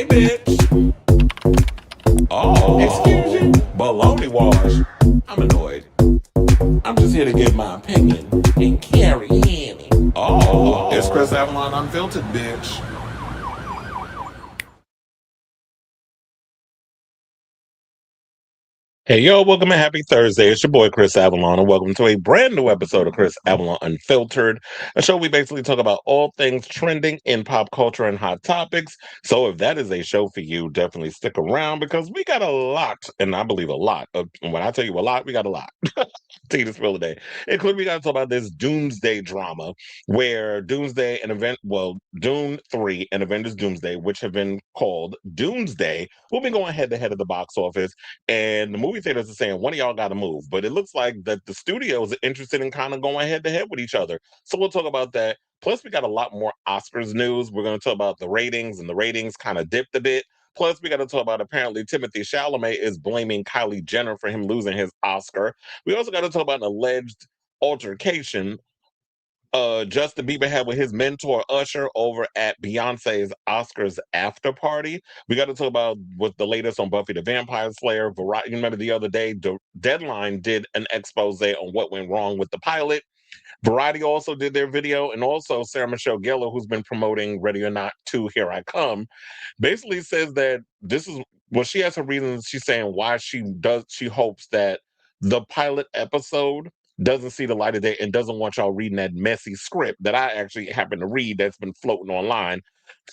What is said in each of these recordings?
bitch. Oh, excuse you? Baloney wash. I'm annoyed. I'm just here to give my opinion and carry Annie. Oh, it's Chris Avalon Unfiltered, bitch. Hey, yo, welcome and happy Thursday. It's your boy, Chris Avalon, and welcome to a brand new episode of Chris Avalon Unfiltered, a show we basically talk about all things trending in pop culture and hot topics. So if that is a show for you, definitely stick around because we got a lot, and I believe a lot. When I tell you a lot, we got a lot. Tell you this real today. Including we got to talk about this Doomsday drama where Doomsday and Dune 3 and Avengers Doomsday, which have been called Doomsday, will be going head to head at the box office. And the movie theaters are saying one of y'all got to move, but it looks like that the studios are interested in kind of going head to head with each other. So we'll talk about that. Plus, we got a lot more Oscars news. We're going to talk about the ratings, and the ratings kind of dipped a bit. Plus, we got to talk about apparently Timothée Chalamet is blaming Kylie Jenner for him losing his Oscar. We also got to talk about an alleged altercation Justin Bieber had with his mentor Usher over at Beyonce's Oscars after party. We got to talk about what the latest on Buffy the Vampire Slayer. Variety, remember the other day, Deadline did an expose on what went wrong with the pilot. Variety also did their video, and also Sarah Michelle Gellar, who's been promoting Ready or Not 2 Here I Come, basically says that this is well, she has her reasons. She's saying why she hopes that the pilot episode doesn't see the light of day and doesn't want y'all reading that messy script that I actually happen to read that's been floating online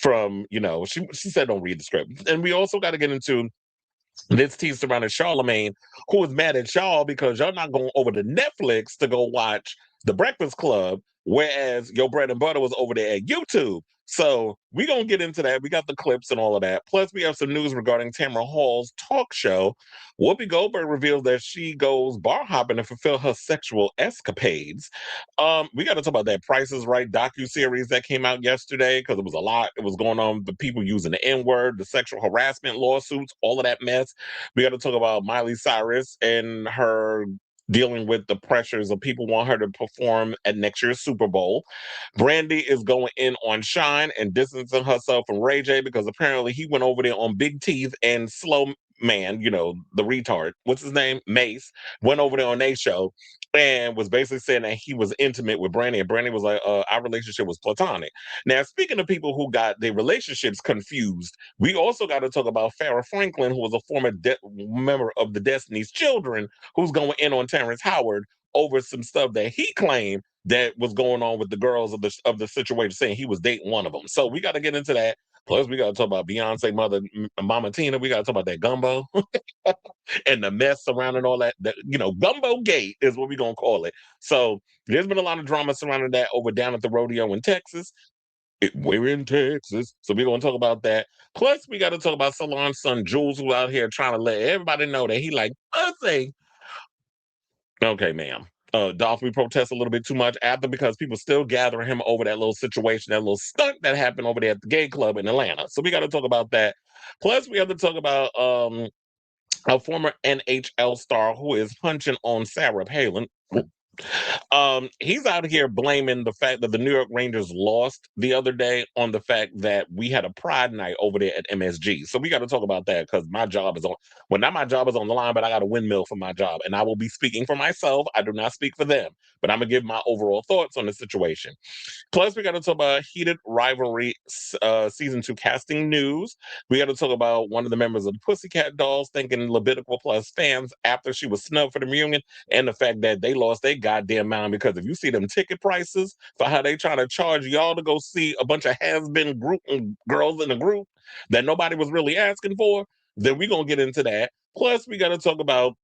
from, she said don't read the script. And we also got to get into this tease surrounding Charlamagne, who is mad at y'all because y'all not going over to Netflix to go watch The Breakfast Club, whereas your bread and butter was over there at YouTube. So we gonna get into that. We got the clips and all of that. Plus, we have some news regarding Tamron Hall's talk show. Whoopi Goldberg reveals that she goes bar hopping to fulfill her sexual escapades. We got to talk about that Price is Right docu-series that came out yesterday because it was a lot. It was going on, the people using the N-word, the sexual harassment lawsuits, all of that mess. We got to talk about Miley Cyrus and her dealing with the pressures of people want her to perform at next year's Super Bowl. Brandy is going in on Shyne and distancing herself from Ray J because apparently he went over there on Big Teeth and Slow Man, the retard, what's his name? Mace, went over there on their show and was basically saying that he was intimate with Brandy, and Brandy was like, our relationship was platonic. Now, speaking of people who got their relationships confused, we also got to talk about Farrah Franklin, who was a former member of the Destiny's Children, who's going in on Terrence Howard over some stuff that he claimed that was going on with the girls of the situation, saying he was dating one of them. So we got to get into that. Plus, we got to talk about Beyonce mother, Mama Tina. We got to talk about that gumbo and the mess surrounding all that. Gumbo Gate is what we're going to call it. So there's been a lot of drama surrounding that over down at the rodeo in Texas. We're in Texas. So we're going to talk about that. Plus, we got to talk about Solange's son, Jules, who out here trying to let everybody know that he like pussy. Okay, ma'am. Dolph, we protest a little bit too much after because people still gathering him over that little situation, that little stunt that happened over there at the gay club in Atlanta. So we got to talk about that. Plus, we have to talk about a former NHL star who is hunching on Sarah Palin. He's out here blaming the fact that the New York Rangers lost the other day on the fact that we had a pride night over there at MSG. So we got to talk about that because my job is on. Well, not my job is on the line, but I got a windmill for my job, and I will be speaking for myself. I do not speak for them, but I'm gonna give my overall thoughts on the situation. Plus, we got to talk about heated rivalry season 2 casting news. We got to talk about one of the members of the Pussycat Dolls thanking Levitical Plus fans after she was snubbed for the reunion, and the fact that they lost their goddamn mind because if you see them ticket prices for how they trying to charge y'all to go see a bunch of has-been group girls in a group that nobody was really asking for, then we gonna get into that. Plus, we got to talk about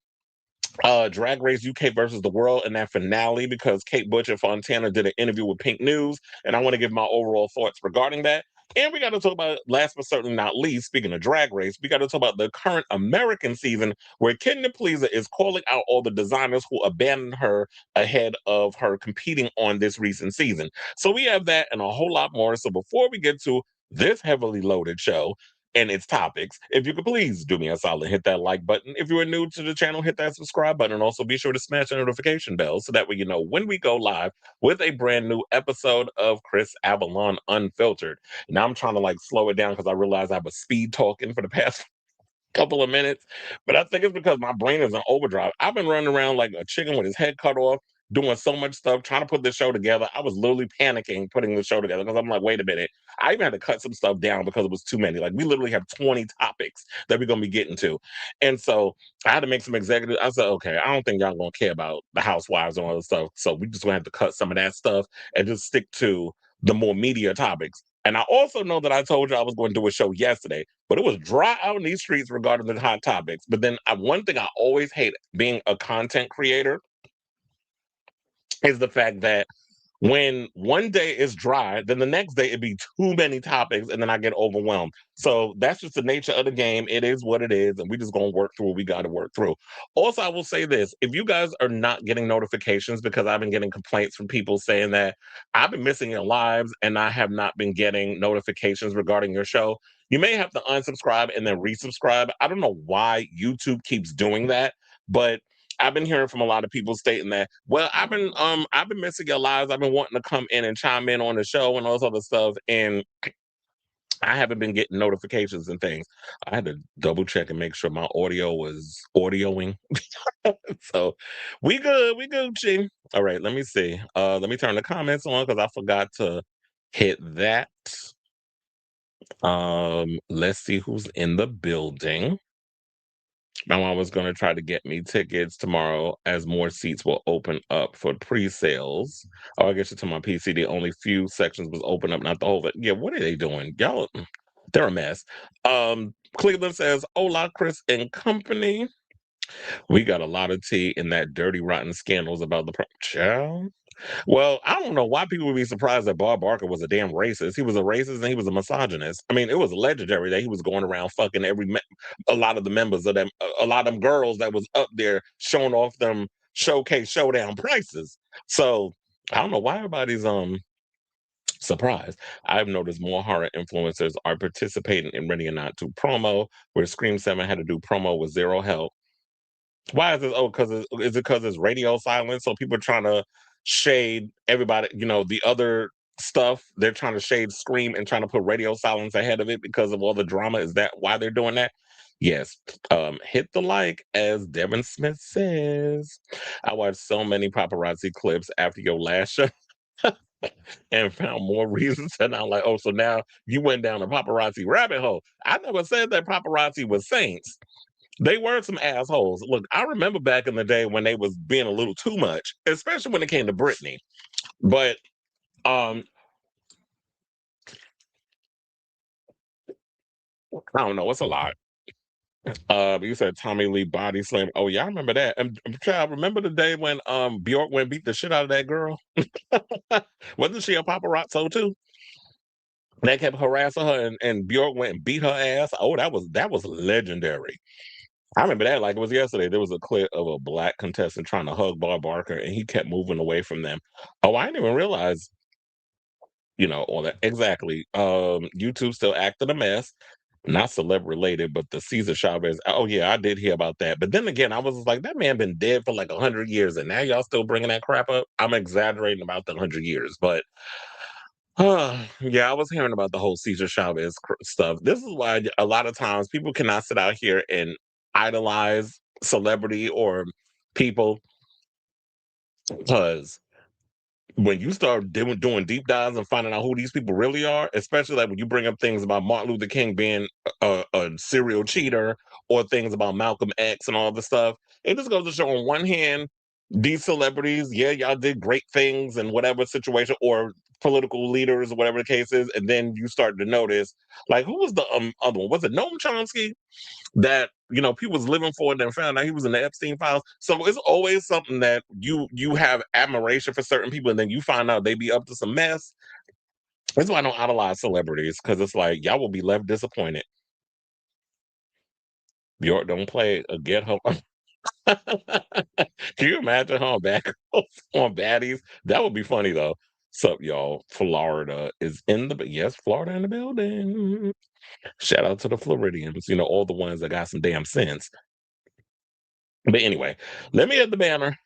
Drag Race UK versus the World in that finale because Kate Butch and Fontana did an interview with Pink News, and I want to give my overall thoughts regarding that. And we got to talk about, last but certainly not least, speaking of Drag Race, we got to talk about the current American season where Kenya Pleaser is calling out all the designers who abandoned her ahead of her competing on this recent season. So we have that and a whole lot more. So before we get to this heavily loaded show, and its topics. If you could please do me a solid, hit that like button. If you are new to the channel, hit that subscribe button. And also be sure to smash the notification bell so that way you know when we go live with a brand new episode of Chris Avalon Unfiltered. Now I'm trying to like slow it down because I realize I was speed talking for the past couple of minutes, but I think it's because my brain is in overdrive. I've been running around like a chicken with his head cut off, doing so much stuff, trying to put this show together. I was literally panicking putting the show together because I'm like, wait a minute. I even had to cut some stuff down because it was too many. Like, we literally have 20 topics that we're going to be getting to. And so I had to make some executive. I said, okay, I don't think y'all going to care about the housewives and all this stuff. So we just going to have to cut some of that stuff and just stick to the more media topics. And I also know that I told you I was going to do a show yesterday, but it was dry out in these streets regarding the hot topics. But then one thing I always hate being a content creator is the fact that when one day is dry, then the next day it'd be too many topics, and then I get overwhelmed. So that's just the nature of the game. It is what it is, and we just gonna work through what we got to work through. Also, I will say this: if you guys are not getting notifications, because I've been getting complaints from people saying that I've been missing your lives and I have not been getting notifications regarding your show, you may have to unsubscribe and then resubscribe. I don't know why YouTube keeps doing that, but I've been hearing from a lot of people stating that, well, I've been missing your lives. I've been wanting to come in and chime in on the show and all this other stuff, and I haven't been getting notifications and things. I had to double check and make sure my audio was audioing. So we Gucci. All right, let me see. Let me turn the comments on because I forgot to hit that. Let's see who's in the building. My mom was going to try to get me tickets tomorrow as more seats will open up for pre-sales. Oh, I guess to my PC, the only few sections was open up, not the whole. But yeah, what are they doing? Y'all, they're a mess. Cleveland says, "Hola, Chris and company. We got a lot of tea in that dirty, rotten scandals about the child." Well, I don't know why people would be surprised that Bob Barker was a damn racist. He was a racist and he was a misogynist. I mean, it was legendary that he was going around fucking a lot of the members of them, a lot of them girls that was up there showing off them showcase showdown prices. So I don't know why everybody's surprised. I've noticed more horror influencers are participating in Ready or Not to promo, where Scream 7 had to do promo with zero help. Why is this? Oh, is it because it's radio silence? So people are trying to shade everybody, the other stuff. They're trying to shade Scream and trying to put radio silence ahead of it because of all the drama. Is that why they're doing that? Yes. Hit the like, as Devin Smith says. I watched so many paparazzi clips after your last show and found more reasons. And I'm like, oh, so now you went down a paparazzi rabbit hole. I never said that paparazzi was saints. They were some assholes. Look, I remember back in the day when they was being a little too much, especially when it came to Britney. But I don't know. It's a lot. You said Tommy Lee body slam. Oh yeah, I remember that. And child, remember the day when Bjork went and beat the shit out of that girl? Wasn't she a paparazzo too? They kept harassing her, and Bjork went and beat her ass. Oh, that was legendary. I remember that like it was yesterday. There was a clip of a black contestant trying to hug Bob Barker, and he kept moving away from them. Oh, I didn't even realize, all that. Exactly. YouTube still acting a mess. Not celeb related, but the Cesar Chavez. Oh yeah, I did hear about that. But then again, I was like, that man been dead for like 100 years, and now y'all still bringing that crap up. I'm exaggerating about the 100 years, but yeah, I was hearing about the whole Cesar Chavez stuff. This is why a lot of times people cannot sit out here and idolize celebrity or people, because when you start doing deep dives and finding out who these people really are, especially like when you bring up things about Martin Luther King being a serial cheater, or things about Malcolm X and all the stuff, it just goes to show on one hand, these celebrities, yeah, y'all did great things in whatever situation, or political leaders, or whatever the case is, and then you start to notice, like, who was the other one? Was it Noam Chomsky? That people was living for, and then found out he was in the Epstein files. So it's always something that you have admiration for certain people, and then you find out they be up to some mess. That's why I don't idolize celebrities, because it's like y'all will be left disappointed. Bjork don't play a get her. Can you imagine her back on baddies? That would be funny though. Sup, y'all? Florida is in the yes, Florida in the building. Shout out to the Floridians, all the ones that got some damn sense. But anyway, let me hit the banner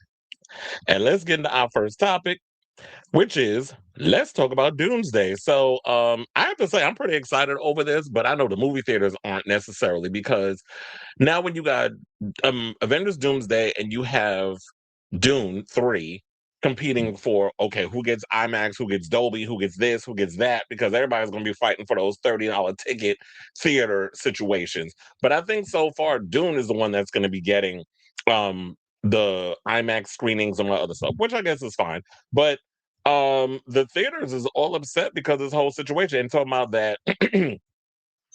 and let's get into our first topic, which is let's talk about Doomsday. So I have to say I'm pretty excited over this, but I know the movie theaters aren't necessarily because now when you got Avengers Doomsday and you have Dune 3 competing for, okay, who gets IMAX, who gets Dolby, who gets this, who gets that, because everybody's going to be fighting for those $30 ticket theater situations. But I think so far, Dune is the one that's going to be getting the IMAX screenings and all other stuff, which I guess is fine. But the theaters is all upset because of this whole situation and talking about that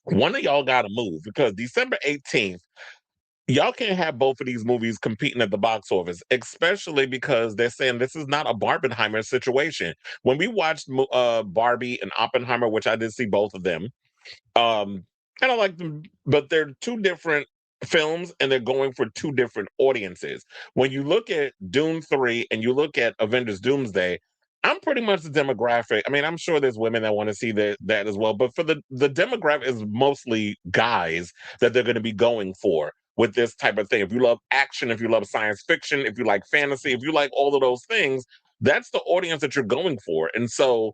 one of y'all got to move because December 18th y'all can't have both of these movies competing at the box office, especially because they're saying this is not a Barbenheimer situation. When we watched Barbie and Oppenheimer, which I did see both of them, um, and I like them, but they're two different films and they're going for two different audiences. When you look at Dune 3 and you look at Avengers Doomsday, I'm pretty much the demographic. I mean, I'm sure there's women that want to see that as well, but for the demographic is mostly guys that they're going to be going for with this type of thing. If you love action, if you love science fiction, if you like fantasy, if you like all of those things, that's the audience that you're going for. And so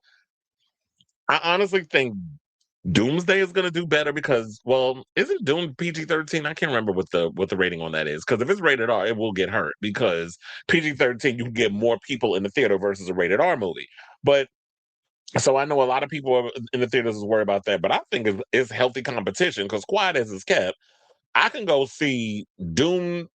I honestly think Doomsday is going to do better because, well, isn't Doom PG-13? I can't remember what the rating on that is. Because if it's rated R, it will get hurt because PG-13 you can get more people in the theater versus a rated R movie. But so I know a lot of people in the theaters is worried about that, but I think it's healthy competition because quiet as it's kept, I can go see Doomsday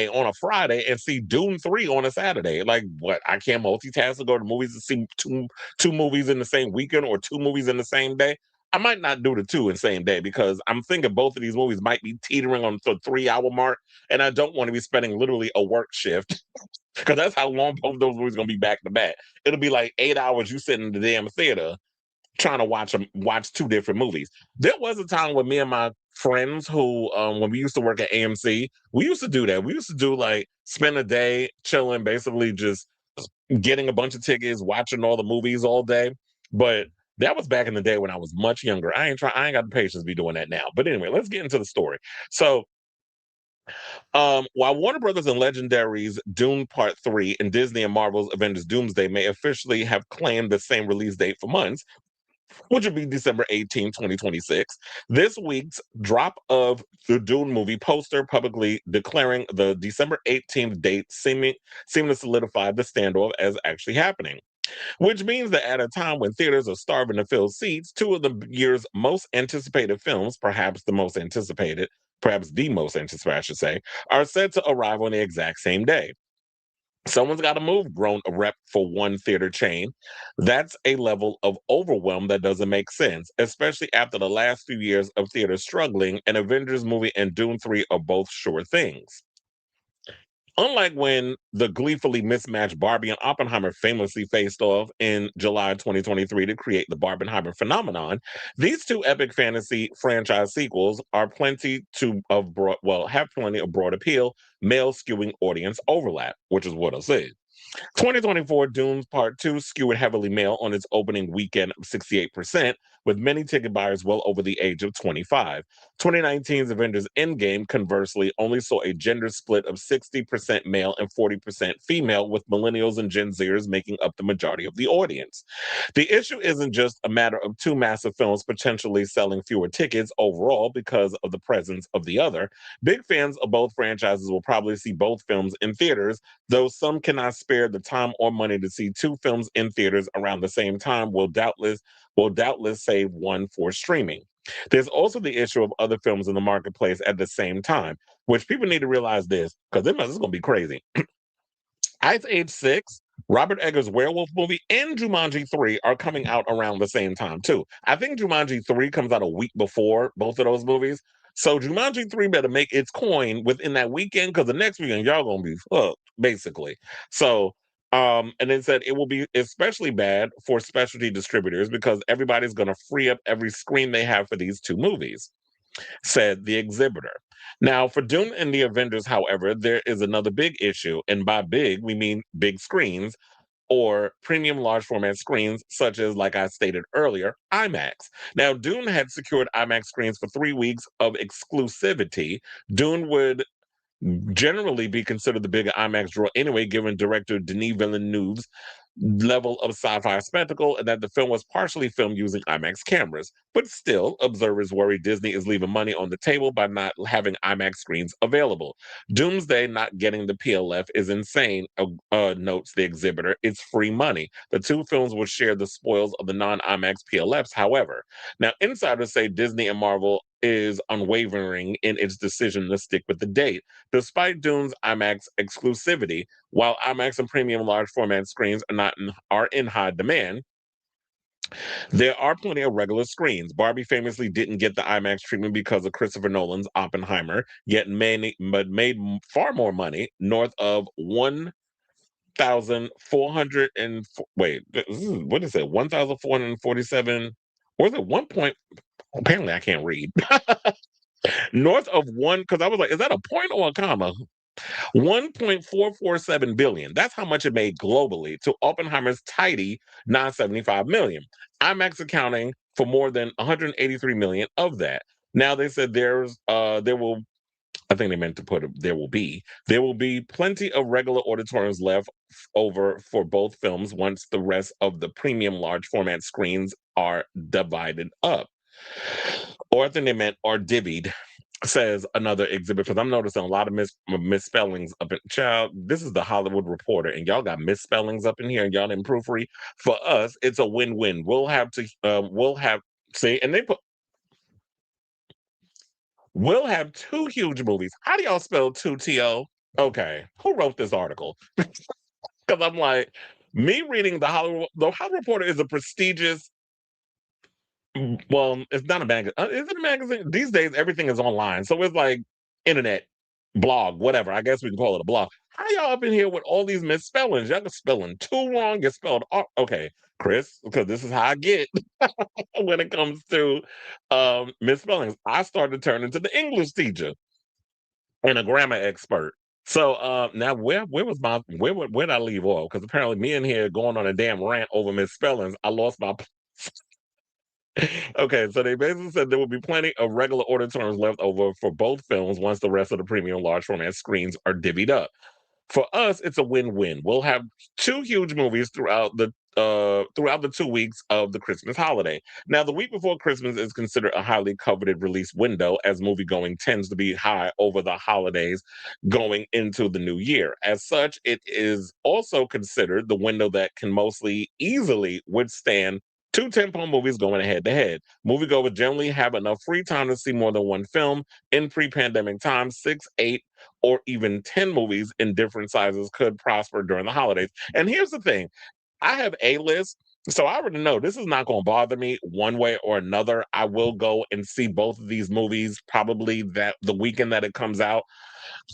on a Friday and see Doom 3 on a Saturday. Like what? I can't multitask to go to movies to see two movies in the same weekend or two movies in the same day. I might not do the two in the same day because I'm thinking both of these movies might be teetering on the 3 hour mark, and I don't want to be spending literally a work shift because that's how long both of those movies gonna be back to back. It'll be like 8 hours you sitting in the damn theater trying to watch two different movies. There was a time when me and my friends who when we used to work at AMC, we used to do that. We used to do like spend a day chilling, basically just getting a bunch of tickets, watching all the movies all day. But that was back in the day when I was much younger. I ain't got the patience to be doing that now. But anyway, let's get into the story. So while Warner Brothers and Legendary's Dune Part 3 and Disney and Marvel's Avengers Doomsday may officially have claimed the same release date for months, which would be December 18, 2026. This week's drop of the Dune movie poster publicly declaring the December 18th date seeming to solidify the standoff as actually happening. Which means that at a time when theaters are starving to fill seats, two of the year's most anticipated films, perhaps the most anticipated, I should say, are set to arrive on the exact same day. Someone's got to move, grown a rep for one theater chain. That's a level of overwhelm that doesn't make sense, especially after the last few years of theater struggling, and Avengers movie and Dune 3 are both sure things. Unlike when the gleefully mismatched Barbie and Oppenheimer famously faced off in July 2023 to create the Barbenheimer phenomenon, these two epic fantasy franchise sequels are have plenty of broad appeal, male skewing audience overlap, which is what I said. 2024 Dune Part 2 skewered heavily male on its opening weekend of 68%, with many ticket buyers well over the age of 25. 2019's Avengers Endgame, conversely, only saw a gender split of 60% male and 40% female, with millennials and Gen Zers making up the majority of the audience. The issue isn't just a matter of two massive films potentially selling fewer tickets overall because of the presence of the other. Big fans of both franchises will probably see both films in theaters, though some cannot spare the time or money to see two films in theaters around the same time will doubtless save one for streaming. There's also the issue of other films in the marketplace at the same time, which people need to realize this because this is going to be crazy. Ice Age 6, Robert Eggers' werewolf movie, and Jumanji 3 are coming out around the same time, too. I think Jumanji 3 comes out a week before both of those movies. So Jumanji 3 better make its coin within that weekend because the next weekend y'all gonna be fucked, basically. So and then said it will be especially bad for specialty distributors because everybody's gonna free up every screen they have for these two movies, said the exhibitor. Now, for Dune and the Avengers, however, there is another big issue. And by big, we mean big screens. or premium large format screens, such as, like I stated earlier, IMAX. Now, Dune had secured IMAX screens for 3 weeks of exclusivity. Dune would generally be considered the bigger IMAX draw anyway, given director Denis Villeneuve's level of sci-fi spectacle and that the film was partially filmed using IMAX cameras. But still, observers worry Disney is leaving money on the table by not having IMAX screens available. Doomsday not getting the PLF is insane, notes the exhibitor. It's free money. The two films will share the spoils of the non-IMAX PLFs, however. Now, insiders say Disney and Marvel is unwavering in its decision to stick with the date. Despite Dune's IMAX exclusivity, while IMAX and premium large format screens are in high demand, there are plenty of regular screens. Barbie famously didn't get the IMAX treatment because of Christopher Nolan's Oppenheimer, yet made far more money, north of 1,400 and wait, what is it? 1,447, or is it 1 point? Apparently, I can't read. North of one, because I was like, is that a point or a comma? 1.447 billion. That's how much it made globally to Oppenheimer's tidy 975 million. IMAX accounting for more than 183 million of that. Now they said there will, I think they meant to put there will be plenty of regular auditoriums left over for both films once the rest of the premium large format screens are divided up. Or I think they meant are divvied, says another exhibit, because I'm noticing a lot of misspellings up in child. This is the Hollywood Reporter, and y'all got misspellings up in here, and y'all didn't proofread. For us, it's a win-win. We'll have see, and we'll have two huge movies. How do y'all spell two T-O? Okay, who wrote this article? Because I'm like, me reading the Hollywood Reporter is a prestigious. Well, it's not a magazine. Is it a magazine? These days, everything is online. So it's like internet, blog, whatever. I guess we can call it a blog. How y'all up in here with all these misspellings? Y'all are spelling too wrong. You spelled okay, Chris, because this is how I get when it comes to misspellings. I started to turn into the English teacher and a grammar expert. So now where was my where did I leave off? Because apparently me in here going on a damn rant over misspellings, I lost my Okay, so they basically said there will be plenty of regular auditoriums left over for both films once the rest of the premium large format screens are divvied up. For us, it's a win-win. We'll have two huge movies throughout the 2 weeks of the Christmas holiday. Now, the week before Christmas is considered a highly coveted release window, as movie going tends to be high over the holidays going into the new year. As such, it is also considered the window that can mostly easily withstand two tentpole movies going head to head. Moviegoers generally have enough free time to see more than one film. In pre-pandemic times, 6, 8, or even 10 movies in different sizes could prosper during the holidays. And here's the thing, I have a list, so I already know this is not going to bother me one way or another. I will go and see both of these movies probably that the weekend that it comes out.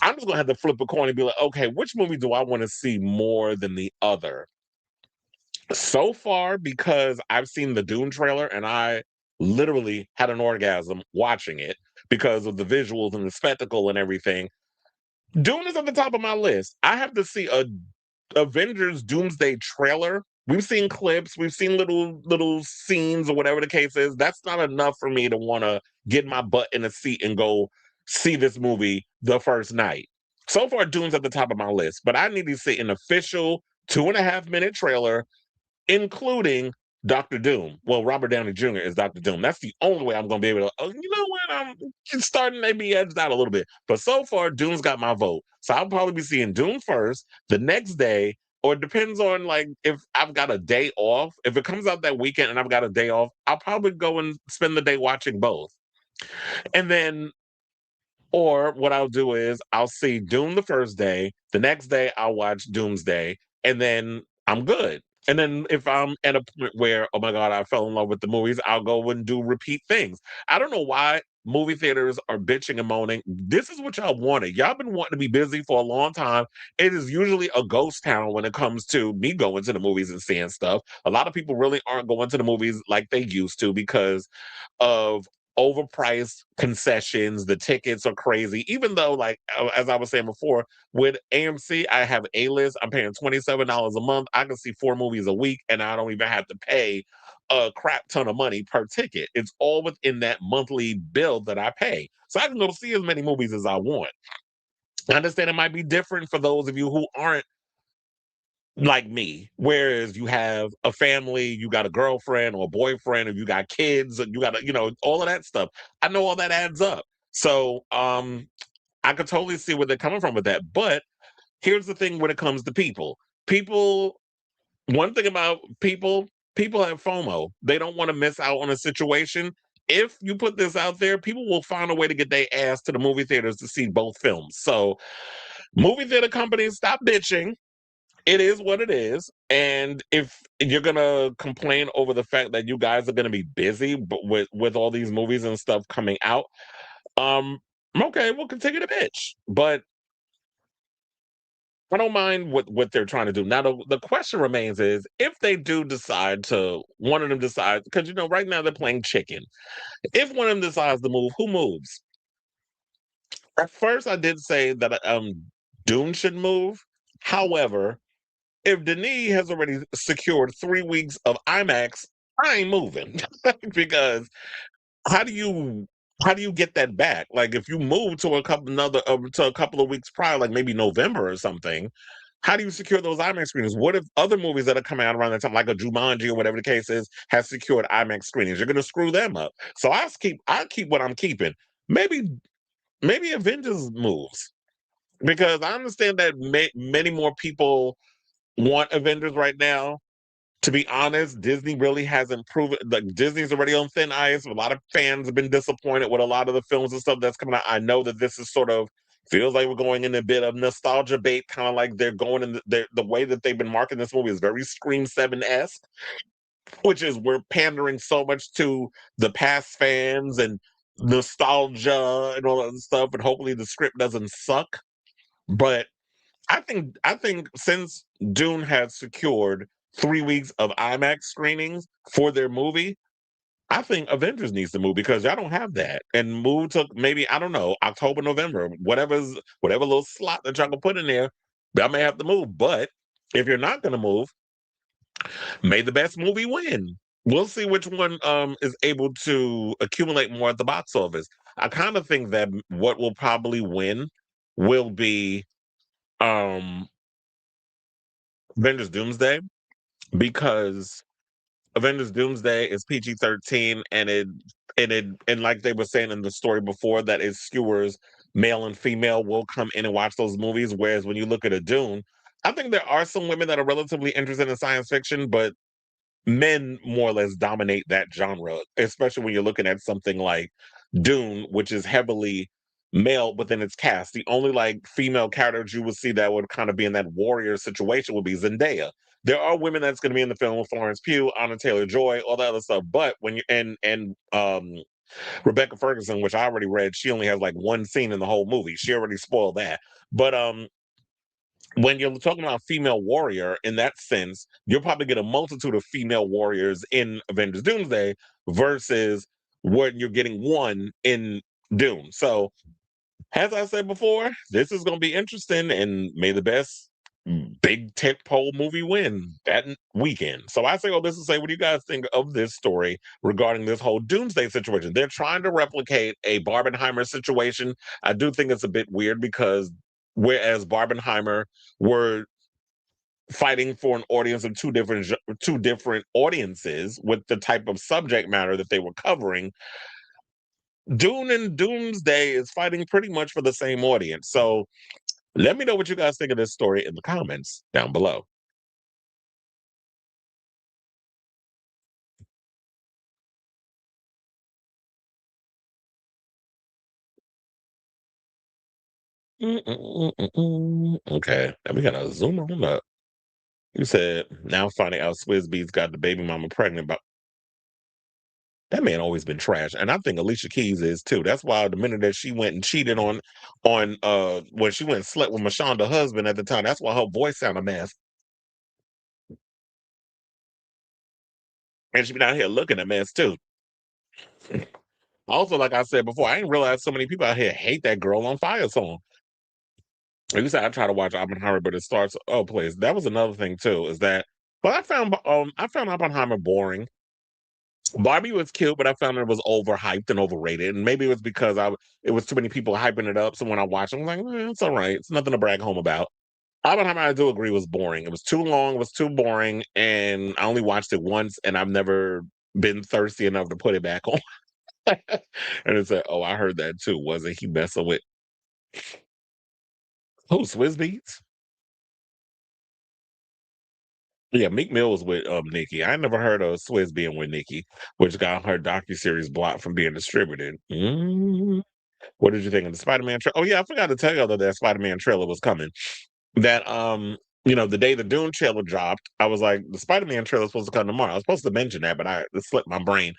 I'm just going to have to flip a coin and be like, okay, which movie do I want to see more than the other? So far, because I've seen the Dune trailer and I literally had an orgasm watching it because of the visuals and the spectacle and everything. Dune is at the top of my list. I have to see a Avengers Doomsday trailer. We've seen clips, we've seen little scenes or whatever the case is. That's not enough for me to want to get my butt in a seat and go see this movie the first night. So far, Dune's at the top of my list, but I need to see an official 2.5 minute trailer including Doctor Doom. Well, Robert Downey Jr. is Doctor Doom. That's the only way I'm going to be able to, oh, you know what? I'm starting to be edged out a little bit. But so far, Doom's got my vote. So I'll probably be seeing Doom first, the next day, or it depends on like if I've got a day off. If it comes out that weekend and I've got a day off, I'll probably go and spend the day watching both. And then or what I'll do is I'll see Doom the first day. The next day I'll watch Doomsday, and then I'm good. And then if I'm at a point where, oh my God, I fell in love with the movies, I'll go and do repeat things. I don't know why movie theaters are bitching and moaning. This is what y'all wanted. Y'all been wanting to be busy for a long time. It is usually a ghost town when it comes to me going to the movies and seeing stuff. A lot of people really aren't going to the movies like they used to because of overpriced concessions. The tickets are crazy. Even though, like as I was saying before, with AMC, I have A list. I'm paying $27 a month. I can see 4 movies a week, and I don't even have to pay a crap ton of money per ticket. It's all within that monthly bill that I pay, so I can go see as many movies as I want. I understand it might be different for those of you who aren't like me, whereas you have a family, you got a girlfriend or a boyfriend, or you got kids, and you got all of that stuff. I know all that adds up. So I could totally see where they're coming from with that. But here's the thing: when it comes to people, one thing about people have FOMO. They don't want to miss out on a situation. If you put this out there, people will find a way to get their ass to the movie theaters to see both films. So movie theater companies, stop bitching. It is what it is. And if you're gonna complain over the fact that you guys are gonna be busy but with all these movies and stuff coming out, um, okay, we'll continue to bitch. But I don't mind what they're trying to do. Now the question remains is if they do decide to one of them decides, because right now they're playing chicken. If one of them decides to move, who moves? At first I did say that Dune should move. However, if Denis has already secured 3 weeks of IMAX, I ain't moving because how do you how do you get that back? Like if you move to a couple of weeks prior, like maybe November or something, how do you secure those IMAX screenings? What if other movies that are coming out around that time, like a Jumanji or whatever the case is, has secured IMAX screenings? You're going to screw them up. So I keep what I'm keeping. Maybe maybe Avengers moves because I understand that many more people want Avengers right now. To be honest, Disney really hasn't proven like Disney's already on thin ice. A lot of fans have been disappointed with a lot of the films and stuff that's coming out. I know that this is sort of feels like we're going in a bit of nostalgia bait, kind of like they're going in the way that they've been marketing this movie is very Scream 7-esque, which is we're pandering so much to the past fans and nostalgia and all that stuff, and hopefully the script doesn't suck. But I think since Dune has secured 3 weeks of IMAX screenings for their movie, I think Avengers needs to move because y'all don't have that. And move to maybe, I don't know, October, November, whatever little slot that y'all can put in there, y'all may have to move. But if you're not gonna move, may the best movie win. We'll see which one is able to accumulate more at the box office. I kind of think that what will probably win will be um Avengers Doomsday because Avengers Doomsday is PG-13 and like they were saying in the story before that it skewers male and female will come in and watch those movies. Whereas when you look at a Dune, I think there are some women that are relatively interested in science fiction, but men more or less dominate that genre, especially when you're looking at something like Dune, which is heavily male within its cast. The only like female characters you would see that would kind of be in that warrior situation would be Zendaya. There are women that's going to be in the film, Florence Pugh, Anna Taylor Joy, all that other stuff. But when you and Rebecca Ferguson, which I already read, she only has like one scene in the whole movie. She already spoiled that. But when you're talking about female warrior in that sense, you'll probably get a multitude of female warriors in Avengers Doomsday versus what you're getting one in Doom. So, as I said before, this is going to be interesting, and may the best big tentpole movie win that weekend. So I say all this to say, what do you guys think of this story regarding this whole Doomsday situation? They're trying to replicate a Barbenheimer situation. I do think it's a bit weird because whereas Barbenheimer were fighting for an audience of two different audiences with the type of subject matter that they were covering, Dune and Doomsday is fighting pretty much for the same audience. So let me know what you guys think of this story in the comments down below. Okay, now we gotta zoom on up. You said now finding out Swizz Beatz got the baby mama pregnant, but that man always been trash, and I think Alicia Keys is too. That's why the minute that she went and cheated on when she went and slept with Mashonda's husband at the time, that's why her voice sounded a mess, and she been out here looking a mess too. Also, like I said before, I didn't realize so many people out here hate that Girl on Fire song. Like you said, I try to watch Oppenheimer, but it starts. Oh, please. That was another thing too. Is that? But I found Oppenheimer boring. Barbie was cute, but I found it was overhyped and overrated. And maybe it was because it was too many people hyping it up. So when I watched it, I'm like, it's all right. It's nothing to brag home about. Oppenheimer, I do agree, was boring. It was too long, it was too boring, and I only watched it once, and I've never been thirsty enough to put it back on. And it's like, oh, I heard that too. Wasn't he messing with who? Swiss Beats? Yeah, Meek Mill was with Nicki. I never heard of Swizz being with Nicki, which got her docuseries blocked from being distributed. What did you think of the Spider-Man trailer? Oh yeah, I forgot to tell you that Spider-Man trailer was coming. That the day the Dune trailer dropped, I was like, the Spider-Man trailer is supposed to come tomorrow. I was supposed to mention that, but it slipped my brain.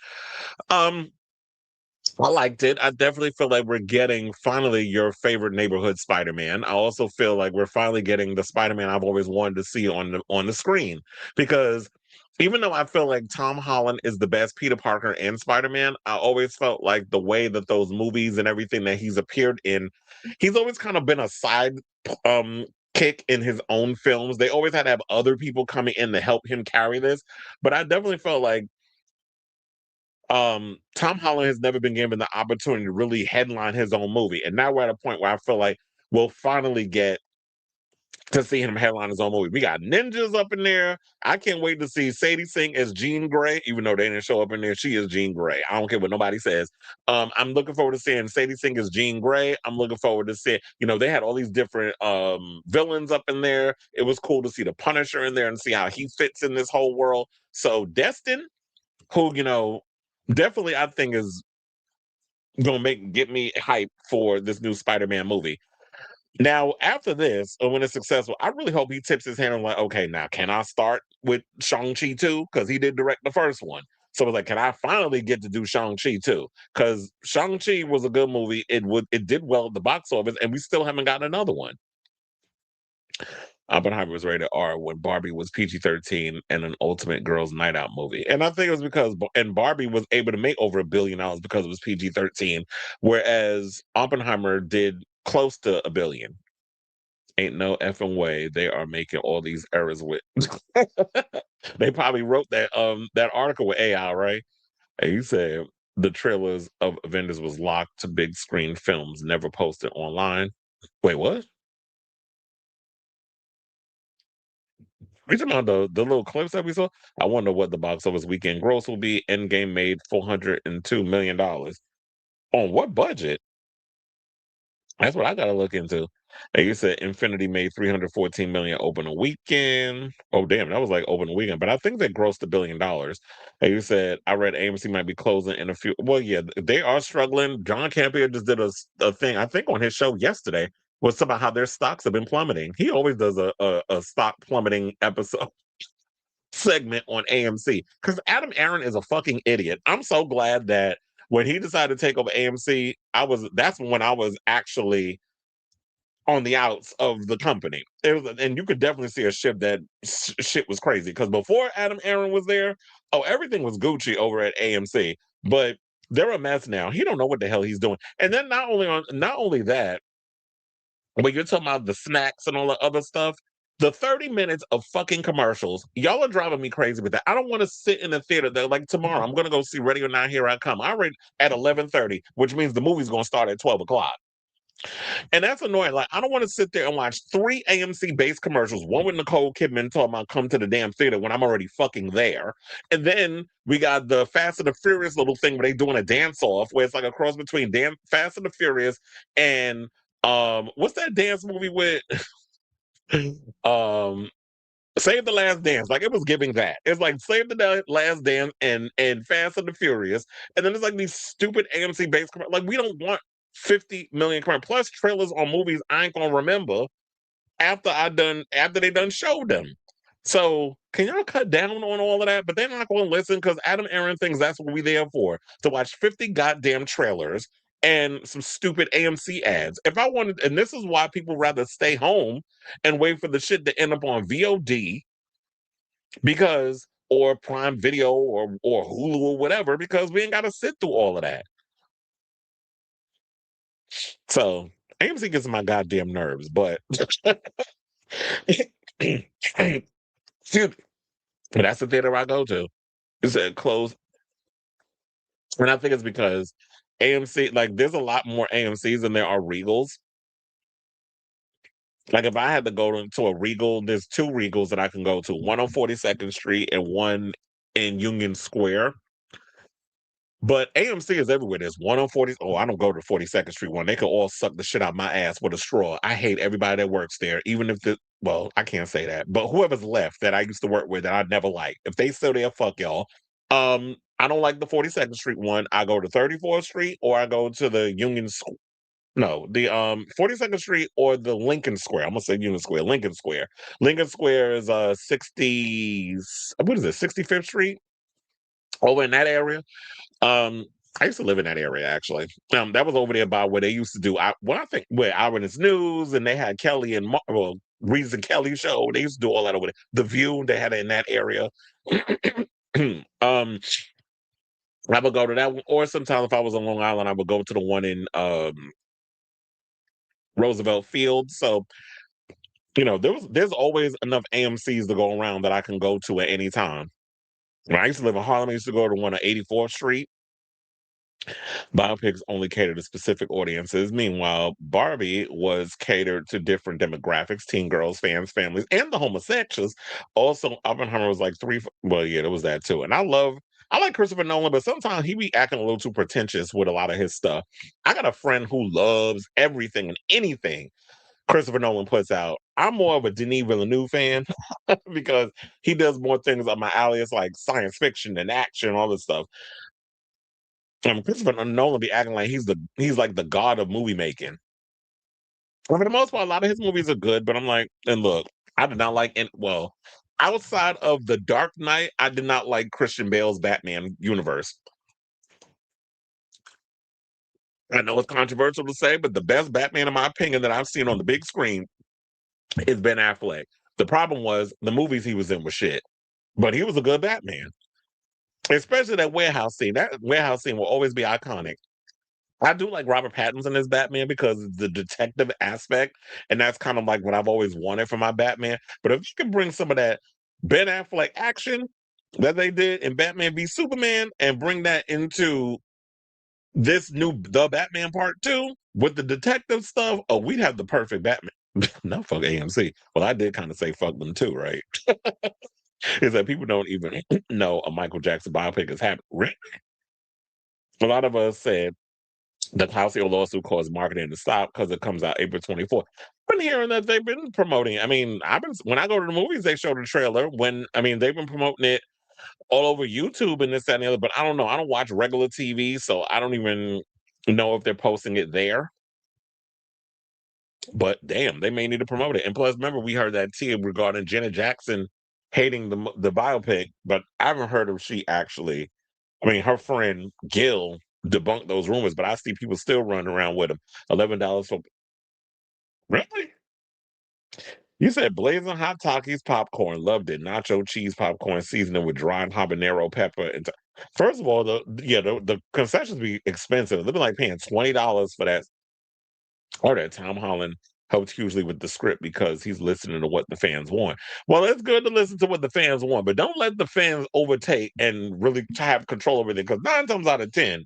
Um, I liked it. I definitely feel like we're getting finally your favorite neighborhood Spider-Man. I also feel like we're finally getting the Spider-Man I've always wanted to see on the screen. Because even though I feel like Tom Holland is the best Peter Parker and Spider-Man, I always felt like the way that those movies and everything that he's appeared in, he's always kind of been a side um kick in his own films. They always had to have other people coming in to help him carry this. But I definitely felt like Tom Holland has never been given the opportunity to really headline his own movie. And now we're at a point where I feel like we'll finally get to see him headline his own movie. We got ninjas up in there. I can't wait to see Sadie Sink as Jean Grey, even though they didn't show up in there. She is Jean Grey. I don't care what nobody says. I'm looking forward to seeing Sadie Sink as Jean Grey. I'm looking forward to seeing, they had all these different villains up in there. It was cool to see the Punisher in there and see how he fits in this whole world. So Destin, who, definitely I think is gonna get me hyped for this new Spider-Man movie. Now, after this, or when it's successful, I really hope he tips his hand and like, okay, now can I start with Shang-Chi too? Because he did direct the first one. So it's like, can I finally get to do Shang-Chi too? Because Shang-Chi was a good movie. It did well at the box office, and we still haven't gotten another one. Oppenheimer was rated R when Barbie was PG-13 and an ultimate girls' night out movie. And I think it was because and Barbie was able to make over $1 billion because it was PG-13, whereas Oppenheimer did close to $1 billion. Ain't no effing way they are making all these errors with. They probably wrote that article with AI, right? And you said the trailers of Avengers was locked to big screen films, never posted online. Wait, what? We talking about the little clips that we saw? I wonder what the box office weekend gross will be. Endgame made $402 million. On what budget? That's what I gotta look into. And you said Infinity made 314 million opening weekend. Oh damn, that was like opening weekend. But I think they grossed $1 billion. And you said I read AMC might be closing in a few. Well, yeah, they are struggling. John Campion just did a thing, I think on his show yesterday, was about how their stocks have been plummeting. He always does a stock plummeting episode segment on AMC because Adam Aaron is a fucking idiot. I'm so glad that when he decided to take over AMC, that's when I was actually on the outs of the company. And you could definitely see a shift that shit was crazy because before Adam Aaron was there, oh, everything was Gucci over at AMC, but they're a mess now. He don't know what the hell he's doing. And then not only that, when you're talking about the snacks and all the other stuff, the 30 minutes of fucking commercials, y'all are driving me crazy with that. I don't want to sit in the theater. They're like, tomorrow, I'm going to go see Ready or Not, Here I Come. I read at 11:30, which means the movie's going to start at 12 o'clock. And that's annoying. Like, I don't want to sit there and watch 3 AMC-based commercials, one with Nicole Kidman talking about come to the damn theater when I'm already fucking there. And then we got the Fast and the Furious little thing where they doing a dance-off, where it's like a cross between Fast and the Furious and what's that dance movie with um Save the Last Dance? Like it was giving that. It's like Save the Last Dance and Fast and the Furious, and then it's like these stupid AMC based like we don't want 50 million plus trailers on movies I ain't gonna remember after they done showed them. So can y'all cut down on all of that? But they're not gonna listen because Adam Aaron thinks that's what we there for, to watch 50 goddamn trailers and some stupid AMC ads. If I wanted, and this is why people rather stay home and wait for the shit to end up on VOD because or Prime Video or Hulu or whatever, because we ain't gotta sit through all of that. So AMC gets on my goddamn nerves, but excuse me, but that's the theater I go to. It's closed, and I think it's because AMC, like, there's a lot more AMCs than there are Regals. Like, if I had to go to a Regal, there's two Regals that I can go to, one on 42nd Street and one in Union Square. But AMC is everywhere. There's one on 40. Oh, I don't go to 42nd Street one. They could all suck the shit out my ass with a straw. I hate everybody that works there, even if well, I can't say that, but whoever's left that I used to work with that I never liked, if they still there, fuck y'all. I don't like the 42nd Street one. I go to 34th Street or I go to the no, the 42nd Street or the Lincoln Square. I'm gonna say Union Square, Lincoln Square. Lincoln Square is 60, what is it, 65th Street? Over in that area. Um, I used to live in that area actually. That was over there by where they used to do I think where Eyewitness News, and they had Kelly and Reeves and Kelly show. They used to do all that over there. The View, they had it in that area. um, I would go to that one, or sometimes if I was on Long Island, I would go to the one in Roosevelt Field. So there's always enough AMCs to go around that I can go to at any time. When I used to live in Harlem, I used to go to one on 84th Street. Biopics only cater to specific audiences. Meanwhile, Barbie was catered to different demographics, teen girls, fans, families, and the homosexuals. Also, Oppenheimer was like well, yeah, there was that too. And I like Christopher Nolan, but sometimes he be acting a little too pretentious with a lot of his stuff. I got a friend who loves everything and anything Christopher Nolan puts out. I'm more of a Denis Villeneuve fan because he does more things up my alley. It's like science fiction and action, all this stuff. Christopher Nolan be acting like he's like the god of movie making. For the most part, a lot of his movies are good, but I'm like, and look, I did not like well, outside of The Dark Knight, I did not like Christian Bale's Batman universe. I know it's controversial to say, but the best Batman, in my opinion, that I've seen on the big screen is Ben Affleck. The problem was the movies he was in was shit, but he was a good Batman. Especially that warehouse scene. That warehouse scene will always be iconic. I do like Robert Pattinson as Batman because the detective aspect, and that's kind of like what I've always wanted from my Batman. But if you can bring some of that Ben Affleck action that they did in Batman v Superman and bring that into this new The Batman Part 2 with the detective stuff, oh, we'd have the perfect Batman. Not fuck AMC. Well, I did kind of say fuck them too, right? Is that people don't even know a Michael Jackson biopic is happening. A lot of us said the Calcio lawsuit caused marketing to stop because it comes out April 24th. I've been hearing that they've been promoting. I mean, when I go to the movies, they show the trailer. They've been promoting it all over YouTube and this, that, and the other. But I don't know. I don't watch regular TV, so I don't even know if they're posting it there. But damn, they may need to promote it. And plus, remember, we heard that tea regarding Janet Jackson hating the biopic, but I haven't heard if she actually. I mean, her friend Gil debunked those rumors, but I see people still running around with them. $11 for really? You said blazing hot Takis popcorn, loved it. Nacho cheese popcorn, seasoning with dried habanero pepper. First of all, the concessions be expensive. They've been like paying $20 for that. Or that Tom Holland helps hugely with the script because he's listening to what the fans want. Well, it's good to listen to what the fans want, but don't let the fans overtake and really have control over it. Because 9 times out of 10,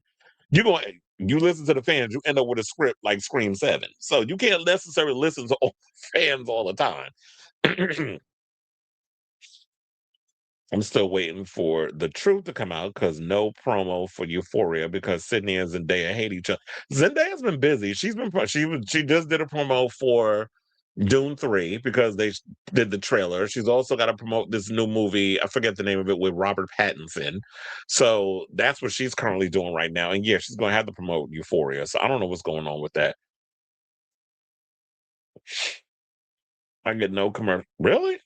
you listen to the fans, you end up with a script like Scream 7. So you can't necessarily listen to all fans all the time. I'm still waiting for the truth to come out because no promo for Euphoria because Sydney and Zendaya hate each other. Zendaya's been busy. She just did a promo for Dune 3 because they did the trailer. She's also got to promote this new movie. I forget the name of it with Robert Pattinson. So that's what she's currently doing right now. And yeah, she's going to have to promote Euphoria. So I don't know what's going on with that. I get no commercial. Really?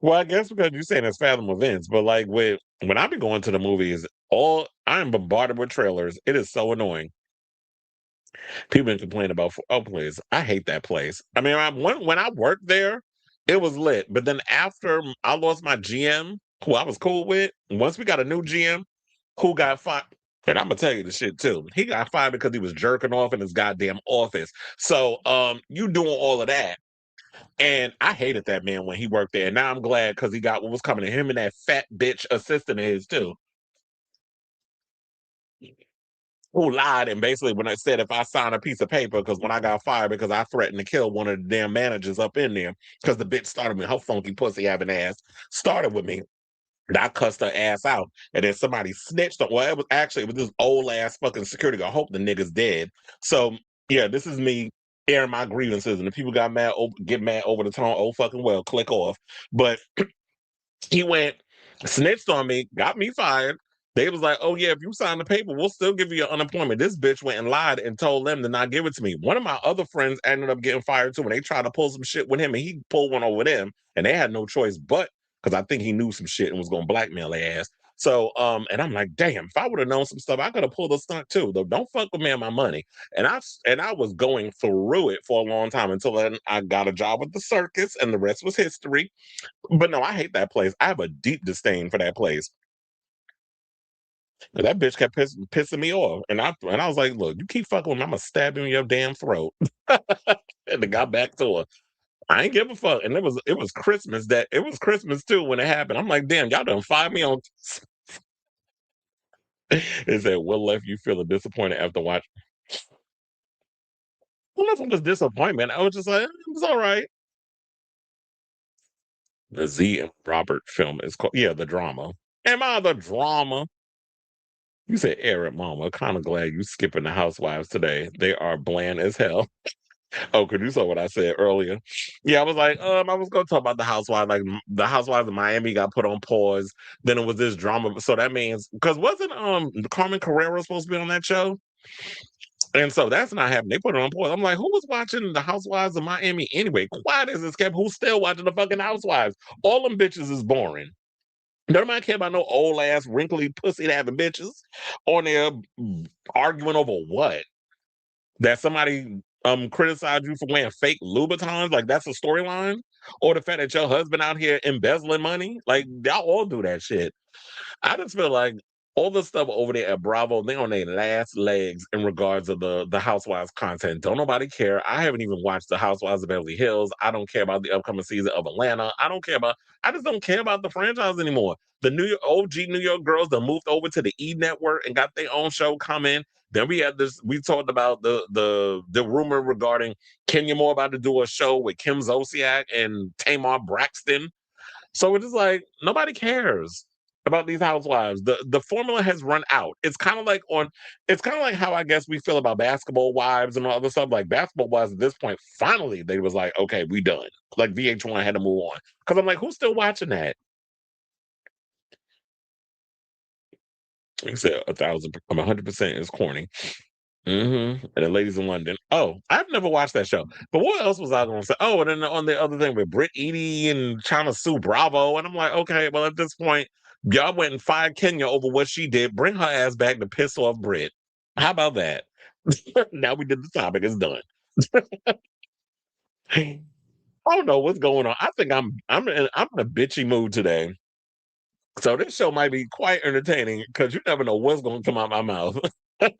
Well, I guess because you're saying it's Fathom events, but like when I be going to the movies, all I'm bombarded with trailers. It is so annoying. People been complaining about oh please, I hate that place. I mean, when I worked there, it was lit. But then after I lost my GM, who I was cool with, once we got a new GM who got fired. And I'm gonna tell you the shit too. He got fired because he was jerking off in his goddamn office. So you doing all of that. And I hated that man when he worked there. And now I'm glad because he got what was coming to him and that fat bitch assistant of his too. Who lied and basically when I said if I sign a piece of paper, because when I got fired because I threatened to kill one of the damn managers up in there, because the bitch started with her funky pussy having ass, started with me. And I cussed her ass out. And then somebody snitched on, well, it was this old ass fucking security guard. I hope the nigga's dead. So yeah, this is me airing my grievances. And if people got mad, get mad over the tone, oh fucking well, click off. But he went, snitched on me, got me fired. They was like, oh yeah, if you sign the paper, we'll still give you your unemployment. This bitch went and lied and told them to not give it to me. One of my other friends ended up getting fired too, and they tried to pull some shit with him, and he pulled one over them, and they had no choice but because I think he knew some shit and was gonna blackmail their ass. So, and I'm like, damn, if I would have known some stuff, I could have pulled a stunt too. Though, don't fuck with me and my money. And I was going through it for a long time until then I got a job with the circus, and the rest was history. But no, I hate that place. I have a deep disdain for that place. That bitch kept pissing me off. And I was like, look, you keep fucking with me, I'm gonna stab you in your damn throat. And I got back to her. I ain't give a fuck. And it was Christmas that it was Christmas too when it happened. I'm like, damn, y'all done fired me on. It said, what left you feeling disappointed after watching? Well, nothing was disappointment. I was just like, it was all right. The Z and Robert film is called, yeah, the drama. Am I the drama? You said Eric Mama. Kind of glad you skipping the housewives today. They are bland as hell. Oh, could you saw what I said earlier? Yeah, I was like, I was gonna talk about the housewives, like the housewives of Miami got put on pause. Then it was this drama. So that means because wasn't Carmen Carrera supposed to be on that show? And so that's not happening. They put it on pause. I'm like, who was watching the Housewives of Miami anyway? Quiet as it's kept. Who's still watching the fucking Housewives? All them bitches is boring. Nobody care about no old ass wrinkly pussy having bitches on there arguing over what? That somebody criticized you for wearing fake Louboutins? Like that's a storyline? Or the fact that your husband out here embezzling money? Like y'all all do that shit. I just feel like all the stuff over there at Bravo, they on their last legs in regards of the Housewives content. Don't nobody care. I haven't even watched the Housewives of Beverly Hills. I don't care about the upcoming season of Atlanta. I just don't care about the franchise anymore. The New York OG New York girls that moved over to the E Network and got their own show coming. Then we had this. We talked about the rumor regarding Kenya Moore about to do a show with Kim Zolciak and Tamar Braxton. So it's just like nobody cares about these housewives. The formula has run out. It's kind of like how I guess we feel about basketball wives and all other stuff. Like basketball wives at this point, finally they was like, okay, we done. Like VH1 had to move on. Because I'm like, who's still watching that? He said 100% is corny. And the ladies in London. Oh, I've never watched that show. But what else was I going to say? Oh, and then on the other thing with Britt Eady and China Sue Bravo, and I'm like, okay, well at this point, y'all went and fired Kenya over what she did. Bring her ass back to piss off Britt. How about that? Now we did the topic. It's done. I don't know what's going on. I think I'm in a bitchy mood today. So this show might be quite entertaining because you never know what's going to come out my mouth. It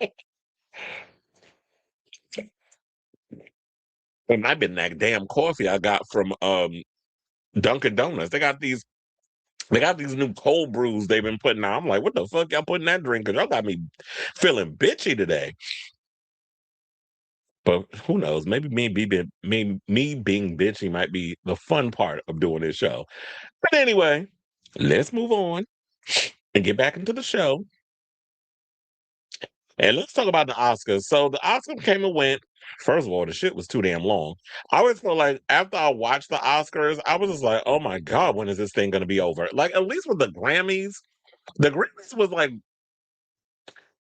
might have been that damn coffee I got from Dunkin' Donuts. They got these new cold brews they've been putting out. I'm like, what the fuck y'all putting that drink? Because y'all got me feeling bitchy today. But who knows? Maybe me being bitchy might be the fun part of doing this show. But anyway, let's move on and get back into the show. And let's talk about the Oscars. So the Oscars came and went. First of all, the shit was too damn long. I always feel like after I watched the Oscars, I was just like, oh my God, when is this thing going to be over? Like, at least with the Grammys was like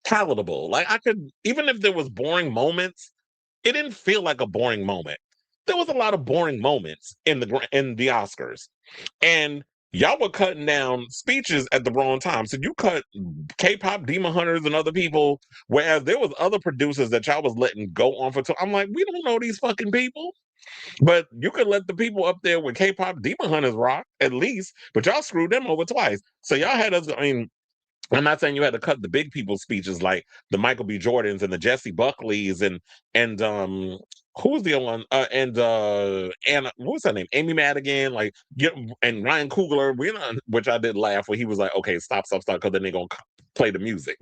palatable. Like, I could, even if there was boring moments, it didn't feel like a boring moment. There was a lot of boring moments in the Oscars. And y'all were cutting down speeches at the wrong time. So you cut K-pop demon hunters and other people, whereas there was other producers that y'all was letting go on for. I'm like, we don't know these fucking people, but you could let the people up there with K-pop demon hunters rock at least. But y'all screwed them over twice. So y'all had us. I mean, I'm not saying you had to cut the big people speeches like the Michael B. Jordans and the Jesse Buckleys and who was the other one? And what was her name? Amy Madigan, like and Ryan Coogler, which I did laugh when he was like, okay, stop, because then they're gonna play the music.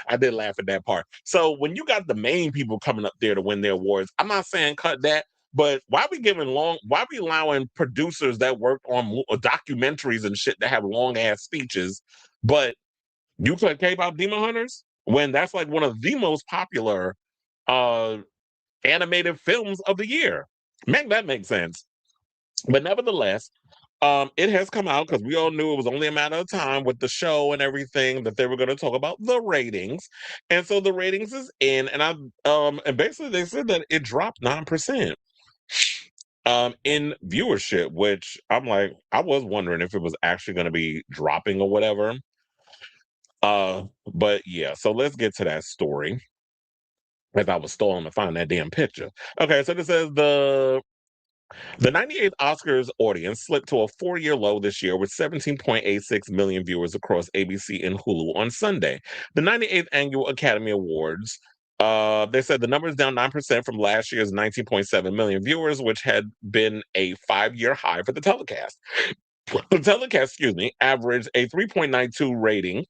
I did laugh at that part. So when you got the main people coming up there to win their awards, I'm not saying cut that. But why we allowing producers that work on documentaries and shit to have long ass speeches, but you play K-pop Demon Hunters when that's like one of the most popular uh animated films of the year. Make that make sense. But nevertheless, it has come out because we all knew it was only a matter of time with the show and everything that they were going to talk about the ratings, and so the ratings is in, and basically they said that it dropped 9% in viewership, which I'm like, I was wondering if it was actually going to be dropping or whatever. But yeah, so let's get to that story. As I was stalling to find that damn picture. Okay, so this says the 98th Oscars audience slipped to a 4-year low this year with 17.86 million viewers across ABC and Hulu on Sunday. The 98th Annual Academy Awards, they said the number is down 9% from last year's 19.7 million viewers, which had been a 5-year high for the telecast. The telecast, averaged a 3.92 rating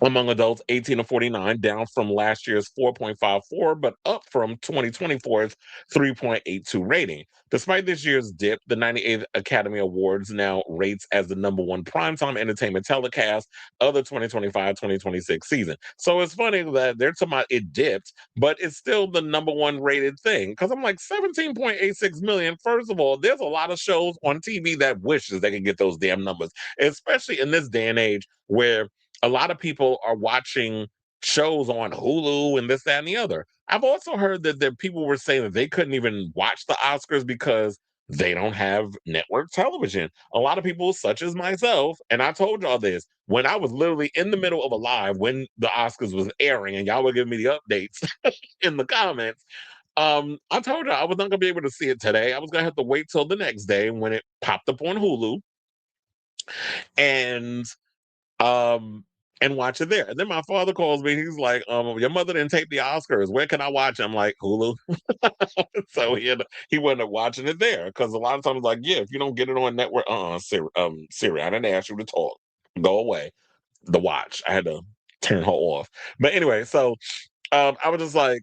among adults 18 to 49, down from last year's 4.54, but up from 2024's 3.82 rating. Despite this year's dip, the 98th Academy Awards now rates as the number one primetime entertainment telecast of the 2025-2026 season. So it's funny that they're talking about it dipped, but it's still the number one rated thing. Because I'm like, 17.86 million, first of all, there's a lot of shows on TV that wishes they could get those damn numbers, especially in this day and age where a lot of people are watching shows on Hulu and this, that, and the other. I've also heard that people were saying that they couldn't even watch the Oscars because they don't have network television. A lot of people, such as myself, and I told y'all this, when I was literally in the middle of a live when the Oscars was airing and y'all were giving me the updates in the comments, I told y'all I was not going to be able to see it today. I was going to have to wait till the next day when it popped up on Hulu. And um watch it there. And then my father calls me. He's like, your mother didn't tape the Oscars. Where can I watch it? I'm like, Hulu. So he wound up watching it there because a lot of times, like, yeah, if you don't get it on network, Siri, I didn't ask you to talk. Go away. The watch. I had to turn her off. But anyway, so I was just like,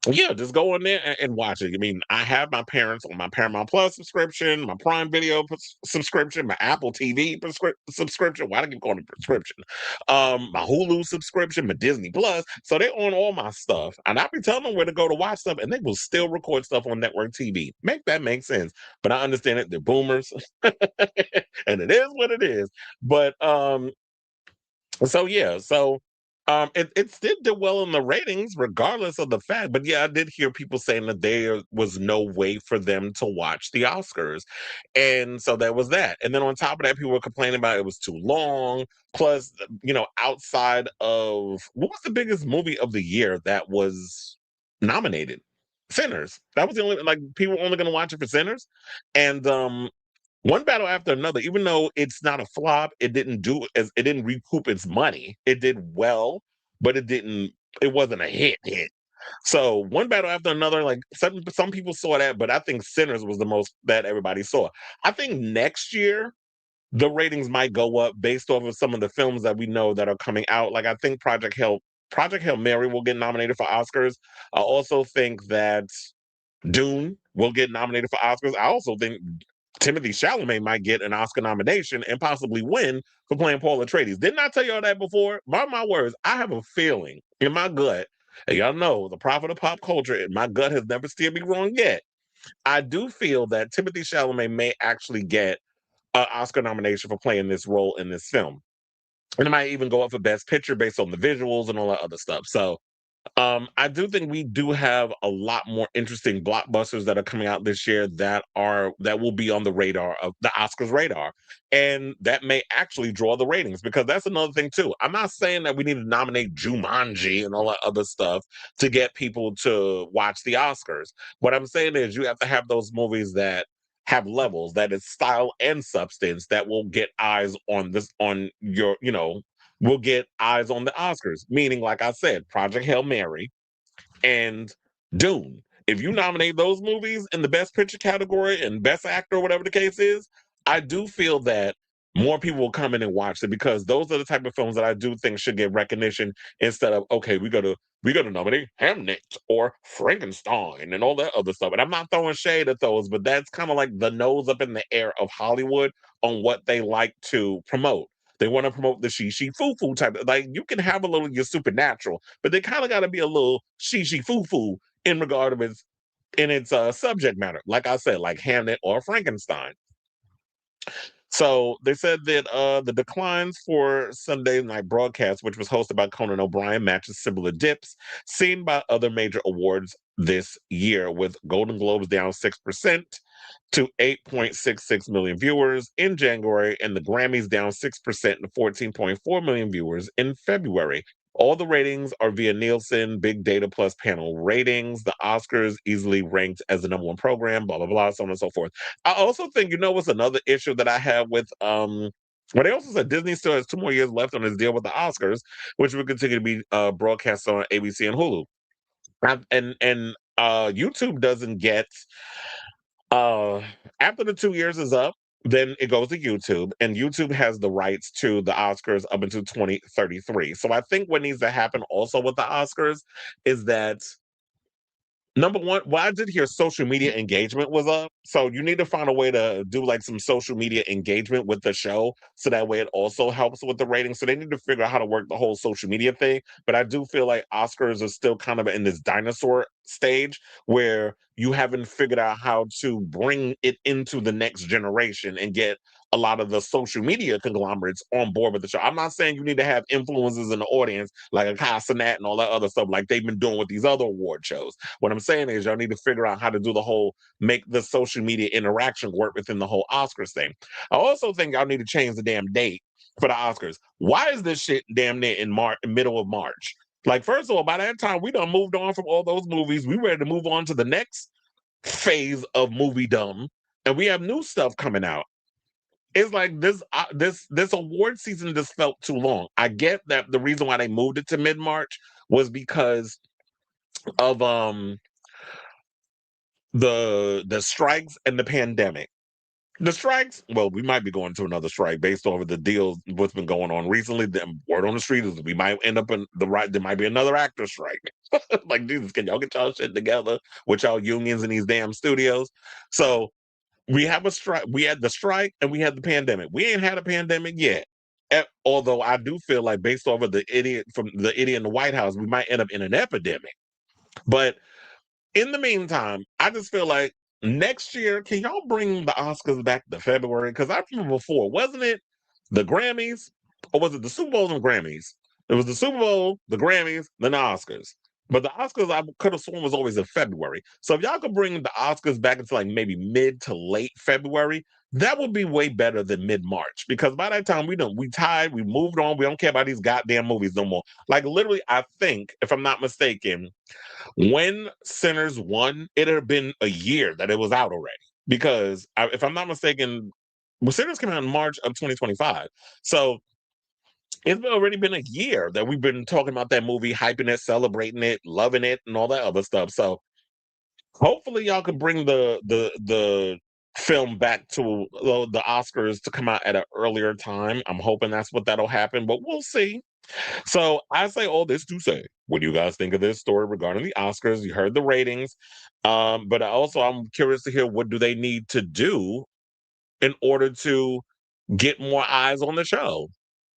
yeah, just go in there and watch it. I mean, I have my parents on my Paramount Plus subscription, my Prime Video subscription, my Apple TV subscription. Why do I keep calling it prescription? My Hulu subscription, my Disney Plus. So they own all my stuff, and I be telling them where to go to watch stuff, and they will still record stuff on network TV. Make that make sense? But I understand it. They're boomers, and it is what it is. But so yeah, so it still did well in the ratings, regardless of the fact. But yeah, I did hear people saying that there was no way for them to watch the Oscars, and so that was that. And then on top of that, people were complaining about it was too long. Plus, outside of what was the biggest movie of the year that was nominated? Sinners. That was the only, like, people only going to watch it for Sinners, and one battle after another, even though it's not a flop, it didn't recoup its money. It did well, but it wasn't a hit. So one battle after another, like some people saw that, but I think Sinners was the most that everybody saw. I think next year the ratings might go up based off of some of the films that we know that are coming out. Like, I think Project Hail Mary will get nominated for Oscars. I also think that Dune will get nominated for Oscars. I also think Timothée Chalamet might get an Oscar nomination and possibly win for playing Paul Atreides. Didn't I tell y'all that before? Mark my words, I have a feeling in my gut, and y'all know the prophet of pop culture, and my gut has never steered me wrong yet. I do feel that Timothée Chalamet may actually get an Oscar nomination for playing this role in this film. And it might even go up for Best Picture based on the visuals and all that other stuff. So I do think we do have a lot more interesting blockbusters that are coming out this year that will be on the radar of the Oscars radar, and that may actually draw the ratings, because that's another thing too. I'm not saying that we need to nominate Jumanji and all that other stuff to get people to watch the Oscars. What I'm saying is you have to have those movies that have levels, that is style and substance, that will get eyes on this, on your, will get eyes on the Oscars. Meaning, like I said, Project Hail Mary and Dune. If you nominate those movies in the Best Picture category and Best Actor, whatever the case is, I do feel that more people will come in and watch it because those are the type of films that I do think should get recognition instead of okay, we gotta nominate Hamnet or Frankenstein and all that other stuff. And I'm not throwing shade at those, but that's kind of like the nose up in the air of Hollywood on what they like to promote. They want to promote the she foo foo type. Like you can have a little your supernatural, but they kind of got to be a little she foo foo in regard of its subject matter. Like I said, like Hamnet or Frankenstein. So they said that the declines for Sunday night broadcast, which was hosted by Conan O'Brien, matches similar dips seen by other major awards this year, with Golden Globes down 6% to 8.66 million viewers in January, and the Grammys down 6% to 14.4 million viewers in February. All the ratings are via Nielsen, Big Data Plus panel ratings. The Oscars easily ranked as the number one program, blah, blah, blah, so on and so forth. I also think, what's another issue that I have with well, they also said Disney still has 2 more years left on his deal with the Oscars, which will continue to be broadcast on ABC and Hulu. And YouTube doesn't get uh after the 2 years is up, then it goes to YouTube, and YouTube has the rights to the Oscars up until 2033. So I think what needs to happen also with the Oscars is that number one, well, I did hear social media engagement was up. So you need to find a way to do like some social media engagement with the show. So that way it also helps with the ratings. So they need to figure out how to work the whole social media thing. But I do feel like Oscars are still kind of in this dinosaur stage where you haven't figured out how to bring it into the next generation and get a lot of the social media conglomerates on board with the show. I'm not saying you need to have influencers in the audience like a Casanat and all that other stuff like they've been doing with these other award shows. What I'm saying is y'all need to figure out how to do the whole make the social media interaction work within the whole Oscars thing. I also think y'all need to change the damn date for the Oscars. Why is this shit damn near in March, middle of March? Like, first of all, by that time we done moved on from all those movies. We ready to move on to the next phase of movie dumb, and we have new stuff coming out. It's like this award season just felt too long. I get that the reason why they moved it to mid March was because of the strikes and the pandemic. The strikes, well, we might be going to another strike based over the deals what's been going on recently. The word on the street is we might end up in the right. There might be another actor strike. Like Jesus, can y'all get y'all shit together with y'all unions in these damn studios? So we have a strike. We had the strike and we had the pandemic. We ain't had a pandemic yet. Although I do feel like based over the idiot from the idiot in the White House, we might end up in an epidemic. But in the meantime, I just feel like next year, can y'all bring the Oscars back to February? Because I remember before, wasn't it the Grammys or was it the Super Bowl and Grammys? It was the Super Bowl, the Grammys, then the Oscars. But the Oscars, I could have sworn was always in February. So if y'all could bring the Oscars back into like maybe mid to late February, that would be way better than mid March. Because by that time we tied, we moved on, we don't care about these goddamn movies no more. Like literally, I think, if I'm not mistaken, when Sinners won, it had been a year that it was out already. Because if I'm not mistaken, well, Sinners came out in March of 2025. So it's already been a year that we've been talking about that movie, hyping it, celebrating it, loving it, and all that other stuff. So hopefully y'all can bring the film back to the Oscars to come out at an earlier time. I'm hoping that's what that'll happen, but we'll see. So I say all this to say, what do you guys think of this story regarding the Oscars? You heard the ratings, but I'm curious to hear what do they need to do in order to get more eyes on the show.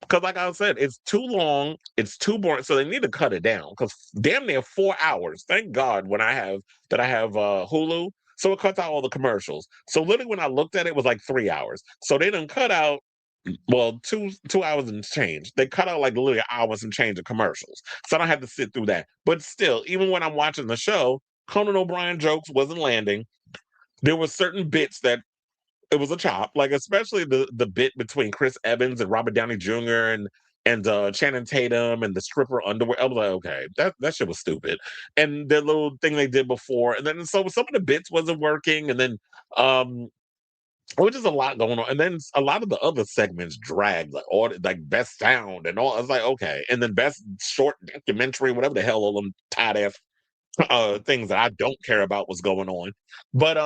Because, like I said, it's too long, it's too boring, so they need to cut it down. Because damn near 4 hours. Thank God I have Hulu, so it cuts out all the commercials. So literally, when I looked at it, it was like 3 hours. So they didn't cut out well, 2 hours and change. They cut out like literally hours and change of commercials. So I don't have to sit through that. But still, even when I'm watching the show, Conan O'Brien jokes wasn't landing. There were certain bits that it was a chop, like especially the bit between Chris Evans and Robert Downey Jr. and Channing Tatum and the stripper underwear. I was like, okay, that shit was stupid. And the little thing they did before, and then so some of the bits wasn't working, and then um which is a lot going on. And then a lot of the other segments drag, like all like best sound and all. I was like, okay. And then best short documentary, whatever the hell all them tight ass things that I don't care about what's going on. But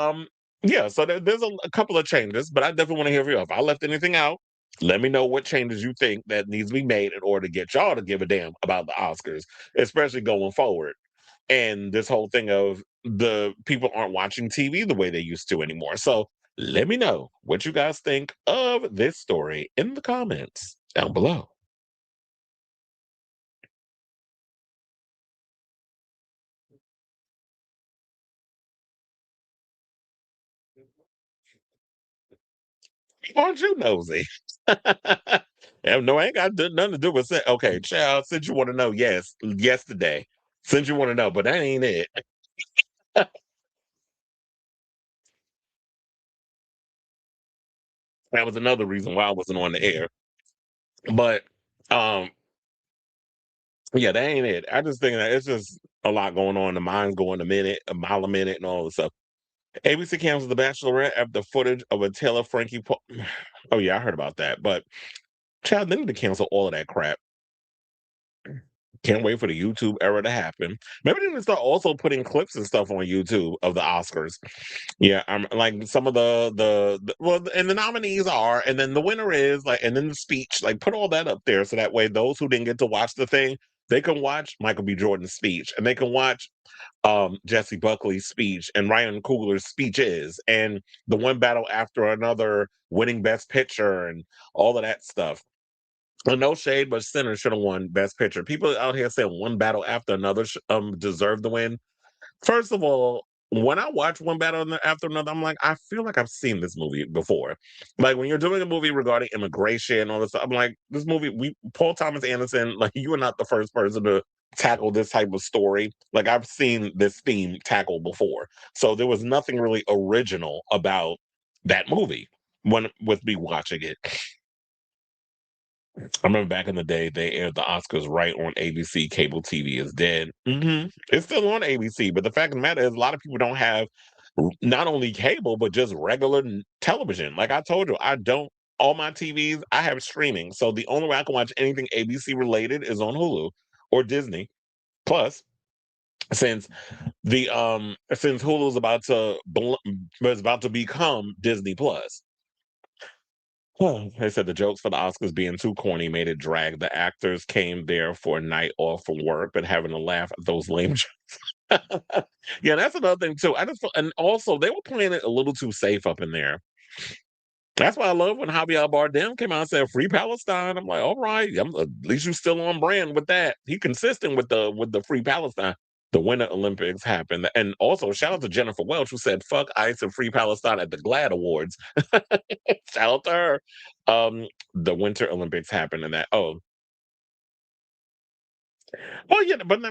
yeah, so there's a couple of changes, but I definitely want to hear from you. If I left anything out, let me know what changes you think that needs to be made in order to get y'all to give a damn about the Oscars, especially going forward. And this whole thing of the people aren't watching TV the way they used to anymore. So let me know what you guys think of this story in the comments down below. Aren't you nosy? Yeah, no, I ain't got nothing to do with it. Okay, child, since you want to know, yes, yesterday. Since you want to know, but that ain't it. That was another reason why I wasn't on the air. But um, yeah, that ain't it. I just think that it's just a lot going on. The mind's going a minute, a mile a minute, and all this stuff. ABC cancels The Bachelorette after footage of a Taylor Frankie. Oh yeah, I heard about that. But child, they need to cancel all of that crap. Can't wait for the YouTube era to happen. Maybe they need to start also putting clips and stuff on YouTube of the Oscars. Yeah, I'm like some of well, and the nominees are, and then the winner is like, and then the speech. Like, put all that up there so that way those who didn't get to watch the thing, they can watch Michael B. Jordan's speech, and they can watch Jesse Buckley's speech and Ryan Coogler's speeches, and the one battle after another, winning Best Picture and all of that stuff. Well, no shade, but Sinner should have won Best Picture. People out here saying one battle after another deserve the win. First of all, when I watch one battle after another, I'm like, I feel like I've seen this movie before. Like when you're doing a movie regarding immigration and all this stuff, I'm like, this movie, Paul Thomas Anderson, like you are not the first person to tackle this type of story. Like I've seen this theme tackled before, so there was nothing really original about that movie when with me watching it. I remember back in the day, they aired the Oscars right on ABC. Cable TV is dead. It's still on ABC, but the fact of the matter is, a lot of people don't have not only cable, but just regular television. Like I told you, I don't, all my TVs, I have streaming. So the only way I can watch anything ABC related is on Hulu or Disney. Plus, since since Hulu's is about to become Disney Plus. They said the jokes for the Oscars being too corny made it drag. The actors came there for a night off from work, but having to laugh at those lame jokes. Yeah, that's another thing too. And also they were playing it a little too safe up in there. That's why I love when Javier Bardem came out and said "Free Palestine." I'm like, all right, at least you're still on brand with that. He consistent with the Free Palestine. The Winter Olympics happened, and also shout out to Jennifer Welch who said "fuck ICE and Free Palestine" at the GLAAD Awards. Shout out to her. The Winter Olympics happened, and that yeah, but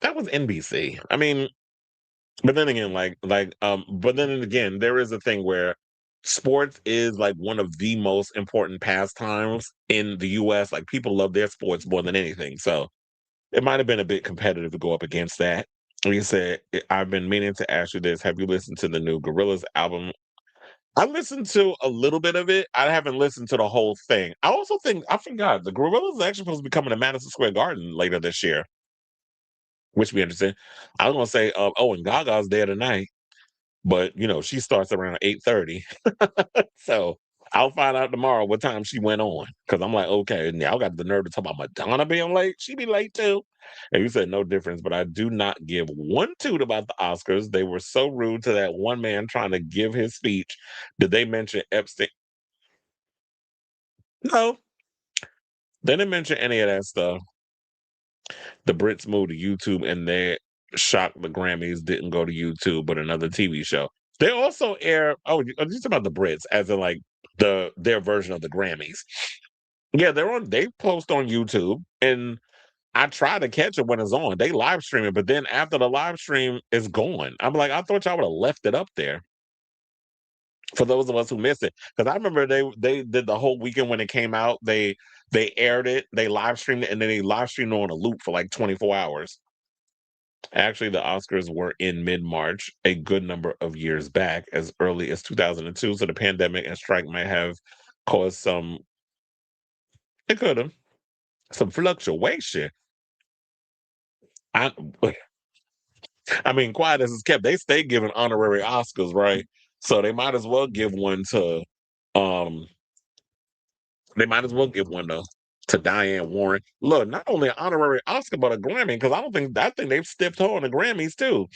that was NBC. I mean, but then again, but then again, there is a thing where sports is like one of the most important pastimes in the US. Like people love their sports more than anything. So it might have been a bit competitive to go up against that. Like you said, I've been meaning to ask you this. Have you listened to the new Gorillaz album? I listened to a little bit of it. I haven't listened to the whole thing. I also think I forgot the Gorillaz is actually supposed to be coming to Madison Square Garden later this year, which would be interesting. I was gonna say, oh, and Gaga's there tonight. But she starts around 8:30. So I'll find out tomorrow what time she went on. Cause I'm like, okay, now I got the nerve to talk about Madonna being late. She be late too. And you said no difference, but I do not give one toot about the Oscars. They were so rude to that one man trying to give his speech. Did they mention Epstein? No, they didn't mention any of that stuff. The Brits moved to YouTube and they shocked the Grammys didn't go to YouTube, but another TV show. They also air. Oh, you talking about the Brits, as in like their version of the Grammys. Yeah, they're on. They post on YouTube, and I try to catch it when it's on. They live stream it, but then after the live stream is gone, I'm like, I thought y'all would have left it up there for those of us who missed it. Because I remember they did the whole weekend when it came out. They aired it, they live streamed it, and then they live streamed it on a loop for like 24 hours. Actually, the Oscars were in mid-March, a good number of years back, as early as 2002. So the pandemic and strike might have caused some. It could have some fluctuation. I, I mean, quiet as it's kept, they stay giving honorary Oscars, right? So they might as well give one to, um, they might as well give one to Diane Warren. Look, not only an honorary Oscar, but a Grammy, because I think they've stiffed her on the Grammys too.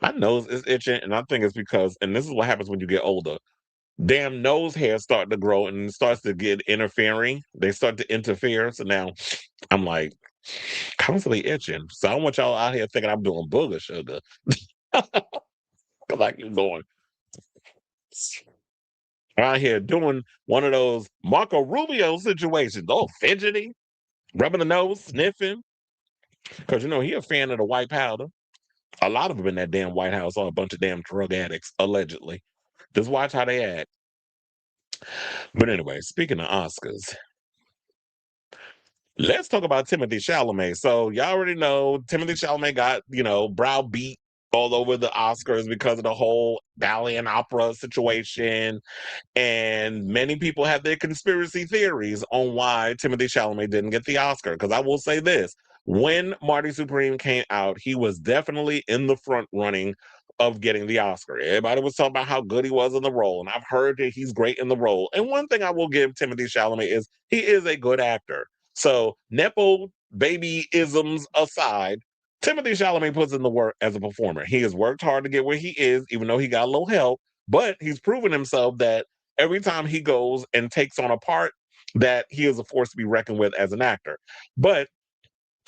My nose is itching, and I think it's because, and this is what happens when you get older. Damn nose hair start to grow and it starts to get interfering. They start to interfere. So now I'm like constantly itching. So I don't want y'all out here thinking I'm doing booger sugar. Cause I keep going out here doing one of those Marco Rubio situations. Oh, fidgety, rubbing the nose, sniffing. Cause he a fan of the white powder. A lot of them in that damn White House are a bunch of damn drug addicts, allegedly. Just watch how they act. But anyway, speaking of Oscars, let's talk about Timothée Chalamet. So y'all already know Timothée Chalamet got, browbeat all over the Oscars because of the whole ballet and opera situation. And many people have their conspiracy theories on why Timothée Chalamet didn't get the Oscar. Because I will say this, when Marty Supreme came out, he was definitely in the front running of getting the Oscar. Everybody was talking about how good he was in the role, and I've heard that he's great in the role. And one thing I will give Timothée Chalamet is he is a good actor. So Nepo baby isms aside, Timothée Chalamet puts in the work as a performer. He has worked hard to get where he is, even though he got a little help, but he's proven himself that every time he goes and takes on a part, that he is a force to be reckoned with as an actor. But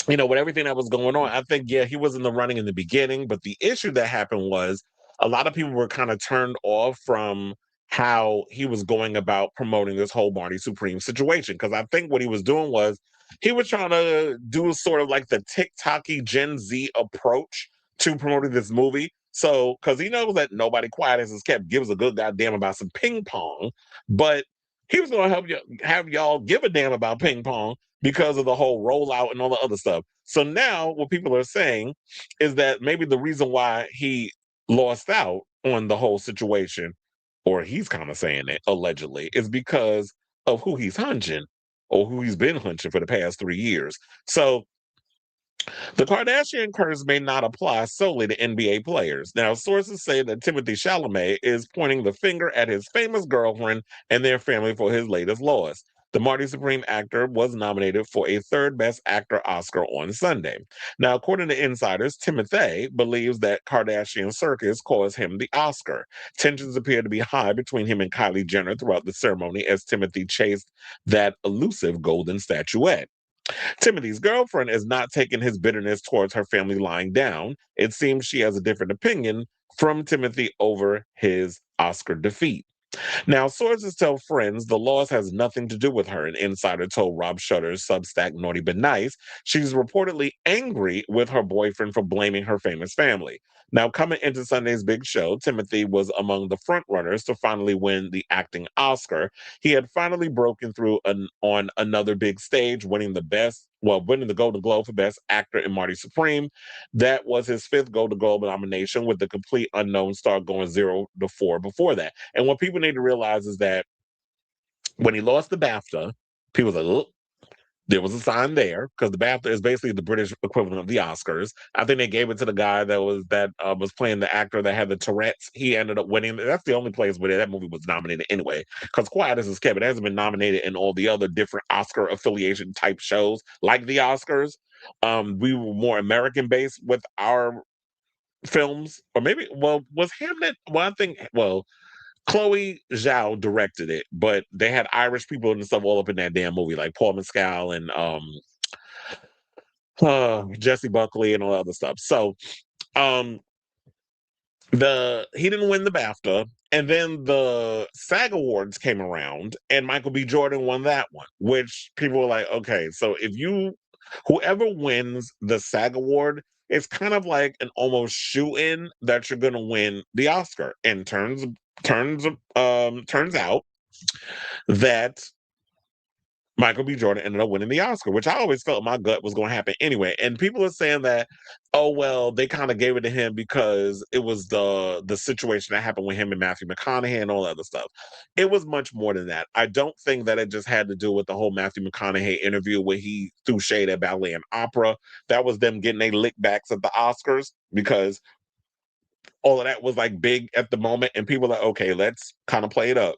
with everything that was going on, I think, yeah, he was in the running in the beginning, but the issue that happened was a lot of people were kind of turned off from how he was going about promoting this whole Marty Supreme situation. Because I think what he was doing was he was trying to do sort of like the TikToky Gen Z approach to promoting this movie. So, because he knows that nobody quiet as is kept gives a good goddamn about some ping pong, but he was going to help you have y'all give a damn about ping pong because of the whole rollout and all the other stuff. So now what people are saying is that maybe the reason why he lost out on the whole situation, or he's kind of saying it allegedly, is because of who he's hunching or who he's been hunching for the past 3 years. So the Kardashian curse may not apply solely to NBA players. Now, sources say that Timothée Chalamet is pointing the finger at his famous girlfriend and their family for his latest loss. The Marty Supreme actor was nominated for a third Best Actor Oscar on Sunday. Now, according to insiders, Timothée believes that Kardashian Circus caused him the Oscar. Tensions appear to be high between him and Kylie Jenner throughout the ceremony as Timothée chased that elusive golden statuette. Timothy's girlfriend is not taking his bitterness towards her family lying down. It seems she has a different opinion from Timothy over his Oscar defeat. Now, sources tell friends the loss has nothing to do with her. An insider told Rob Shutter's Substack Naughty But Nice she's reportedly angry with her boyfriend for blaming her famous family. Now, coming into Sunday's big show, Timothy was among the frontrunners to finally win the acting Oscar. He had finally broken through on another big stage, winning the Golden Globe for Best Actor in Marty Supreme. That was his fifth Golden Globe nomination, with the complete unknown star going 0 to 4 before that. And what people need to realize is that when he lost the BAFTA, people was like, "Look, there was a sign there," because the BAFTA is basically the British equivalent of the Oscars. I think they gave it to the guy that was playing the actor that had the Tourette's. He ended up winning. That's the only place where that movie was nominated anyway. Because Quiet as is kept, it hasn't been nominated in all the other different Oscar affiliation type shows like the Oscars. We were more American based with our films, or maybe, well, was Hamlet? Well, I think, well, Chloe Zhao directed it, but they had Irish people and stuff all up in that damn movie, like Paul Mescal and Jesse Buckley and all that other stuff. So um the he didn't win the BAFTA, and then the SAG Awards came around, and Michael B. Jordan won that one, which people were like, okay, so whoever wins the SAG Award, it's kind of like an almost shoe-in that you're going to win the Oscar. And turns out that Michael B. Jordan ended up winning the Oscar, which I always felt in my gut was going to happen anyway. And people are saying that, oh well, they kind of gave it to him because it was the situation that happened with him and Matthew McConaughey and all that other stuff. It was much more than that. I don't think that it just had to do with the whole Matthew McConaughey interview where he threw shade at ballet and opera. That was them getting a lick backs at the Oscars because all of that was like big at the moment, and people are like, okay, let's kind of play it up.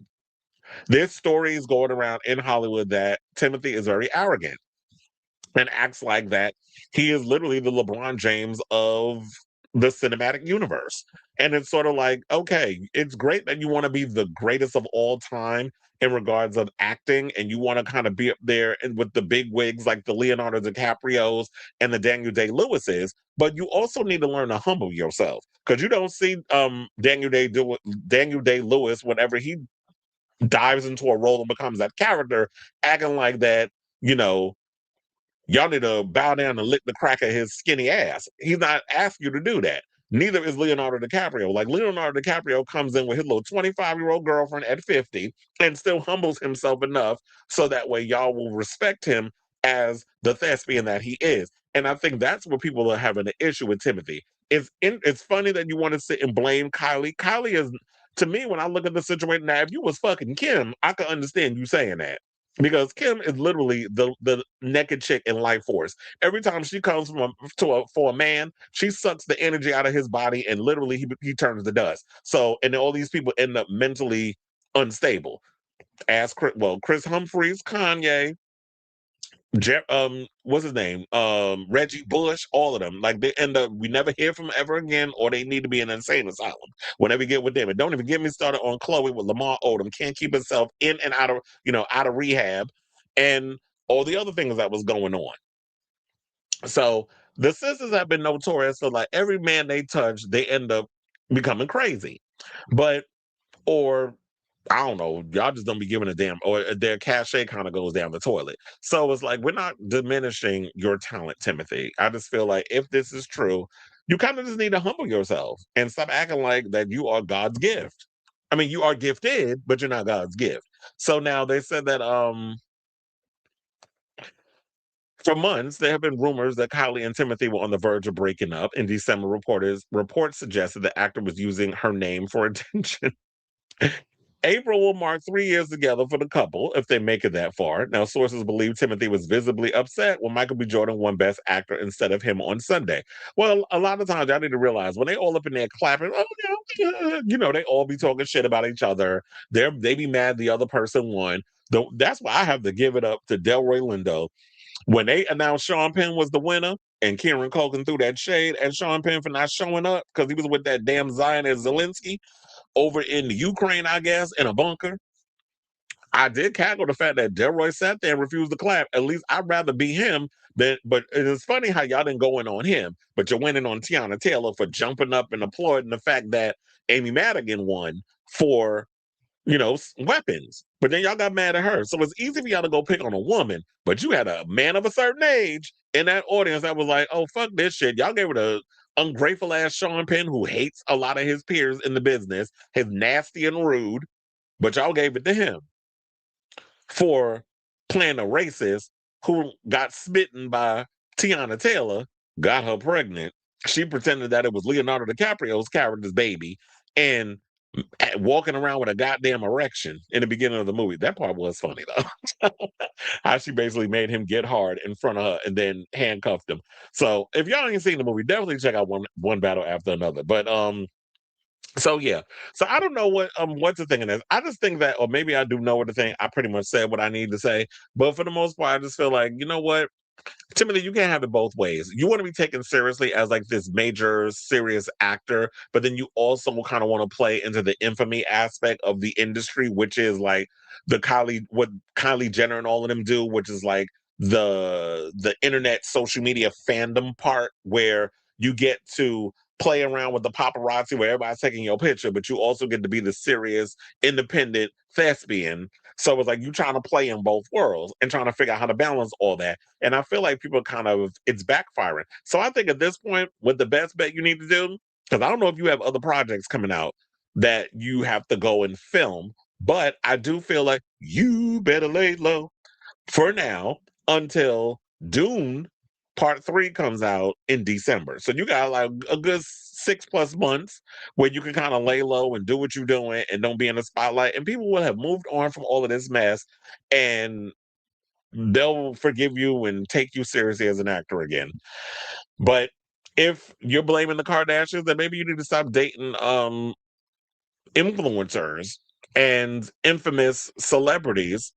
This story is going around in Hollywood that Timothy is very arrogant and acts like that he is literally the LeBron James of the cinematic universe. And it's sort of like, okay, it's great that you want to be the greatest of all time in regards of acting, and you want to kind of be up there and with the big wigs like the Leonardo DiCaprios and the Daniel Day-Lewises, but you also need to learn to humble yourself because you don't see Daniel Day-Lewis whenever he dives into a role and becomes that character, acting like that, you know, y'all need to bow down and lick the crack of his skinny ass. He's not asking you to do that. Neither is Leonardo DiCaprio. Like Leonardo DiCaprio comes in with his little 25-year-old girlfriend at 50 and still humbles himself enough so that way y'all will respect him as the thespian that he is. And I think that's where people are having an issue with Timothy. It's funny that you want to sit and blame Kylie. Kylie is, to me, when I look at the situation now, if you was fucking Kim, I could understand you saying that. Because Kim is literally the naked chick in Life Force. Every time she comes for a man, she sucks the energy out of his body, and literally he turns to dust. So, and all these people end up mentally unstable. As Chris Humphries, Kanye, what's his name? Reggie Bush, all of them. Like they end up, we never hear from them ever again, or they need to be in an insane asylum whenever you get with them. And don't even get me started on Chloe with Lamar Odom. Can't keep herself in and out of, out of rehab, and all the other things that was going on. So the sisters have been notorious. So like every man they touch, they end up becoming crazy. But or I don't know, y'all just don't be giving a damn, or their cachet kind of goes down the toilet. So it's like we're not diminishing your talent, Timothy. I just feel like if this is true, you kind of just need to humble yourself and stop acting like that you are God's gift. I mean, you are gifted, but you're not God's gift. So now they said that for months, there have been rumors that Kylie and Timothy were on the verge of breaking up. In December, reports suggested the actor was using her name for attention. April will mark 3 years together for the couple if they make it that far. Now, sources believe Timothy was visibly upset when Michael B. Jordan won Best Actor instead of him on Sunday. Well, a lot of times y'all need to realize when they all up in there clapping, oh yeah, they all be talking shit about each other. They be mad the other person won. That's why I have to give it up to Delroy Lindo. When they announced Sean Penn was the winner, and Kieran Culkin threw that shade at Sean Penn for not showing up because he was with that damn Zionist Zelensky over in the Ukraine, I guess, in a bunker. I did cackle the fact that Delroy sat there and refused to clap. At least I'd rather be him than. But it is funny how y'all didn't go in on him, but you're winning on Tiana Taylor for jumping up and applauding the fact that Amy Madigan won for weapons. But then y'all got mad at her. So it's easy for y'all to go pick on a woman, but you had a man of a certain age in that audience that was like, oh, fuck this shit. Y'all gave it a ungrateful ass Sean Penn who hates a lot of his peers in the business, his nasty and rude, but y'all gave it to him for playing a racist who got smitten by Tiana Taylor, got her pregnant. She pretended that it was Leonardo DiCaprio's character's baby, and walking around with a goddamn erection in the beginning of the movie. That part was funny though. How she basically made him get hard in front of her and then handcuffed him. So if y'all ain't seen the movie, definitely check out one battle after another. But so yeah. So I don't know what to think of this. I just think that, or maybe I do know what to think. I pretty much said what I need to say. But for the most part, I just feel like, you know what? Timothy, you can't have it both ways. You want to be taken seriously as like this major serious actor, but then you also kind of want to play into the infamy aspect of the industry, which is like what Kylie Jenner and all of them do, which is like the internet social media fandom part where you get to play around with the paparazzi where everybody's taking your picture, but you also get to be the serious, independent thespian. So it's like you trying to play in both worlds and trying to figure out how to balance all that. And I feel like people it's backfiring. So I think at this point, what the best bet you need to do, because I don't know if you have other projects coming out that you have to go and film, but I do feel like you better lay low. for now until Dune Part 3 comes out in December. So you got like a good 6+ months where you can kind of lay low and do what you're doing and don't be in the spotlight. And people will have moved on from all of this mess and they'll forgive you and take you seriously as an actor again. But if you're blaming the Kardashians, then maybe you need to stop dating influencers and infamous celebrities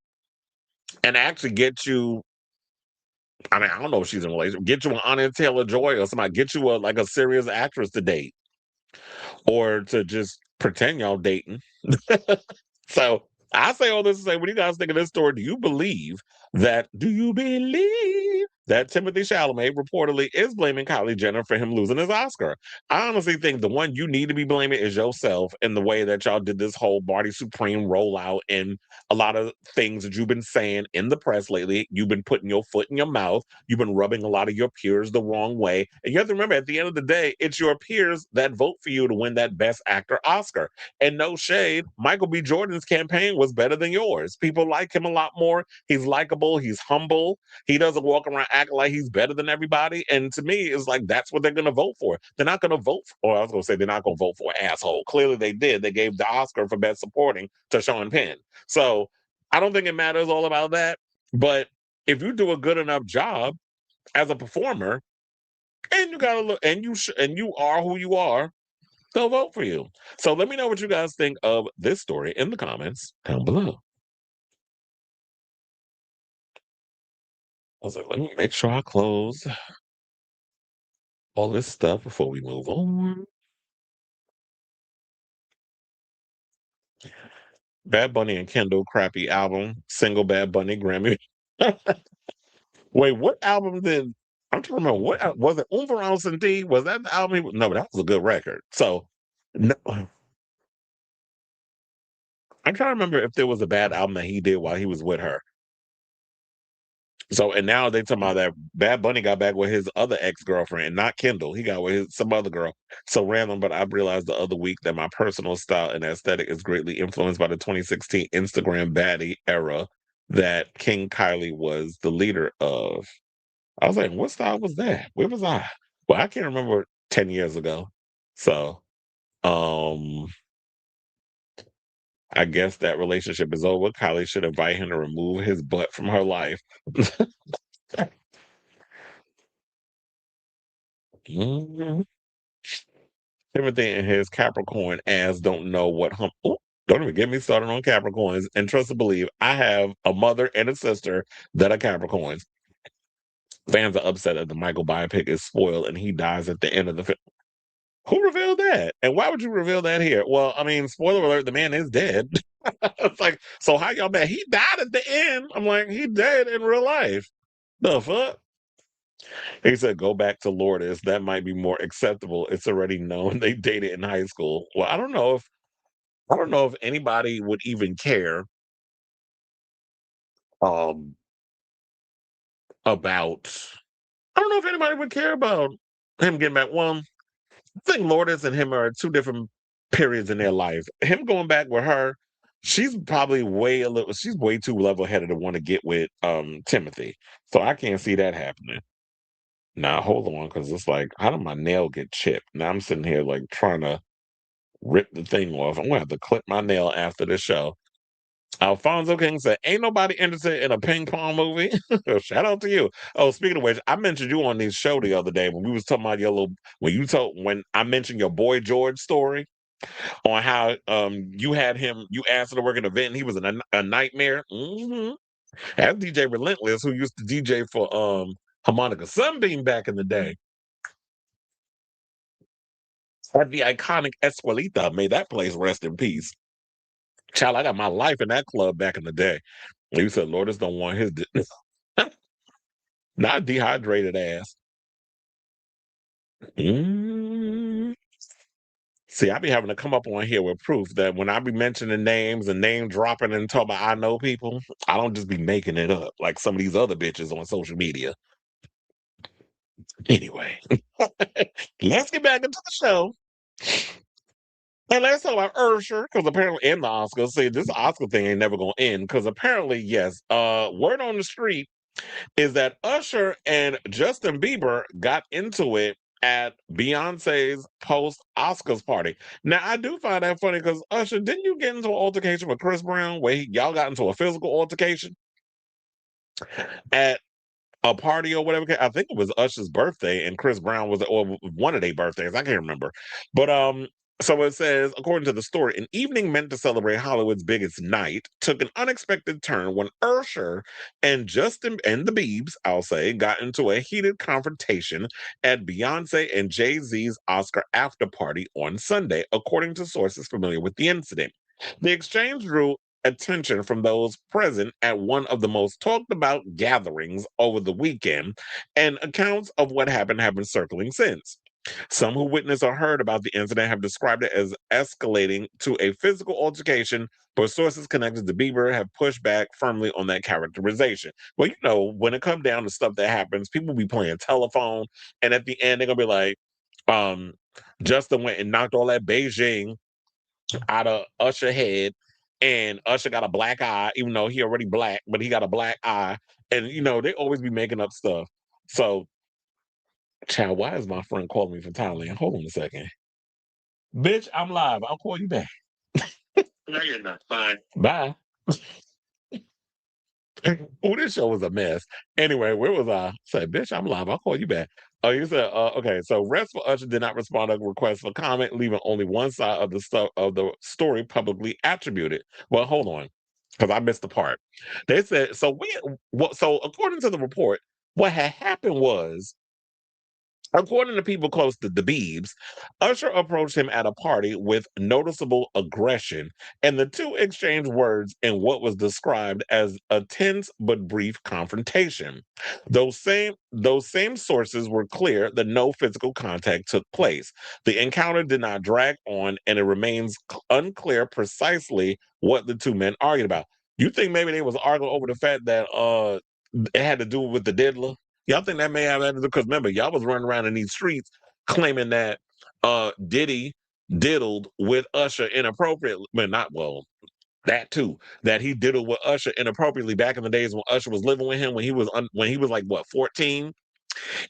and actually get you. I mean, I don't know if she's in a relationship. Get you an Anya Taylor Joy or somebody. Get you a serious actress to date, or to just pretend y'all dating. So I say all this to say, what do you guys think of this story? Do you believe that? Do you believe that Timothée Chalamet reportedly is blaming Kylie Jenner for him losing his Oscar? I honestly think the one you need to be blaming is yourself in the way that y'all did this whole Barty Supreme rollout and a lot of things that you've been saying in the press lately. You've been putting your foot in your mouth. You've been rubbing a lot of your peers the wrong way. And you have to remember, at the end of the day, it's your peers that vote for you to win that Best Actor Oscar. And no shade, Michael B. Jordan's campaign was better than yours. People like him a lot more. He's likable. He's humble. He doesn't walk around acting like he's better than everybody. And to me, it's like that's what they're going to vote for. They're not going to vote for, or I was going to say they're not going to vote for an asshole. Clearly they did. They gave the Oscar for Best Supporting to Sean Penn. So I don't think it matters all about that. But if you do a good enough job as a performer, and you got to look, and you are who you are, they'll vote for you. So let me know what you guys think of this story in the comments down below. I was like, let me make sure I close all this stuff before we move on. Bad Bunny and Kendall crappy album, single Bad Bunny Grammy. Wait, what album did? I'm trying to remember. What was it? Un Verano Sin Ti? Was that the album? No, but that was a good record. So, no, I'm trying to remember if there was a bad album that he did while he was with her. So, and now they talking about that Bad Bunny got back with his other ex-girlfriend, not Kendall. He got with some other girl. So random, but I realized the other week that my personal style and aesthetic is greatly influenced by the 2016 Instagram baddie era that King Kylie was the leader of. I was like, what style was that? Where was I? Well, I can't remember 10 years ago. So, um, I guess that relationship is over. Kylie should invite him to remove his butt from her life. Mhm. Timothy and his Capricorn ass don't know what ooh, don't even get me started on Capricorns. And trust and believe, I have a mother and a sister that are Capricorns. Fans are upset that the Michael biopic is spoiled and he dies at the end of the film. Who revealed that? And why would you reveal that here? Well, I mean, spoiler alert, the man is dead. It's like, so how y'all mad? He died at the end. I'm like, he dead in real life. The fuck? He said, go back to Lourdes. That might be more acceptable. It's already known they dated in high school. Well, I don't know if anybody would even care um about I don't know if anybody would care about him getting back. Well, I think Lourdes and him are two different periods in their life. Him going back with her, she's probably she's way too level headed to want to get with Timothy. So I can't see that happening. Now hold on, because it's like, how did my nail get chipped? Now I'm sitting here like trying to rip the thing off. I'm gonna have to clip my nail after the show. Alfonso King said, "Ain't nobody interested in a ping pong movie." Shout out to you. Oh, speaking of which, I mentioned you on this show the other day when we was talking about your little when I mentioned your boy George story on how you asked him to work at an event and he was a nightmare. That's DJ Relentless, who used to DJ for Harmonica Sunbeam back in the day. At the iconic Escuelita, may that place rest in peace. Child, I got my life in that club back in the day. You said Lourdes don't want his not dehydrated ass. Mm. See, I be having to come up on here with proof that when I be mentioning names and name dropping and talking about I know people, I don't just be making it up like some of these other bitches on social media. Anyway, let's get back into the show. And let's talk about Usher, because apparently in the Oscars, see, this Oscar thing ain't never gonna end. Because apparently, yes, word on the street is that Usher and Justin Bieber got into it at Beyonce's post Oscars party. Now, I do find that funny because Usher, didn't you get into an altercation with Chris Brown where y'all got into a physical altercation at a party or whatever? I think it was Usher's birthday and Chris Brown was, or one of their birthdays. I can't remember. But so it says, according to the story, an evening meant to celebrate Hollywood's biggest night took an unexpected turn when Usher and Justin and the Biebs, I'll say, got into a heated confrontation at Beyonce and Jay-Z's Oscar after party on Sunday, according to sources familiar with the incident. The exchange drew attention from those present at one of the most talked about gatherings over the weekend, and accounts of what happened have been circling since. Some who witnessed or heard about the incident have described it as escalating to a physical altercation, but sources connected to Bieber have pushed back firmly on that characterization. Well, you know, when it comes down to stuff that happens, people be playing telephone, and at the end, they're gonna be like, um, Justin went and knocked all that Beijing out of Usher head, and Usher got a black eye, even though he already black, but he got a black eye. And you know, they always be making up stuff. So, child, why is my friend calling me from Thailand? Hold on a second. Bitch, I'm live. I'll call you back. No, you're not. Fine. Bye. Oh, this show was a mess. Anyway, where was I? Say, bitch, I'm live. I'll call you back. Oh, you said, okay. So, rest for Usher did not respond to a request for comment, leaving only one side of the stuff of the story publicly attributed. Well, hold on, because I missed the part. They said so. So according to the report, what had happened was, according to people close to the Biebs, Usher approached him at a party with noticeable aggression, and the two exchanged words in what was described as a tense but brief confrontation. Those same sources were clear that no physical contact took place. The encounter did not drag on, and it remains unclear precisely what the two men argued about. You think maybe they was arguing over the fact that it had to do with the diddler? Y'all think that may have anything because remember, y'all was running around in these streets claiming that Diddy diddled with Usher inappropriately. Well, not well, that too. That he diddled with Usher inappropriately back in the days when Usher was living with him when he was like what 14,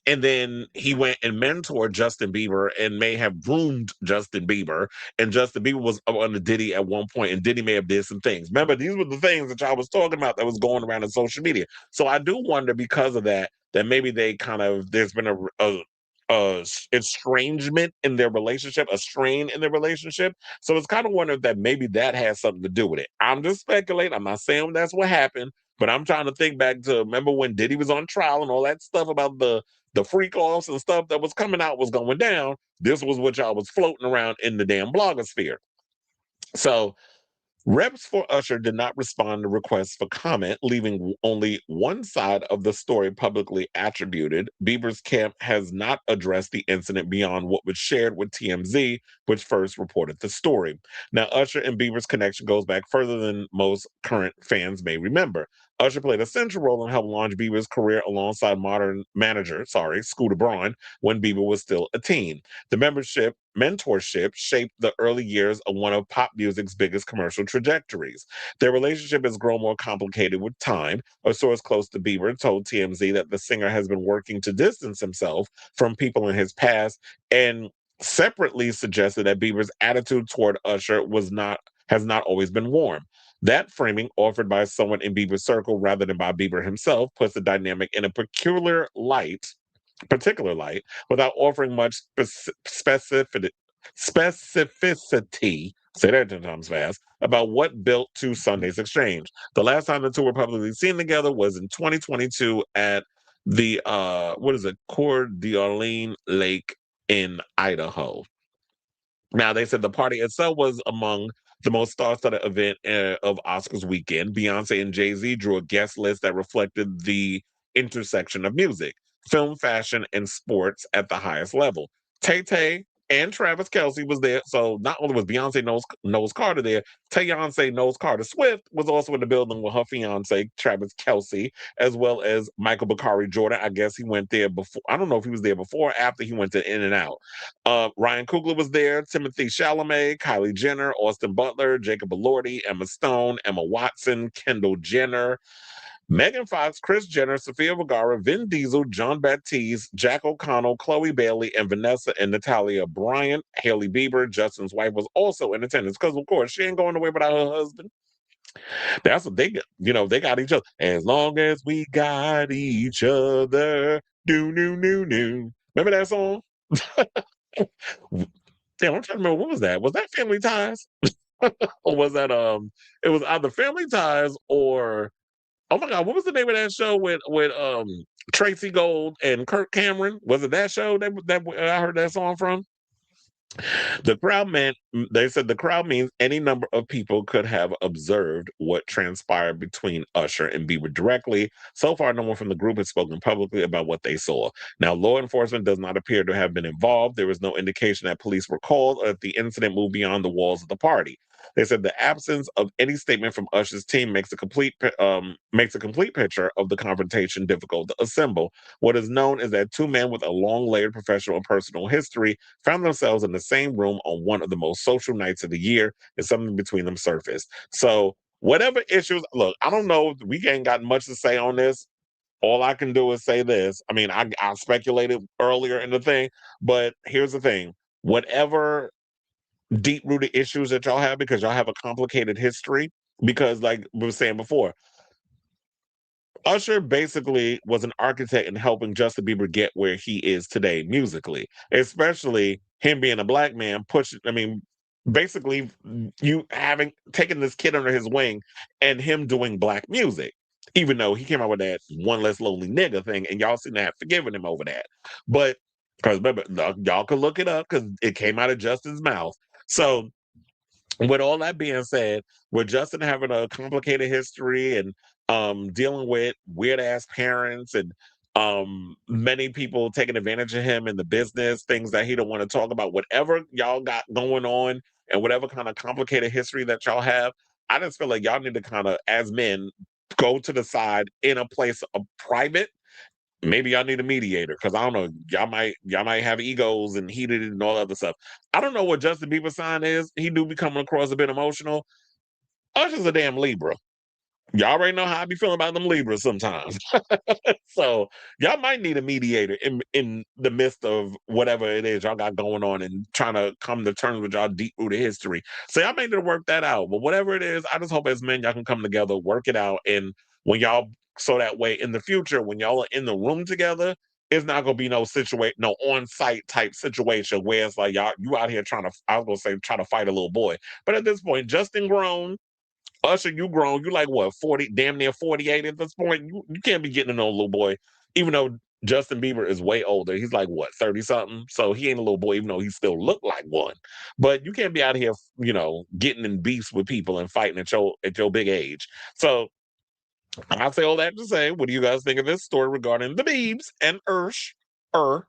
and then he went and mentored Justin Bieber and may have groomed Justin Bieber. And Justin Bieber was under Diddy at one point, and Diddy may have did some things. Remember, these were the things that y'all was talking about that was going around in social media. So I do wonder because of that, that maybe they kind of there's been a estrangement in their relationship, a strain in their relationship. So it's kind of wondering that maybe that has something to do with it. I'm just speculating. I'm not saying that's what happened, but I'm trying to think back to remember when Diddy was on trial and all that stuff about the freak offs and stuff that was coming out was going down. This was what y'all was floating around in the damn blogosphere. So reps for Usher did not respond to requests for comment, leaving only one side of the story publicly attributed. Bieber's camp has not addressed the incident beyond what was shared with TMZ, which first reported the story. Now, Usher and Bieber's connection goes back further than most current fans may remember. Usher played a central role in helping launch Bieber's career alongside modern manager, Scooter Braun, when Bieber was still a teen. The mentorship shaped the early years of one of pop music's biggest commercial trajectories. Their relationship has grown more complicated with time. A source close to Bieber told TMZ that the singer has been working to distance himself from people in his past, and separately suggested that Bieber's attitude toward Usher has not always been warm. That framing, offered by someone in Bieber's circle rather than by Bieber himself, puts the dynamic in a particular light without offering much specificity. Say that 10 times fast about what built to Sunday's exchange. The last time the two were publicly seen together was in 2022 at the Coeur d'Alene Lake in Idaho. Now, they said the party itself was among the most star-studded event of Oscars weekend. Beyonce and Jay-Z drew a guest list that reflected the intersection of music, film, fashion, and sports at the highest level. Tay Tay, and Travis Kelce was there. So not only was Beyonce knows Carter there, Beyonce knows Carter Swift was also in the building with her fiance Travis Kelce, as well as Michael Bakari Jordan. I guess he went there before. I don't know if he was there before or after he went to In and Out. Ryan Coogler was there. Timothée Chalamet, Kylie Jenner, Austin Butler, Jacob Elordi, Emma Stone, Emma Watson, Kendall Jenner, Megan Fox, Kris Jenner, Sofia Vergara, Vin Diesel, John Baptiste, Jack O'Connell, Chloe Bailey, and Vanessa and Natalia Bryant. Haley Bieber, Justin's wife, was also in attendance because, of course, she ain't going away without her husband. That's what they got. They got each other. As long as we got each other. Do, do, do, do. Remember that song? Damn, I'm trying to remember. What was that? Was that Family Ties? Or was that, it was either Family Ties or, oh my God, what was the name of that show with Tracy Gold and Kirk Cameron? Was it that show that I heard that song from? The crowd meant They said the crowd means any number of people could have observed what transpired between Usher and Bieber directly. So far, no one from the group has spoken publicly about what they saw. Now, law enforcement does not appear to have been involved. There was no indication that police were called or that the incident moved beyond the walls of the party. They said the absence of any statement from Usher's team makes a complete picture of the confrontation difficult to assemble. What is known is that two men with a long layered professional and personal history found themselves in the same room on one of the most social nights of the year, and something between them surfaced. So, whatever issues, look, I don't know. We ain't got much to say on this. All I can do is say this. I mean, I speculated earlier in the thing, but here's the thing. Whatever deep rooted issues that y'all have, because y'all have a complicated history, because, like we were saying before, Usher basically was an architect in helping Justin Bieber get where he is today musically, especially him being a black man. Basically, you having taken this kid under his wing and him doing black music, even though he came out with that One Less Lonely Nigga thing, and y'all seem to have forgiven him over that. But because remember, y'all can look it up because it came out of Justin's mouth. So with all that being said, with Justin having a complicated history and dealing with weird ass parents and many people taking advantage of him in the business, things that he don't want to talk about, whatever y'all got going on and whatever kind of complicated history that y'all have, I just feel like y'all need to kind of, as men, go to the side in a place of private. Maybe y'all need a mediator because I don't know. Y'all might have egos and heated and all other stuff. I don't know what Justin Bieber's sign is. He do be coming across a bit emotional. Usher's a damn Libra. Y'all already know how I be feeling about them Libras sometimes. So y'all might need a mediator in the midst of whatever it is y'all got going on and trying to come to terms with y'all deep rooted history. So y'all may need to work that out. But whatever it is, I just hope as men y'all can come together, work it out, and when y'all so that way in the future, when y'all are in the room together, it's not gonna be no on-site type situation where it's like you out here trying to, I was gonna say, try to fight a little boy. But at this point, Justin grown, Usher, you grown. You like what, 40, damn near 48 at this point. You can't be getting no little boy, even though Justin Bieber is way older. He's like what, 30 something. So he ain't a little boy, even though he still look like one. But you can't be out here, getting in beefs with people and fighting at your big age. So I say all that to say, what do you guys think of this story regarding the Biebs and Er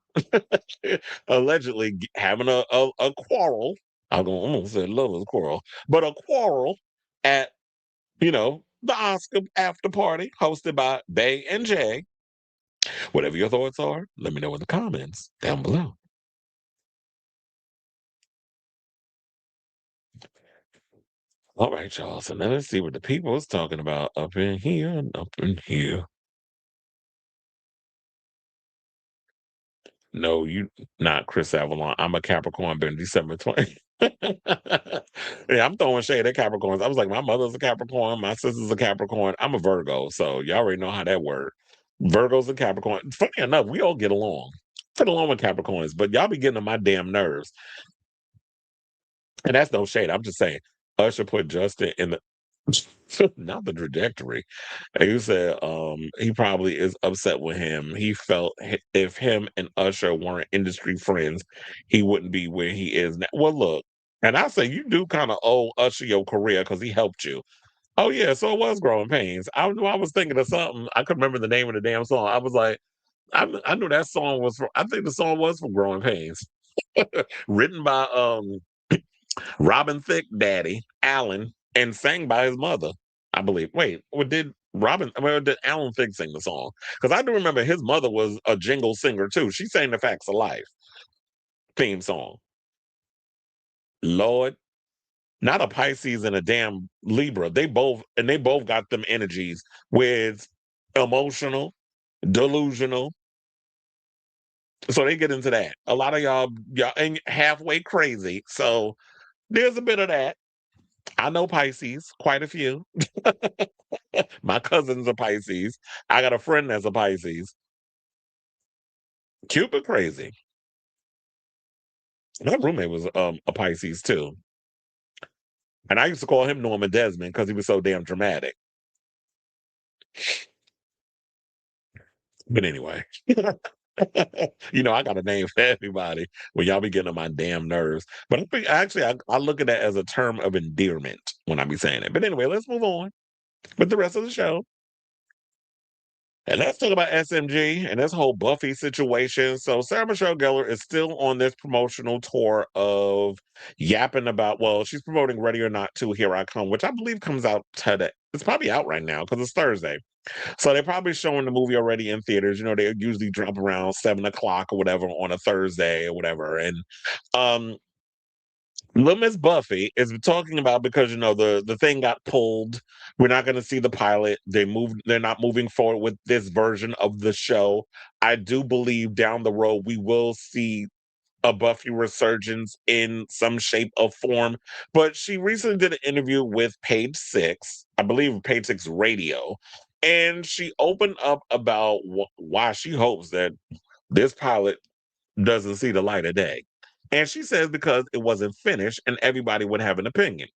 allegedly having a quarrel? I'm gonna say lovers quarrel, but a quarrel at the Oscar after party hosted by Bay and Jay. Whatever your thoughts are, let me know in the comments down below. All right, y'all. So now let's see what the people is talking about up in here and up in here. No, you not Chris Avalon. I'm a Capricorn, been December 20. Yeah, I'm throwing shade at Capricorns. I was like, my mother's a Capricorn, my sister's a Capricorn. I'm a Virgo, so y'all already know how that works. Virgos and Capricorn. Funny enough, we all get along. Get along with Capricorns, but y'all be getting on my damn nerves. And that's no shade. I'm just saying, Usher put Justin in the not the trajectory. And you said he probably is upset with him. He felt if him and Usher weren't industry friends, he wouldn't be where he is now. Well, look, and I say you do kind of owe Usher your career because he helped you. Oh yeah, so it was Growing Pains. I was thinking of something. I couldn't remember the name of the damn song. I was like, I knew that song was from. I think the song was from Growing Pains. Written by Robin Thicke daddy, Alan, and sang by his mother, I believe. Wait, or did did Alan Thicke sing the song? Because I do remember his mother was a jingle singer too. She sang the Facts of Life theme song. Lord, not a Pisces and a damn Libra. They both got them energies with emotional, delusional. So they get into that. A lot of y'all ain't halfway crazy. So there's a bit of that. I know Pisces, quite a few. My cousins are Pisces. I got a friend that's a Pisces. Cupid crazy. My roommate was a Pisces too. And I used to call him Norman Desmond because he was so damn dramatic. But anyway. I got a name for everybody when y'all be getting on my damn nerves. But I think actually I look at that as a term of endearment when I be saying it. But anyway, let's move on with the rest of the show. And let's talk about SMG and this whole Buffy situation. So Sarah Michelle Gellar is still on this promotional tour of yapping about, well, she's promoting Ready or Not 2, Here I Come, which I believe comes out today. It's probably out right now because it's Thursday. So they're probably showing the movie already in theaters. They usually drop around 7 o'clock or whatever on a Thursday or whatever. And um Little Miss Buffy is talking about, because the thing got pulled. We're not going to see the pilot. They're not moving forward with this version of the show. I do believe down the road we will see a Buffy resurgence in some shape or form. But she recently did an interview with Page Six, I believe Page Six Radio, and she opened up about why she hopes that this pilot doesn't see the light of day. And she says because it wasn't finished and everybody would have an opinion.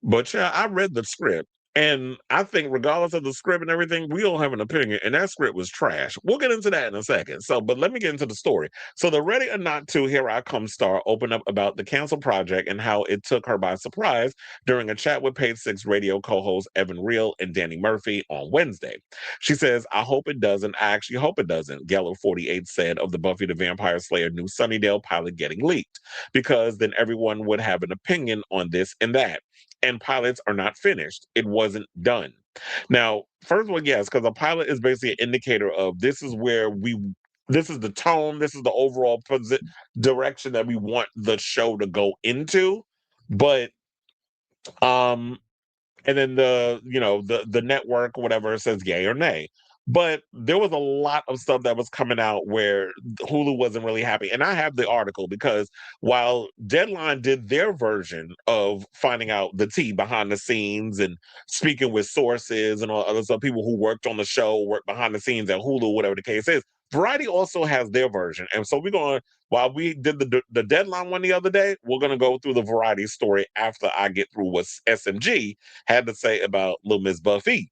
But yeah, I read the script, and I think regardless of the script and everything, we all have an opinion, and that script was trash. We'll get into that in a second. So, but let me get into the story. So, the Ready or Not to Here I Come star opened up about the Cancel Project and how it took her by surprise during a chat with Page Six Radio co-hosts Evan Reel and Danny Murphy on Wednesday. She says, "I hope it doesn't. I actually hope it doesn't." Gellar 48 said of the Buffy the Vampire Slayer new Sunnydale pilot getting leaked, because then everyone would have an opinion on this and that, and pilots are not finished. It wasn't done. Now, first of all, yes, because a pilot is basically an indicator of this is the tone, this is the overall direction that we want the show to go into. But um and then the network or whatever says yay or nay. But there was a lot of stuff that was coming out where Hulu wasn't really happy. And I have the article because while Deadline did their version of finding out the tea behind the scenes and speaking with sources and all other stuff, people who worked on the show, worked behind the scenes at Hulu, whatever the case is, Variety also has their version. And so we're going, while we did the Deadline one the other day, we're going to go through the Variety story after I get through what SMG had to say about Little Miss Buffy,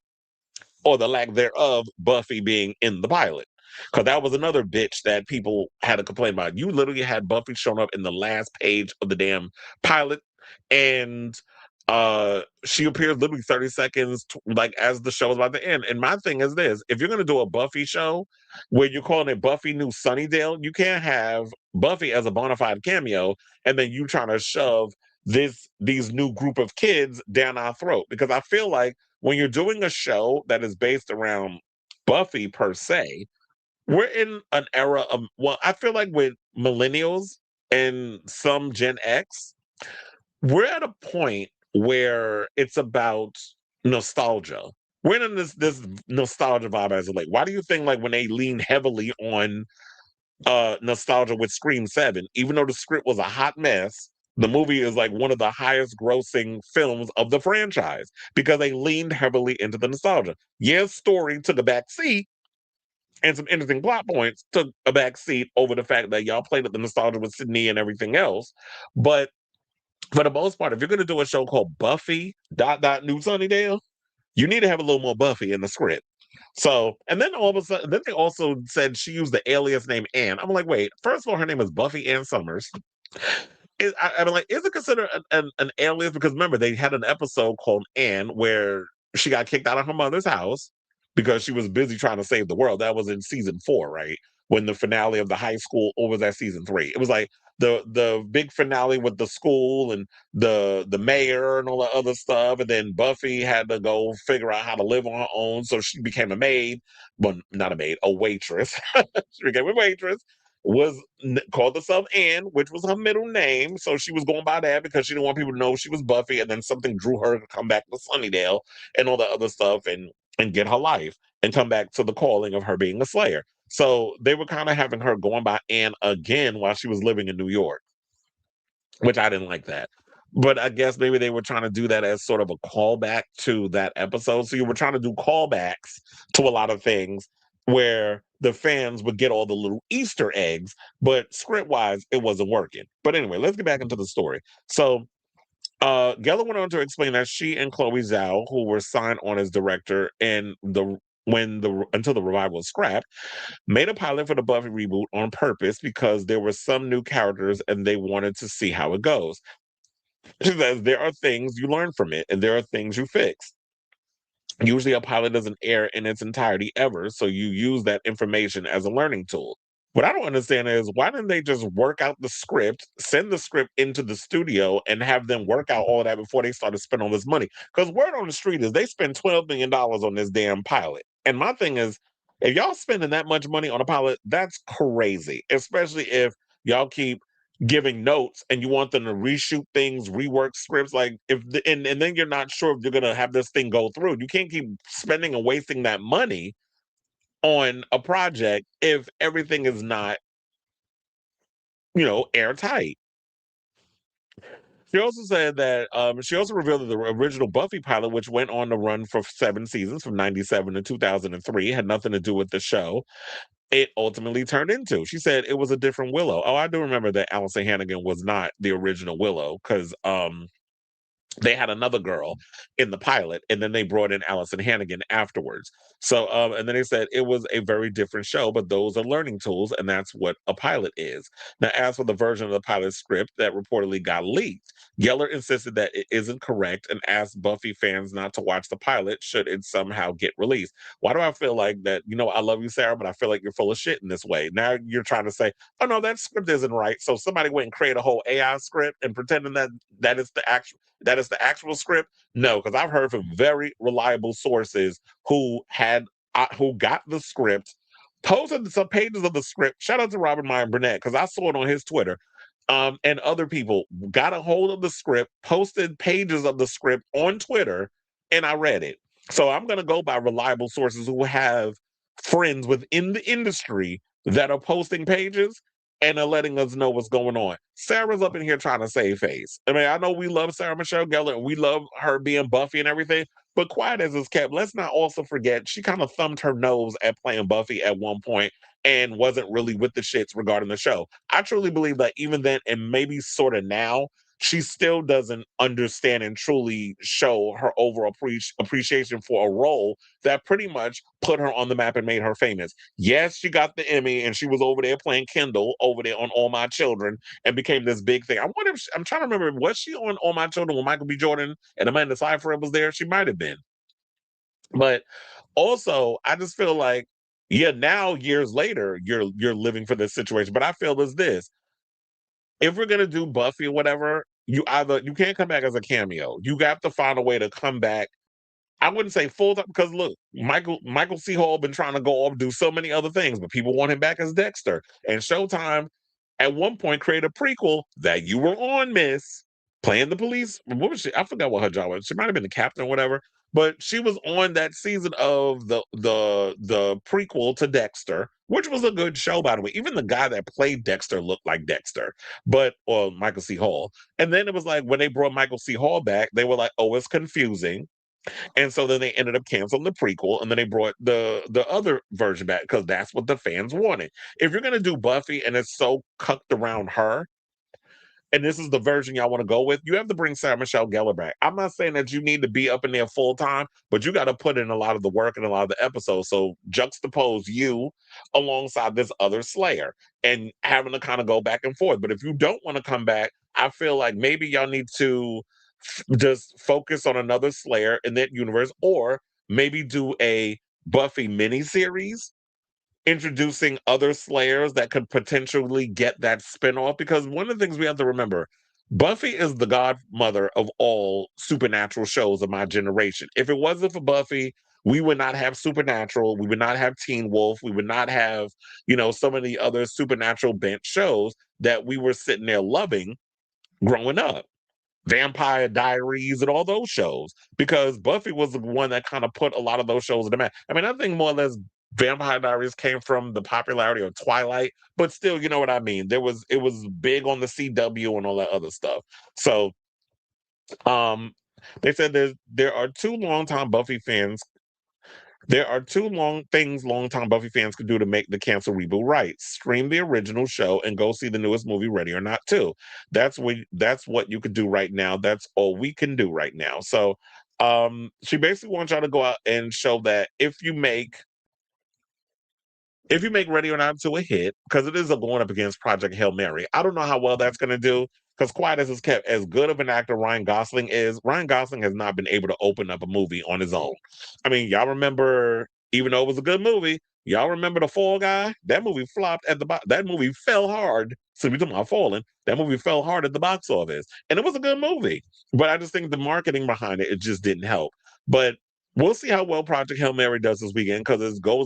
or the lack thereof, Buffy being in the pilot. Because that was another bitch that people had to complain about. You literally had Buffy showing up in the last page of the damn pilot, and she appears literally 30 seconds like as the show is about to end. And my thing is this: if you're gonna do a Buffy show where you're calling it Buffy New Sunnydale, you can't have Buffy as a bona fide cameo and then you trying to shove these new group of kids down our throat. Because I feel like when you're doing a show that is based around Buffy per se, we're in an era of, well, I feel like with millennials and some Gen X, we're at a point where it's about nostalgia. We're in this nostalgia vibe as of late. Why do you think like when they lean heavily on nostalgia with Scream 7, even though the script was a hot mess, the movie is like one of the highest grossing films of the franchise because they leaned heavily into the nostalgia. Yes, story took a back seat, and some interesting plot points took a back seat over the fact that y'all played at the nostalgia with Sydney and everything else. But for the most part, if you're going to do a show called Buffy New Sunnydale, you need to have a little more Buffy in the script. So, and then all of a sudden, then they also said she used the alias name Ann. I'm like, wait, first of all, her name is Buffy Ann Summers. I'm like, is it considered an alias? Because remember, they had an episode called Ann where she got kicked out of her mother's house because she was busy trying to save the world. That was in season 4, right? when the finale of the high school, or was that season 3? It was like the big finale with the school and the mayor and all the other stuff, and then Buffy had to go figure out how to live on her own, so she became a maid. Well, not a maid, a waitress. She became a waitress. Called herself Anne, which was her middle name, so she was going by that because she didn't want people to know she was Buffy. And then something drew her to come back to Sunnydale and all the other stuff, and get her life and come back to the calling of her being a Slayer. So they were kind of having her going by Anne again while she was living in New York, which I didn't like that. But I guess maybe they were trying to do that as sort of a callback to that episode. So you were trying to do callbacks to a lot of things where the fans would get all the little Easter eggs, but script wise, it wasn't working. But anyway, let's get back into the story. So Gellar went on to explain that she and Chloe Zhao, who were signed on as director and until the revival was scrapped, made a pilot for the Buffy reboot on purpose because there were some new characters and they wanted to see how it goes. She says there are things you learn from it and there are things you fix. Usually a pilot doesn't air in its entirety ever, so you use that information as a learning tool. What I don't understand is why didn't they just work out the script, send the script into the studio, and have them work out all of that before they started spending all this money? Because word on the street is they spent $12 million on this damn pilot. And my thing is, if y'all spending that much money on a pilot, that's crazy. Especially if y'all keep giving notes and you want them to reshoot things, rework scripts. Like and then you're not sure if you're gonna have this thing go through. You can't keep spending and wasting that money on a project if everything is not, airtight. She also said that she also revealed that the original Buffy pilot, which went on to run for 7 seasons from 97 to 2003, had nothing to do with the show. It ultimately turned into. She said it was a different Willow. Oh, I do remember that Allison Hannigan was not the original Willow because they had another girl in the pilot, and then they brought in Allison Hannigan afterwards. So, and then they said it was a very different show, but those are learning tools, and that's what a pilot is. Now, as for the version of the pilot script that reportedly got leaked, Gellar insisted that it isn't correct and asked Buffy fans not to watch the pilot should it somehow get released. Why do I feel like that? I love you, Sarah, but I feel like you're full of shit in this way. Now you're trying to say, oh no, that script isn't right. So somebody went and created a whole AI script and pretending that is the actual script. No, because I've heard from very reliable sources who got the script, posted some pages of the script. Shout out to Robert Meyer Burnett because I saw it on his Twitter. And other people got a hold of the script, posted pages of the script on Twitter, and I read it. So I'm going to go by reliable sources who have friends within the industry that are posting pages and are letting us know what's going on. Sarah's up in here trying to save face. I mean, I know we love Sarah Michelle Gellar and we love her being Buffy and everything, but quiet as it's kept, let's not also forget she kind of thumbed her nose at playing Buffy at one point and wasn't really with the shits regarding the show. I truly believe that even then, and maybe sort of now, she still doesn't understand and truly show her overall appreciation for a role that pretty much put her on the map and made her famous. Yes, she got the Emmy and she was over there playing Kendall over there on All My Children and became this big thing. I wonder if I'm trying to remember, was she on All My Children when Michael B. Jordan and Amanda Seyfried was there? She might have been. But also, I just feel like, yeah, now years later, you're living for this situation. But I feel is this: if we're gonna do Buffy or whatever, you can't come back as a cameo. You have to find a way to come back. I wouldn't say full time because look, Michael C. Hall been trying to go off do so many other things, but people want him back as Dexter. And Showtime at one point created a prequel that you were on, Miss, playing the police. What was she? I forgot what her job was. She might have been the captain or whatever, but she was on that season of the prequel to Dexter, which was a good show, by the way. Even the guy that played Dexter looked like Dexter, or Michael C. Hall. And then it was like when they brought Michael C. Hall back, they were like, "Oh, it's confusing." And so then they ended up canceling the prequel, and then they brought the other version back because that's what the fans wanted. If you're gonna do Buffy and it's so cucked around her, and this is the version y'all want to go with, you have to bring Sarah Michelle Gellar back. I'm not saying that you need to be up in there full time, but you got to put in a lot of the work and a lot of the episodes. So juxtapose you alongside this other Slayer and having to kind of go back and forth. But if you don't want to come back, I feel like maybe y'all need to just focus on another Slayer in that universe, or maybe do a Buffy miniseries introducing other Slayers that could potentially get that spinoff. Because one of the things we have to remember, Buffy is the godmother of all supernatural shows of my generation. If it wasn't for Buffy, we would not have Supernatural, we would not have Teen Wolf, we would not have, so many other supernatural bent shows that we were sitting there loving growing up. Vampire Diaries and all those shows, because Buffy was the one that kind of put a lot of those shows in the map. I mean, I think more or less Vampire Diaries came from the popularity of Twilight, but still, you know what I mean. It was big on the CW and all that other stuff. So, um, they said there are two longtime Buffy fans there are two longtime Buffy fans could do to make the cancel reboot right. Stream the original show and go see the newest movie, Ready or Not 2. That's what you could do right now. That's all we can do right now. So she basically wants y'all to go out and show that if you make Ready or Not to a hit, because it is a going up against Project Hail Mary. I don't know how well that's going to do, because quiet as it's kept, as good of an actor Ryan Gosling is, Ryan Gosling has not been able to open up a movie on his own. I mean, y'all remember, even though it was a good movie, y'all remember The Fall Guy? That movie flopped at the box. That movie fell hard. So we talking about falling. That movie fell hard at the box office, and it was a good movie. But I just think the marketing behind it just didn't help. But we'll see how well Project Hail Mary does this weekend, because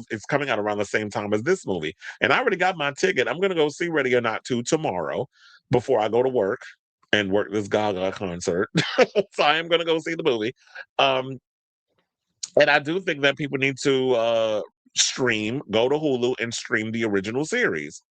it's coming out around the same time as this movie. And I already got my ticket. I'm gonna go see Ready or Not 2 tomorrow before I go to work and work this Gaga concert. So I am gonna go see the movie. Um, and I do think that people need to go to Hulu and stream the original series.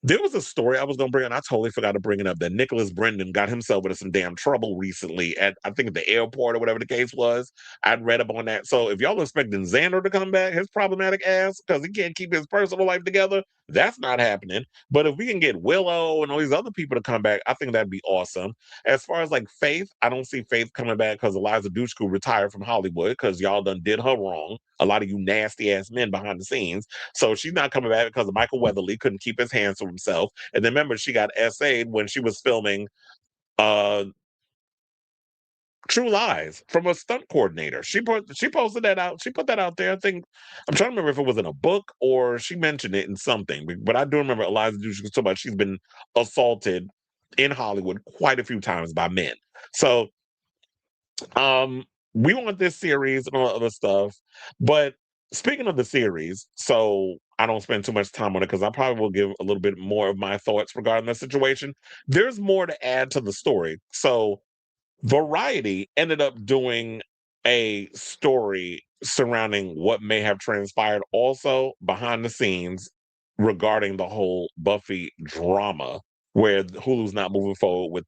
There was a story I was going to bring, and I totally forgot to bring it up. That Nicholas Brendan got himself into some damn trouble recently at, I think, at the airport or whatever the case was. I'd read up on that. So if y'all expecting Xander to come back, his problematic ass, because he can't keep his personal life together, that's not happening. But if we can get Willow and all these other people to come back, I think that'd be awesome. As far as like Faith, I don't see Faith coming back because Eliza Dushku retired from Hollywood because y'all done did her wrong. A lot of you nasty ass men behind the scenes. So she's not coming back because Michael Weatherly couldn't keep his hands to himself. And then remember, she got SA'd when she was filming uh True Lies from a stunt coordinator. She posted that out. She put that out there. I think I'm trying to remember if it was in a book or she mentioned it in something. But I do remember Eliza Dushku so much. She's been assaulted in Hollywood quite a few times by men. So we want this series and all that other stuff. But speaking of the series, so I don't spend too much time on it because I probably will give a little bit more of my thoughts regarding the situation. There's more to add to the story. So Variety ended up doing a story surrounding what may have transpired also behind the scenes regarding the whole Buffy drama, where Hulu's not moving forward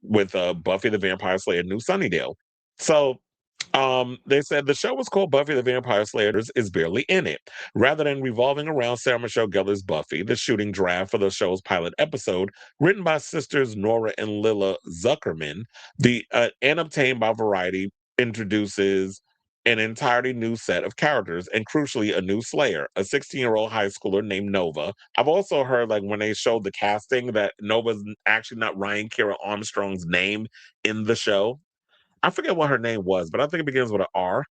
with Buffy the Vampire Slayer New Sunnydale. So they said the show was called Buffy the Vampire Slayer is barely in it. Rather than revolving around Sarah Michelle Gellar's Buffy, the shooting draft for the show's pilot episode, written by sisters Nora and Lila Zuckerman, and obtained by Variety, introduces an entirely new set of characters and crucially a new Slayer, a 16-year-old high schooler named Nova. I've also heard like when they showed the casting that Nova's actually not Ryan Kira Armstrong's name in the show. I forget what her name was, but I think it begins with an R.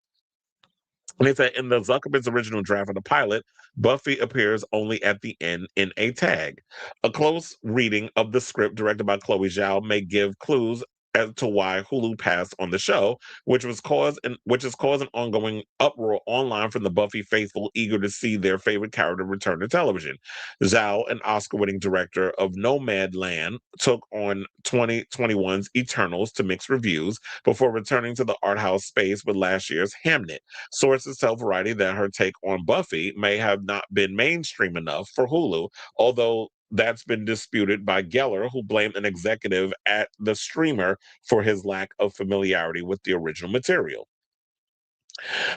And they said in the Zuckerman's original draft of the pilot, Buffy appears only at the end in a tag. A close reading of the script directed by Chloe Zhao may give clues as to why Hulu passed on the show, which has caused an ongoing uproar online from the Buffy faithful eager to see their favorite character return to television. Zhao, an Oscar-winning director of Nomadland, took on 2021's Eternals to mixed reviews before returning to the art house space with last year's Hamnet. Sources tell Variety that her take on Buffy may have not been mainstream enough for Hulu, although that's been disputed by Gellar, who blamed an executive at the streamer for his lack of familiarity with the original material.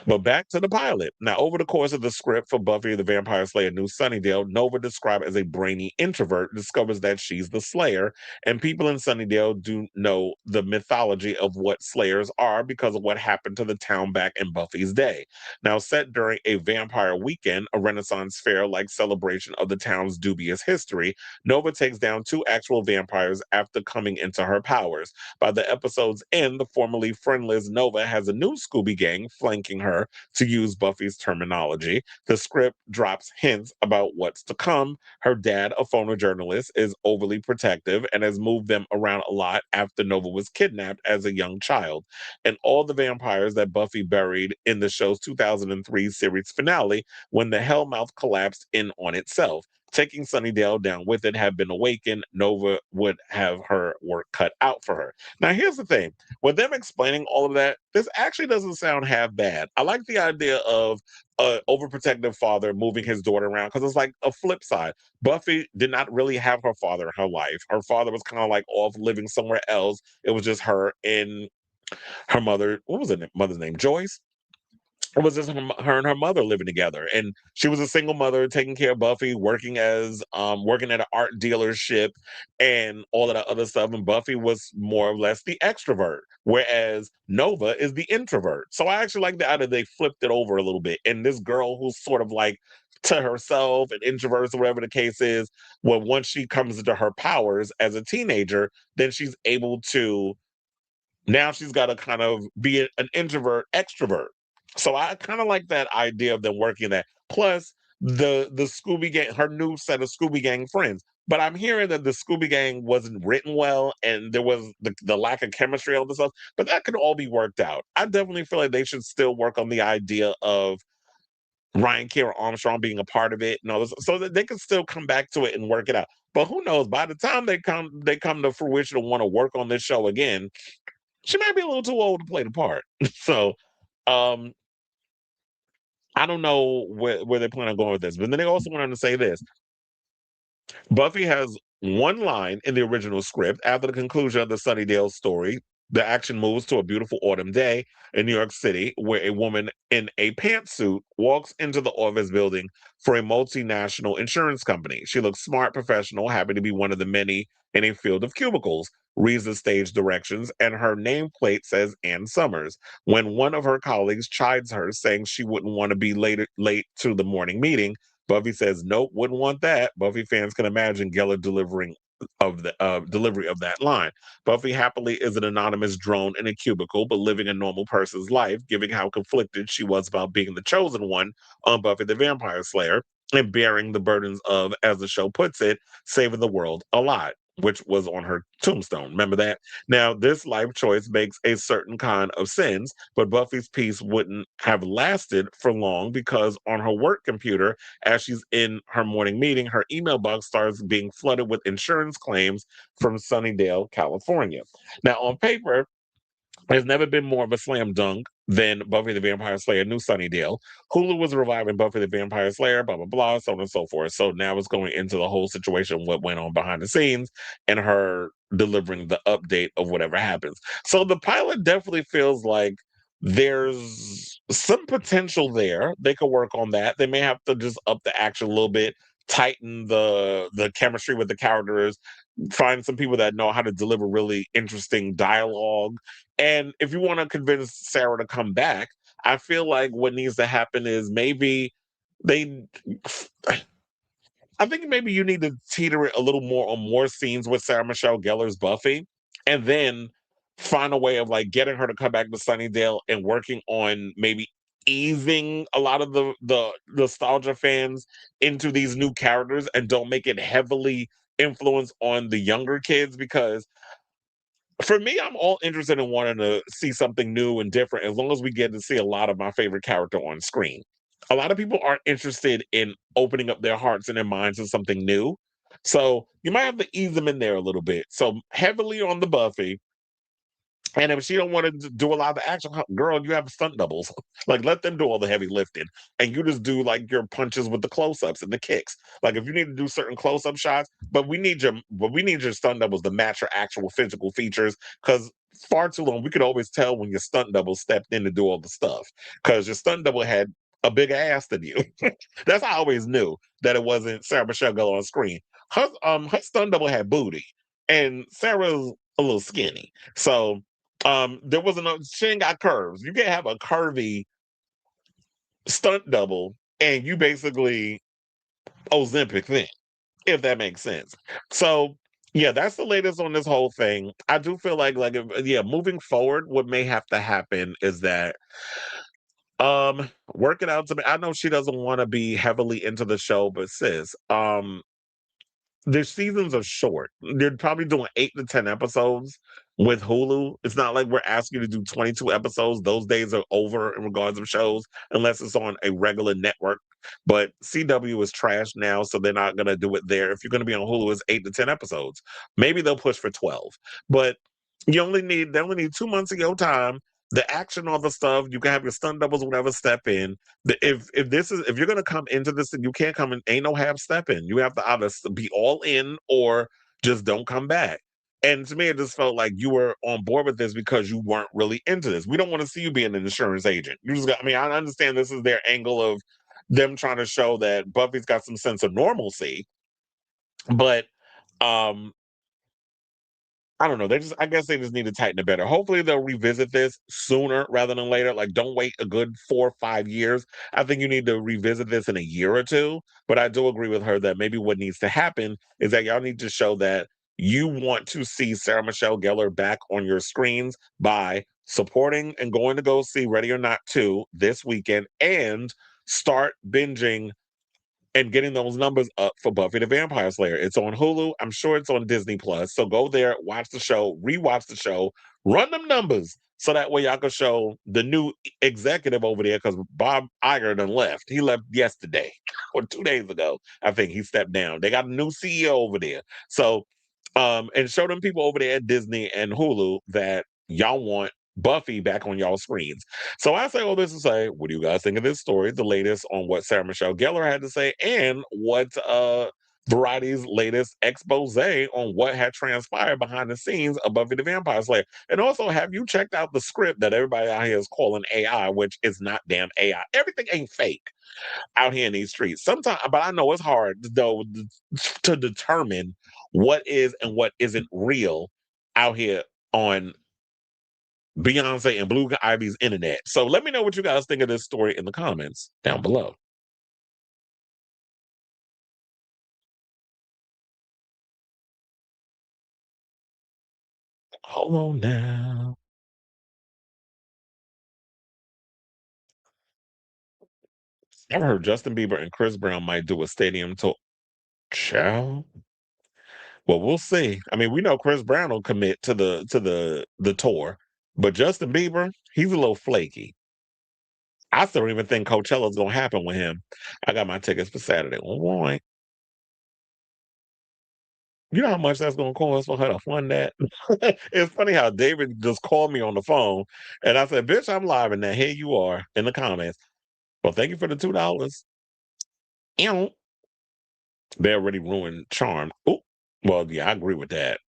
But back to the pilot. Now, over the course of the script for Buffy the Vampire Slayer New Sunnydale, Nova, described as a brainy introvert, discovers that she's the Slayer, and people in Sunnydale do know the mythology of what Slayers are because of what happened to the town back in Buffy's day. Now, set during a vampire weekend, a Renaissance fair-like celebration of the town's dubious history, Nova takes down two actual vampires after coming into her powers. By the episode's end, the formerly friendless Nova has a new Scooby gang planking her, to use Buffy's terminology. The script drops hints about what's to come. Her dad, a photojournalist, is overly protective and has moved them around a lot after Nova was kidnapped as a young child. And all the vampires that Buffy buried in the show's 2003 series finale when the Hellmouth collapsed in on itself. Taking Sunnydale down with it had been awakened. Nova would have her work cut out for her. Now, here's the thing, with them explaining all of that, this actually doesn't sound half bad. I like the idea of an overprotective father moving his daughter around because it's like a flip side. Buffy did not really have her father in her life. Her father was kind of like off living somewhere else. It was just her and her mother. What was her mother's name? Joyce? It was just her and her mother living together, and she was a single mother taking care of Buffy, working as working at an art dealership and all of that other stuff. And Buffy was more or less the extrovert, whereas Nova is the introvert. So I actually like the idea they flipped it over a little bit, and this girl who's sort of like to herself and introverts or whatever the case is, well, once she comes into her powers as a teenager, then she's able to, now she's got to kind of be an introvert extrovert. So I kind of like that idea of them working that. Plus the Scooby Gang, her new set of Scooby Gang friends. But I'm hearing that the Scooby Gang wasn't written well, and there was the lack of chemistry on this stuff. But that could all be worked out. I definitely feel like they should still work on the idea of Ryan Kira Armstrong being a part of it and all this, so that they can still come back to it and work it out. But who knows? By the time they come to fruition and want to work on this show again, she might be a little too old to play the part. So um I don't know where they plan on going with this. But then they also went on to say this: Buffy has one line in the original script. After the conclusion of the Sunnydale story, the action moves to a beautiful autumn day in New York City, where a woman in a pantsuit walks into the office building for a multinational insurance company. She looks smart, professional, happy to be one of the many in a field of cubicles, reads the stage directions, and her nameplate says Ann Summers. When one of her colleagues chides her, saying she wouldn't want to be late to the morning meeting, Buffy says, "Nope, wouldn't want that." Buffy fans can imagine Gellar delivering of the delivery of that line. Buffy happily is an anonymous drone in a cubicle, but living a normal person's life, given how conflicted she was about being the chosen one on Buffy the Vampire Slayer and bearing the burdens of, as the show puts it, saving the world a lot, which was on her tombstone. Remember that? Now, this life choice makes a certain kind of sense, but Buffy's piece wouldn't have lasted for long because on her work computer, as she's in her morning meeting, her email box starts being flooded with insurance claims from Sunnydale, California. Now, on paper, there's never been more of a slam dunk than Buffy the Vampire Slayer, New Sunnydale. Hulu was reviving Buffy the Vampire Slayer, blah, blah, blah, so on and so forth. So now it's going into the whole situation, what went on behind the scenes, and her delivering the update of whatever happens. So the pilot definitely feels like there's some potential there. They could work on that. They may have to just up the action a little bit, tighten the chemistry with the characters, find some people that know how to deliver really interesting dialogue. And if you want to convince Sarah to come back, I feel like what needs to happen is maybe they I think maybe you need to teeter it a little more on more scenes with Sarah Michelle Gellar's Buffy, and then find a way of like getting her to come back to Sunnydale and working on maybe easing a lot of the nostalgia fans into these new characters and don't make it heavily influenced on the younger kids, because for me, I'm all interested in wanting to see something new and different as long as we get to see a lot of my favorite character on screen. A lot of people aren't interested in opening up their hearts and their minds to something new. So you might have to ease them in there a little bit. So heavily on the Buffy, and if she don't want to do a lot of the action, girl, you have stunt doubles. Like let them do all the heavy lifting, and you just do like your punches with the close-ups and the kicks. Like if you need to do certain close-up shots, but we need your stunt doubles to match your actual physical features. Because far too long, we could always tell when your stunt double stepped in to do all the stuff because your stunt double had a big ass than you. That's how I always knew that it wasn't Sarah Michelle Gellar on screen. Her stunt double had booty, and Sarah's a little skinny. So there was no, she ain't got curves. You can't have a curvy stunt double and you basically Ozempic then, if that makes sense. So yeah, that's the latest on this whole thing. I do feel like if, yeah, moving forward, what may have to happen is that Work it out to me. I know she doesn't want to be heavily into the show, but sis, their seasons are short. They're probably doing 8 to 10 episodes with Hulu. It's not like we're asking you to do 22 episodes. Those days are over in regards of shows, unless it's on a regular network. But CW is trash now, so they're not gonna do it there. If you're gonna be on Hulu, it's 8 to 10 episodes. Maybe they'll push for 12. But they only need 2 months of your time. The action, all the stuff, you can have your stunt doubles, whatever, step in. If you're gonna come into this, you can't come in. Ain't no half stepping. You have to either be all in or just don't come back. And to me, it just felt like you were on board with this because you weren't really into this. We don't want to see you being an insurance agent. You just got. I mean, I understand this is their angle of them trying to show that Buffy's got some sense of normalcy, but um I don't know. I guess they just need to tighten it better. Hopefully, they'll revisit this sooner rather than later. Like, don't wait a good 4 or 5 years. I think you need to revisit this in a year or two. But I do agree with her that maybe what needs to happen is that y'all need to show that you want to see Sarah Michelle Gellar back on your screens by supporting and going to go see Ready or Not 2 this weekend and start binging and getting those numbers up for Buffy the Vampire Slayer. It's on Hulu. I'm sure it's on Disney Plus. So go there, watch the show, rewatch the show, run them numbers. So that way y'all can show the new executive over there because Bob Iger done left. He left yesterday or 2 days ago. I think he stepped down. They got a new CEO over there. So and show them people over there at Disney and Hulu that y'all want Buffy back on y'all screens. So I say all this to say, what do you guys think of this story? The latest on what Sarah Michelle Gellar had to say, and what Variety's latest expose on what had transpired behind the scenes of Buffy the Vampire Slayer. And also, have you checked out the script that everybody out here is calling AI, which is not damn AI? Everything ain't fake out here in these streets. Sometimes, but I know it's hard though to determine what is and what isn't real out here on Beyonce and Blue Ivy's internet. So let me know what you guys think of this story in the comments down below. Hold on now. I've heard Justin Bieber and Chris Brown might do a stadium tour. Child. Well, we'll see. I mean, we know Chris Brown will commit to the tour, but Justin Bieber, he's a little flaky. I still don't even think Coachella's gonna happen with him. I got my tickets for Saturday. All right. You know how much that's gonna cost for her to fund that? It's funny how David just called me on the phone and I said, bitch, I'm live and now here you are in the comments. Well, thank you for the $2. Ew. They already ruined Charm. Oh, well, yeah, I agree with that.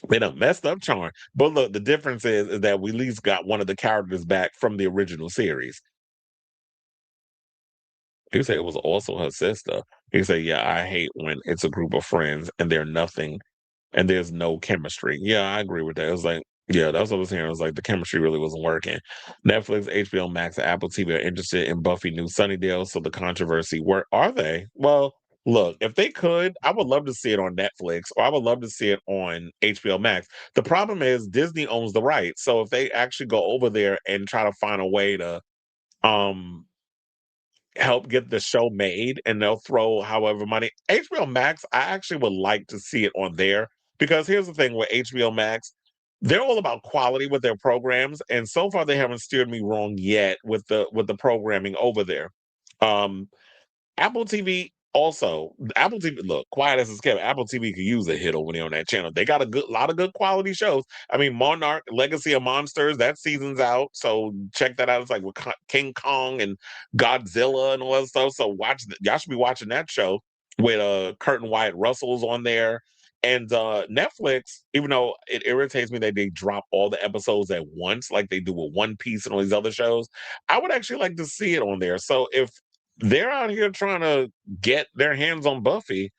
They done messed up Charm. But look, the difference is that we at least got one of the characters back from the original series. He said it was also her sister. He said, yeah, I hate when it's a group of friends and they're nothing and there's no chemistry. Yeah, I agree with that. It was like, yeah, that's what I was hearing. It was like the chemistry really wasn't working. Netflix, HBO Max, and Apple TV are interested in Buffy new Sunnydale, so the controversy. Where are they? Well, look, if they could, I would love to see it on Netflix or I would love to see it on HBO Max. The problem is Disney owns the rights. So if they actually go over there and try to find a way to um help get the show made and they'll throw however money. HBO Max, I actually would like to see it on there because here's the thing with HBO Max, they're all about quality with their programs, and so far they haven't steered me wrong yet with the programming over there. Um, Apple TV also, Apple TV, look, quiet as it's kept, Apple TV could use a hit over there on that channel. They got a lot of good quality shows. I mean, Monarch, Legacy of Monsters, that season's out. So check that out. It's like with King Kong and Godzilla and all that stuff. So y'all should be watching that show with Curtin Wyatt Russell's on there. And Netflix, even though it irritates me that they drop all the episodes at once, like they do with One Piece and all these other shows, I would actually like to see it on there. So if they're out here trying to get their hands on Buffy,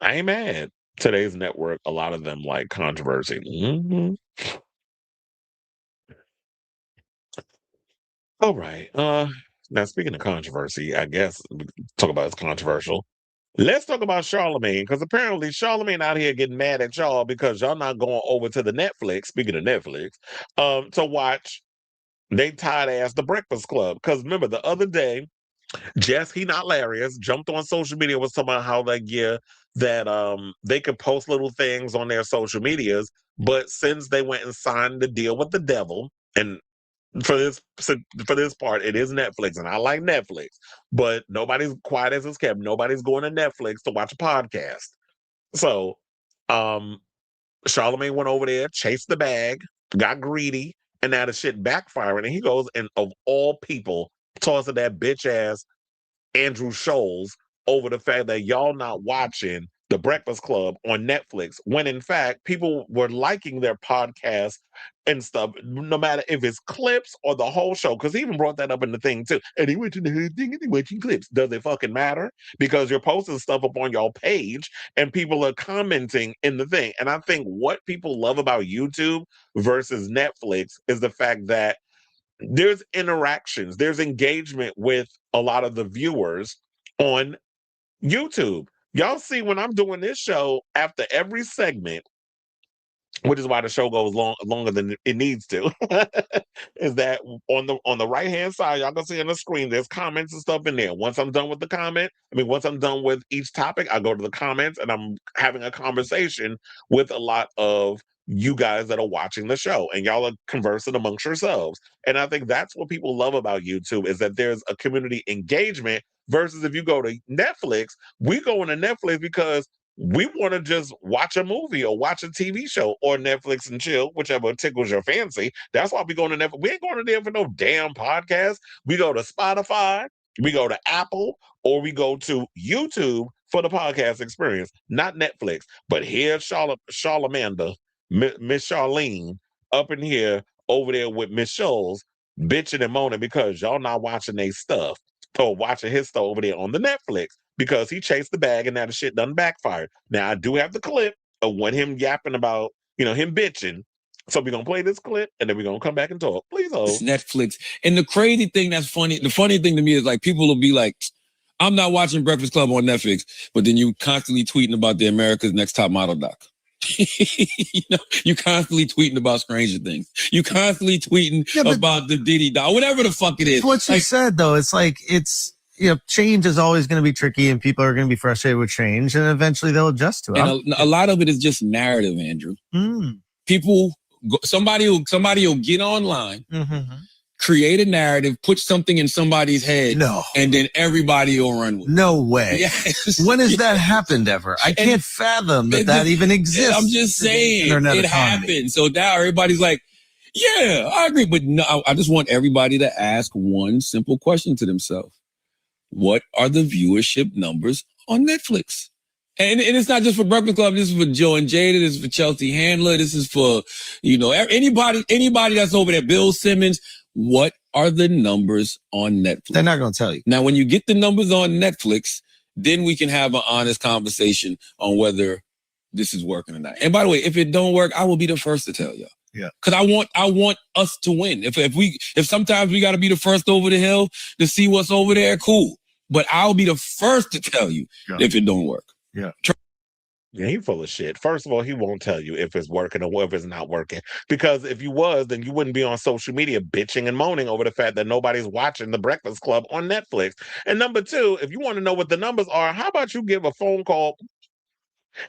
I ain't mad. Today's network, a lot of them like controversy. All right. Now speaking of controversy, I guess we can talk about it's controversial. Let's talk about Charlamagne, because apparently Charlamagne out here getting mad at y'all because y'all not going over to the Netflix, speaking of Netflix, to watch they tired ass the Breakfast Club. Because remember, the other day, Jess, he not hilarious, jumped on social media, was talking about how like, yeah, that they could post little things on their social medias, but since they went and signed the deal with the devil, and for this part, it is Netflix, and I like Netflix, but nobody's quiet as it's kept. Nobody's going to Netflix to watch a podcast. So, Charlamagne went over there, chased the bag, got greedy, and now the shit backfiring. And he goes and of all people, tossing that bitch ass Andrew Scholes over the fact that y'all not watching The Breakfast Club on Netflix, when in fact people were liking their podcast and stuff, no matter if it's clips or the whole show. Because he even brought that up in the thing too. And he went to the whole thing and he watching clips. Does it fucking matter? Because you're posting stuff up on your page and people are commenting in the thing. And I think what people love about YouTube versus Netflix is the fact that there's interactions, there's engagement with a lot of the viewers on YouTube. Y'all see when I'm doing this show, after every segment, which is why the show goes longer than it needs to, is that on the right hand side, y'all can see on the screen, there's comments and stuff in there. Once I'm done with the comment, once I'm done with each topic, I go to the comments and I'm having a conversation with a lot of you guys that are watching the show, and y'all are conversing amongst yourselves. And I think that's what people love about YouTube, is that there's a community engagement versus if you go to Netflix, we go into Netflix because we want to just watch a movie or watch a TV show or Netflix and chill, whichever tickles your fancy. That's why we go to Netflix. We ain't going to there for no damn podcast. We go to Spotify, we go to Apple, or we go to YouTube for the podcast experience, not Netflix. But here's Charlamagne, Miss Charlene, up in here over there with Miss Scholes, bitching and moaning because y'all not watching their stuff or watching his stuff over there on the Netflix, because he chased the bag and now the shit done backfired. Now I do have the clip of when him yapping about, him bitching. So we're gonna play this clip and then we're gonna come back and talk. Please hold. It's Netflix. And the crazy thing that's funny, the funny thing to me is like people will be like, I'm not watching Breakfast Club on Netflix, but then you constantly tweeting about the America's Next Top Model doc. You constantly tweeting about Stranger Things. You constantly tweeting about the Diddy doc, whatever the fuck it is. What you said though, it's like change is always going to be tricky, and people are going to be frustrated with change, and eventually they'll adjust to it. And a lot of it is just narrative, Andrew. People, somebody will get online, create a narrative, put something in somebody's head, and then everybody will run with it. No way. Yes. When has that happened ever? I can't fathom that even exists. I'm just saying, it happened. So now everybody's like, yeah, I agree. But no, I just want everybody to ask one simple question to themselves. What are the viewership numbers on Netflix? And it's not just for Breakfast Club. This is for Joe and Jada. This is for Chelsea Handler. This is for, anybody that's over there. Bill Simmons. What are the numbers on Netflix? They're not going to tell you. Now, when you get the numbers on Netflix, then we can have an honest conversation on whether this is working or not. And by the way, if it don't work, I will be the first to tell y'all. Yeah. Cause I want us to win. If sometimes we got to be the first over the hill to see what's over there, cool. But I'll be the first to tell you if it don't work. Yeah. Yeah, he full of shit. First of all, he won't tell you if it's working or if it's not working. Because if you was, then you wouldn't be on social media bitching and moaning over the fact that nobody's watching The Breakfast Club on Netflix. And number two, if you want to know what the numbers are, how about you give a phone call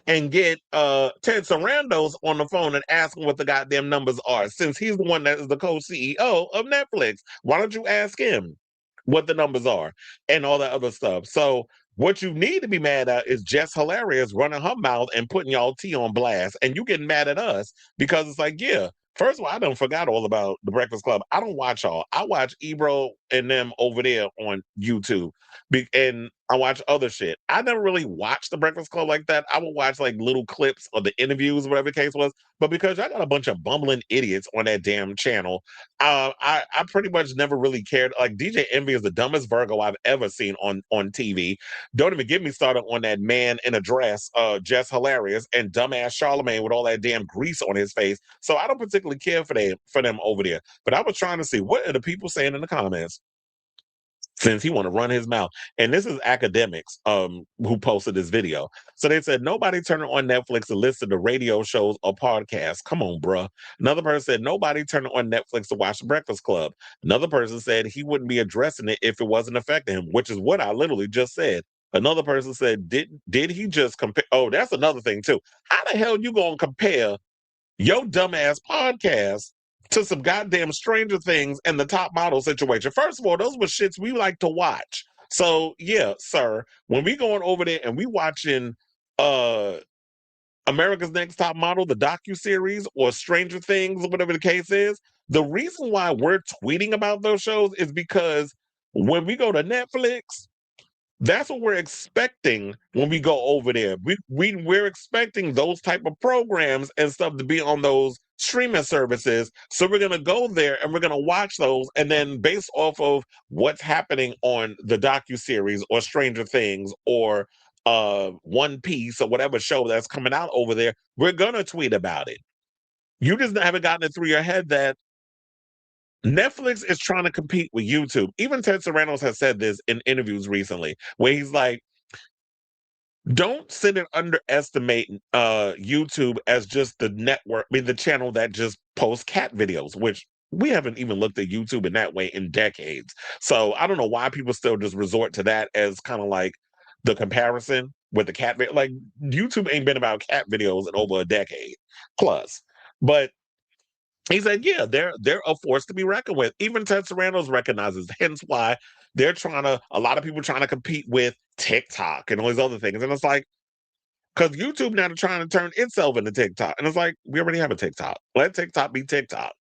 and get Ted Sarandos on the phone and ask him what the goddamn numbers are, since he's the one that is the co-CEO of Netflix. Why don't you ask him what the numbers are and all that other stuff? So what you need to be mad at is Jess Hilarious running her mouth and putting y'all tea on blast, and you getting mad at us because it's like, yeah, first of all, I done forgot all about The Breakfast Club. I don't watch y'all. I watch Ebro and them over there on YouTube, and I watch other shit. I never really watched The Breakfast Club like that. I would watch like little clips of the interviews, whatever the case was. But because I got a bunch of bumbling idiots on that damn channel, I pretty much never really cared. Like DJ Envy is the dumbest Virgo I've ever seen on TV. Don't even get me started on that man in a dress, Jess Hilarious, and dumbass Charlamagne with all that damn grease on his face. So I don't particularly care for them over there. But I was trying to see, what are the people saying in the comments? since he want to run his mouth. And this is academics who posted this video. So they said, nobody turning on Netflix to listen to radio shows or podcasts. Come on, bruh. Another person said, nobody turning on Netflix to watch The Breakfast Club. Another person said he wouldn't be addressing it if it wasn't affecting him, which is what I literally just said. Another person said, did he just compare? Oh, that's another thing too. How the hell you gonna compare your dumbass podcast to some goddamn Stranger Things and the Top Model situation? First of all, those were shits we like to watch. So yeah, sir, when we going over there and we watching America's Next Top Model, the docuseries, or Stranger Things, or whatever the case is, the reason why we're tweeting about those shows is because when we go to Netflix, that's what we're expecting when we go over there. We're expecting those type of programs and stuff to be on those streaming services. So we're gonna go there and we're gonna watch those, and then based off of what's happening on the docuseries or Stranger Things or One Piece or whatever show that's coming out over there, we're gonna tweet about it. You just haven't gotten it through your head that Netflix is trying to compete with YouTube. Even Ted Sarandos has said this in interviews recently, where he's like, don't sit and underestimate YouTube as just the network, I mean, the channel that just posts cat videos, which we haven't even looked at YouTube in that way in decades. So I don't know why people still just resort to that as kind of like the comparison with the cat video. Like, YouTube ain't been about cat videos in over a decade plus. But he said, yeah, they're a force to be reckoned with. Even Ted Sarandos recognizes, hence why a lot of people trying to compete with TikTok and all these other things. And it's like, because YouTube now trying to turn itself into TikTok. And it's like, we already have a TikTok. Let TikTok be TikTok,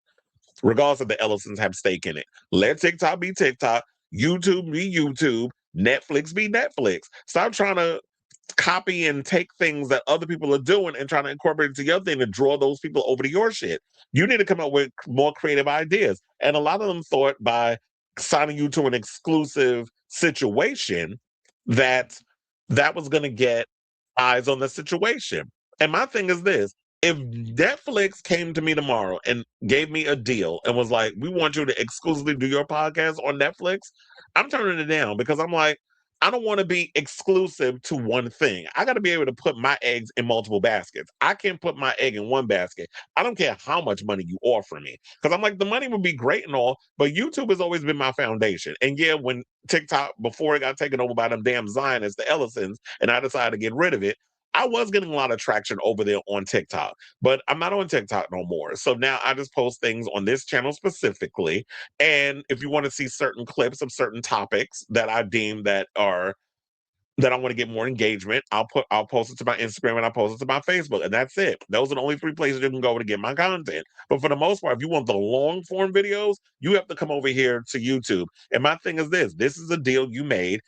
regardless of the Ellisons have stake in it. Let TikTok be TikTok, YouTube be YouTube, Netflix be Netflix. Stop trying to copy and take things that other people are doing and trying to incorporate it to your thing to draw those people over to your shit. You need to come up with more creative ideas. And a lot of them thought by signing you to an exclusive situation that was going to get eyes on the situation. And my thing is this: if Netflix came to me tomorrow and gave me a deal and was like, we want you to exclusively do your podcast on Netflix, I'm turning it down, because I'm like, I don't want to be exclusive to one thing. I got to be able to put my eggs in multiple baskets. I can't put my egg in one basket. I don't care how much money you offer me, because I'm like, the money would be great and all, but YouTube has always been my foundation. And yeah, when TikTok, before it got taken over by them damn Zionists, the Ellisons, and I decided to get rid of it, I was getting a lot of traction over there on TikTok, but I'm not on TikTok no more. So now I just post things on this channel specifically. And if you want to see certain clips of certain topics that I deem that I want to get more engagement, I'll post it to my Instagram and I'll post it to my Facebook, and that's it. Those are the only 3 places you can go to get my content. But for the most part, if you want the long form videos, you have to come over here to YouTube. And my thing is this is a deal you made,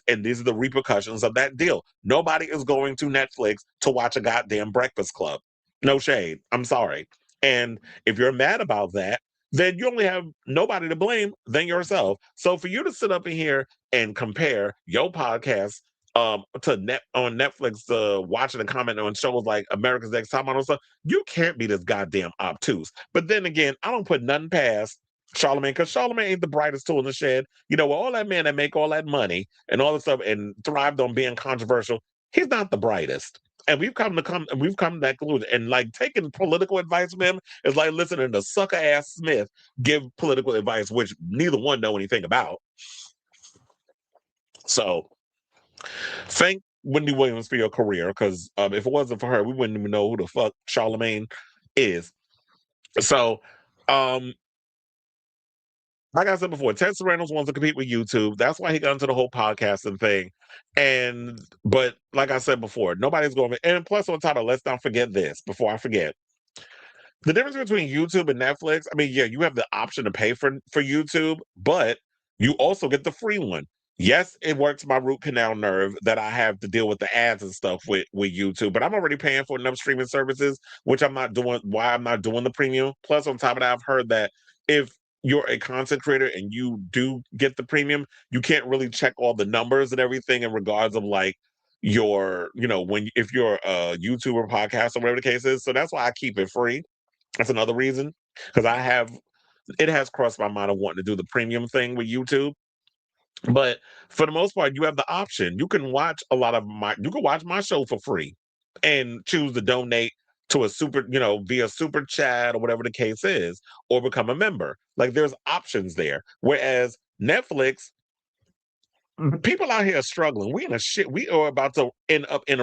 and these are the repercussions of that deal. Nobody is going to Netflix to watch a goddamn Breakfast Club. No shade. I'm sorry. And if you're mad about that, then you only have nobody to blame than yourself. So for you to sit up in here and compare your podcast on Netflix, watching and commenting on shows like America's Next Top Model stuff, you can't be this goddamn obtuse. But then again, I don't put nothing past Charlamagne, because Charlamagne ain't the brightest tool in the shed. You know, all that man that make all that money and all this stuff and thrived on being controversial, he's not the brightest. And we've come to that conclusion. And like, taking political advice from him is like listening to sucker ass Smith give political advice, which neither one know anything about. So thank Wendy Williams for your career, because if it wasn't for her, we wouldn't even know who the fuck Charlamagne is. So, like I said before, Ted Sarandos wants to compete with YouTube. That's why he got into the whole podcasting thing. But like I said before, nobody's going to. And plus, on top of it, let's not forget this before I forget. The difference between YouTube and Netflix, I mean, yeah, you have the option to pay for YouTube, but you also get the free one. Yes, it works my root canal nerve that I have to deal with the ads and stuff with YouTube, but I'm already paying for enough streaming services, which I'm not doing. Why I'm not doing the premium. Plus, on top of that, I've heard that if you're a content creator and you do get the premium, you can't really check all the numbers and everything in regards of like your, if you're a YouTuber, podcast, or whatever the case is. So that's why I keep it free. That's another reason, because it has crossed my mind of wanting to do the premium thing with YouTube. But for the most part, you have the option. You can watch you can watch my show for free and choose to donate to a via super chat or whatever the case is, or become a member. Like there's options there. Whereas Netflix, people out here are struggling. We are about to end up in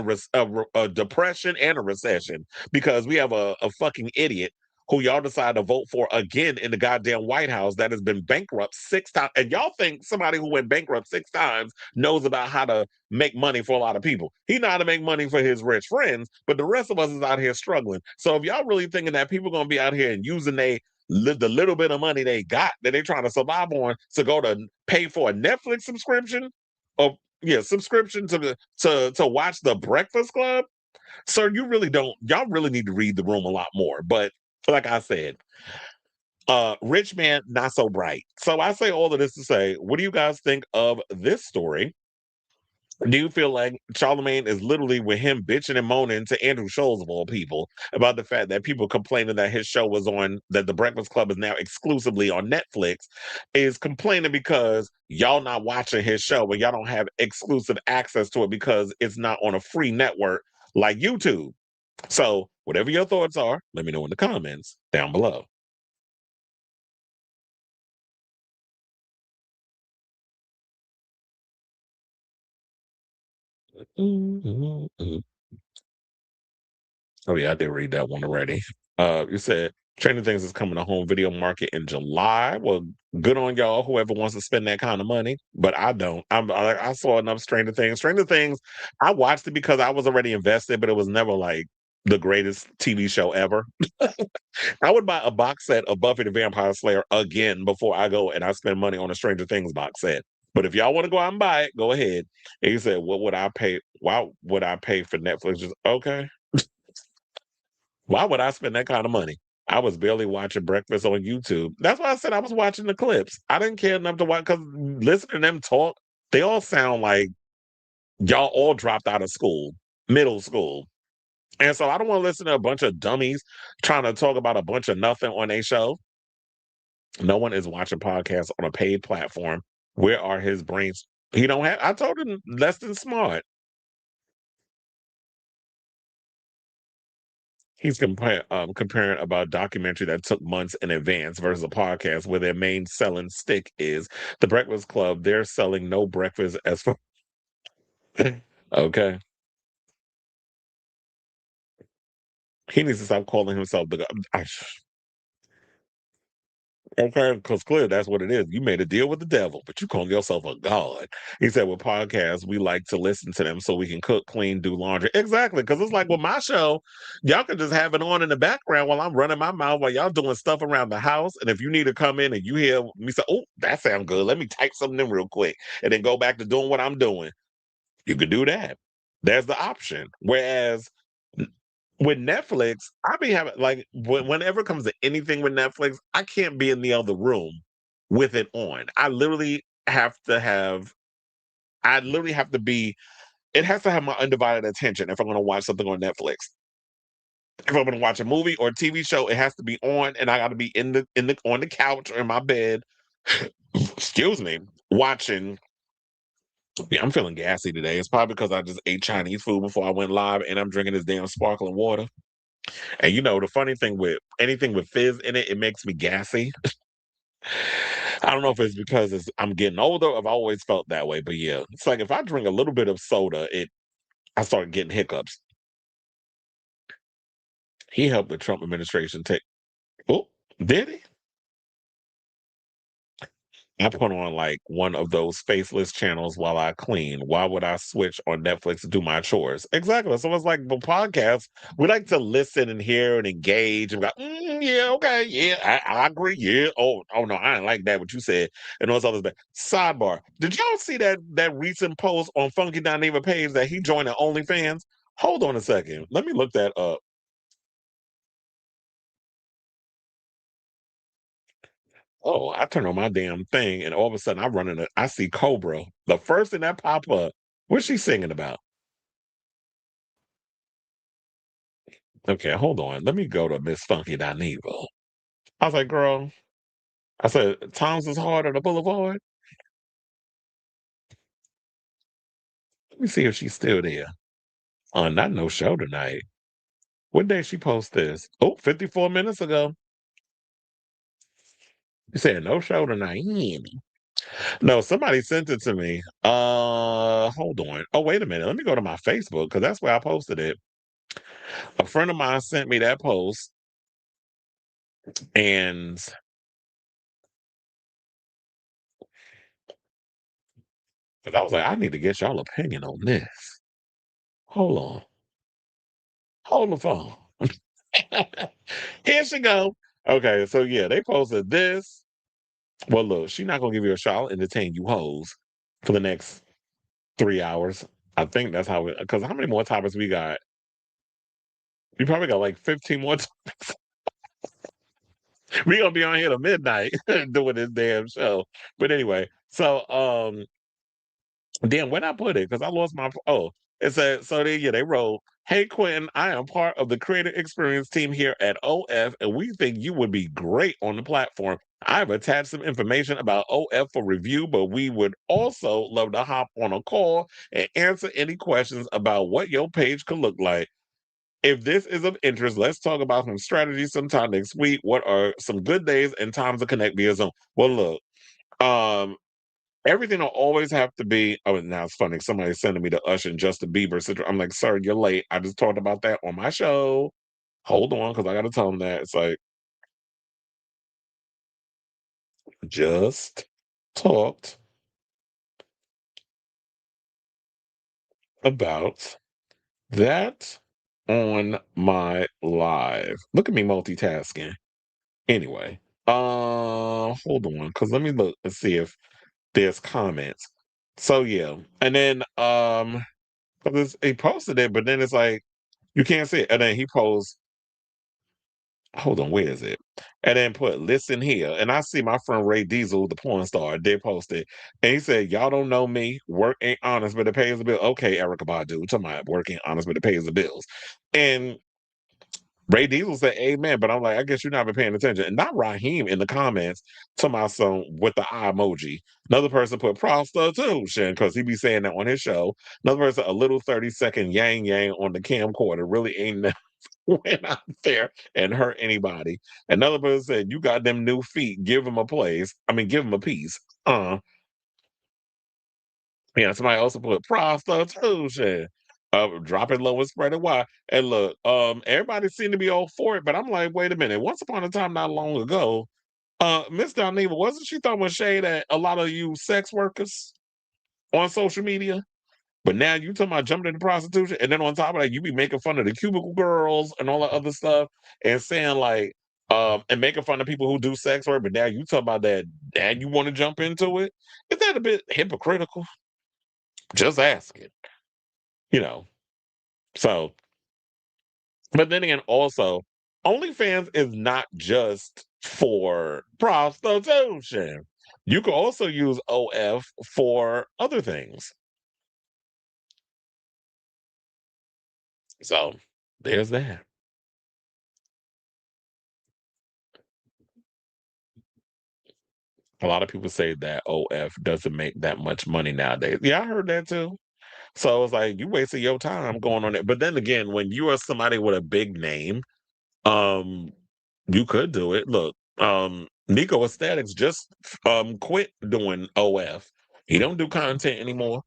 a depression and a recession because we have a fucking idiot who y'all decide to vote for again in the goddamn White House that has been bankrupt 6 times. And y'all think somebody who went bankrupt 6 times knows about how to make money for a lot of people. He know how to make money for his rich friends, but the rest of us is out here struggling. So if y'all really thinking that people gonna be out here and using the little bit of money they got that they trying to survive on to go to pay for a Netflix subscription, or subscription to watch The Breakfast Club, sir, y'all really need to read the room a lot more. But like I said, rich man not so bright. So I say all of this to say, what do you guys think of this story? Do you feel like Charlamagne is literally with him bitching and moaning to Andrew Schulz of all people about the fact that people complaining that his show that The Breakfast Club is now exclusively on Netflix, is complaining because y'all not watching his show and y'all don't have exclusive access to it because it's not on a free network like YouTube? So whatever your thoughts are, let me know in the comments down below. Mm-hmm. Oh yeah, I did read that one already. You said Training Things is coming to home video market in July. Well, good on y'all, whoever wants to spend that kind of money. But I don't. I saw enough Stranger Things. Stranger Things, I watched it because I was already invested, but it was never like the greatest TV show ever. I would buy a box set of Buffy the Vampire Slayer again before I go and I spend money on a Stranger Things box set. But if y'all want to go out and buy it, go ahead. And you said, what would I pay? Why would I pay for Netflix? Just okay. Why would I spend that kind of money? I was barely watching Breakfast on YouTube. That's why I said I was watching the clips. I didn't care enough to watch because listening to them talk, they all sound like y'all all dropped out of school, middle school. And so I don't want to listen to a bunch of dummies trying to talk about a bunch of nothing on a show. No one is watching podcasts on a paid platform. Where are his brains? He don't have. I told him less than smart. He's comparing about a documentary that took months in advance versus a podcast where their main selling stick is The Breakfast Club. They're selling no breakfast as for. Okay. He needs to stop calling himself the. Okay, because clearly that's what it is. You made a deal with the devil, but you call yourself a god. He said, with podcasts, we like to listen to them so we can cook, clean, do laundry. Exactly, because it's like with my show, y'all can just have it on in the background while I'm running my mouth while y'all doing stuff around the house. And if you need to come in and you hear me say, oh, that sounds good, let me type something in real quick, and then go back to doing what I'm doing, you could do that. There's the option. Whereas with Netflix, I be having like whenever it comes to anything with Netflix, I can't be in the other room with it on. I literally have to be, it has to have my undivided attention if I'm gonna watch something on Netflix. If I'm gonna watch a movie or a TV show, it has to be on and I gotta be in the on the couch or in my bed, excuse me, watching. Yeah, I'm feeling gassy today. It's probably because I just ate Chinese food before I went live and I'm drinking this damn sparkling water. And the funny thing with anything with fizz in it, it makes me gassy. I don't know if it's because I'm getting older. I've always felt that way, but yeah, it's like if I drink a little bit of soda, I start getting hiccups. He helped the Trump administration take. Oh, did he? I put on like one of those faceless channels while I clean. Why would I switch on Netflix to do my chores? Exactly. So it's like the podcast, we like to listen and hear and engage and go, yeah, okay, yeah, I agree. Yeah. Oh no, I didn't like that what you said. And those others. Sidebar. Did y'all see that recent post on Funky Dineva page that he joined the OnlyFans? Hold on a second. Let me look that up. Oh, I turn on my damn thing, and all of a sudden I see Cobra. The first thing that pop up, what's she singing about? Okay, hold on. Let me go to Miss Funky Dineva. I was like, girl, I said, Tom's is hard on the boulevard. Let me see if she's still there. Not no show tonight. What day she post this? Oh, 54 minutes ago. You said no show tonight. No, somebody sent it to me. Hold on. Oh, wait a minute. Let me go to my Facebook because that's where I posted it. A friend of mine sent me that post, and I was like, I need to get y'all opinion on this. Hold on. Hold the phone. Here she go. Okay, so yeah, they posted this. Well, look, she's not gonna give you a shot. I'll entertain you hoes for the next 3 hours. I think that's how it. Because how many more topics we got? We probably got like 15 more. We gonna be on here till midnight doing this damn show. But anyway, so then when I put it, because I lost my it said so they wrote, "Hey Quentin, I am part of the creator experience team here at OF, and we think you would be great on the platform. I've attached some information about OF for review, but we would also love to hop on a call and answer any questions about what your page could look like. If this is of interest, let's talk about some strategies sometime next week. What are some good days and times to connect via Zoom?" Well, look, um, everything will always have to be. Oh, now it's funny. Somebody's sending me the Usher and Justin Bieber situation. I'm like, sir, you're late. I just talked about that on my show. Hold on, because I got to tell them that. It's like, just talked about that on my live. Look at me multitasking. Anyway, hold on, because let me look and see if there's comments. So yeah, and then 'cause he posted it, but then it's like you can't see it, and then he posts. Hold on, where is it? And then put listen here, and I see my friend Ray Diesel, the porn star, did post it, and he said, "Y'all don't know me. Work ain't honest, but it pays the bill." Okay, Erica Badu, talking about work ain't honest, but it pays the bills, and Ray Diesel said amen, but I'm like, I guess you're not been paying attention. And not Raheem in the comments to my son with the eye emoji. Another person put prostitution because he be saying that on his show. Another person, a little 30-second yang yang on the camcorder really ain't never went out there and hurt anybody. Another person said, you got them new feet, give them a place. I mean, give them a piece. Yeah, somebody also put prostitution. Drop it low and spread it wide. And look, everybody seemed to be all for it, but I'm like, wait a minute. Once upon a time, not long ago, Miss Downiva, wasn't she throwing shade at a lot of you sex workers on social media? But now you talking about jumping into prostitution, and then on top of that, you be making fun of the cubicle girls and all that other stuff, and saying like, and making fun of people who do sex work. But now you talk about that, and you want to jump into it. Is that a bit hypocritical? Just asking, you know. So, but then again, also, OnlyFans is not just for prostitution. You can also use OF for other things. So, there's that. A lot of people say that OF doesn't make that much money nowadays. Yeah, I heard that too. So it's like you wasted your time going on it. But then again, when you are somebody with a big name, um, you could do it. Look, Nico Aesthetics just quit doing OF. He don't do content anymore.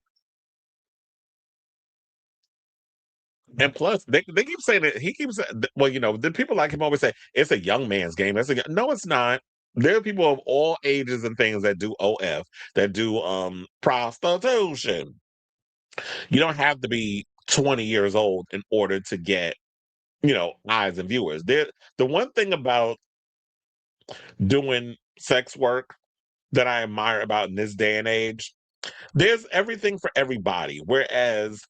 And plus, they keep saying that he keeps well, the people like him always say it's a young man's game. No, it's not. There are people of all ages and things that do OF, that do prostitution. You don't have to be 20 years old in order to get, eyes and viewers. The one thing about doing sex work that I admire about in this day and age, there's everything for everybody. Whereas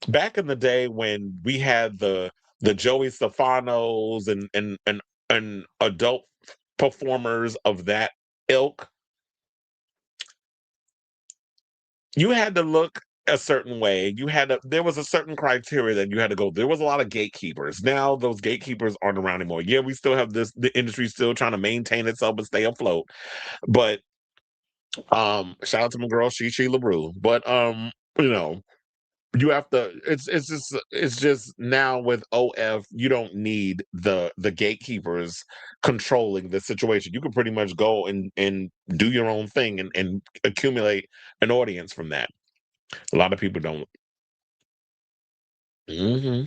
back in the day when we had the Joey Stefanos and adult performers of that ilk, you had to look a certain way. There was a certain criteria that you had to go. There was a lot of gatekeepers. Now those gatekeepers aren't around anymore. Yeah, we still have the industry still trying to maintain itself and stay afloat. But shout out to my girl She LaRue. But you know, you have to. It's just now with OF, you don't need the gatekeepers controlling the situation. You can pretty much go and do your own thing and accumulate an audience from that. A lot of people don't. Hmm.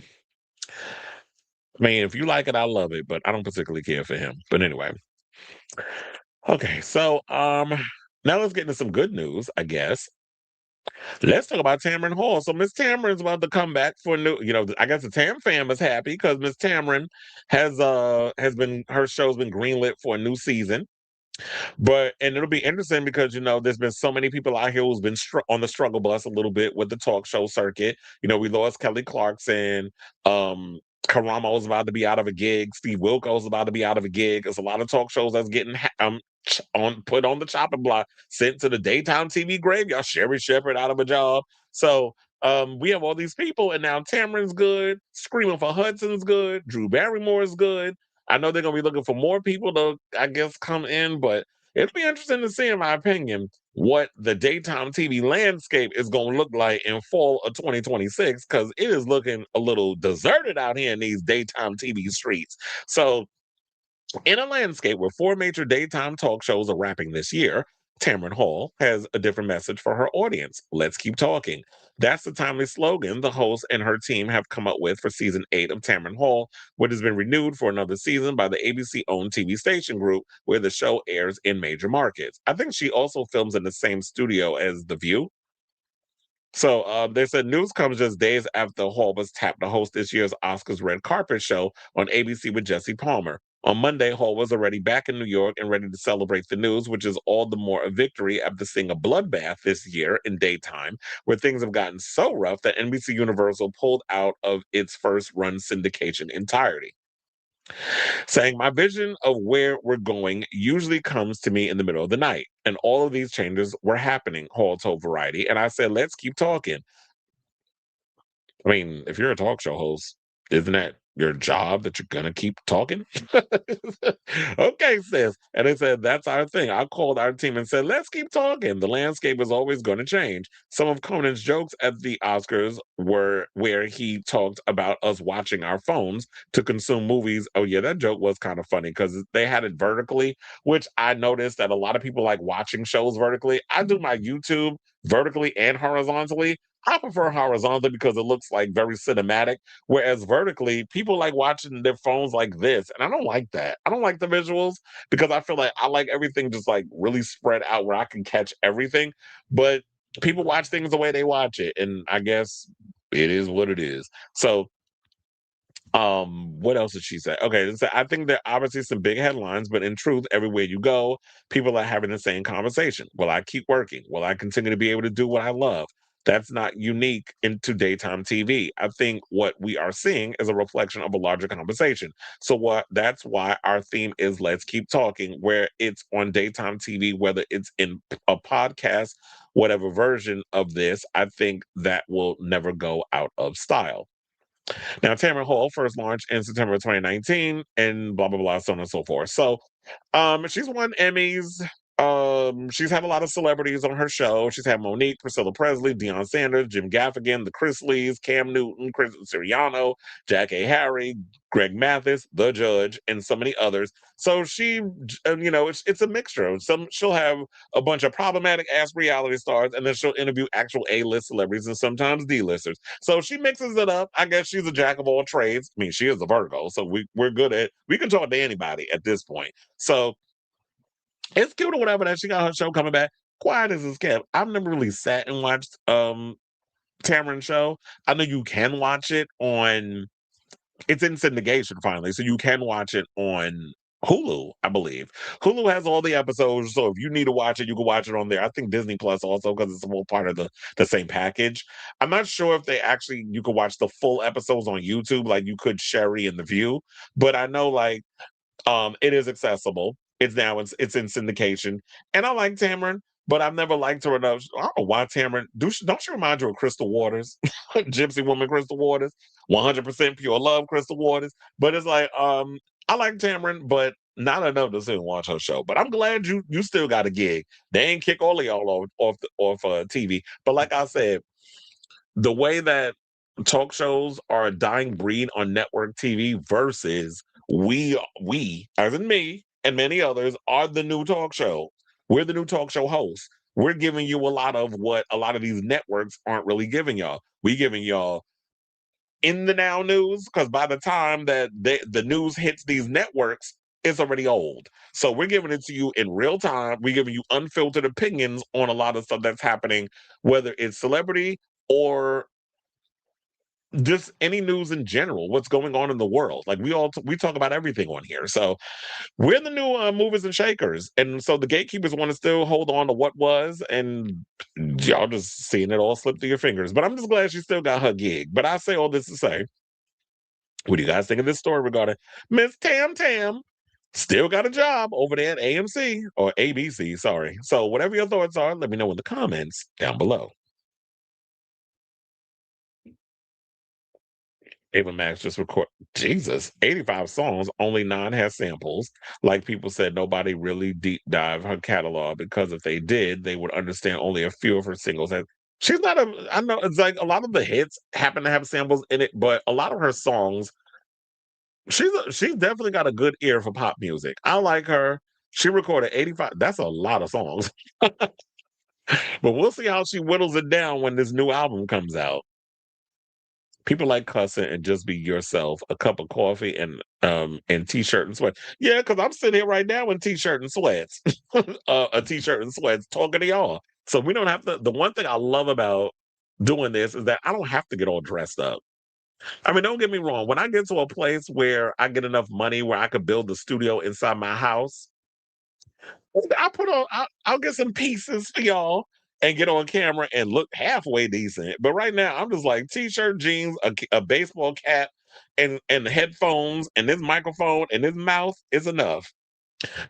I mean, if you like it, I love it, but I don't particularly care for him. But anyway, okay. So now let's get into some good news, I guess. Let's talk about Tamron Hall. So Miss Tamron's about to come back for a new, I guess the Tam fam is happy because Miss Tamron has been her show's been greenlit for a new season. And it'll be interesting because there's been so many people out here who's been on the struggle bus a little bit with the talk show circuit. We lost Kelly Clarkson. Karamo's about to be out of a gig. Steve Wilkos about to be out of a gig. There's a lot of talk shows that's getting put on the chopping block, sent to the daytime TV graveyard. Sherry Shepherd out of a job. So we have all these people, and now Tamron's good. Screaming for Hudson's good. Drew Barrymore's good. I know they're gonna be looking for more people to, I guess, come in, but it'll be interesting to see, in my opinion, what the daytime TV landscape is going to look like in fall of 2026, because it is looking a little deserted out here in these daytime TV streets. So, in a landscape where 4 major daytime talk shows are wrapping this year, Tamron Hall has a different message for her audience. Let's keep talking. That's the timely slogan the host and her team have come up with for season 8 of Tamron Hall, which has been renewed for another season by the ABC-owned TV station group where the show airs in major markets. I think she also films in the same studio as The View. So they said news comes just days after Hall was tapped to host this year's Oscars red carpet show on ABC with Jesse Palmer. On Monday, Hall was already back in New York and ready to celebrate the news, which is all the more a victory after seeing a bloodbath this year in daytime, where things have gotten so rough that NBC Universal pulled out of its first run syndication entirety. Saying, my vision of where we're going usually comes to me in the middle of the night. And all of these changes were happening, Hall told Variety. And I said, let's keep talking. I mean, if you're a talk show host, isn't that your job that you're gonna keep talking? Okay, sis. And they said, that's our thing. I called our team and said, let's keep talking. The landscape is always going to change. Some of Conan's jokes at the Oscars were where he talked about us watching our phones to consume movies. Oh, yeah, that joke was kind of funny because they had it vertically, which I noticed that a lot of people like watching shows vertically. I do my YouTube vertically and horizontally. I prefer horizontal because it looks like very cinematic, whereas vertically, people like watching their phones like this, and I don't like that. I don't like the visuals because I feel like I like everything just like really spread out where I can catch everything. But people watch things the way they watch it, and I guess it is what it is. So what else did she say? Okay, so I think there are obviously some big headlines, but in truth, everywhere you go, people are having the same conversation. Will I keep working? Will I continue to be able to do what I love? That's not unique into daytime TV. I think what we are seeing is a reflection of a larger conversation. So that's why our theme is Let's Keep Talking, where it's on daytime TV, whether it's in a podcast, whatever version of this, I think that will never go out of style. Now, Tamron Hall first launched in September 2019 and blah, blah, blah, so on and so forth. So she's won Emmys. She's had a lot of celebrities on her show. She's had Monique, Priscilla Presley, Deion Sanders, Jim Gaffigan, the Chrisleys, Cam Newton, Chris Siriano, Jack A. Harry, Greg Mathis, The Judge, and so many others. So she, it's a mixture. She'll have a bunch of problematic ass reality stars, and then she'll interview actual A-list celebrities and sometimes D-listers. So she mixes it up. I guess she's a jack of all trades. I mean, she is a Virgo, so we're good at. We can talk to anybody at this point. So it's cute or whatever that she got her show coming back. Quiet as it's kept. I've never really sat and watched Tamron's show. I know you can watch it on. It's in syndication finally, so you can watch it on Hulu, I believe. Hulu has all the episodes, so if you need to watch it, you can watch it on there. I think Disney Plus also, because it's all part of the same package. I'm not sure if you can watch the full episodes on YouTube like you could Sherry and The View, but I know it is accessible. It's in syndication, and I like Tamron, but I've never liked her enough. I don't know why Tamron. Don't she remind you of Crystal Waters, Gypsy woman Crystal Waters, 100% pure love Crystal Waters? But it's like I like Tamron, but not enough to sit and watch her show. But I'm glad you still got a gig. They ain't kick all of y'all off TV. But like I said, the way that talk shows are a dying breed on network TV versus we, as in me and many others, are the new talk show. We're the new talk show hosts. We're giving you a lot of what a lot of these networks aren't really giving y'all. We giving y'all in the now news, because by the time that the news hits these networks, it's already old. So we're giving it to you in real time. We're giving you unfiltered opinions on a lot of stuff that's happening, whether it's celebrity or just any news in general, what's going on in the world. Like we talk about everything on here. So we're the new movers and shakers. And so the gatekeepers want to still hold on to what was, and y'all just seeing it all slip through your fingers. But I'm just glad she still got her gig. But I say all this to say, what do you guys think of this story regarding Miss Tam Tam? Still got a job over there at AMC or ABC, sorry. So whatever your thoughts are, let me know in the comments down below. Ava Max just record Jesus, 85 songs, only 9 has samples. Like people said, nobody really deep dive her catalog, because if they did, they would understand only a few of her singles. And she's not I know it's like a lot of the hits happen to have samples in it, but a lot of her songs, she's definitely got a good ear for pop music. I like her. She recorded 85. That's a lot of songs. But we'll see how she whittles it down when this new album comes out. People like cussing and just be yourself. A cup of coffee and t-shirt and sweat. Yeah, because I'm sitting here right now in t-shirt and sweats. A t-shirt and sweats talking to y'all. So we don't have to. The one thing I love about doing this is that I don't have to get all dressed up. I mean, don't get me wrong. When I get to a place where I get enough money where I could build the studio inside my house, I'll get some pieces for y'all and get on camera and look halfway decent. But right now, I'm just like t-shirt, jeans, a baseball cap, and headphones, and this microphone and this mouth is enough.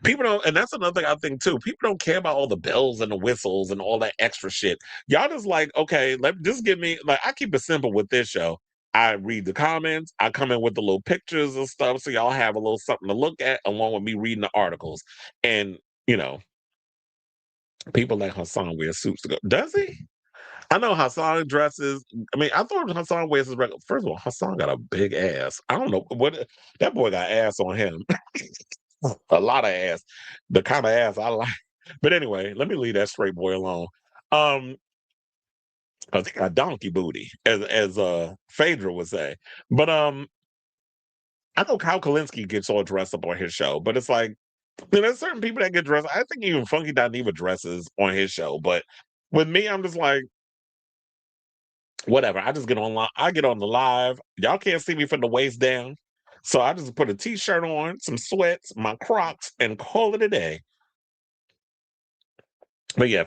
People don't, and that's another thing I think too. People don't care about all the bells and the whistles and all that extra shit. Y'all just like, okay, just give me, like, I keep it simple with this show. I read the comments, I come in with the little pictures and stuff, so y'all have a little something to look at along with me reading the articles. And, you know, people like Hassan wears suits to go. Does he? I know Hassan dresses. I mean, I thought Hassan wears his regular. First of all, Hassan got a big ass. I don't know what that boy got ass on him. A lot of ass. The kind of ass I like. But anyway, let me leave that straight boy alone. I think a donkey booty, as Phaedra would say. But I know Kyle Kalinske gets all dressed up on his show, but it's like, there's certain people that get dressed. I think even Funky Dineva dresses on his show, but with me, I'm just like, whatever. I just get online. I get on the live. Y'all can't see me from the waist down, so I just put a t-shirt on, some sweats, my Crocs, and call it a day. But yeah,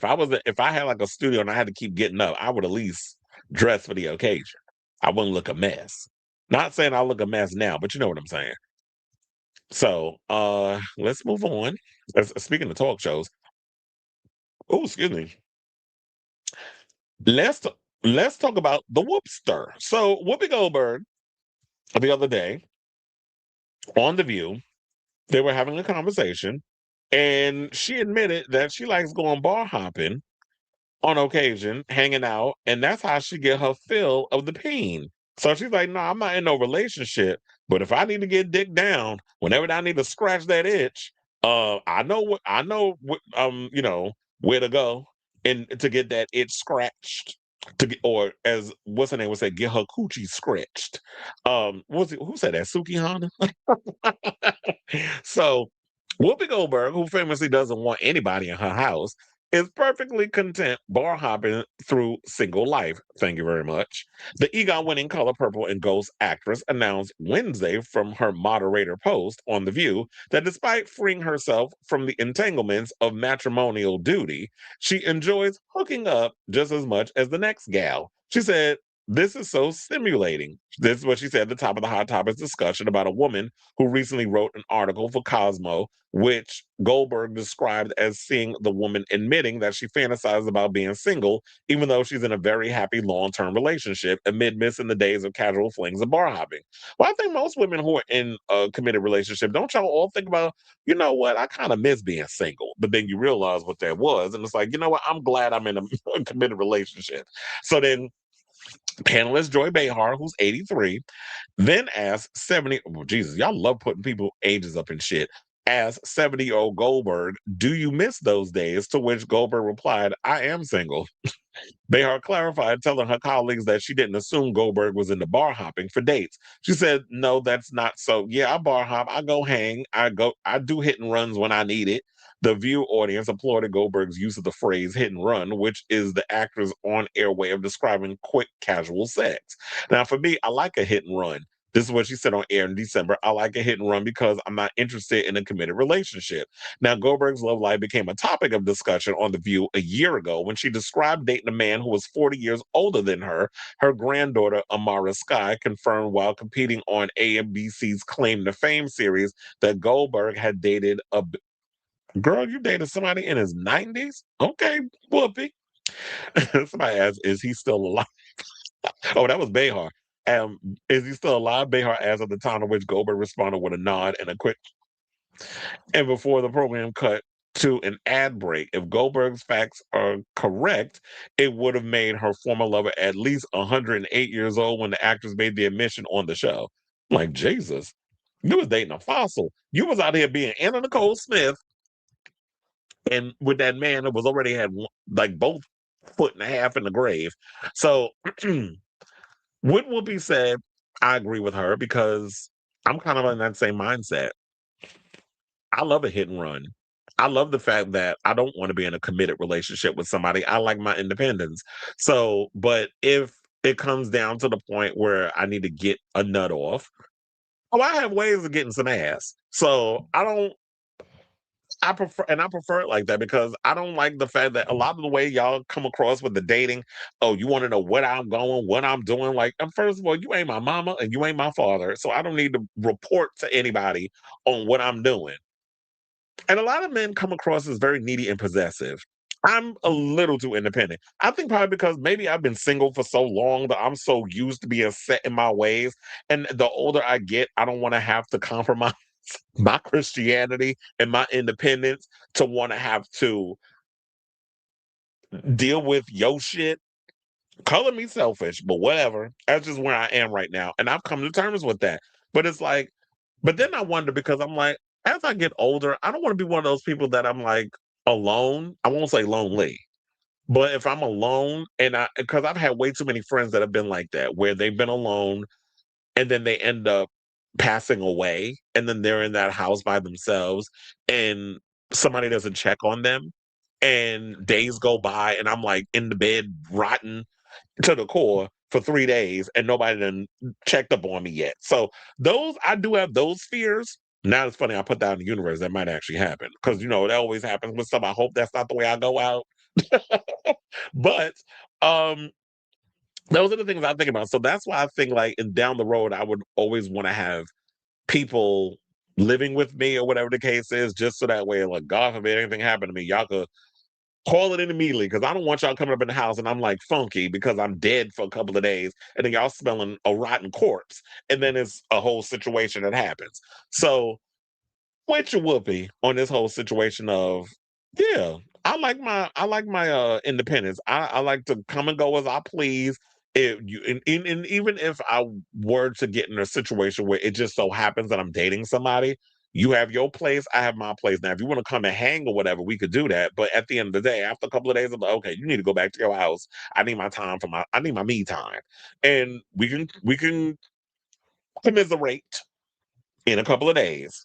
if I had like a studio and I had to keep getting up, I would at least dress for the occasion. I wouldn't look a mess. Not saying I look a mess now, but you know what I'm saying. So let's move on. Speaking of talk shows, oh, excuse me. Let's talk about the Whoopster. So Whoopi Goldberg, the other day on The View, they were having a conversation, and she admitted that she likes going bar hopping on occasion, hanging out, and that's how she get her fill of the peen. So she's like, no, I'm not in no relationship, but if I need to get dick down, whenever I need to scratch that itch, I know you know, where to go and to get that itch scratched. To get, or as what's her name would say, get her coochie scratched. Who said that? Suki Hana? So Whoopi Goldberg, who famously doesn't want anybody in her house, is perfectly content bar hopping through single life. Thank you very much. The EGOT winning Color Purple and Ghost actress announced Wednesday from her moderator post on The View that despite freeing herself from the entanglements of matrimonial duty, she enjoys hooking up just as much as the next gal. She said, "This is so stimulating." This is what she said at the top of the Hot Topics discussion about a woman who recently wrote an article for Cosmo, which Goldberg described as seeing the woman admitting that she fantasizes about being single, even though she's in a very happy long-term relationship amid missing the days of casual flings and bar hopping. Well, I think most women who are in a committed relationship, don't y'all all think about, you know what, I kind of miss being single. But then you realize what that was. And it's like, you know what, I'm glad I'm in a committed relationship. So then Panelist Joy Behar, who's 83, then asked 70, oh, Jesus, y'all love putting people ages up and shit. Asked 70-year-old Goldberg, do you miss those days? To which Goldberg replied, I am single. Behar clarified, telling her colleagues that she didn't assume Goldberg was into bar hopping for dates. She said, no, that's not so. Yeah, I bar hop, I go hang, I do hit and runs when I need it. The View audience applauded Goldberg's use of the phrase hit and run, which is the actor's on-air way of describing quick, casual sex. Now, for me, I like a hit and run. This is what she said on air in December. I like a hit and run because I'm not interested in a committed relationship. Now, Goldberg's love life became a topic of discussion on The View a year ago when she described dating a man who was 40 years older than her. Her granddaughter, Amara Sky, confirmed while competing on AMBC's Claim to Fame series that Goldberg had dated a girl. You dated somebody in his 90s? Okay, Whoopi. Somebody asked, is he still alive? Oh, that was Behar. Is he still alive? Behar asked at the time, to which Goldberg responded with a nod and a quick. And before the program cut to an ad break, if Goldberg's facts are correct, it would have made her former lover at least 108 years old when the actress made the admission on the show. I'm like, Jesus, you was dating a fossil. You was out here being Anna Nicole Smith and with that man that was already had like both foot and a half in the grave. So what Whoopi said, I agree with her because I'm kind of in that same mindset. I love a hit and run. I love the fact that I don't want to be in a committed relationship with somebody. I like my independence. So, but if it comes down to the point where I need to get a nut off, oh, I have ways of getting some ass. So I prefer it like that because I don't like the fact that a lot of the way y'all come across with the dating, oh, you want to know what I'm going, what I'm doing. Like, first of all, you ain't my mama and you ain't my father. So I don't need to report to anybody on what I'm doing. And a lot of men come across as very needy and possessive. I'm a little too independent. I think probably because maybe I've been single for so long that I'm so used to being set in my ways. And the older I get, I don't want to have to compromise my Christianity and my independence to want to have to deal with your shit. Color me selfish, but whatever. That's just where I am right now. And I've come to terms with that. But it's like, but then I wonder because I'm like, as I get older, I don't want to be one of those people that I'm like alone. I won't say lonely, but if I'm alone because I've had way too many friends that have been like that, where they've been alone and then they end up passing away and then they're in that house by themselves and somebody doesn't check on them and days go by and I'm like in the bed rotten to the core for 3 days and nobody done checked up on me yet. So I do have those fears. Now it's funny I put that in the universe. That might actually happen because that always happens with some. I hope that's not the way I go out. But um those are the things I think about. So that's why I think like down the road I would always want to have people living with me or whatever the case is, just so that way, like God forbid anything happen to me, y'all could call it in immediately because I don't want y'all coming up in the house and I'm like funky because I'm dead for a couple of days and then y'all smelling a rotten corpse and then it's a whole situation that happens. So with your Whoopi on this whole situation of yeah, I like my independence. I like to come and go as I please. If you and even if I were to get in a situation where it just so happens that I'm dating somebody, you have your place, I have my place. Now, if you want to come and hang or whatever, we could do that. But at the end of the day, after a couple of days, I'm like, okay, you need to go back to your house. I need my me time. And we can commiserate in a couple of days.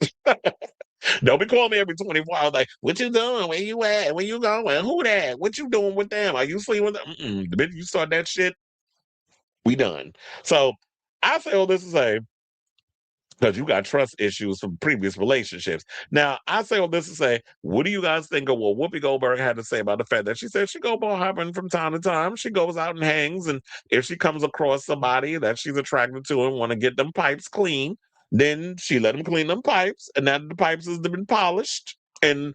Don't be calling me every 24 hours like, what you doing? Where you at? Where you going? Who that? What you doing with them? Are you sleeping with them? The minute you start that shit, we done. So I say all this to say, because you got trust issues from previous relationships. Now, I say all this to say, what do you guys think of what Whoopi Goldberg had to say about the fact that she said she go bar hopping from time to time? She goes out and hangs, and if she comes across somebody that she's attracted to and want to get them pipes clean, then she let them clean them pipes, and now the pipes has been polished and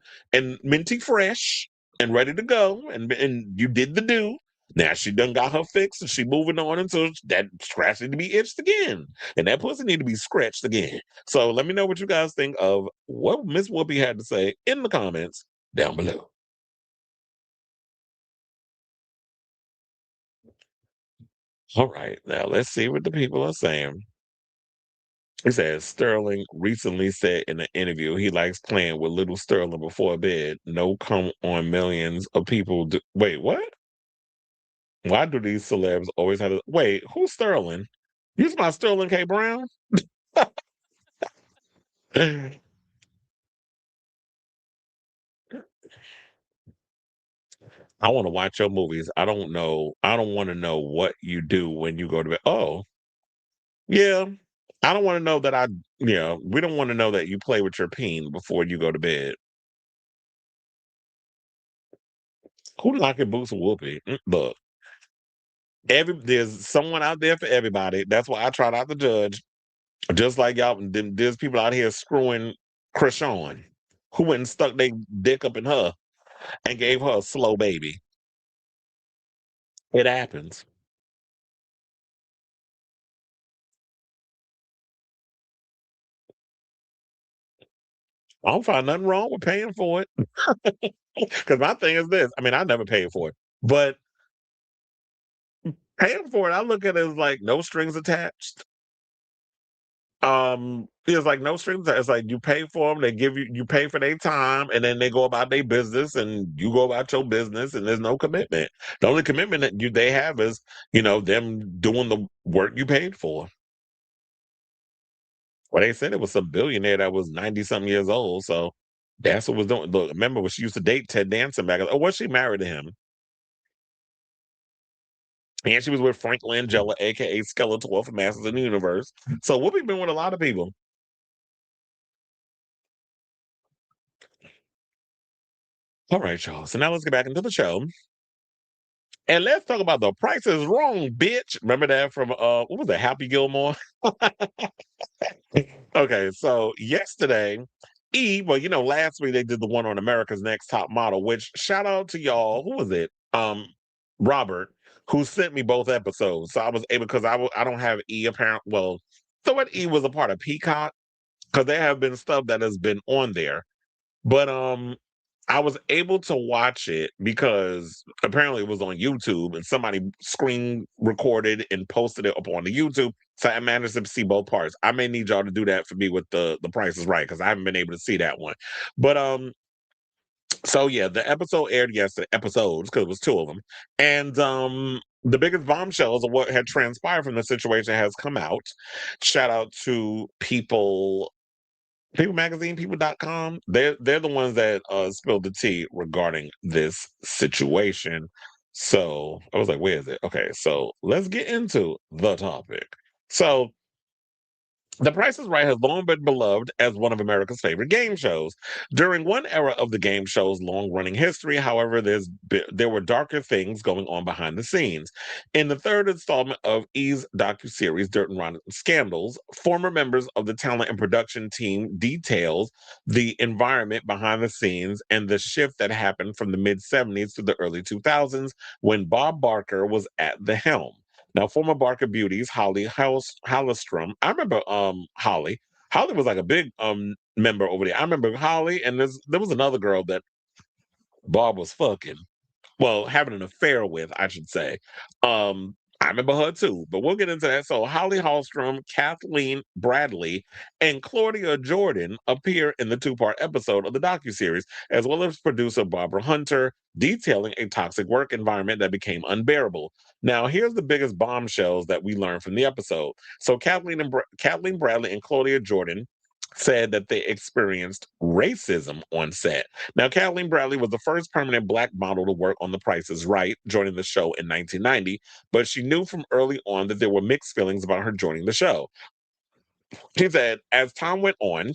minty fresh and ready to go, and you did the do. Now she done got her fix and she moving on until that scratch need to be itched again. And that pussy need to be scratched again. So let me know what you guys think of what Miss Whoopi had to say in the comments down below. All right, now let's see what the people are saying. He says Sterling recently said in an interview he likes playing with little Sterling before bed. No come on millions of people. Wait, what? Why do these celebs always have to wait? Who's Sterling? You my Sterling K. Brown? I want to watch your movies. I don't know. I don't want to know what you do when you go to bed. Oh, yeah. I don't want to know that we don't want to know that you play with your peen before you go to bed. Who locking boots with Whoopi? Look, there's someone out there for everybody. That's why I try not to judge. Just like y'all, there's people out here screwing Krishan, who went and stuck their dick up in her and gave her a slow baby. It happens. I don't find nothing wrong with paying for it. Because my thing is this. I mean, I never paid for it. But paying for it, I look at it as like no strings attached. It's like no strings. It's like you pay for them, they give you pay for their time, and then they go about their business, and you go about your business, and there's no commitment. The only commitment that they have is them doing the work you paid for. Well, they said it was some billionaire that was 90 something years old, so that's what was doing. Look, remember when she used to date Ted Danson back? Oh, was she married to him? And she was with Frank Langella, aka Skeletor from Masters of the Universe. So Whoopi been with a lot of people. All right, y'all. So now let's get back into the show. And let's talk about The Price is Wrong, bitch. Remember that from what was that, Happy Gilmore? Okay, so yesterday, last week they did the one on America's Next Top Model, which shout out to y'all. Who was it? Robert, who sent me both episodes. So I was able because I don't have E apparent. Well, so what E was a part of Peacock because there have been stuff that has been on there. But I was able to watch it because apparently it was on YouTube and somebody screen recorded and posted it up on the YouTube. So I managed to see both parts. I may need y'all to do that for me with the Price is Right because I haven't been able to see that one. But so yeah, the episode aired yesterday. Episodes because it was two of them, and the biggest bombshells of what had transpired from the situation has come out. Shout out to People Magazine, people.com, they're the ones that spilled the tea regarding this situation. So I was like, where is it? Okay, so let's get into the topic. So the Price is Right has long been beloved as one of America's favorite game shows. During one era of the game show's long-running history, however, there were darker things going on behind the scenes. In the third installment of E's docuseries, Dirt and Rotten Scandals, former members of the talent and production team details the environment behind the scenes and the shift that happened from the mid-'70s to the early 2000s when Bob Barker was at the helm. Now, former Barker Beauties, Holly Hallstrom. I remember Holly. Holly was like a big member over there. I remember Holly, and there was another girl that Bob was fucking. Well, having an affair with, I should say. I remember her too, but we'll get into that. So Holly Hallstrom, Kathleen Bradley, and Claudia Jordan appear in the two-part episode of the docuseries, as well as producer Barbara Hunter, detailing a toxic work environment that became unbearable. Now, here's the biggest bombshells that we learned from the episode. So Kathleen Bradley and Claudia Jordan said that they experienced racism on set. Now, Kathleen Bradley was the first permanent Black model to work on The Price is Right, joining the show in 1990, but she knew from early on that there were mixed feelings about her joining the show. She said, as time went on,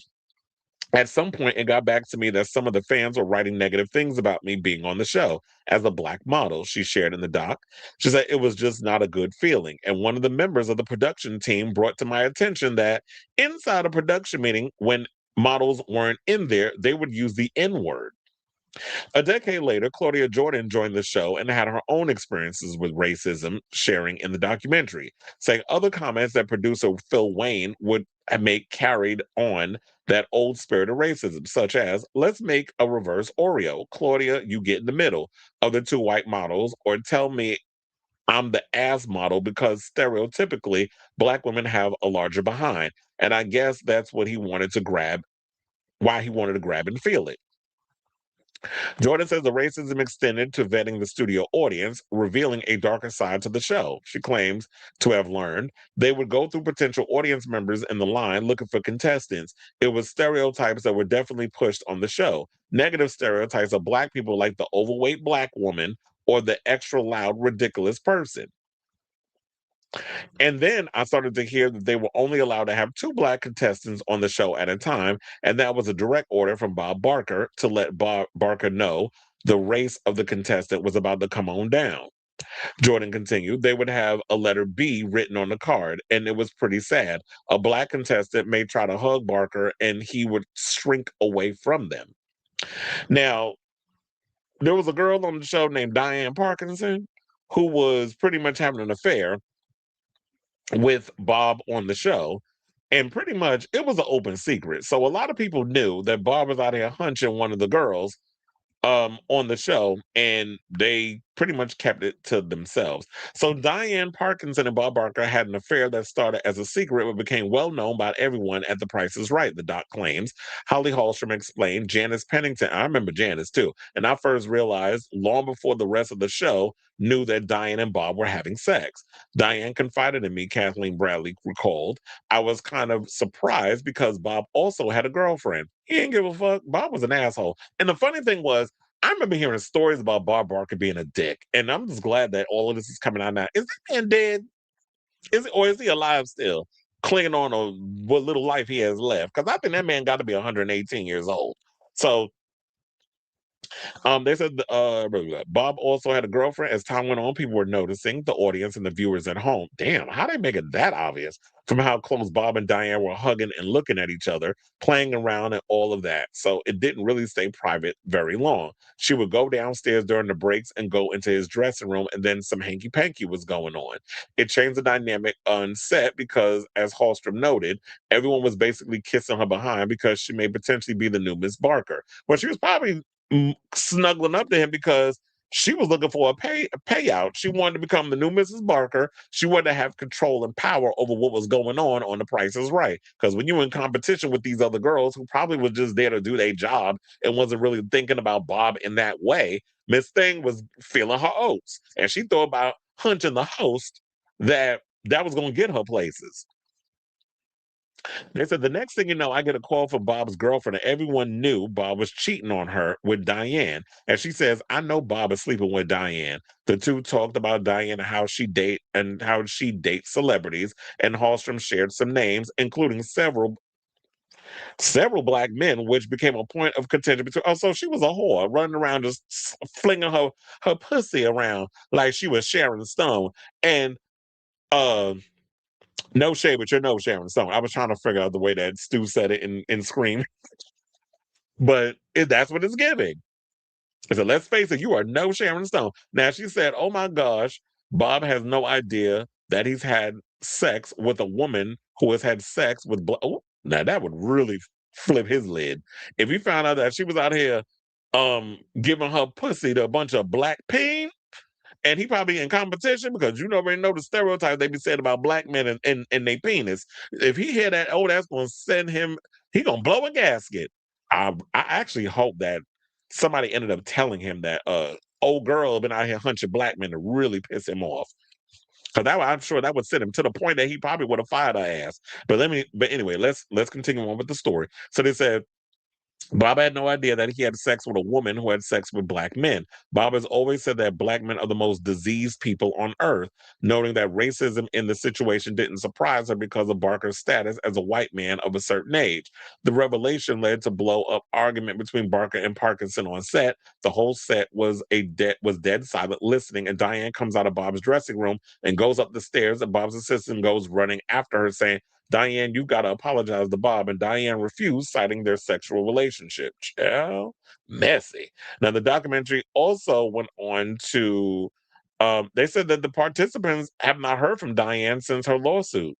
at some point, it got back to me that some of the fans were writing negative things about me being on the show as a Black model, she shared in the doc. She said it was just not a good feeling. And one of the members of the production team brought to my attention that inside a production meeting, when models weren't in there, they would use the N word. A decade later, Claudia Jordan joined the show and had her own experiences with racism, sharing in the documentary, saying other comments that producer Phil Wayne would make carried on that old spirit of racism, such as, let's make a reverse Oreo. Claudia, you get in the middle of the two white models, or tell me I'm the ass model because stereotypically Black women have a larger behind. And I guess that's what he wanted to grab, why he wanted to grab and feel it. Jordan says the racism extended to vetting the studio audience, revealing a darker side to the show. She claims to have learned they would go through potential audience members in the line looking for contestants. It was stereotypes that were definitely pushed on the show. Negative stereotypes of Black people like the overweight Black woman or the extra loud, ridiculous person. And then I started to hear that they were only allowed to have 2 Black contestants on the show at a time. And that was a direct order from Bob Barker to let Bob Barker know the race of the contestant was about to come on down. Jordan continued, they would have a letter B written on the card, and it was pretty sad. A Black contestant may try to hug Barker, and he would shrink away from them. Now, there was a girl on the show named Diane Parkinson who was pretty much having an affair with Bob on the show. And pretty much it was an open secret. So a lot of people knew that Bob was out here hunching one of the girls on the show, and they pretty much kept it to themselves. So Diane Parkinson and Bob Barker had an affair that started as a secret but became well known by everyone at The Price is Right, the doc claims. Holly Hallstrom explained, Janice Pennington, I remember Janice too, and I first realized long before the rest of the show knew that Diane and Bob were having sex. Diane confided in me, Kathleen Bradley recalled. I was kind of surprised because Bob also had a girlfriend. He didn't give a fuck. Bob was an asshole. And the funny thing was, I remember hearing stories about Bob Barker being a dick, and I'm just glad that all of this is coming out now. Is that man dead? Or is he alive still, clinging on to what little life he has left? Because I think that man got to be 118 years old. So they said Bob also had a girlfriend. As time went on, people were noticing, the audience and the viewers at home. Damn, how they make it that obvious from how close Bob and Diane were hugging and looking at each other, playing around and all of that. So it didn't really stay private very long. She would go downstairs during the breaks and go into his dressing room, and then some hanky-panky was going on. It changed the dynamic on set because, as Hallstrom noted, everyone was basically kissing her behind because she may potentially be the new Miss Barker. Well, she was probably snuggling up to him because she was looking for a payout. She wanted to become the new Mrs. Barker. She wanted to have control and power over what was going on The Price is Right. Because when you're in competition with these other girls who probably was just there to do their job and wasn't really thinking about Bob in that way, Miss Thing was feeling her oats. And she thought about hunting the host that was going to get her places. They said the next thing you know, I get a call from Bob's girlfriend, and everyone knew Bob was cheating on her with Diane. And she says, I know Bob is sleeping with Diane. The two talked about Diane and how she dates celebrities, and Hallstrom shared some names, including several Black men, which became a point of contention between. Oh, so she was a whore running around just flinging her pussy around like she was Sharon Stone. And no shade, but you're no Sharon Stone. I was trying to figure out the way that Stu said it in Scream, but that's what it's giving. I said, let's face it, you are no Sharon Stone. Now, she said, oh my gosh, Bob has no idea that he's had sex with a woman who has had sex with... Oh, now, that would really flip his lid. If he found out that she was out here giving her pussy to a bunch of Black peen, and he probably in competition because you already know the stereotype they be saying about Black men and their penis. If he hear that, oh, that's going to send him, he going to blow a gasket. I actually hope that somebody ended up telling him that old girl been out here hunching Black men to really piss him off. Because I'm sure that would send him to the point that he probably would have fired her ass. But anyway, let's continue on with the story. So they said, Bob had no idea that he had sex with a woman who had sex with Black men. Bob has always said that Black men are the most diseased people on earth, noting that racism in the situation didn't surprise her because of Barker's status as a white man of a certain age. The revelation led to blow-up argument between Barker and Parkinson on set. The whole set was dead silent listening, and Diane comes out of Bob's dressing room and goes up the stairs, and Bob's assistant goes running after her saying, Diane, you got to apologize to Bob. And Diane refused, citing their sexual relationship. Child, messy. Now, the documentary also went on to, they said that the participants have not heard from Diane since her lawsuit.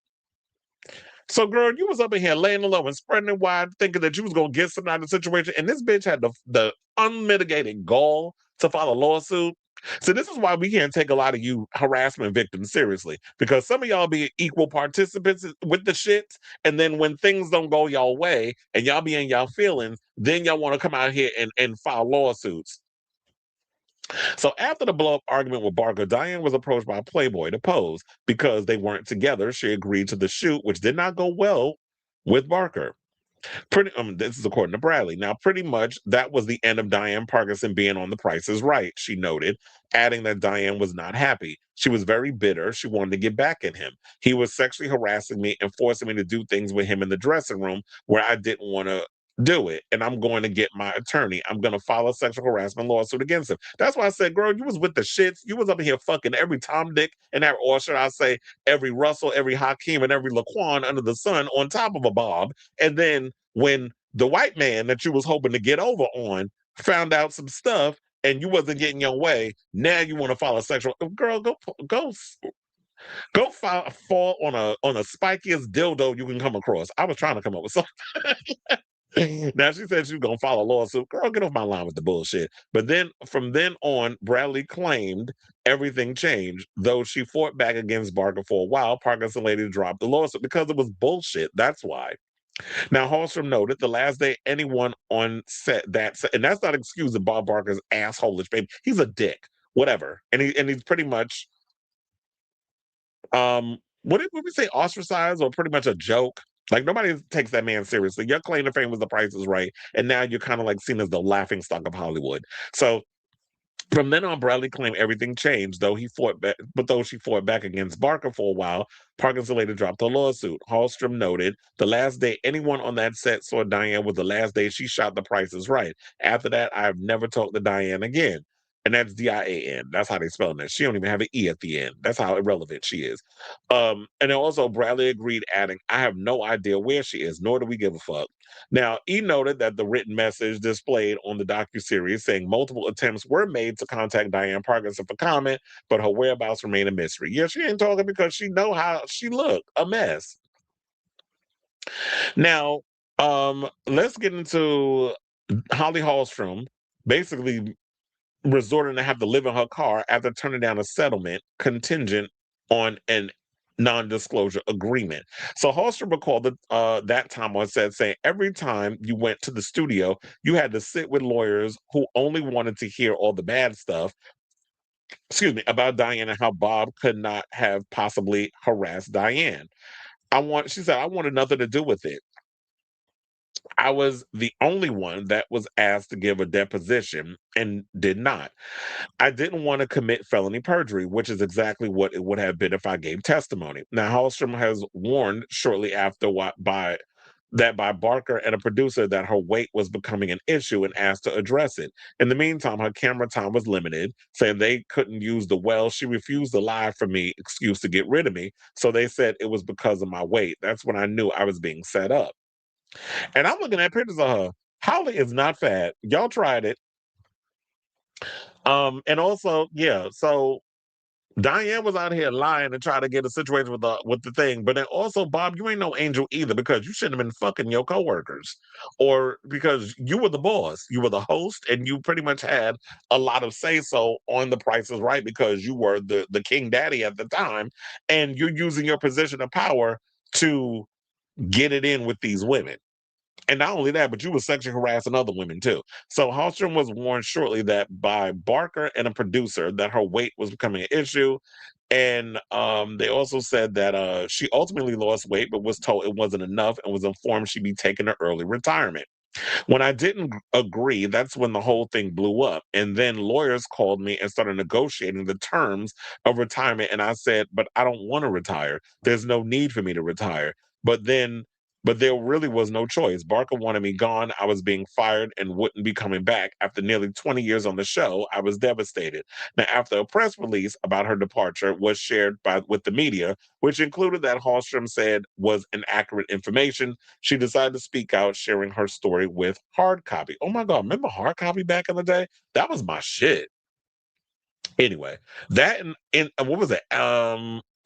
So, girl, you was up in here laying low and spreading it wide, thinking that you was going to get something out of the situation. And this bitch had the unmitigated gall to file a lawsuit. So this is why we can't take a lot of you harassment victims seriously, because some of y'all be equal participants with the shit, and then when things don't go y'all way and y'all be in y'all feelings, then y'all want to come out here and file lawsuits. So after the blow-up argument with Barker, Diane was approached by Playboy to pose. Because they weren't together, she agreed to the shoot, which did not go well with Barker. This is according to Bradley. Now, pretty much that was the end of Diane Parkinson being on The Price is Right, she noted, adding that Diane was not happy. She was very bitter. She wanted to get back at him. He was sexually harassing me and forcing me to do things with him in the dressing room where I didn't want to do it. And I'm going to get my attorney. I'm going to file a sexual harassment lawsuit against him. That's why I said, girl, you was with the shits. You was up here fucking every Tom, Dick, and every, or should I say, every Russell, every Hakeem, and every Laquan under the sun on top of a Bob. And then when the white man that you was hoping to get over on found out some stuff and you wasn't getting your way, now you want to file a sexual, girl, go fall on the spikiest dildo you can come across. I was trying to come up with something. Now she said she was gonna file a lawsuit. Girl, get off my line with the bullshit. But then from then on, Bradley claimed everything changed. Though she fought back against Barker for a while, Parkinson later dropped the lawsuit because it was bullshit. That's why. Now, Hallstrom noted the last day anyone on set and that's not excusing Bob Barker's assholish baby. He's a dick, whatever, and he's pretty much what did we say, ostracized or pretty much a joke. Like nobody takes that man seriously. Your claim to fame was The Price is Right, and now you're kind of like seen as the laughing stock of Hollywood. So from then on, Bradley claimed everything changed, though she fought back against Barker for a while. Parkinson later dropped the lawsuit. Hallstrom noted the last day anyone on that set saw Diane was the last day she shot The Price is Right. After that, I've never talked to Diane again. And that's Dian. That's how they spell it. She don't even have an E at the end. That's how irrelevant she is. And then also Bradley agreed, adding, I have no idea where she is, nor do we give a fuck. Now, he noted that the written message displayed on the docuseries saying multiple attempts were made to contact Diane Parkinson for comment, but her whereabouts remain a mystery. Yeah, she ain't talking because she know how she looked, a mess. Now, let's get into Holly Hallstrom basically resorting to have to live in her car after turning down a settlement contingent on an non-disclosure agreement. So Hallstrom recalled that time on set saying every time you went to the studio, you had to sit with lawyers who only wanted to hear all the bad stuff, about Diane and how Bob could not have possibly harassed Diane. She said, I wanted nothing to do with it. I was the only one that was asked to give a deposition and did not. I didn't want to commit felony perjury, which is exactly what it would have been if I gave testimony. Now, Hallstrom has warned shortly after by Barker and a producer that her weight was becoming an issue and asked to address it. In the meantime, her camera time was limited, saying they couldn't use the she refused to lie for me excuse to get rid of me. So they said it was because of my weight. That's when I knew I was being set up. And I'm looking at pictures of her. Holly is not fat. Y'all tried it. And also, yeah, so Diane was out here lying and trying to get a situation with the thing. But then also, Bob, you ain't no angel either because you shouldn't have been fucking your coworkers. Or because you were the boss. You were the host and you pretty much had a lot of say-so on The Price is Right because you were the king daddy at the time. And you're using your position of power to get it in with these women. And not only that, but you were sexually harassing other women too. So Hallstrom was warned shortly that by Barker and a producer that her weight was becoming an issue. And they also said that she ultimately lost weight, but was told it wasn't enough and was informed she'd be taking an early retirement. When I didn't agree, that's when the whole thing blew up. And then lawyers called me and started negotiating the terms of retirement. And I said, but I don't want to retire. There's no need for me to retire. But there really was no choice. Barker wanted me gone. I was being fired and wouldn't be coming back. After nearly 20 years on the show, I was devastated. Now, after a press release about her departure was shared with the media, which included that Hallstrom said was inaccurate information, she decided to speak out, sharing her story with Hard Copy. Oh my God, remember Hard Copy back in the day? That was my shit. Anyway, that in what was it?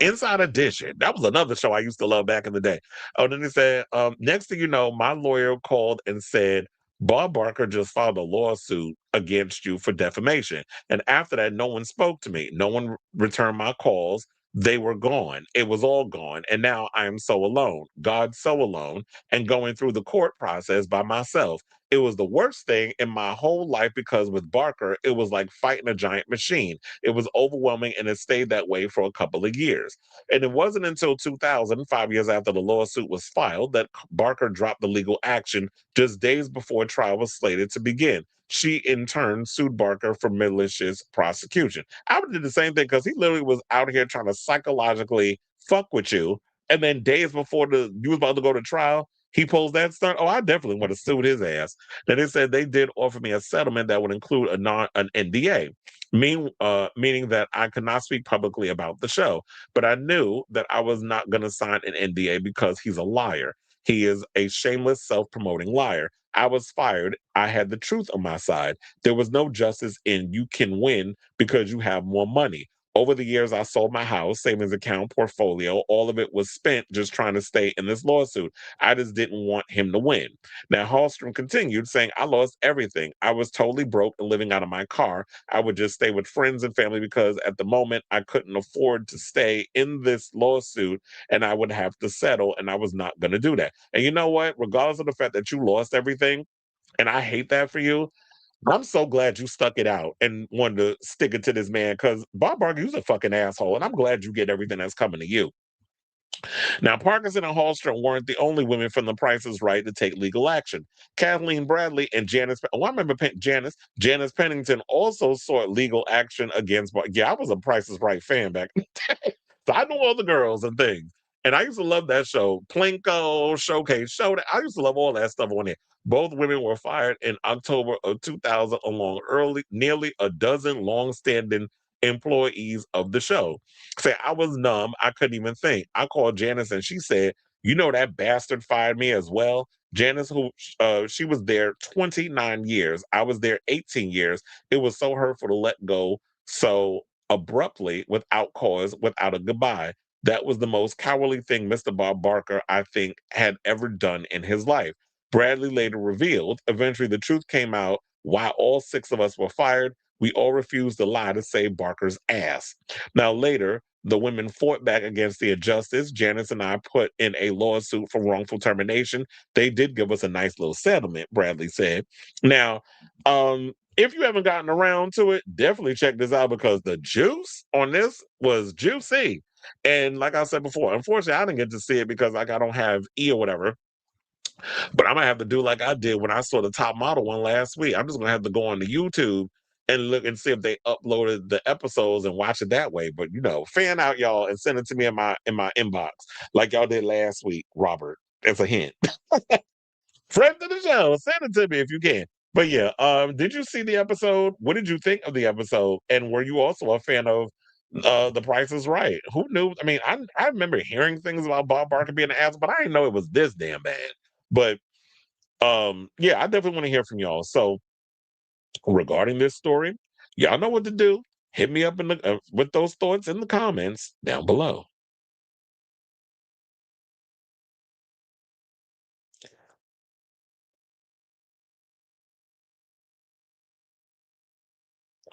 Inside Edition. That was another show I used to love back in the day. Oh, then he said, next thing you know, my lawyer called and said, Bob Barker just filed a lawsuit against you for defamation. And after that, no one spoke to me. No one returned my calls. They were gone. It was all gone. And now I am so alone. God so alone and going through the court process by myself. It was the worst thing in my whole life because with Barker, it was like fighting a giant machine. It was overwhelming and it stayed that way for a couple of years. And it wasn't until 2000, 5 years after the lawsuit was filed, that Barker dropped the legal action just days before trial was slated to begin. She, in turn, sued Barker for malicious prosecution. I did the same thing because he literally was out here trying to psychologically fuck with you. And then days before you was about to go to trial, he pulls that stunt. Oh, I definitely would have sued his ass. Then they said they did offer me a settlement that would include an NDA, meaning that I could not speak publicly about the show. But I knew that I was not going to sign an NDA because he's a liar. He is a shameless, self-promoting liar. I was fired. I had the truth on my side. There was no justice in you can win because you have more money. Over the years, I sold my house, savings account, portfolio. All of it was spent just trying to stay in this lawsuit. I just didn't want him to win. Now, Hallstrom continued saying, I lost everything. I was totally broke and living out of my car. I would just stay with friends and family because at the moment I couldn't afford to stay in this lawsuit and I would have to settle, and I was not going to do that. And you know what? Regardless of the fact that you lost everything, and I hate that for you, I'm so glad you stuck it out and wanted to stick it to this man because Bob Barker, you's a fucking asshole, and I'm glad you get everything that's coming to you. Now, Parkinson and Hallstrom weren't the only women from The Price is Right to take legal action. Kathleen Bradley and Janice, oh, I remember Janice Pennington also sought legal action against, yeah, I was a Price is Right fan back in the day. So I know all the girls and things. And I used to love that show. Plinko, Showcase, Show. I used to love all that stuff on there. Both women were fired in October of 2000 along nearly a dozen long-standing employees of the show. Say, I was numb. I couldn't even think. I called Janice and she said, you know, that bastard fired me as well. Janice, who she was there 29 years. I was there 18 years. It was so hurtful to let go so abruptly, without cause, without a goodbye. That was the most cowardly thing Mr. Bob Barker, I think, had ever done in his life. Bradley later revealed, eventually the truth came out. While all six of us were fired, we all refused to lie to save Barker's ass. Now, later, the women fought back against the injustice. Janice and I put in a lawsuit for wrongful termination. They did give us a nice little settlement, Bradley said. Now, if you haven't gotten around to it, definitely check this out because the juice on this was juicy. And like I said before, unfortunately, I didn't get to see it because like I don't have E or whatever. But I'm gonna have to do like I did when I saw the top model one last week. I'm just gonna have to go on to YouTube and look and see if they uploaded the episodes and watch it that way. But you know, fan out y'all and send it to me in my inbox like y'all did last week, Robert. It's a hint. Friend of the show, send it to me if you can. But yeah, did you see the episode? What did you think of the episode? And were you also a fan of The Price is Right? Who knew? I mean, I remember hearing things about Bob Barker being an ass, but I didn't know it was this damn bad. But yeah, I definitely want to hear from y'all. So regarding this story, y'all know what to do. Hit me up in the with those thoughts in the comments down below.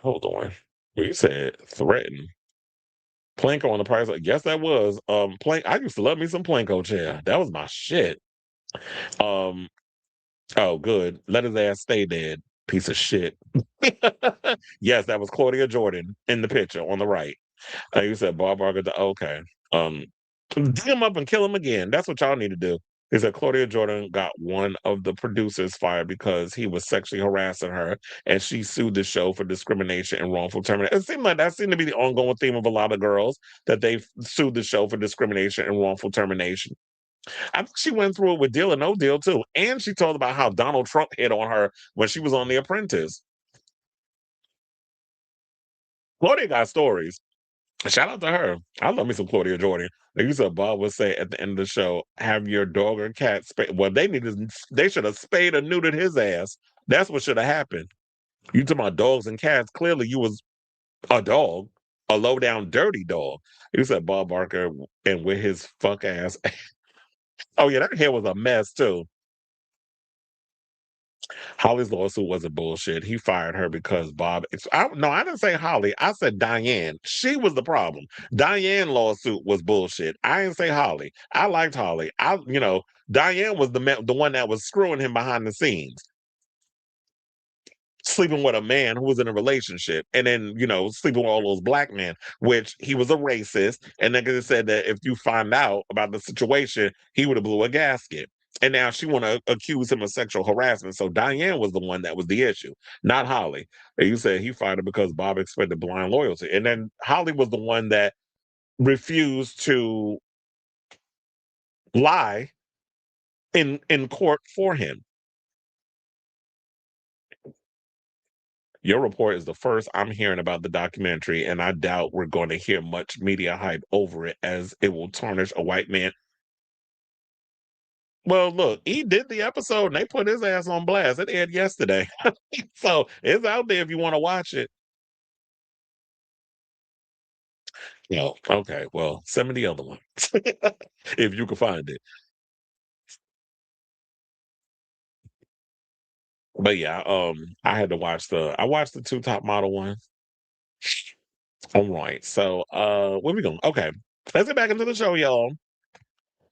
Hold on. You said threaten. Planko on The Price. Yes, that was. Plank. I used to love me some Planko chair. That was my shit. Um. Oh, good. Let his ass stay dead. Piece of shit. Yes, that was Claudia Jordan in the picture on the right. You said Bob Barker. Okay. Dig him up and kill him again. That's what y'all need to do. Is that Claudia Jordan got one of the producers fired because he was sexually harassing her, and she sued the show for discrimination and wrongful termination. It seemed like that seemed to be the ongoing theme of a lot of girls that they sued the show for discrimination and wrongful termination. I think she went through it with Deal or No Deal too, and she told about how Donald Trump hit on her when she was on The Apprentice. Claudia got stories. Shout out to her. I love me some Claudia Jordan. Like you said, Bob would say at the end of the show, have your dog or cat spayed. Well, they should have spayed or neutered his ass. That's what should have happened. You talking about dogs and cats. Clearly you was a dog, a low down dirty dog. You said Bob Barker and with his fuck ass. Oh yeah, that hair was a mess too. Holly's lawsuit wasn't bullshit. He fired her because I didn't say Holly. I said Diane. She was the problem. Diane lawsuit was bullshit. I didn't say Holly. I liked Holly. Diane was the one that was screwing him behind the scenes, sleeping with a man who was in a relationship, and then sleeping with all those black men, which he was a racist. And then it said that if you find out about the situation, he would have blew a gasket. And now she want to accuse him of sexual harassment. So Diane was the one that was the issue, not Holly. And you said he fired her because Bob expected blind loyalty. And then Holly was the one that refused to lie in court for him. Your report is the first I'm hearing about the documentary, and I doubt we're going to hear much media hype over it, as it will tarnish a white man. Well, look, he did the episode and they put his ass on blast. It aired yesterday. So it's out there if you want to watch it. Okay, well, send me the other one if you can find it. But yeah, I had to watch I watched the two top model ones. All right. So where we going? Okay. Let's get back into the show, y'all.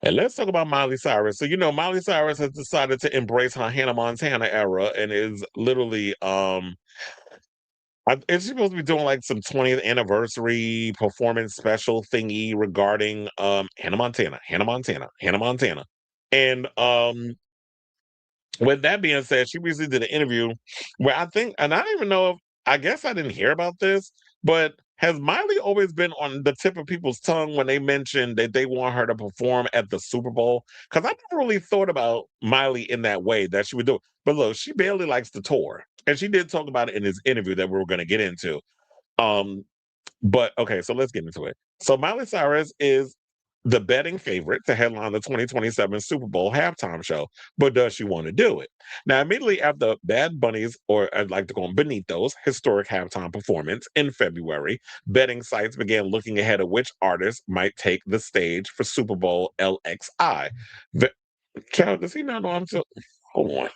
And let's talk about Miley Cyrus. So, Miley Cyrus has decided to embrace her Hannah Montana era and is literally is she supposed to be doing like some 20th anniversary performance special thingy regarding Hannah Montana, Hannah Montana, Hannah Montana. And with that being said, she recently did an interview where I don't even know if, I guess I didn't hear about this, but has Miley always been on the tip of people's tongue when they mention that they want her to perform at the Super Bowl? Because I never really thought about Miley in that way, that she would do it. But look, she barely likes to tour. And she did talk about it in this interview that we were going to get into. But okay, so let's get into it. So Miley Cyrus is the betting favorite to headline the 2027 Super Bowl halftime show. But does she want to do it? Now, immediately after Bad Bunny's, or I'd like to call them Benito's, historic halftime performance in February, betting sites began looking ahead at which artists might take the stage for Super Bowl LXI. Child, does he not know I'm still... Hold on.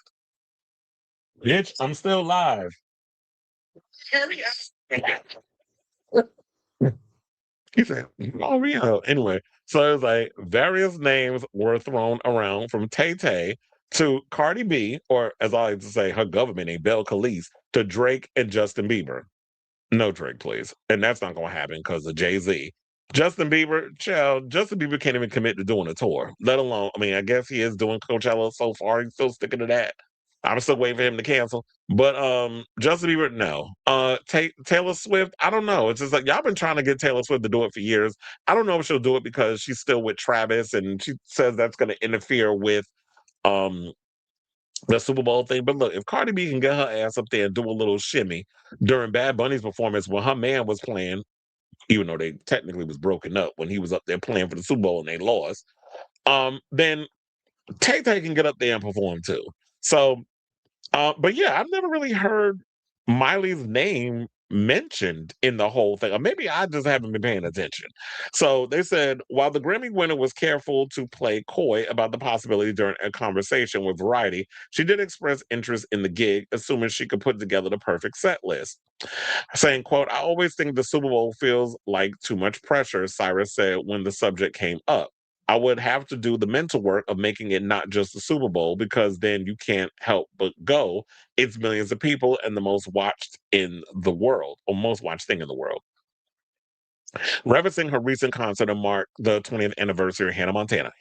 Bitch, I'm still live. Hurry up. He said, hurry up. Anyway, so it's like various names were thrown around, from Tay Tay to Cardi B, or as I like to say, her government name, Belle Khalees, to Drake and Justin Bieber. No Drake, please. And that's not going to happen because of Jay-Z. Justin Bieber can't even commit to doing a tour, let alone, I guess he is doing Coachella so far. He's still sticking to that. I'm still waiting for him to cancel. But Justin Bieber, no. Taylor Swift, I don't know. It's just like, y'all been trying to get Taylor Swift to do it for years. I don't know if she'll do it because she's still with Travis and she says that's going to interfere with the Super Bowl thing. But look, if Cardi B can get her ass up there and do a little shimmy during Bad Bunny's performance when her man was playing, even though they technically was broken up when he was up there playing for the Super Bowl and they lost, then Tay Tay can get up there and perform too. So, but yeah, I've never really heard Miley's name mentioned in the whole thing. Or maybe I just haven't been paying attention. So they said, while the Grammy winner was careful to play coy about the possibility during a conversation with Variety, she did express interest in the gig, assuming she could put together the perfect set list. Saying, quote, I always think the Super Bowl feels like too much pressure, Cyrus said when the subject came up. I would have to do the mental work of making it not just the Super Bowl, because then you can't help but go. It's millions of people and the most watched in the world, or most watched thing in the world. Referencing her recent concert to mark the 20th anniversary of Hannah Montana,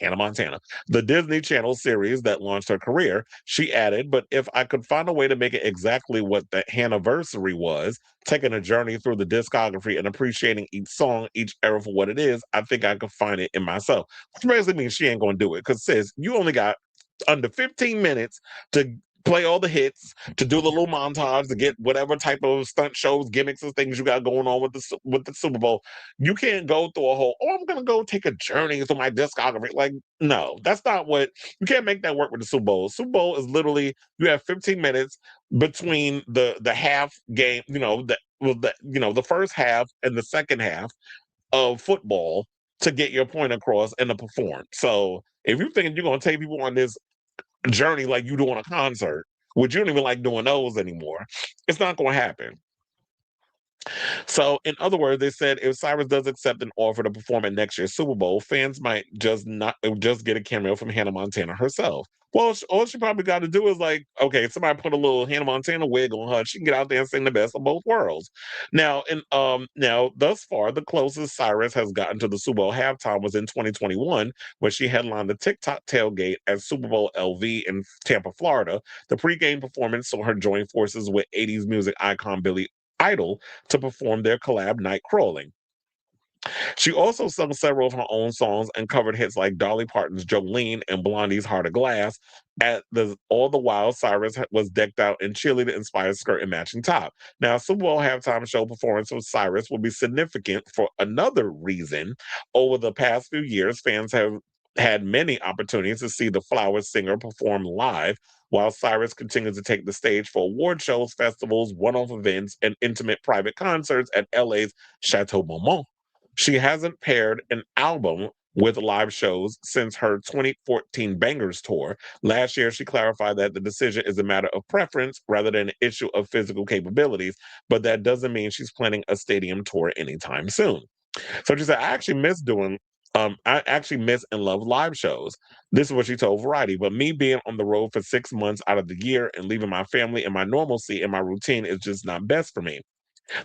the Disney Channel series that launched her career, she added, but if I could find a way to make it exactly what the Hanniversary was, taking a journey through the discography and appreciating each song, each era for what it is, I think I could find it in myself. Which basically means she ain't going to do it, because sis, you only got under 15 minutes to play all the hits, to do the little montage, to get whatever type of stunt shows, gimmicks, and things you got going on with the Super Bowl. You can't go through a whole, I'm going to go take a journey through my discography. Like, no, that's not what, you can't make that work with the Super Bowl. Super Bowl is literally, you have 15 minutes between the half game, the first half and the second half of football to get your point across and to perform. So if you think you're going to take people on this journey like you do on a concert, which you don't even like doing those anymore. It's not going to happen. So, in other words, they said if Cyrus does accept an offer to perform at next year's Super Bowl, fans might just get a cameo from Hannah Montana herself. Well, all she probably got to do is like, okay, somebody put a little Hannah Montana wig on her. She can get out there and sing the best of both worlds. Now, thus far, the closest Cyrus has gotten to the Super Bowl halftime was in 2021, when she headlined the TikTok tailgate at Super Bowl LV in Tampa, Florida. The pregame performance saw her join forces with 80s music icon Billy Idol to perform their collab Night Crawling. She also sung several of her own songs and covered hits like Dolly Parton's Jolene and Blondie's Heart of Glass. All the while, Cyrus was decked out in cheerleader-inspired skirt and matching top. Now, Super Bowl halftime show performance with Cyrus will be significant for another reason. Over the past few years, fans have had many opportunities to see the Flowers singer perform live, while Cyrus continues to take the stage for award shows, festivals, one-off events, and intimate private concerts at LA's Chateau Marmont. She hasn't paired an album with live shows since her 2014 Bangers tour. Last year, she clarified that the decision is a matter of preference rather than an issue of physical capabilities, but that doesn't mean she's planning a stadium tour anytime soon. So she said, I actually miss and love live shows. This is what she told Variety. But me being on the road for 6 months out of the year and leaving my family and my normalcy and my routine is just not best for me.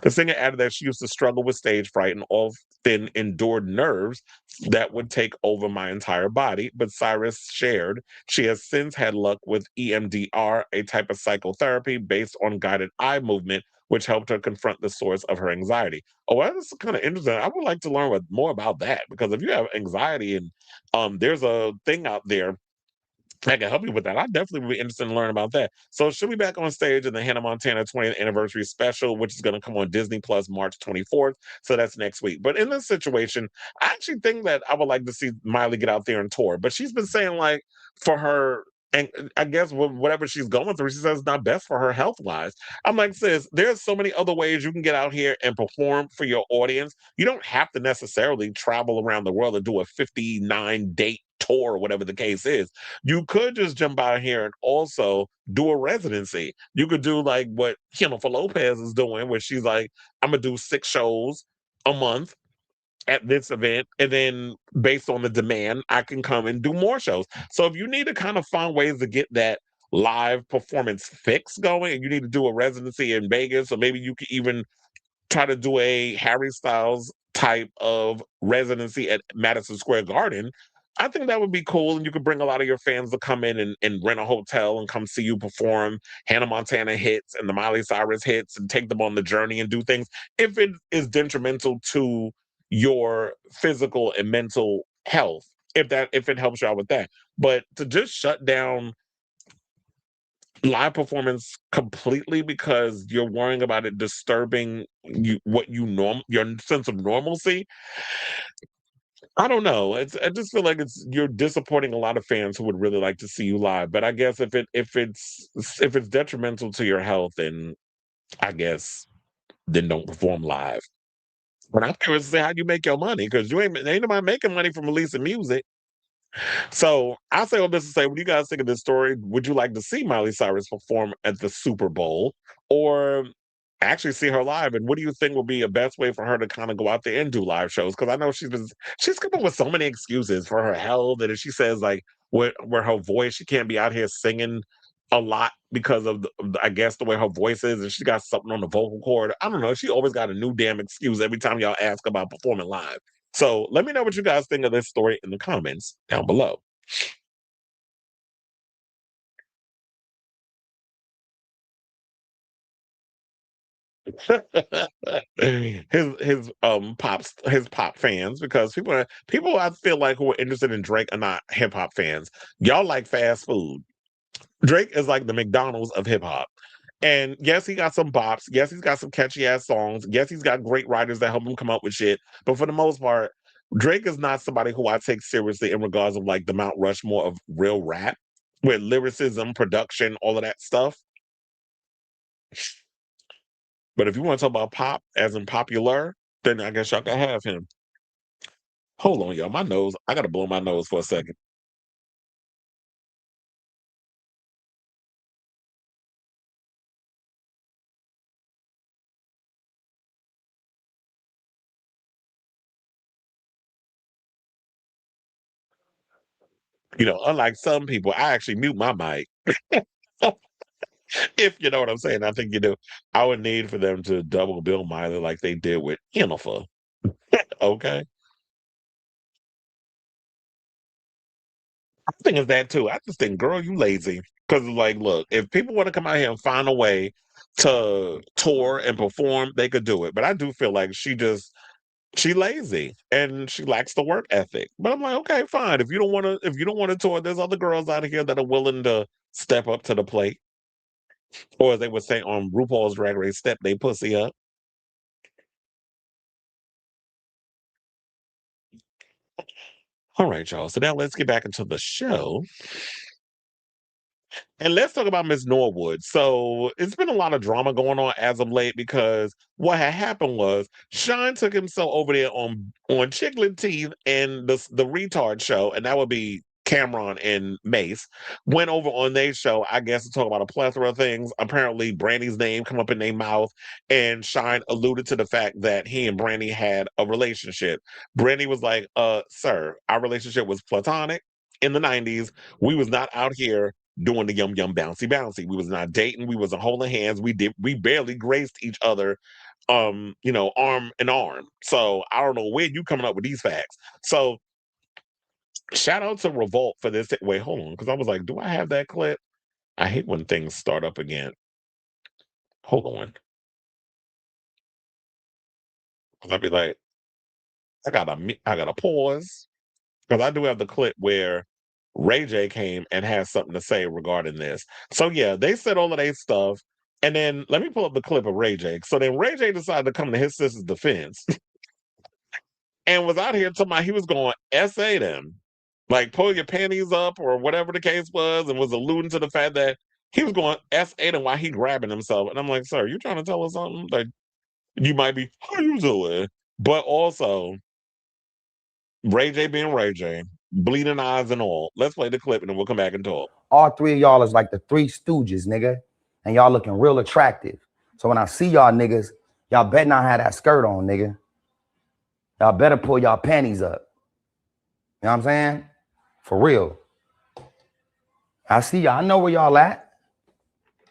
The singer added that she used to struggle with stage fright and often endured nerves that would take over my entire body. But Cyrus shared she has since had luck with EMDR, a type of psychotherapy based on guided eye movement, which helped her confront the source of her anxiety. Oh, well, that's kind of interesting. I would like to learn more about that, because if you have anxiety and there's a thing out there I can help you with that. I'd definitely be interested in learning about that. So she'll be back on stage in the Hannah Montana 20th anniversary special, which is going to come on Disney Plus March 24th. So that's next week. But in this situation, I actually think that I would like to see Miley get out there and tour. But she's been saying, like, for her, and I guess whatever she's going through, she says it's not best for her health wise. I'm like, sis, there's so many other ways you can get out here and perform for your audience. You don't have to necessarily travel around the world and do a 59-date tour or whatever the case is. You could just jump out here and also do a residency. You could do like what Jennifer Lopez is doing, where she's like, I'm gonna do 6 shows a month at this event, and then based on the demand, I can come and do more shows. So if you need to kind of find ways to get that live performance fix going, and you need to do a residency in Vegas, or maybe you could even try to do a Harry Styles type of residency at Madison Square Garden, I think that would be cool. And you could bring a lot of your fans to come in and rent a hotel and come see you perform Hannah Montana hits and the Miley Cyrus hits and take them on the journey and do things. If it is detrimental to your physical and mental health, if it helps you out with that. But to just shut down live performance completely because you're worrying about it disturbing your sense of normalcy, I don't know. I just feel like you're disappointing a lot of fans who would really like to see you live. But I guess if it's detrimental to your health, then I guess then don't perform live. But I'm curious to see how you make your money, because you ain't nobody making money from releasing music. So I say all this to say, what do you guys think of this story? Would you like to see Miley Cyrus perform at the Super Bowl, or actually see her live? And what do you think will be a best way for her to kind of go out there and do live shows? Because I know she's come up with so many excuses for her health, and if she says like where her voice, she can't be out here singing a lot because of I guess the way her voice is, and she got something on the vocal cord. I don't know. She always got a new damn excuse every time y'all ask about performing live. So let me know what you guys think of this story in the comments down below. His pop fans, because people I feel like who are interested in Drake are not hip hop fans. Y'all like fast food. Drake is like the McDonald's of hip hop. And yes, he got some bops. Yes, he's got some catchy ass songs. Yes, he's got great writers that help him come up with shit. But for the most part, Drake is not somebody who I take seriously in regards of like the Mount Rushmore of real rap, with lyricism, production, all of that stuff. But if you want to talk about pop as in popular, then I guess y'all can have him. Hold on, y'all. My nose. I gotta blow my nose for a second. Unlike some people, I actually mute my mic. If you know what I'm saying, I think you do. I would need for them to double bill Miley like they did with Jennifer. Okay. I think it's that too. I just think, girl, you lazy. Because, like, look, if people want to come out here and find a way to tour and perform, they could do it. But I do feel like she lazy and she lacks the work ethic. But I'm like, okay, fine. If you don't want to tour, there's other girls out here that are willing to step up to the plate. Or as they would say on RuPaul's Drag Race, step they pussy up. All right, y'all. So now let's get back into the show. And let's talk about Miss Norwood. So it's been a lot of drama going on as of late because what had happened was Shyne took himself over there on Chiclet Teeth and the retard show, and that would be Cameron and Mace, went over on their show, I guess, to talk about a plethora of things. Apparently, Brandy's name come up in their mouth, and Shyne alluded to the fact that he and Brandy had a relationship. Brandy was like, sir, our relationship was platonic in the 90s. We was not out here doing the yum yum bouncy bouncy. We was not dating. We wasn't holding hands. We barely graced each other, arm in arm. So I don't know where you coming up with these facts. So shout out to Revolt for this. Wait, hold on, because I was like, do I have that clip? I hate when things start up again. Hold on. I'll be like, I gotta pause because I do have the clip where Ray J came and has something to say regarding this. So yeah, they said all of their stuff, and then let me pull up the clip of Ray J. So then Ray J decided to come to his sister's defense and was out here talking about he was going to SA them, like pull your panties up or whatever the case was, and was alluding to the fact that he was going to SA them while he grabbing himself. And I'm like, sir, you trying to tell us something? Like you might be, how you doing? But also Ray J being Ray J, bleeding eyes and all. Let's play the clip and then we'll come back and talk. All three of y'all is like the Three Stooges, nigga. And y'all looking real attractive. So when I see y'all niggas, y'all better not have that skirt on, nigga. Y'all better pull y'all panties up. You know what I'm saying? For real. I see y'all. I know where y'all at.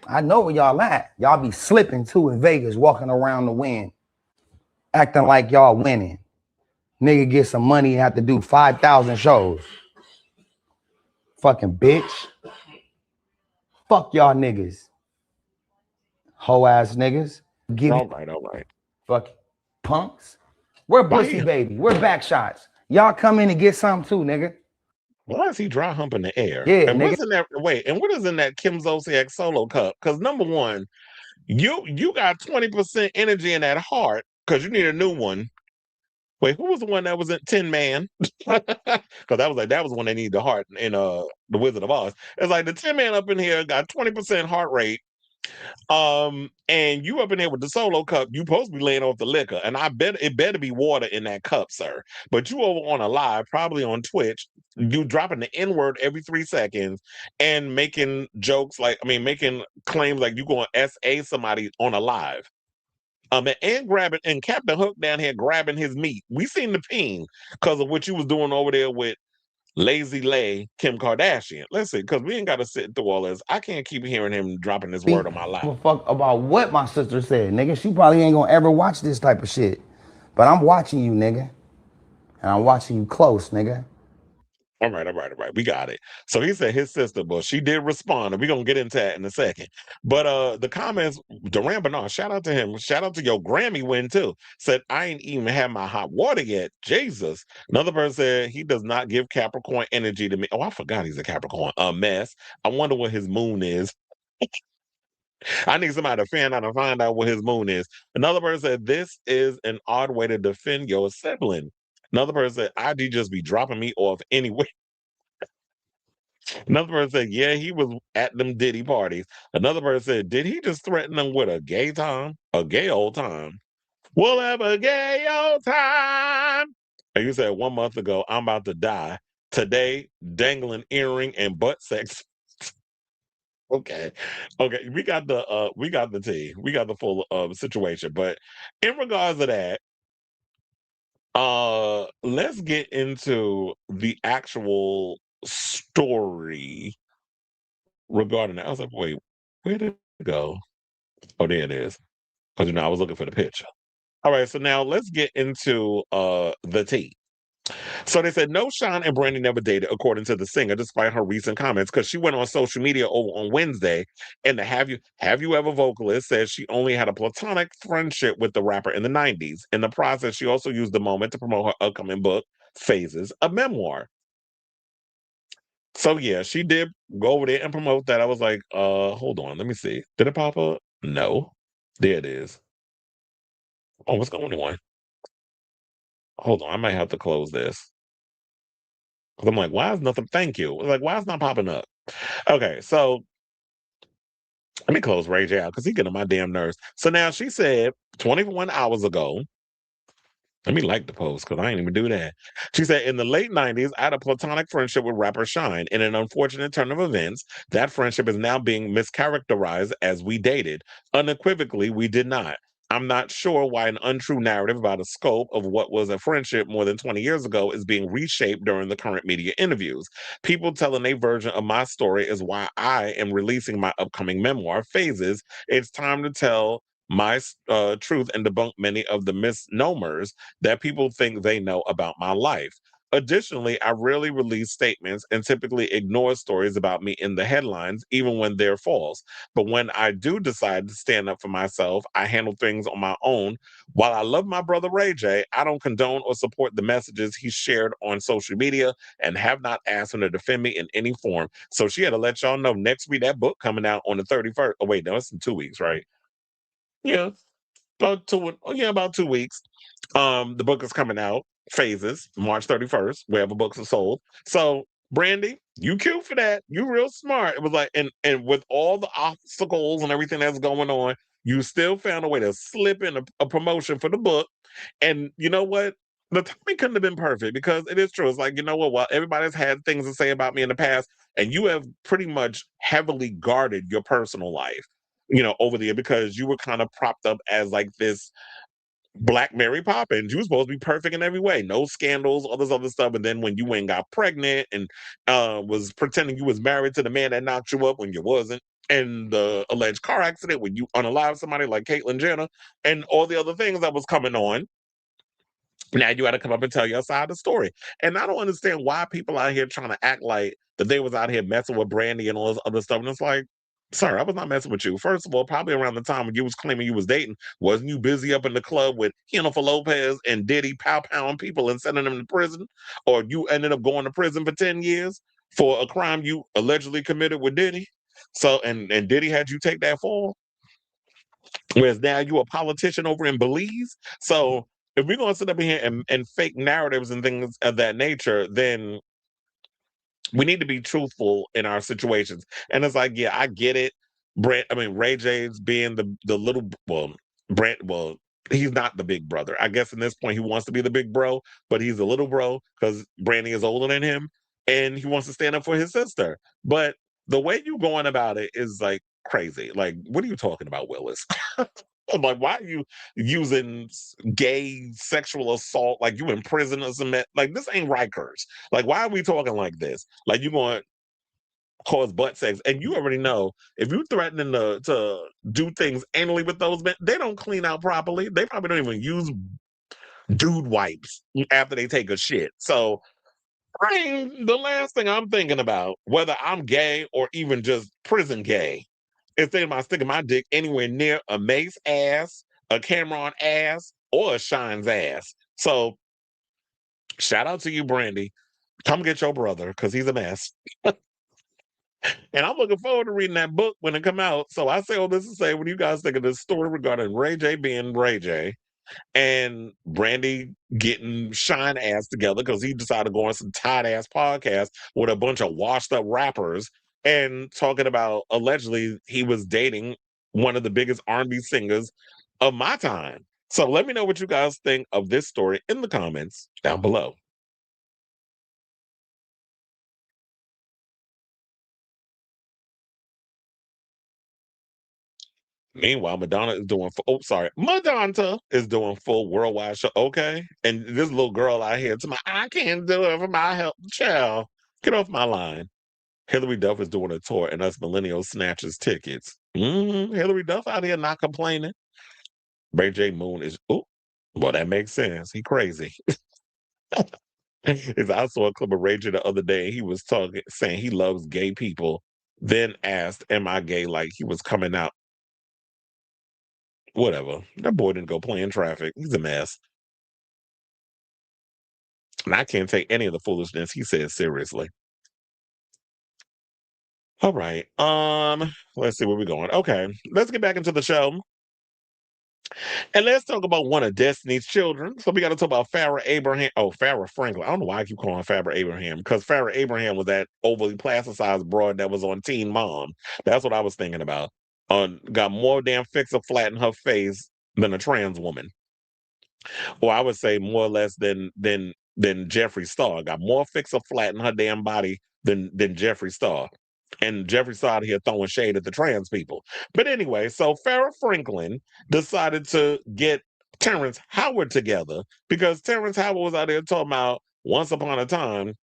I know where y'all at. Y'all be slipping too in Vegas, walking around the wind, acting like y'all winning. Nigga get some money and have to do 5,000 shows. Fucking bitch. Fuck y'all niggas. Hoe ass niggas. All right. Fucking punks. We're pussy baby. We're back shots. Y'all come in and get some too, nigga. Why is he dry humping the air? Yeah, and nigga. what's in that? Wait, and what is in that Kim Zolciak solo cup? Because number one, you got 20% energy in that heart because you need a new one. Wait, who was the one that was in Tin Man? Because that was when they need the heart in the Wizard of Oz. It's like the Tin Man up in here got 20% heart rate. And you up in there with the solo cup, you supposed to be laying off the liquor. And I bet it better be water in that cup, sir. But you over on a live, probably on Twitch, you dropping the N-word every 3 seconds and making jokes making claims like you going to SA somebody on a live. And grabbing and Captain Hook down here grabbing his meat. We seen the ping because of what you was doing over there with Lazy Lay Kim Kardashian. Listen, because we ain't got to sit through all this. I can't keep hearing him dropping this word on my life. I don't give a fuck about what my sister said, nigga. She probably ain't gonna ever watch this type of shit. But I'm watching you, nigga. And I'm watching you close, nigga. All right. We got it. So he said his sister, but she did respond, and we're gonna get into that in a second. But the comments, Duran Bernard, shout out to him. Shout out to your Grammy win too. Said, I ain't even had my hot water yet. Jesus. Another person said he does not give Capricorn energy to me. Oh, I forgot he's a Capricorn. A mess. I wonder what his moon is. I need somebody to find out what his moon is. Another person said, this is an odd way to defend your sibling. Another person said, ID just be dropping me off anyway. Another person said, yeah, he was at them Diddy parties. Another person said, did he just threaten them with a gay time? A gay old time. We'll have a gay old time. And you said 1 month ago, I'm about to die. Today, dangling earring and butt sex. Okay. We got the tea. We got the full situation. But in regards to that, let's get into the actual story regarding that. I was like, wait, where did it go? Oh, there it is. Because I was looking for the picture. All right, so now let's get into the tea. So they said no, Shyne and Brandy never dated, according to the singer, despite her recent comments, because she went on social media over on Wednesday, and the Have You Ever vocalist says she only had a platonic friendship with the rapper in the 90s. In the process, she also used the moment to promote her upcoming book, Phases, a memoir. So yeah, she did go over there and promote that. I was like, hold on, let me see. Did it pop up? No. There it is. Oh, what's going on? Hold on, I might have to close this. Because I'm like, why is nothing? Thank you. Like, why is not popping up? Okay, so let me close Ray J out because he's getting on my damn nerves. So now she said 21 hours ago, let me like the post because I ain't even do that. She said, in the late 90s, I had a platonic friendship with rapper Shyne. In an unfortunate turn of events, that friendship is now being mischaracterized as we dated. Unequivocally, we did not. I'm not sure why an untrue narrative about a scope of what was a friendship more than 20 years ago is being reshaped during the current media interviews. People telling a version of my story is why I am releasing my upcoming memoir, Phases. It's time to tell my truth and debunk many of the misnomers that people think they know about my life. Additionally, I rarely release statements and typically ignore stories about me in the headlines, even when they're false. But when I do decide to stand up for myself, I handle things on my own. While I love my brother Ray J, I don't condone or support the messages he shared on social media and have not asked him to defend me in any form. So she had to let y'all know next week that book coming out on the 31st. Oh, wait, no, it's in 2 weeks, right? Yeah, about 2 weeks. The book is coming out, Phases, March 31st, wherever books are sold. So, Brandy, you cute for that. You real smart. It was like, and with all the obstacles and everything that's going on, you still found a way to slip in a promotion for the book. And you know what? The timing couldn't have been perfect because it is true. It's like, you know what? Well, everybody's had things to say about me in the past, and you have pretty much heavily guarded your personal life, over the year because you were kind of propped up as like this Black Mary Poppins. You were supposed to be perfect in every way. No scandals, all this other stuff. And then when you went and got pregnant and was pretending you was married to the man that knocked you up when you wasn't, and the alleged car accident when you unalived somebody like Caitlyn Jenner, and all the other things that was coming on. Now you got to come up and tell your side of the story. And I don't understand why people out here trying to act like that they was out here messing with Brandy and all this other stuff. And it's like, sir, I was not messing with you. First of all, probably around the time when you was claiming you was dating, wasn't you busy up in the club with Jennifer Lopez and Diddy pow-powing people and sending them to prison? Or you ended up going to prison for 10 years for a crime you allegedly committed with Diddy? So, and Diddy had you take that fall? Whereas now you a politician over in Belize. So if we're gonna sit up here and fake narratives and things of that nature, then we need to be truthful in our situations. And it's like, yeah, I get it. Ray J's being the little he's not the big brother. I guess in this point he wants to be the big bro, but he's a little bro because Brandy is older than him and he wants to stand up for his sister. But the way you going about it is like crazy. Like, what are you talking about, Willis? I'm like, why are you using gay sexual assault? Like you in prison or something? Like this ain't Rikers. Like, why are we talking like this? Like you going to cause butt sex, and you already know if you threatening to do things anally with those men, they don't clean out properly. They probably don't even use dude wipes after they take a shit. So the last thing I'm thinking about, whether I'm gay or even just prison gay, is thinking about sticking my dick anywhere near a Mace ass, a Cameron ass, or a Shyne's ass. So shout out to you, Brandy. Come get your brother because he's a mess. And I'm looking forward to reading that book when it come out. So I say all this to say, when you guys think of this story regarding Ray J being Ray J and Brandy getting Shyne ass together because he decided to go on some tight ass podcast with a bunch of washed up rappers and talking about allegedly he was dating one of the biggest R&B singers of my time. So let me know what you guys think of this story in the comments down below. Meanwhile, Madonna is doing. Madonna is doing full worldwide show. Okay, and this little girl out here, to my, I can't do it for my help, child. Get off my line. Hillary Duff is doing a tour and us millennials snatches tickets. Hillary Duff out here not complaining. Ray J Moon is, well, that makes sense. He crazy. I saw a clip of Ray J the other day. He was saying he loves gay people. Then asked, "Am I gay?" Like he was coming out. Whatever. That boy didn't go play in traffic. He's a mess. And I can't take any of the foolishness he says seriously. All right. Let's see where we're going. Okay, let's get back into the show. And let's talk about one of Destiny's children. So we got to talk about Farrah Abraham. Oh, Farrah Franklin. I don't know why I keep calling Farrah Abraham, because Farrah Abraham was that overly plasticized broad that was on Teen Mom. That's what I was thinking about. Got more damn fix a flat in her face than a trans woman. Or I would say more or less than Jeffree Star. Got more fix a flat in her damn body than Jeffree Star. And Jeffree Star out here throwing shade at the trans people. But anyway, so Farrah Franklin decided to get Terrence Howard together because Terrence Howard was out there talking about once upon a time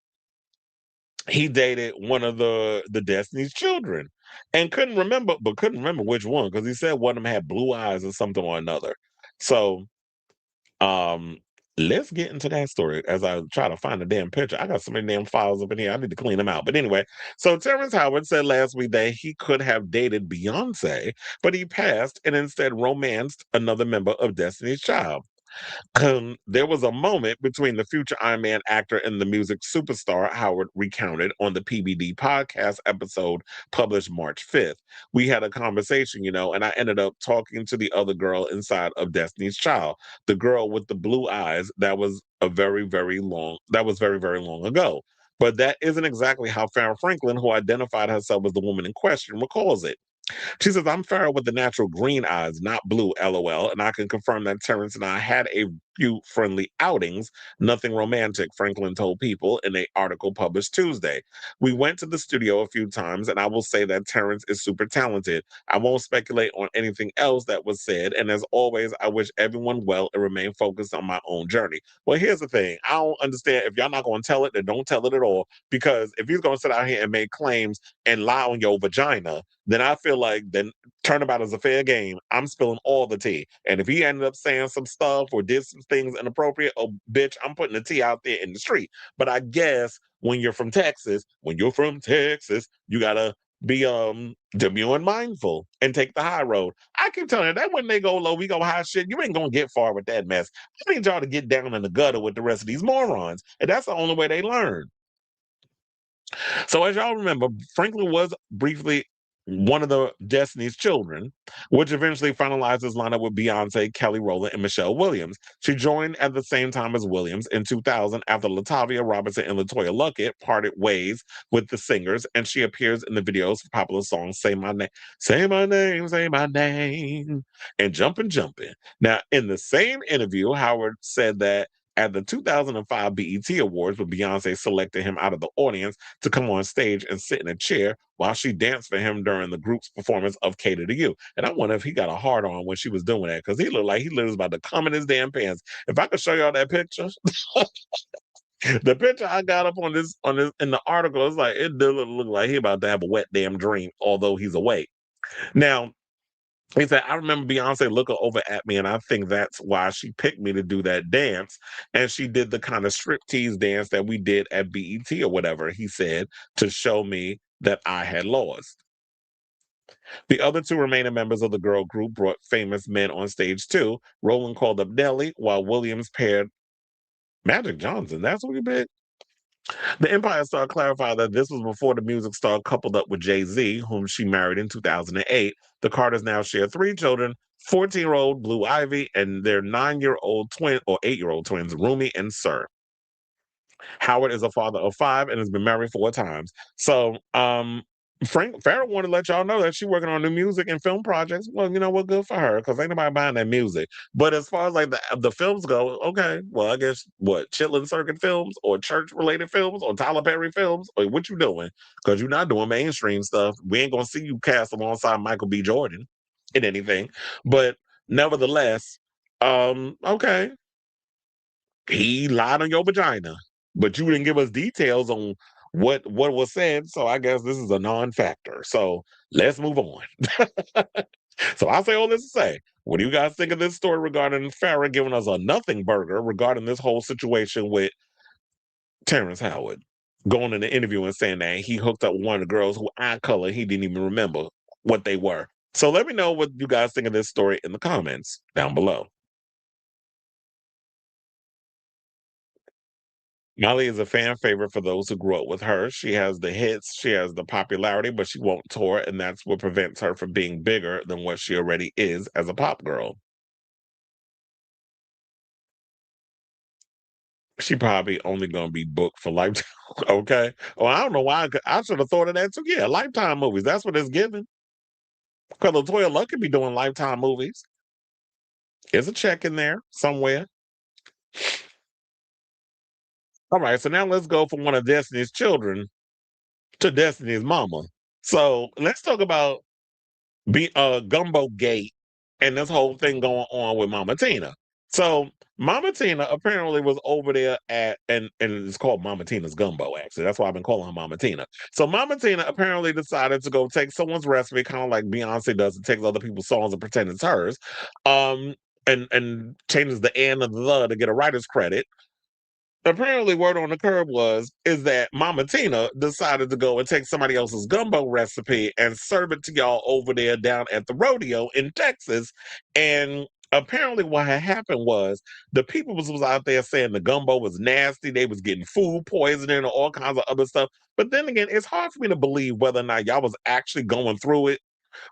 he dated one of the Destiny's children and couldn't remember which one, because he said one of them had blue eyes or something or another. So let's get into that story as I try to find the damn picture. I got so many damn files up in here. I need to clean them out. But anyway, so Terrence Howard said last week that he could have dated Beyonce, but he passed and instead romanced another member of Destiny's Child. There was a moment between the future Iron Man actor and the music superstar, Howard recounted on the PBD podcast episode published March 5th. We had a conversation, and I ended up talking to the other girl inside of Destiny's Child, the girl with the blue eyes. That was very, very long ago. But that isn't exactly how Farrah Franklin, who identified herself as the woman in question, recalls it. She says, "I'm Farrah with the natural green eyes, not blue, LOL. And I can confirm that Terrence and I had a few friendly outings, nothing romantic," Franklin told People in an article published Tuesday. "We went to the studio a few times, and I will say that Terrence is super talented. I won't speculate on anything else that was said. And as always, I wish everyone well and remain focused on my own journey." Well, here's the thing. I don't understand. If y'all not going to tell it, then don't tell it at all. Because if he's going to sit out here and make claims and lie on your vagina, then I feel like then turnabout is a fair game. I'm spilling all the tea. And if he ended up saying some stuff or did some things inappropriate, oh, bitch, I'm putting the tea out there in the street. But I guess when you're from Texas, you got to be demure and mindful and take the high road. I keep telling you that when they go low, we go high shit. You ain't going to get far with that mess. I need y'all to get down in the gutter with the rest of these morons. And that's the only way they learn. So as y'all remember, Franklin was briefly one of the Destiny's children, which eventually finalized his lineup with Beyonce, Kelly Rowland, and Michelle Williams. She joined at the same time as Williams in 2000 after Latavia Robinson and LaToya Luckett parted ways with the singers, and she appears in the videos for popular songs Say My Name, Say My Name, Say My Name, and Jumpin' Jumpin'. Now, in the same interview, Howard said that at the 2005 BET Awards, when Beyonce selected him out of the audience to come on stage and sit in a chair while she danced for him during the group's performance of Cater to You. And I wonder if he got a hard on when she was doing that, because he looked like he was about to come in his damn pants. If I could show y'all that picture, the picture I got up on this in the article, it's like it does look like he about to have a wet damn dream, although he's awake. Now, he said, "I remember Beyonce looking over at me, and I think that's why she picked me to do that dance. And she did the kind of striptease dance that we did at BET or whatever," he said, "to show me that I had lost." The other two remaining members of the girl group brought famous men on stage too. Rowland called up Nelly, while Williams paired Magic Johnson. That's what he picked. The Empire Star clarified that this was before the music star coupled up with Jay-Z, whom she married in 2008. The Carters now share 3 children, 14-year-old Blue Ivy and their 9-year-old twin or 8-year-old twins, Rumi and Sir. Howard is a father of 5 and has been married 4 times. So, Farrah wanted to let y'all know that she's working on new music and film projects. Well, you know what? Good for her, because ain't nobody buying that music. But as far as like the films go, okay, well, I guess what, Chitlin Circuit films or church-related films or Tyler Perry films? Or what you doing? Because you're not doing mainstream stuff. We ain't going to see you cast alongside Michael B. Jordan in anything. But nevertheless, okay, he lied on your vagina. But you didn't give us details on what was said. So I guess this is a non-factor. So let's move on. So I say all this to say, what do you guys think of this story regarding Farrah giving us a nothing burger regarding this whole situation with Terrence Howard going in the interview and saying that he hooked up with one of the girls who eye color he didn't even remember what they were. So let me know what you guys think of this story in the comments down below. Miley is a fan favorite for those who grew up with her. She has the hits, she has the popularity, but she won't tour, and that's what prevents her from being bigger than what she already is as a pop girl. She probably only gonna be booked for Lifetime. Okay. Well, I don't know why. I should have thought of that too. Yeah, Lifetime movies. That's what it's giving. Because Latoya Luck could be doing Lifetime movies. There's a check in there somewhere. All right, so now let's go from one of Destiny's children to Destiny's mama. So let's talk about Gumbo Gate and this whole thing going on with Mama Tina. So Mama Tina apparently was over there and it's called Mama Tina's Gumbo, actually. That's why I've been calling her Mama Tina. So Mama Tina apparently decided to go take someone's recipe, kind of like Beyonce does, and takes other people's songs and pretend it's hers. And changes the and and the to get a writer's credit. Apparently, word on the curb is that Mama Tina decided to go and take somebody else's gumbo recipe and serve it to y'all over there down at the rodeo in Texas. And apparently what had happened was the people was out there saying the gumbo was nasty. They was getting food poisoning and all kinds of other stuff. But then again, it's hard for me to believe whether or not y'all was actually going through it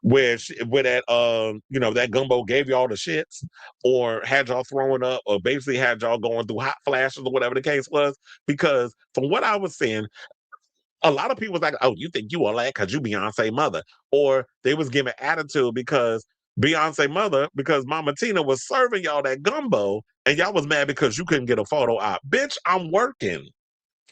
where that that gumbo gave y'all the shits or had y'all throwing up or basically had y'all going through hot flashes or whatever the case was. Because from what I was seeing, a lot of people was like, oh, you think you all that because you Beyonce mother, or they was giving attitude because Beyonce mother, because Mama Tina was serving y'all that gumbo and y'all was mad because you couldn't get a photo op. Bitch, I'm working.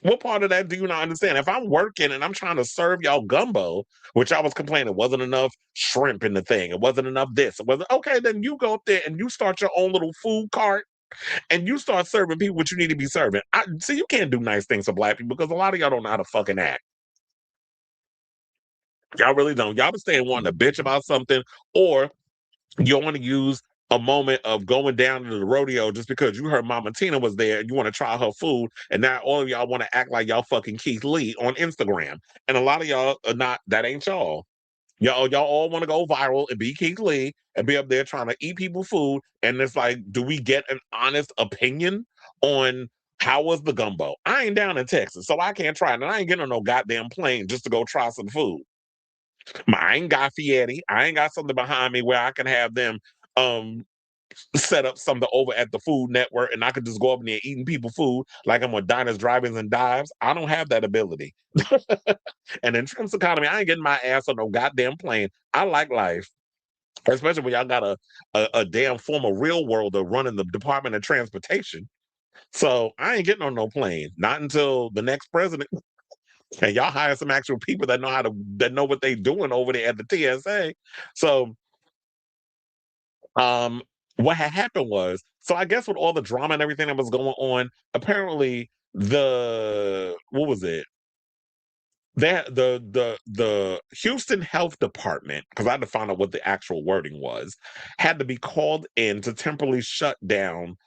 What part of that do you not understand? If I'm working and I'm trying to serve y'all gumbo, which I was complaining wasn't enough shrimp in the thing, it wasn't enough this, it wasn't okay, then you go up there and you start your own little food cart and you start serving people what you need to be serving. See, you can't do nice things for black people because a lot of y'all don't know how to fucking act. Y'all really don't. Y'all been staying wanting to bitch about something, or you want to use a moment of going down to the rodeo just because you heard Mama Tina was there and you want to try her food, and now all of y'all want to act like y'all fucking Keith Lee on Instagram. And a lot of y'all are not, that ain't y'all. Y'all all want to go viral and be Keith Lee and be up there trying to eat people food. And it's like, do we get an honest opinion on how was the gumbo? I ain't down in Texas, so I can't try it. And I ain't getting on no goddamn plane just to go try some food. I ain't got Fieri. I ain't got something behind me where I can have them set up something over at the Food Network and I could just go up in there eating people food like I'm on Diners, Drive-Ins, and Dives. I don't have that ability. And in Trump's economy, I ain't getting my ass on no goddamn plane. I like life. Especially when y'all got a damn former real worlder running the Department of Transportation. So I ain't getting on no plane. Not until the next president. And y'all hire some actual people that know what they doing over there at the TSA. So what had happened was, so I guess with all the drama and everything that was going on, apparently what was it? The Houston Health Department, because I had to find out what the actual wording was, had to be called in to temporarily shut down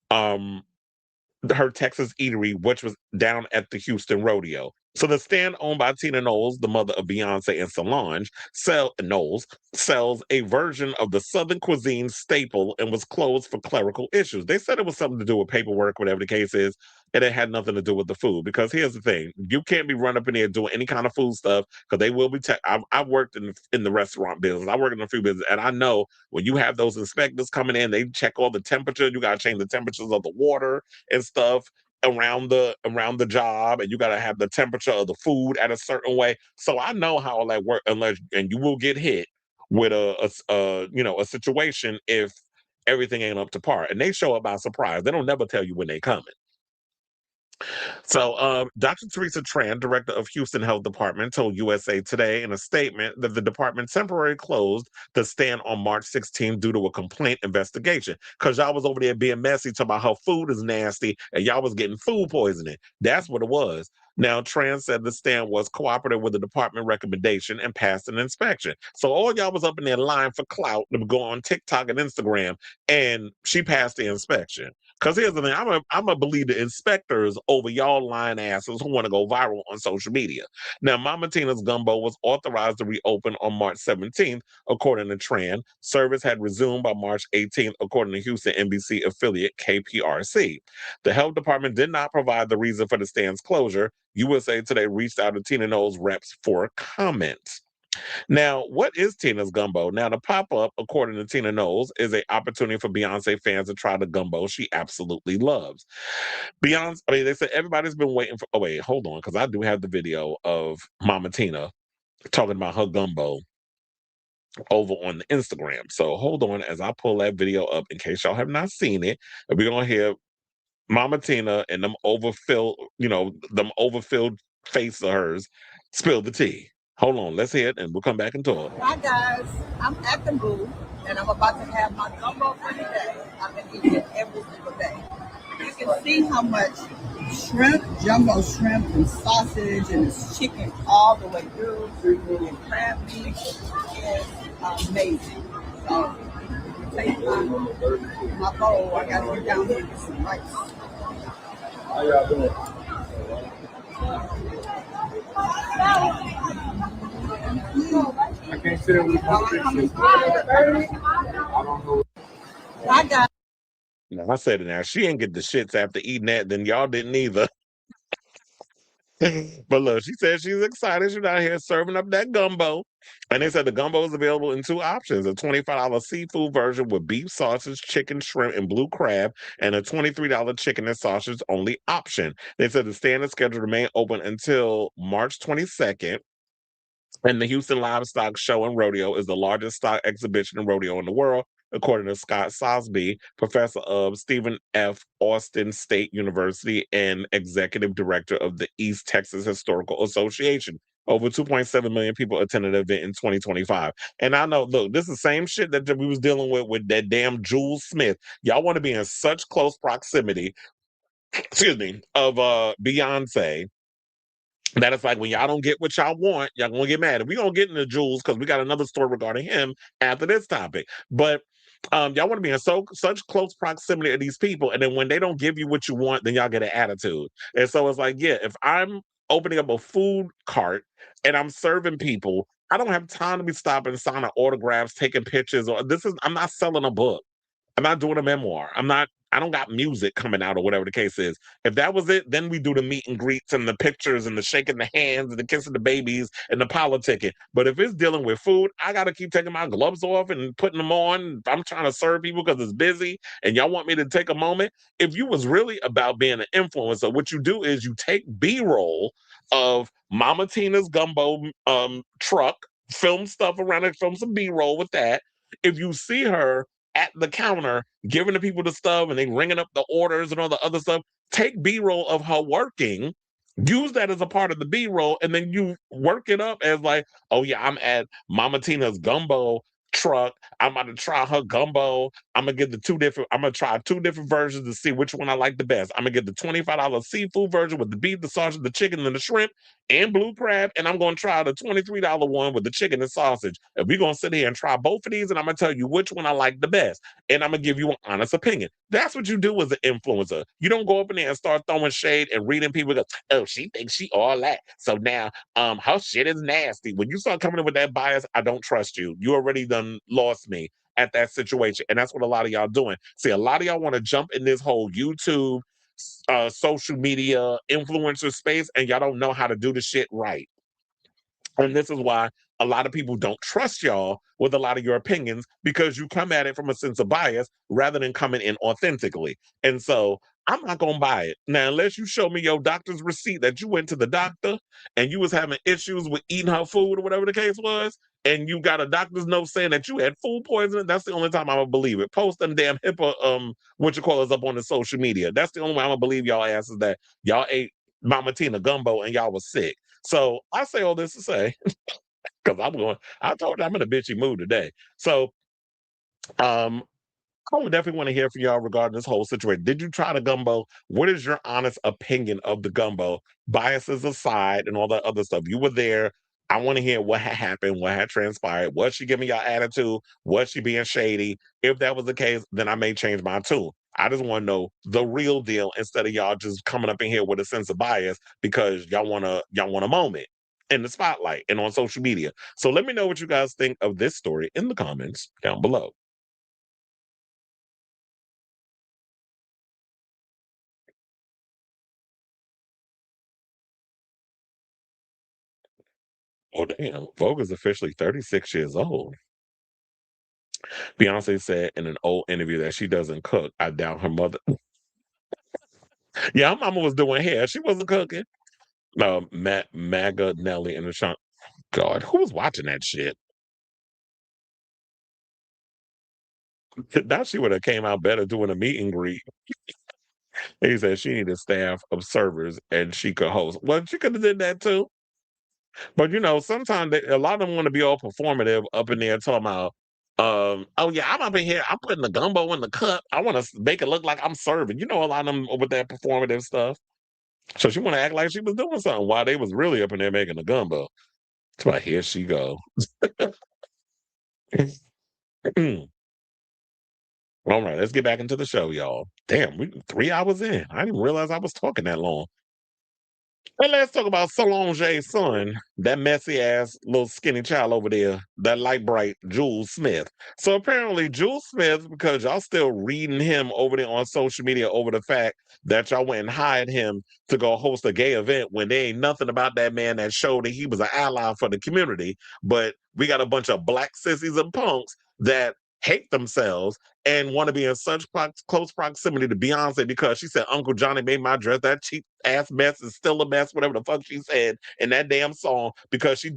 her Texas eatery, which was down at the Houston Rodeo. So the stand owned by Tina Knowles, the mother of Beyonce and Solange, sells a version of the Southern cuisine staple and was closed for clerical issues. They said it was something to do with paperwork, whatever the case is, and it had nothing to do with the food. Because here's the thing: you can't be running up in there doing any kind of food stuff because they will be. I've worked in the restaurant business. I work in the food business, and I know when you have those inspectors coming in, they check all the temperature. You got to change the temperatures of the water and stuff around the job, and you got to have the temperature of the food at a certain way. So I know how all that work. And you will get hit with a situation if everything ain't up to par. And they show up by surprise. They don't never tell you when they coming. So Dr. Teresa Tran, director of Houston Health Department, told USA Today in a statement that the department temporarily closed the stand on March 16th due to a complaint investigation. Because y'all was over there being messy, talking about how food is nasty and y'all was getting food poisoning. That's what it was. Now, Trans said the stand was cooperative with the department recommendation and passed an inspection. So all y'all was up in there line for clout to go on TikTok and Instagram, and she passed the inspection. Because here's the thing, I'm a believe the inspectors over y'all lying asses who want to go viral on social media. Now, Mama Tina's Gumbo was authorized to reopen on March 17th, according to Tran. Service had resumed by March 18th, according to Houston NBC affiliate KPRC. The health department did not provide the reason for the stand's closure. USA Today reached out to Tina Knowles reps for comment. Now, what is Tina's Gumbo? Now, the pop-up, according to Tina Knowles, is an opportunity for Beyonce fans to try the gumbo she absolutely loves. Beyonce, they said everybody's been waiting for, oh wait, hold on, because I do have the video of Mama Tina talking about her gumbo over on the Instagram. So hold on as I pull that video up in case y'all have not seen it. And we're going to hear Mama Tina and them overfilled face of hers spill the tea. Hold on, let's hear it and we'll come back and talk. Hi guys, I'm at the booth and I'm about to have my gumbo for the day. I've been eating it every single day. You can see how much shrimp, jumbo shrimp and sausage and it's chicken all the way through and crab meat is amazing. So take my bowl, I gotta get down here with some rice. How y'all doing? I can't sit in with my pictures. I got. Now I said it now. She ain't get the shits after eating that, then y'all didn't either. But look, she said she's excited. She's out here serving up that gumbo. And they said the gumbo is available in two options: a $25 seafood version with beef, sausage, chicken, shrimp, and blue crab, and a $23 chicken and sausage only option. They said the stand is scheduled to remain open until March 22nd. And the Houston Livestock Show and Rodeo is the largest stock exhibition and rodeo in the world, according to Scott Sosby, professor of Stephen F. Austin State University and executive director of the East Texas Historical Association. Over 2.7 million people attended the event in 2025. And I know, look, this is the same shit that we was dealing with that damn Jules Smith. Y'all want to be in such close proximity, of Beyonce. That is like when y'all don't get what y'all want, y'all gonna get mad. And we're gonna get into Jules because we got another story regarding him after this topic. But y'all want to be in such close proximity to these people, and then when they don't give you what you want, then y'all get an attitude. And so it's like, yeah, if I'm opening up a food cart and I'm serving people, I don't have time to be stopping, signing autographs, taking pictures, or I'm not selling a book. I'm not doing a memoir. I don't got music coming out or whatever the case is. If that was it, then we do the meet and greets and the pictures and the shaking the hands and the kissing the babies and the politicking. But if it's dealing with food, I got to keep taking my gloves off and putting them on. I'm trying to serve people because it's busy and y'all want me to take a moment. If you was really about being an influencer, what you do is you take B-roll of Mama Tina's gumbo truck, film stuff around it, film some B-roll with that. If you see her at the counter giving the people the stuff and they ringing up the orders and all the other stuff, take B-roll of her working, use that as a part of the B-roll, and then you work it up as like, oh yeah, I'm at Mama Tina's gumbo truck. I'm about to try her gumbo. I'm gonna try two different versions to see which one I like the best. I'm gonna get the $25 seafood version with the beef, the sausage, the chicken, and the shrimp and blue crab, and I'm gonna try the $23 one with the chicken and sausage. And we're gonna sit here and try both of these, and I'm gonna tell you which one I like the best. And I'm gonna give you an honest opinion. That's what you do as an influencer. You don't go up in there and start throwing shade and reading people go, oh, she thinks she all that. So now her shit is nasty. When you start coming in with that bias, I don't trust you. You already done lost me at that situation. And that's what a lot of y'all doing. See, a lot of y'all want to jump in this whole YouTube, social media influencer space, and y'all don't know how to do the shit right. And this is why a lot of people don't trust y'all with a lot of your opinions, because you come at it from a sense of bias rather than coming in authentically. And so I'm not going to buy it. Now, unless you show me your doctor's receipt that you went to the doctor and you was having issues with eating her food or whatever the case was, and you got a doctor's note saying that you had food poisoning, that's the only time I'm going to believe it. Post them damn HIPAA, up on the social media. That's the only way I'm going to believe y'all asses that y'all ate Mama Tina gumbo and y'all was sick. So I say all this to say, because I told you I'm in a bitchy mood today. So I would definitely want to hear from y'all regarding this whole situation. Did you try the gumbo? What is your honest opinion of the gumbo? Biases aside and all that other stuff. You were there. I want to hear what had happened, what had transpired. Was she giving y'all attitude? Was she being shady? If that was the case, then I may change my tune. I just want to know the real deal instead of y'all just coming up in here with a sense of bias because y'all want a moment in the spotlight and on social media. So let me know what you guys think of this story in the comments down below. Oh, damn. Vogue is officially 36 years old. Beyonce said in an old interview that she doesn't cook. I doubt her mother. Yeah, her mama was doing hair. She wasn't cooking. Maga, Nelly, and the Sean. God, who was watching that shit? Now she would have came out better doing a meet and greet. He said she needed staff of servers and she could host. Well, she could have did that too. But sometimes a lot of them want to be all performative up in there talking about, oh yeah, I'm up in here, I'm putting the gumbo in the cup. I want to make it look like I'm serving. A lot of them with that performative stuff. So she want to act like she was doing something while they was really up in there making the gumbo. It's like, here she go. All right, let's get back into the show, y'all. Damn, we 3 hours in. I didn't realize I was talking that long. And let's talk about Solange's son, that messy ass little skinny child over there, that light bright Jules Smith. So apparently, Jules Smith, because y'all still reading him over there on social media over the fact that y'all went and hired him to go host a gay event when there ain't nothing about that man that showed that he was an ally for the community. But we got a bunch of black sissies and punks that hate themselves and want to be in such close proximity to Beyonce because she said Uncle Johnny made my dress. That cheap ass mess is still a mess, whatever the fuck she said in that damn song, because she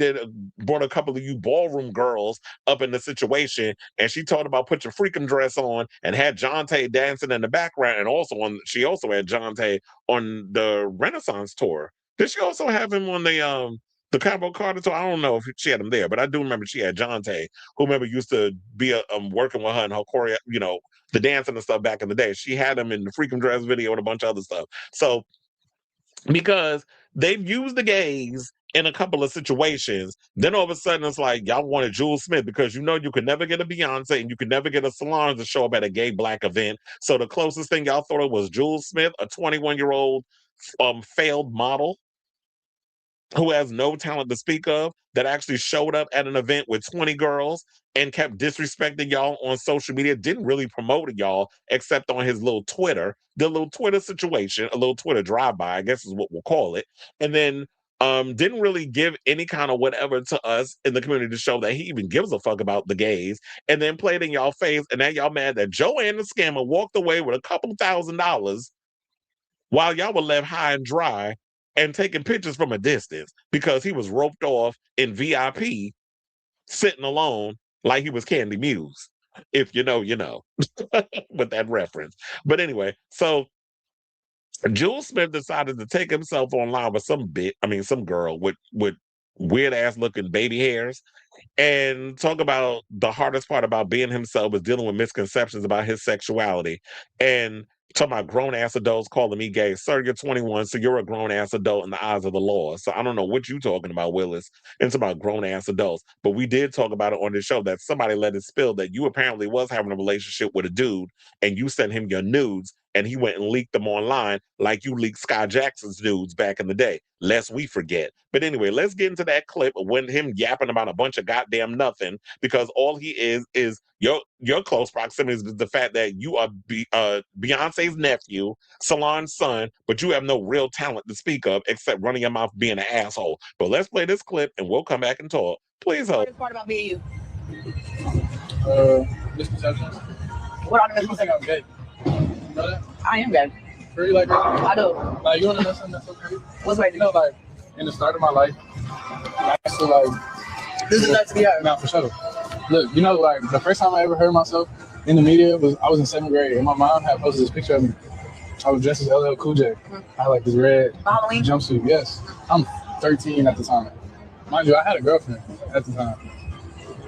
brought a couple of you ballroom girls up in the situation, and she talked about put your freaking dress on and had Jonte dancing in the background, and she also had Jonte on the Renaissance tour. Did she also have him on the Cabo Carter tour? I don't know if she had him there, but I do remember she had Jonte, whomever used to be working with her in her choreo, the dancing and stuff back in the day. She had him in the Freakum Dress video and a bunch of other stuff. So because they've used the gays in a couple of situations, then all of a sudden it's like y'all wanted Jules Smith because you could never get a Beyonce and you could never get a Solange to show up at a gay black event. So the closest thing y'all thought of was Jules Smith, a 21-year-old failed model who has no talent to speak of, that actually showed up at an event with 20 girls and kept disrespecting y'all on social media, didn't really promote y'all except on his little Twitter, the little Twitter situation, a little Twitter drive-by, I guess is what we'll call it. And then didn't really give any kind of whatever to us in the community to show that he even gives a fuck about the gays, and then played in y'all face, and now y'all mad that Joanne the scammer walked away with a couple $1,000 while y'all were left high and dry and taking pictures from a distance because he was roped off in VIP, sitting alone like he was Candy Muse. If you know, you know, with that reference. But anyway, so Jules Smith decided to take himself online with some girl with weird ass looking baby hairs, and talk about the hardest part about being himself is dealing with misconceptions about his sexuality, and talking about grown-ass adults calling me gay. Sir, you're 21, so you're a grown-ass adult in the eyes of the law. So I don't know what you're talking about, Willis. It's about grown-ass adults. But we did talk about it on this show that somebody let it spill that you apparently was having a relationship with a dude, and you sent him your nudes, and he went and leaked them online like you leaked Sky Jackson's nudes back in the day, lest we forget. But anyway, let's get into that clip of when him yapping about a bunch of goddamn nothing, because all he is your close proximity is the fact that you are Beyonce's nephew, Solange's son, but you have no real talent to speak of except running your mouth being an asshole. But let's play this clip and we'll come back and talk. Please hold. What part about me and you? Misconceptions. What are the People think I'm gay. You know that? I am gay. Really like that? I do. Like, you want to know something that's so crazy? What's right? Like, in the start of my life, I used to, this is not to be heard. Now, for sure. Look, like, the first time I ever heard myself in the media I was in 7th grade, and my mom had posted this picture of me. I was dressed as LL Cool J. I had, like, this red Halloween jumpsuit. Yes. I'm 13 at the time. Mind you, I had a girlfriend at the time.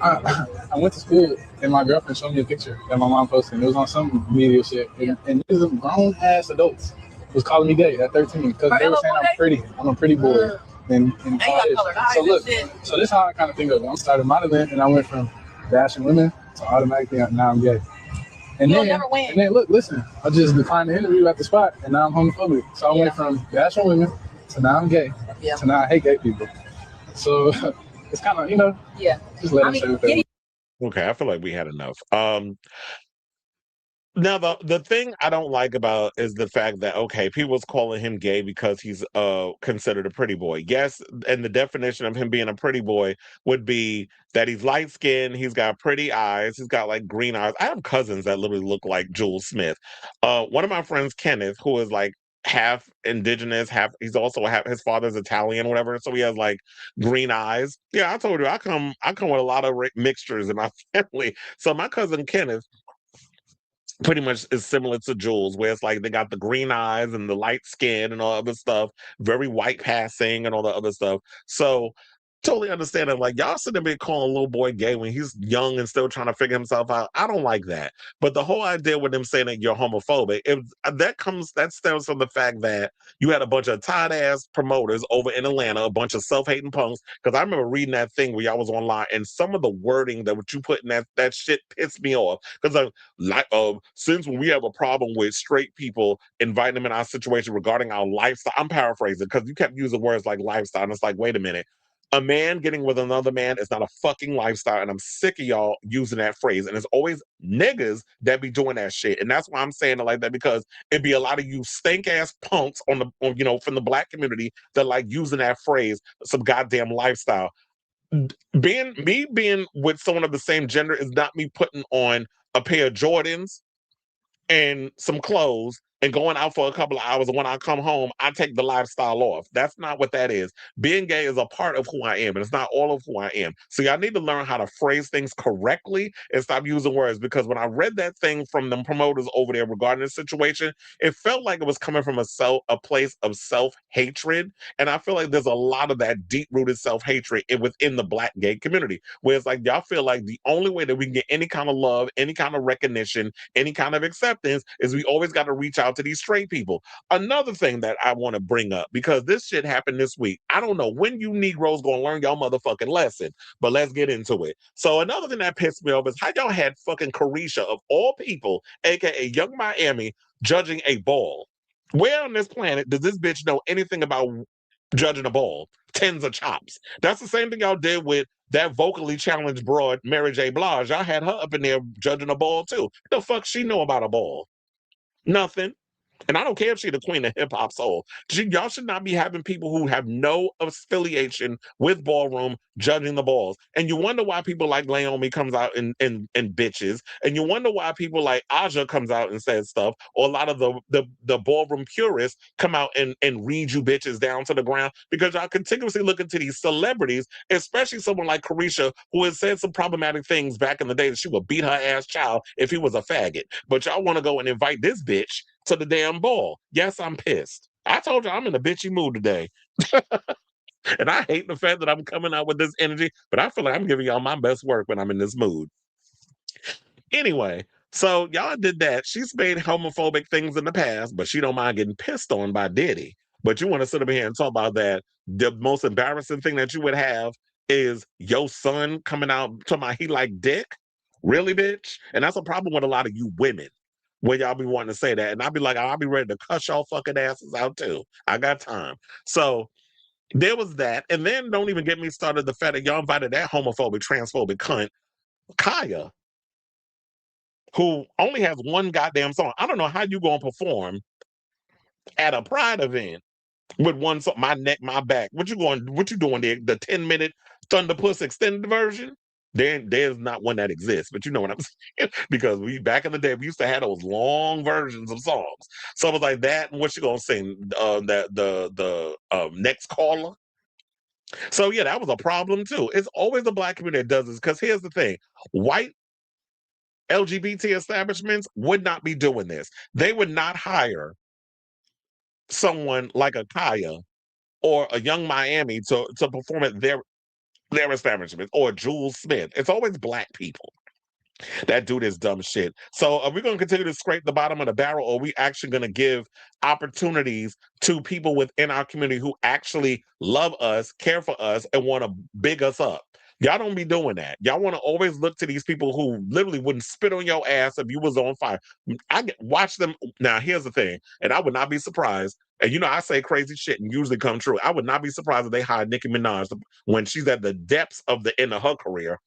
I went to school and my girlfriend showed me a picture that my mom posted. It was on some media shit, and these grown ass adults was calling me gay at 13 because they were saying I'm pretty. I'm a pretty boy. And so look, so this is how I kind of think of it. I started modeling and I went from bashing women to automatically now I'm gay. And then look, listen, I just declined the interview at the spot and now I'm homophobic. So I went from bashing women to now I'm gay to now I hate gay people. So it's kind of, just let them say what they want. Okay, I feel like we had enough. Now, the thing I don't like about is the fact that, okay, people's calling him gay because he's considered a pretty boy. Yes, and the definition of him being a pretty boy would be that he's light-skinned, he's got pretty eyes, he's got, like, green eyes. I have cousins that literally look like Jules Smith. One of my friends, Kenneth, who is, like, half indigenous, he's also his father's Italian, whatever, so he has, like, green eyes. Yeah, I told you, I come with a lot of mixtures in my family. So my cousin Kenneth pretty much is similar to Jules, where it's like they got the green eyes and the light skin and all other stuff, very white passing and all the other stuff. So totally understand it. Like, y'all sitting there calling a little boy gay when he's young and still trying to figure himself out. I don't like that. But the whole idea with them saying that you're homophobic, that stems from the fact that you had a bunch of tight ass promoters over in Atlanta, a bunch of self-hating punks. Because I remember reading that thing where y'all was online, and some of the wording that what you put in that shit pissed me off. Because since when we have a problem with straight people inviting them in our situation regarding our lifestyle, I'm paraphrasing because you kept using words like lifestyle, and it's like, wait a minute. A man getting with another man is not a fucking lifestyle, and I'm sick of y'all using that phrase. And it's always niggas that be doing that shit, and that's why I'm saying it like that, because it'd be a lot of you stink ass punks from the black community that like using that phrase, some goddamn lifestyle. Being with someone of the same gender is not me putting on a pair of Jordans and some clothes and going out for a couple of hours, and when I come home, I take the lifestyle off. That's not what that is. Being gay is a part of who I am, and it's not all of who I am. So y'all need to learn how to phrase things correctly and stop using words, because when I read that thing from the promoters over there regarding this situation, it felt like it was coming from a place of self-hatred, and I feel like there's a lot of that deep-rooted self-hatred within the black gay community, where it's like y'all feel like the only way that we can get any kind of love, any kind of recognition, any kind of acceptance is we always got to reach out to these straight people. Another thing that I want to bring up, because this shit happened this week. I don't know when you Negroes gonna learn y'all motherfucking lesson, but let's get into it. So another thing that pissed me off is how y'all had fucking Carisha, of all people, aka Young Miami, judging a ball. Where on this planet does this bitch know anything about judging a ball? Tens of chops. That's the same thing y'all did with that vocally challenged broad, Mary J. Blige. Y'all had her up in there judging a ball too. What the fuck she know about a ball? Nothing. And I don't care if she's the queen of hip hop soul. Y'all should not be having people who have no affiliation with ballroom judging the balls. And you wonder why people like Naomi comes out and bitches. And you wonder why people like Aja comes out and says stuff. Or a lot of the ballroom purists come out and read you bitches down to the ground, because y'all continuously looking to these celebrities, especially someone like Carisha, who has said some problematic things back in the day that she would beat her ass child if he was a faggot. But y'all want to go and invite this bitch to the damn ball. Yes, I'm pissed. I told you I'm in a bitchy mood today. And I hate the fact that I'm coming out with this energy, but I feel like I'm giving y'all my best work when I'm in this mood. Anyway, so y'all did that. She's made homophobic things in the past, but she don't mind getting pissed on by Diddy. But you want to sit up here and talk about that. The most embarrassing thing that you would have is your son coming out talking about he like dick? Really, bitch? And that's a problem with a lot of you women, when y'all be wanting to say that. And I'll be like, I'll be ready to cuss y'all fucking asses out too. I got time. So there was that. And then don't even get me started the fact that y'all invited that homophobic, transphobic cunt, Kaya, who only has one goddamn song. I don't know how you gonna perform at a pride event with one song, My Neck, My Back. What you doing there? The 10-minute Thunderpuss extended version? There's not one that exists, but you know what I'm saying? Because back in the day, we used to have those long versions of songs. So it was like that, and what you gonna sing? The next caller. So yeah, that was a problem too. It's always the black community that does this, because here's the thing: white LGBT establishments would not be doing this. They would not hire someone like a Kaya or a Young Miami to perform at their their establishment, or Jules Smith. It's always black people that do this dumb shit. So are we going to continue to scrape the bottom of the barrel, or are we actually going to give opportunities to people within our community who actually love us, care for us, and want to big us up? Y'all don't be doing that. Y'all want to always look to these people who literally wouldn't spit on your ass if you was on fire. Watch them. Now, here's the thing, and I would not be surprised. And you know, I say crazy shit and usually come true. I would not be surprised if they hired Nicki Minaj when she's at the depths of the end of her career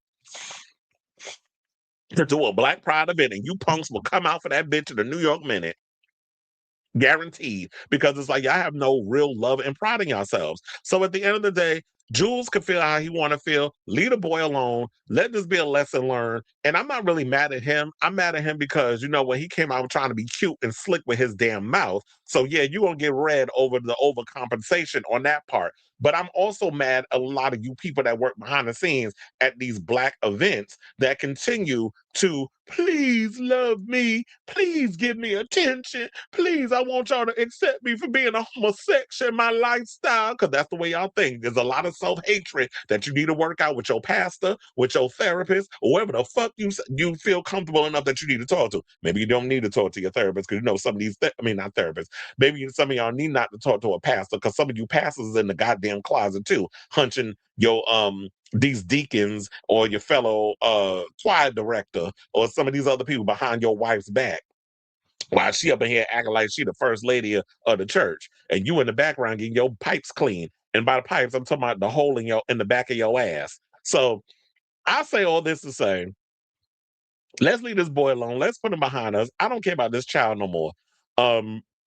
to do a Black Pride event, and you punks will come out for that bitch in the New York Minute. Guaranteed, because it's like y'all have no real love and pride in yourselves. So at the end of the day, Jules can feel how he want to feel. Leave the boy alone. Let this be a lesson learned. And I'm not really mad at him. I'm mad at him because, you know, when he came out trying to be cute and slick with his damn mouth. So yeah, you're going to get red over the overcompensation on that part. But I'm also mad at a lot of you people that work behind the scenes at these Black events that continue to please love me, please give me attention, please, I want y'all to accept me for being a homosexual in my lifestyle, because that's the way y'all think. There's a lot of self-hatred that you need to work out with your pastor, with your therapist, or whoever the fuck you feel comfortable enough that you need to talk to. Maybe you don't need to talk to your therapist, because you know some of these, not therapists, maybe some of y'all need not to talk to a pastor, because some of you pastors is in the goddamn closet too, hunching your these deacons or your fellow choir director or some of these other people behind your wife's back while she up in here acting like she the first lady of the church, and you in the background getting your pipes clean. And by the pipes, I'm talking about the hole in the back of your ass. So I say all this to say, let's leave this boy alone. Let's put him behind us. I don't care about this child no more.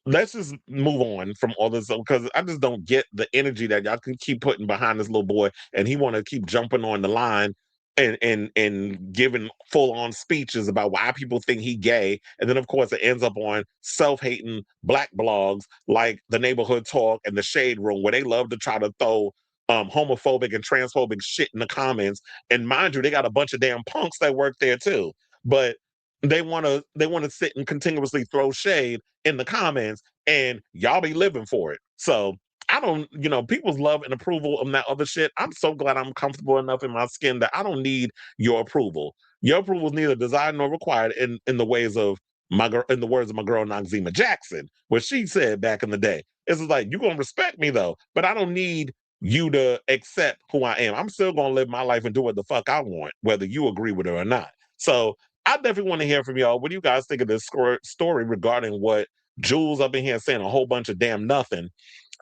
Let's just move on from all this, because I just don't get the energy that y'all can keep putting behind this little boy, and he want to keep jumping on the line and giving full-on speeches about why people think he gay. And then of course it ends up on self-hating Black blogs like the Neighborhood Talk and the Shade Room, where they love to try to throw homophobic and transphobic shit in the comments. And mind you, they got a bunch of damn punks that work there too. But they want to sit and continuously throw shade in the comments, and y'all be living for it. So I don't, people's love and approval of that other shit. I'm so glad I'm comfortable enough in my skin that I don't need your approval. Your approval is neither desired nor required in the ways of in the words of my girl Noxzema Jackson, what she said back in the day. It's like, you're gonna respect me though, but I don't need you to accept who I am. I'm still gonna live my life and do what the fuck I want, whether you agree with it or not. So I definitely want to hear from y'all. What do you guys think of this story regarding what Jules up in here saying a whole bunch of damn nothing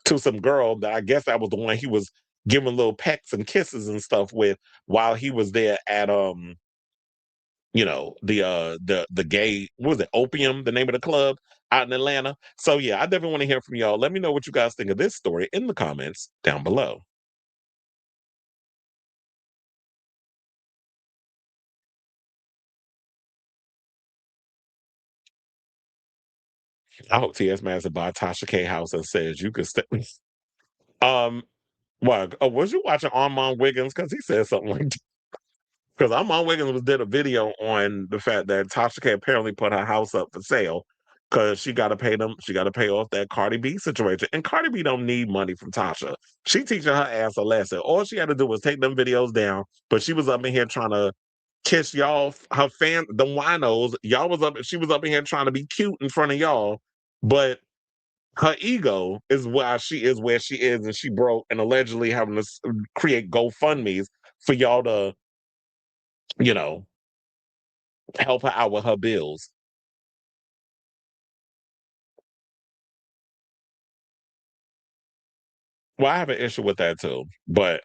to some girl that I guess that was the one he was giving little pecks and kisses and stuff with while he was there at the gay, what was it, Opium, the name of the club out in Atlanta. So yeah, I definitely want to hear from y'all. Let me know what you guys think of this story in the comments down below. I hope T.S. Madison buy Tasha K house and says you could stay. Was you watching Armand Wiggins? Because he said something like that. Because Armand Wiggins did a video on the fact that Tasha K apparently put her house up for sale because she got to pay them. She got to pay off that Cardi B situation. And Cardi B don't need money from Tasha. She teaching her ass a lesson. All she had to do was take them videos down. But she was up in here trying to kiss y'all, her fans, the winos. She was up in here trying to be cute in front of y'all. But her ego is why she is where she is, and she broke and allegedly having to create GoFundMe's for y'all to, help her out with her bills. Well, I have an issue with that too, but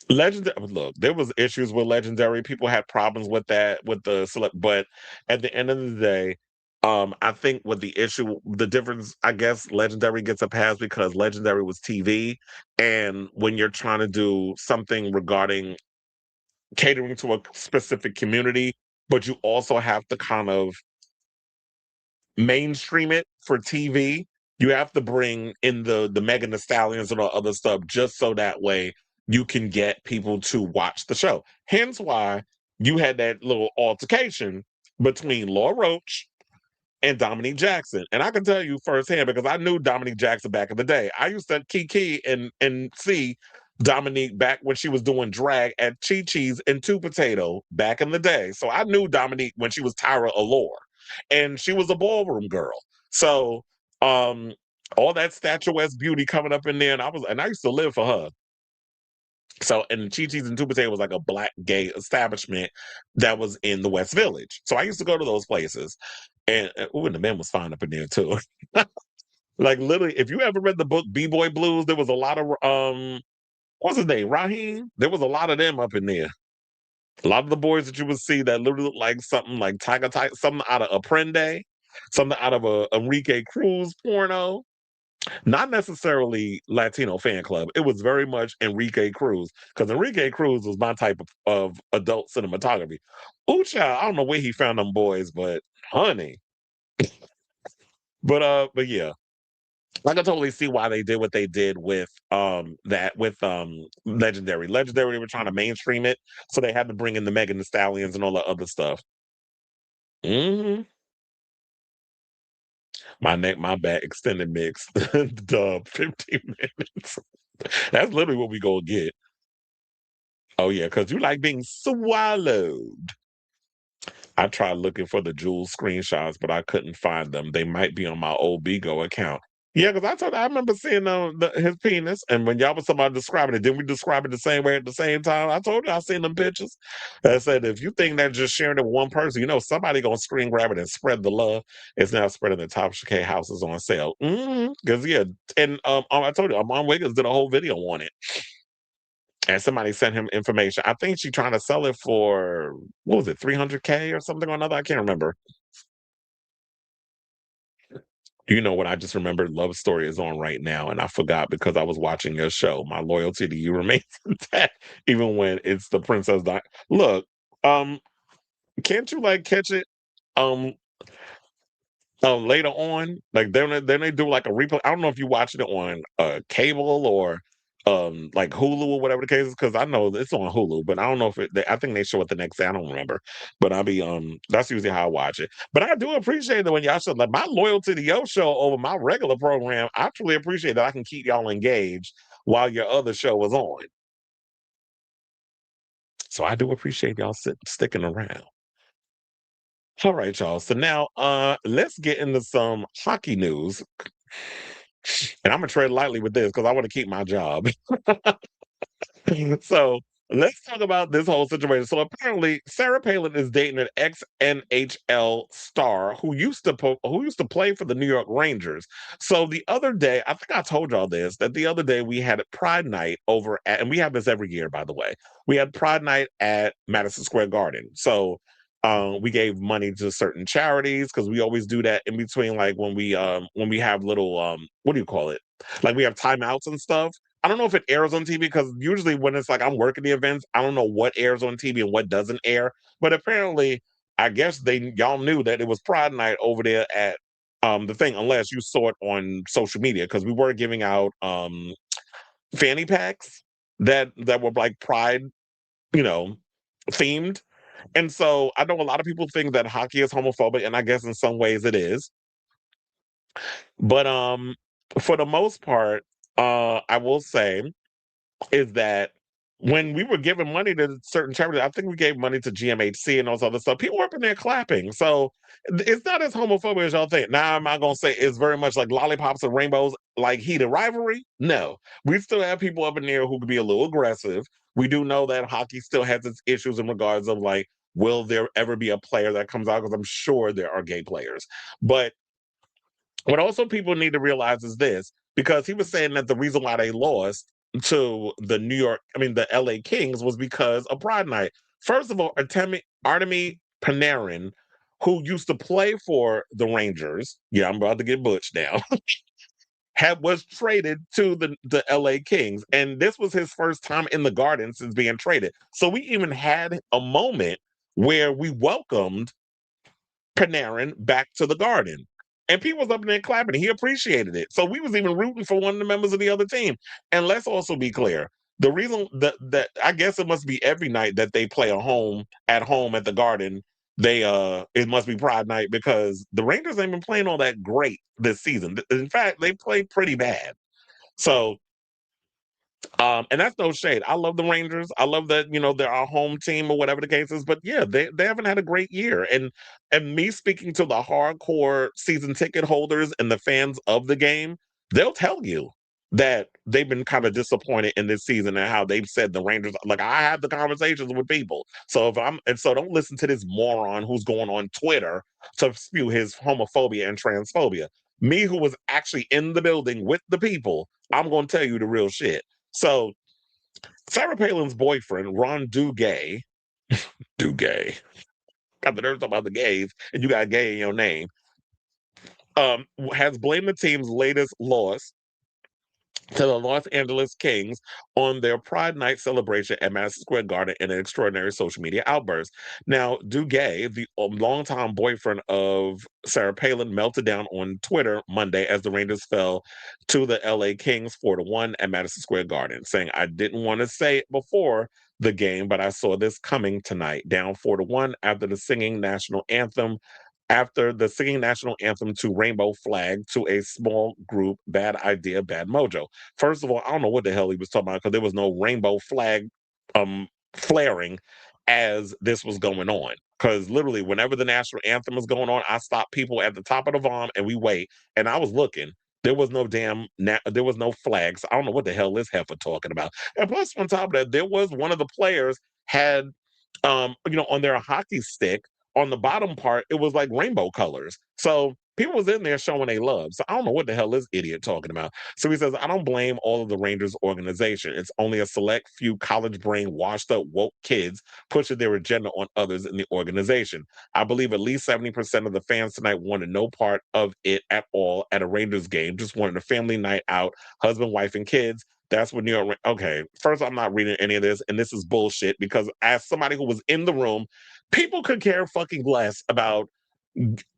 legendary. Look, there was issues with Legendary. People had problems with that with the but at the end of the day, I think with the difference, I guess Legendary gets a pass because Legendary was TV, and when you're trying to do something regarding catering to a specific community, but you also have to kind of mainstream it for TV. You have to bring in the Megan Thee Stallions and all other stuff just so that way you can get people to watch the show. Hence why you had that little altercation between Laura Roach and Dominique Jackson. And I can tell you firsthand because I knew Dominique Jackson back in the day. I used to kiki and see Dominique back when she was doing drag at Chi Chi's and Two Potato back in the day. So I knew Dominique when she was Tyra Allure, and she was a ballroom girl. So all that statuesque beauty coming up in there, and I used to live for her. So, and Chi Chi's and Two Potato was like a black gay establishment that was in the West Village. So I used to go to those places, and the men was fine up in there too. Like literally, if you ever read the book B-Boy Blues, there was a lot of what's his name, Raheem. There was a lot of them up in there. A lot of the boys that you would see that literally looked like something like something out of Apprende, something out of a Enrique Cruz porno. Not necessarily Latino fan club. It was very much Enrique Cruz, because Enrique Cruz was my type of adult cinematography. Ooh, child, I don't know where he found them boys, but honey. But yeah. I can totally see why they did what they did with Legendary. Legendary, they were trying to mainstream it, so they had to bring in the Megan Thee Stallions and all the other stuff. Hmm. My bad, extended mix. Dub, 15 minutes. That's literally what we gonna get. Oh yeah, because you like being swallowed. I tried looking for the Jules screenshots, but I couldn't find them. They might be on my old Bigo account. Yeah, because I remember seeing his penis, and when y'all was talking about describing it, didn't we describe it the same way at the same time? I told you I seen them pictures. I said, if you think that just sharing it with one person, somebody gonna screen grab it and spread the love. It's now spreading the top Chicago houses on sale. Because yeah, and I told you, Mom Wiggins did a whole video on it. And somebody sent him information. I think she's trying to sell it for, what was it, 300K or something or another? I can't remember. You know what? I just remembered Love Story is on right now, and I forgot because I was watching your show. My loyalty to you remains intact, even when it's the Princess Di. Look, can't you catch it? Um, later on, like then they do like a replay. I don't know if you watching it on cable or like Hulu or whatever the case is, because I know it's on Hulu, but I don't know if I think they show it the next day. I don't remember, but I'll be that's usually how I watch it. But I do appreciate that when y'all show like my loyalty to your show over my regular program. I truly appreciate that I can keep y'all engaged while your other show is on. So I do appreciate y'all sticking around. All right, y'all. So now let's get into some hockey news. And I'm gonna tread lightly with this because I want to keep my job. So let's talk about this whole situation. So apparently, Sarah Palin is dating an ex-NHL star who used to play for the New York Rangers. So the other day, I think I told y'all this, that the other day we had a Pride Night over at, and we have this every year, by the way. We had Pride Night at Madison Square Garden. So we gave money to certain charities because we always do that in between, like when we have little what do you call it? Like we have timeouts and stuff. I don't know if it airs on TV because usually when it's like I'm working the events, I don't know what airs on TV and what doesn't air. But apparently, I guess y'all knew that it was Pride Night over there at the thing, unless you saw it on social media, because we were giving out fanny packs that were like Pride, themed. And so I know a lot of people think that hockey is homophobic, and I guess in some ways it is. But for the most part, I will say is that when we were giving money to certain charities, I think we gave money to GMHC and all this other stuff. People were up in there clapping. So it's not as homophobic as y'all think. Now, am I going to say it's very much like lollipops and rainbows, like heated rivalry? No. We still have people up in there who could be a little aggressive. We do know that hockey still has its issues in regards of like, will there ever be a player that comes out? Because I'm sure there are gay players. But what also people need to realize is this, because he was saying that the reason why they lost to the LA Kings was because of Pride Night. First of all, Artemi Panarin, who used to play for the Rangers, yeah, I'm about to get butch now, was traded to the LA Kings. And this was his first time in the Garden since being traded. So we even had a moment where we welcomed Panarin back to the Garden. And people was up there clapping. He appreciated it. So we was even rooting for one of the members of the other team. And let's also be clear. The reason that I guess it must be every night that they play at home at the Garden, it must be Pride Night, because the Rangers ain't been playing all that great this season. In fact, they played pretty bad. So And that's no shade. I love the Rangers. I love that, they're our home team or whatever the case is. But yeah, they haven't had a great year. And me speaking to the hardcore season ticket holders and the fans of the game, they'll tell you that they've been kind of disappointed in this season and how they've said the Rangers, like I have the conversations with people. So don't listen to this moron who's going on Twitter to spew his homophobia and transphobia. Me, who was actually in the building with the people, I'm going to tell you the real shit. So, Sarah Palin's boyfriend, Ron Duguay, got the nerve talking about the gays, and you got gay in your name, has blamed the team's latest loss to the Los Angeles Kings on their Pride Night celebration at Madison Square Garden in an extraordinary social media outburst. Now, Duguay, the longtime boyfriend of Sarah Palin, melted down on Twitter Monday as the Rangers fell to the LA Kings 4-1 at Madison Square Garden, saying, "I didn't want to say it before the game, but I saw this coming tonight. Down 4-1 after the singing national anthem to Rainbow Flag to a small group, bad idea, bad mojo." First of all, I don't know what the hell he was talking about because there was no rainbow flag flaring as this was going on. Because literally, whenever the national anthem was going on, I stopped people at the top of the vom and we wait. And I was looking. There was no there was no flags. I don't know what the hell this heifer talking about. And plus, on top of that, there was one of the players had, on their hockey stick, on the bottom part, it was like rainbow colors. So people was in there showing they love. So I don't know what the hell this idiot talking about. So he says, "I don't blame all of the Rangers organization. It's only a select few college brain, washed up, woke kids pushing their agenda on others in the organization. I believe at least 70% of the fans tonight wanted no part of it at all at a Rangers game. Just wanted a family night out, husband, wife, and kids. That's what New York." Okay, first, I'm not reading any of this, and this is bullshit because as somebody who was in the room, people could care fucking less about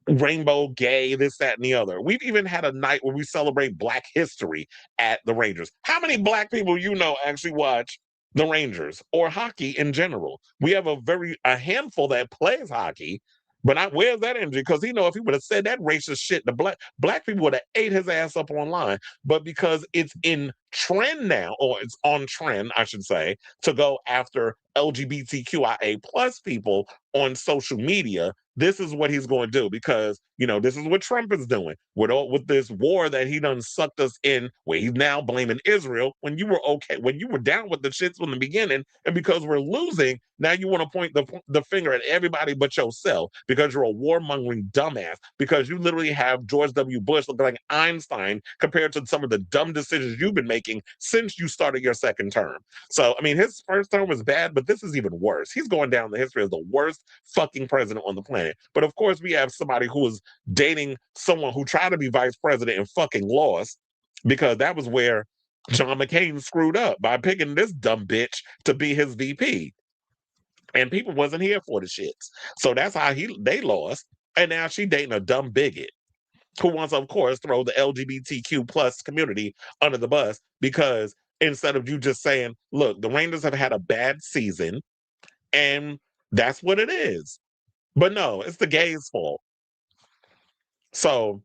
rainbow, gay, this, that, and the other. We've even had a night where we celebrate Black history at the Rangers. How many Black people actually watch the Rangers or hockey in general? We have a handful that plays hockey, but where's that energy? Because if he would have said that racist shit, the black people would have ate his ass up online. But because it's in trend now, or it's on trend, I should say, to go after LGBTQIA plus people on social media, this is what he's going to do because, this is what Trump is doing with this war that he done sucked us in, where he's now blaming Israel when you were okay, when you were down with the shits from the beginning. And because we're losing, now you want to point the finger at everybody but yourself because you're a warmongering dumbass, because you literally have George W. Bush looking like Einstein compared to some of the dumb decisions you've been making since you started your second term. So, his first term was bad, but this is even worse. He's going down the history as the worst fucking president on the planet. But of course, we have somebody who was dating someone who tried to be vice president and fucking lost, because that was where John McCain screwed up by picking this dumb bitch to be his VP. And people wasn't here for the shits. So that's how they lost. And now she dating a dumb bigot who wants to, of course, throw the LGBTQ plus community under the bus, because instead of you just saying, look, the Rangers have had a bad season and that's what it is. But no, it's the gays' fault. So,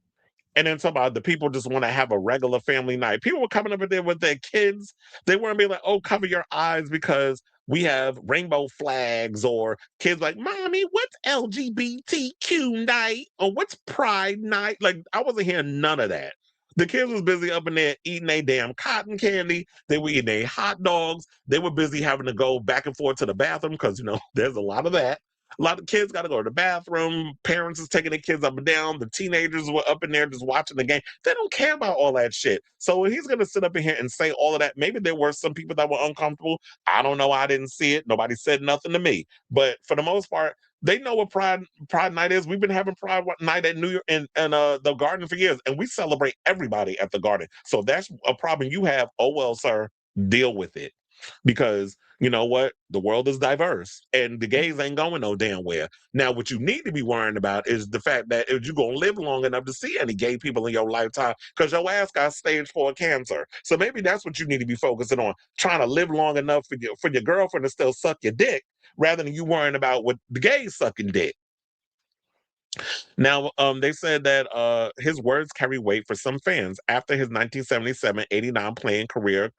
and then talk about the people just want to have a regular family night. People were coming up in there with their kids. They weren't being like, "Oh, cover your eyes because we have rainbow flags," or kids like, "Mommy, what's LGBTQ night?" or "What's Pride night?" Like, I wasn't hearing none of that. The kids was busy up in there eating their damn cotton candy. They were eating their hot dogs. They were busy having to go back and forth to the bathroom because, there's a lot of that. A lot of kids got to go to the bathroom. Parents is taking their kids up and down. The teenagers were up in there just watching the game. They don't care about all that shit. So when he's going to sit up in here and say all of that, maybe there were some people that were uncomfortable. I don't know. I didn't see it. Nobody said nothing to me. But for the most part, they know what Pride Night is. We've been having Pride Night at New York and the Garden for years, and we celebrate everybody at the Garden. So if that's a problem you have, oh well, sir, deal with it. Because you know what? The world is diverse and the gays ain't going no damn where. Now, what you need to be worrying about is the fact that if you're going to live long enough to see any gay people in your lifetime, because your ass got stage 4 cancer. So maybe that's what you need to be focusing on, trying to live long enough for your girlfriend to still suck your dick rather than you worrying about what the gays sucking dick. Now, they said that his words carry weight for some fans. After his 1977-89 playing career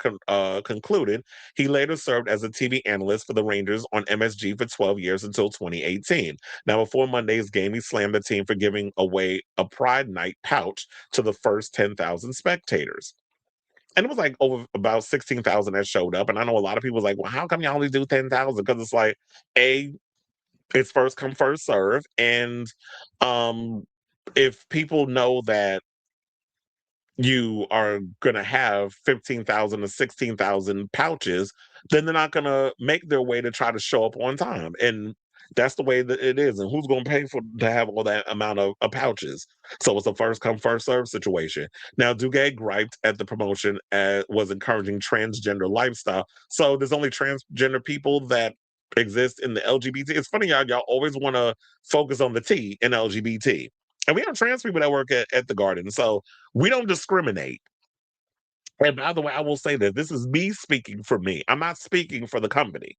concluded, he later served as a TV analyst for the Rangers on MSG for 12 years until 2018. Now, before Monday's game, he slammed the team for giving away a Pride Night pouch to the first 10,000 spectators. And it was like over about 16,000 that showed up. And I know a lot of people was like, well, how come you only do 10,000? Because it's like, it's first come, first serve. And if people know that you are going to have 15,000 to 16,000 pouches, then they're not going to make their way to try to show up on time. And that's the way that it is. And who's going to pay to have all that amount of pouches? So it's a first come, first serve situation. Now, Duguay griped at the promotion as was encouraging transgender lifestyle. So there's only transgender people that exist in the LGBT. It's funny, y'all always want to focus on the T in LGBT. And we have trans people that work at the Garden. So we don't discriminate. And by the way, I will say that this is me speaking for me. I'm not speaking for the company.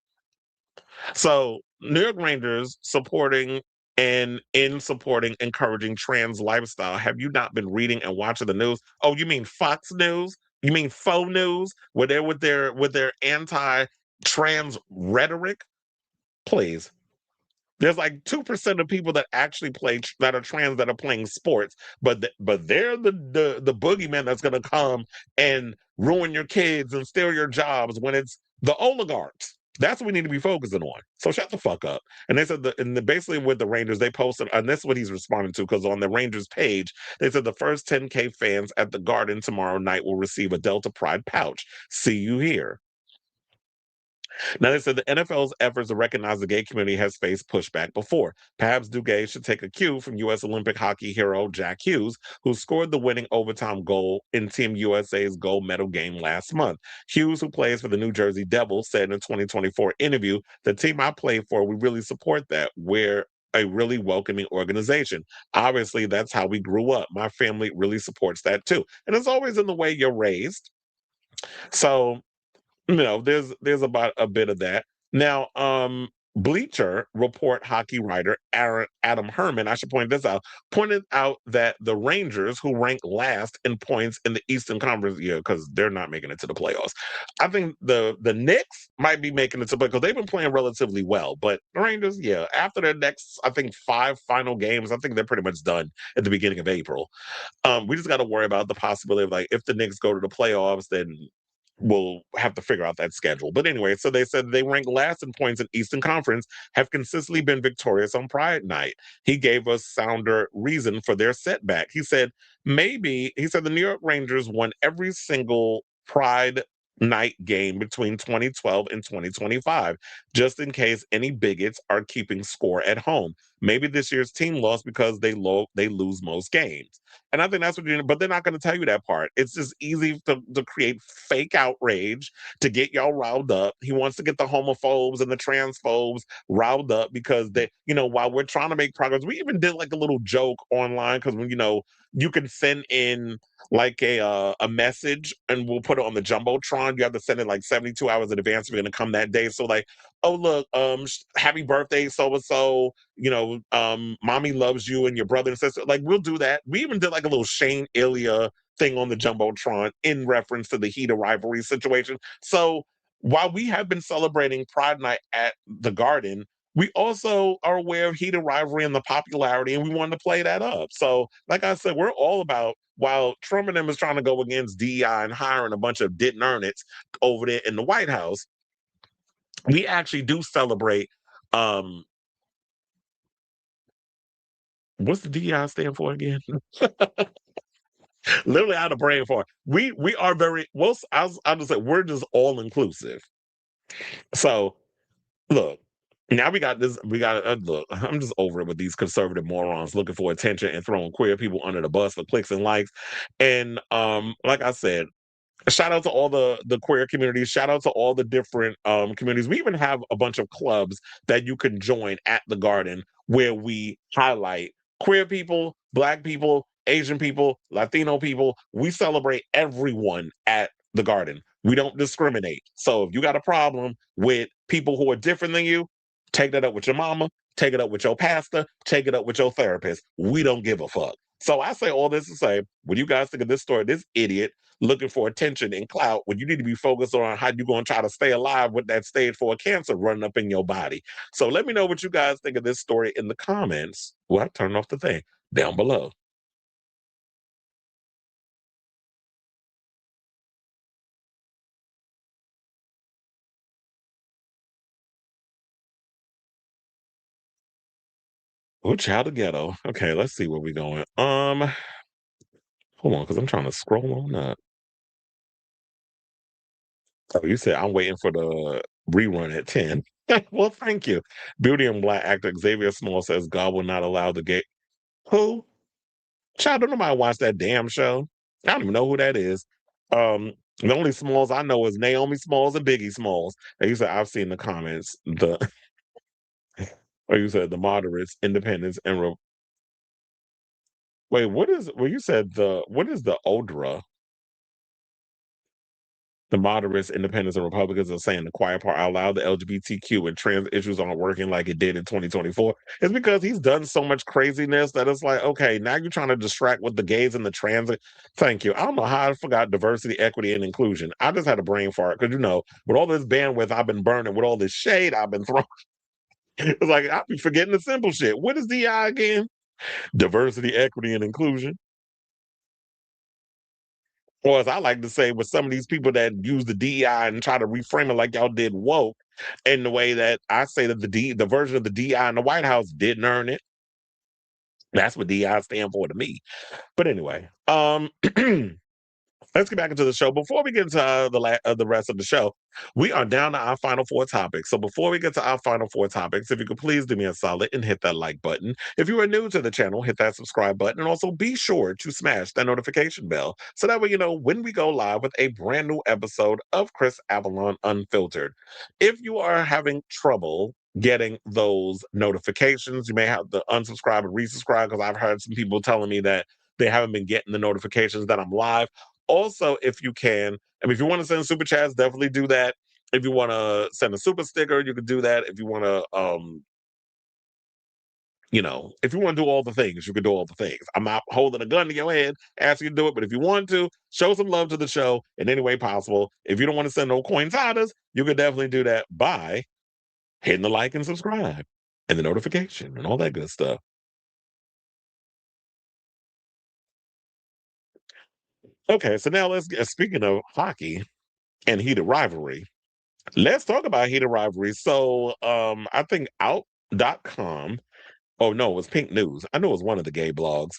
So New York Rangers supporting encouraging trans lifestyle. Have you not been reading and watching the news? Oh, you mean Fox News? You mean faux news? Where they're with their anti-trans rhetoric? Please. There's like 2% of people that actually that are trans that are playing sports, but they're the boogeyman that's going to come and ruin your kids and steal your jobs when it's the oligarchs. That's what we need to be focusing on. So shut the fuck up. And they said basically with the Rangers, they posted, and this is what he's responding to, because on the Rangers page, they said the first 10K fans at the Garden tomorrow night will receive a Delta Pride pouch. See you here. Now, they said the NFL's efforts to recognize the gay community has faced pushback before. Perhaps Duguay should take a cue from U.S. Olympic hockey hero Jack Hughes, who scored the winning overtime goal in Team USA's gold medal game last month. Hughes, who plays for the New Jersey Devils, said in a 2024 interview, "The team I play for, we really support that. We're a really welcoming organization. Obviously, that's how we grew up. My family really supports that too." And it's always in the way you're raised. So, there's about a bit of that. Now, Bleacher Report hockey writer Adam Herman, I should point this out, pointed out that the Rangers, who rank last in points in the Eastern Conference, because they're not making it to the playoffs. I think the Knicks might be making it to because they've been playing relatively well, but the Rangers, after their next, I think 5 final games, I think they're pretty much done at the beginning of April. We just got to worry about the possibility of like if the Knicks go to the playoffs, then we'll have to figure out that schedule. But anyway, so they said they rank last in points in Eastern Conference, have consistently been victorious on Pride Night. He gave us sounder reason for their setback. He said the New York Rangers won every single Pride Night game between 2012 and 2025, just in case any bigots are keeping score at home. Maybe this year's team lost because they lose most games. And I think that's what but they're not going to tell you that part. It's just easy to create fake outrage to get y'all riled up. He wants to get the homophobes and the transphobes riled up because they, while we're trying to make progress, we even did like a little joke online because when, you can send in like a message and we'll put it on the Jumbotron. You have to send it like 72 hours in advance. We're going to come that day. So like, oh, look, happy birthday, so-and-so, mommy loves you and your brother and sister. Like, we'll do that. We even did like a little Shane Ilya thing on the Jumbotron in reference to the heated rivalry situation. So while we have been celebrating Pride Night at the Garden, we also are aware of heated rivalry and the popularity, and we wanted to play that up. So, like I said, we're all about, while Trump and them is trying to go against DEI and hiring a bunch of didn't earn it over there in the White House, we actually do celebrate, what's the DEI stand for again? Literally out of brain for it. We are very, well, I'll just say, we're just all inclusive. So, look. Now look, I'm just over it with these conservative morons looking for attention and throwing queer people under the bus for clicks and likes. And like I said, shout out to all the queer communities. Shout out to all the different communities. We even have a bunch of clubs that you can join at the Garden where we highlight queer people, Black people, Asian people, Latino people. We celebrate everyone at the Garden. We don't discriminate. So if you got a problem with people who are different than you, Take that up with your mama, take it up with your pastor, take it up with your therapist. We don't give a fuck. So I say all this to say, when you guys think of this story, this idiot looking for attention and clout, when you need to be focused on how you're going to try to stay alive with that stage 4 cancer running up in your body. So let me know what you guys think of this story in the comments. Well, I turned off the thing down below. Oh, child of ghetto. Okay, let's see where we going. Hold on, because I'm trying to scroll on up. Oh, you said I'm waiting for the rerun at 10. Well, thank you. Beauty and Black actor Xavier Small says God will not allow the gay. Who? Child, don't nobody watch that damn show. I don't even know who that is. The only Smalls I know is Naomi Smalls and Biggie Smalls. And you said I've seen the comments. Or you said the moderates, independents, and wait, what is? Well, you said what is the ODRA? The moderates, independents, and Republicans are saying the quiet part out loud. The LGBTQ and trans issues aren't working like it did in 2024. It's because he's done so much craziness that it's like, okay, now you're trying to distract with the gays and the trans. Thank you. I don't know how I forgot diversity, equity, and inclusion. I just had a brain fart because, with all this bandwidth I've been burning, with all this shade I've been throwing, it's like I'll be forgetting the simple shit. What is DI again? Diversity, equity, and inclusion. Or as I like to say, with some of these people that use the DEI and try to reframe it like y'all did woke, in the way that I say that the version of the DEI in the White House didn't earn it. That's what DEI stand for to me. But anyway, let's get back into the show. Before we get into the rest of the show, we are down to our final 4 topics. So before we get to our final 4 topics, if you could please do me a solid and hit that like button. If you are new to the channel, hit that subscribe button. And also be sure to smash that notification bell so that way you know when we go live with a brand new episode of Chris Avalon Unfiltered. If you are having trouble getting those notifications, you may have to unsubscribe and resubscribe because I've heard some people telling me that they haven't been getting the notifications that I'm live. Also, if you can, if you want to send super chats, definitely do that. If you want to send a super sticker, you can do that. If you want to, if you want to do all the things, you can do all the things. I'm not holding a gun to your head, asking you to do it, but if you want to, show some love to the show in any way possible. If you don't want to send no coinsadas, you can definitely do that by hitting the like and subscribe and the notification and all that good stuff. Okay, so now let's get, speaking of hockey and heated rivalry, let's talk about heated rivalry. So I think out.com, oh no, it was Pink News. I know it was one of the gay blogs,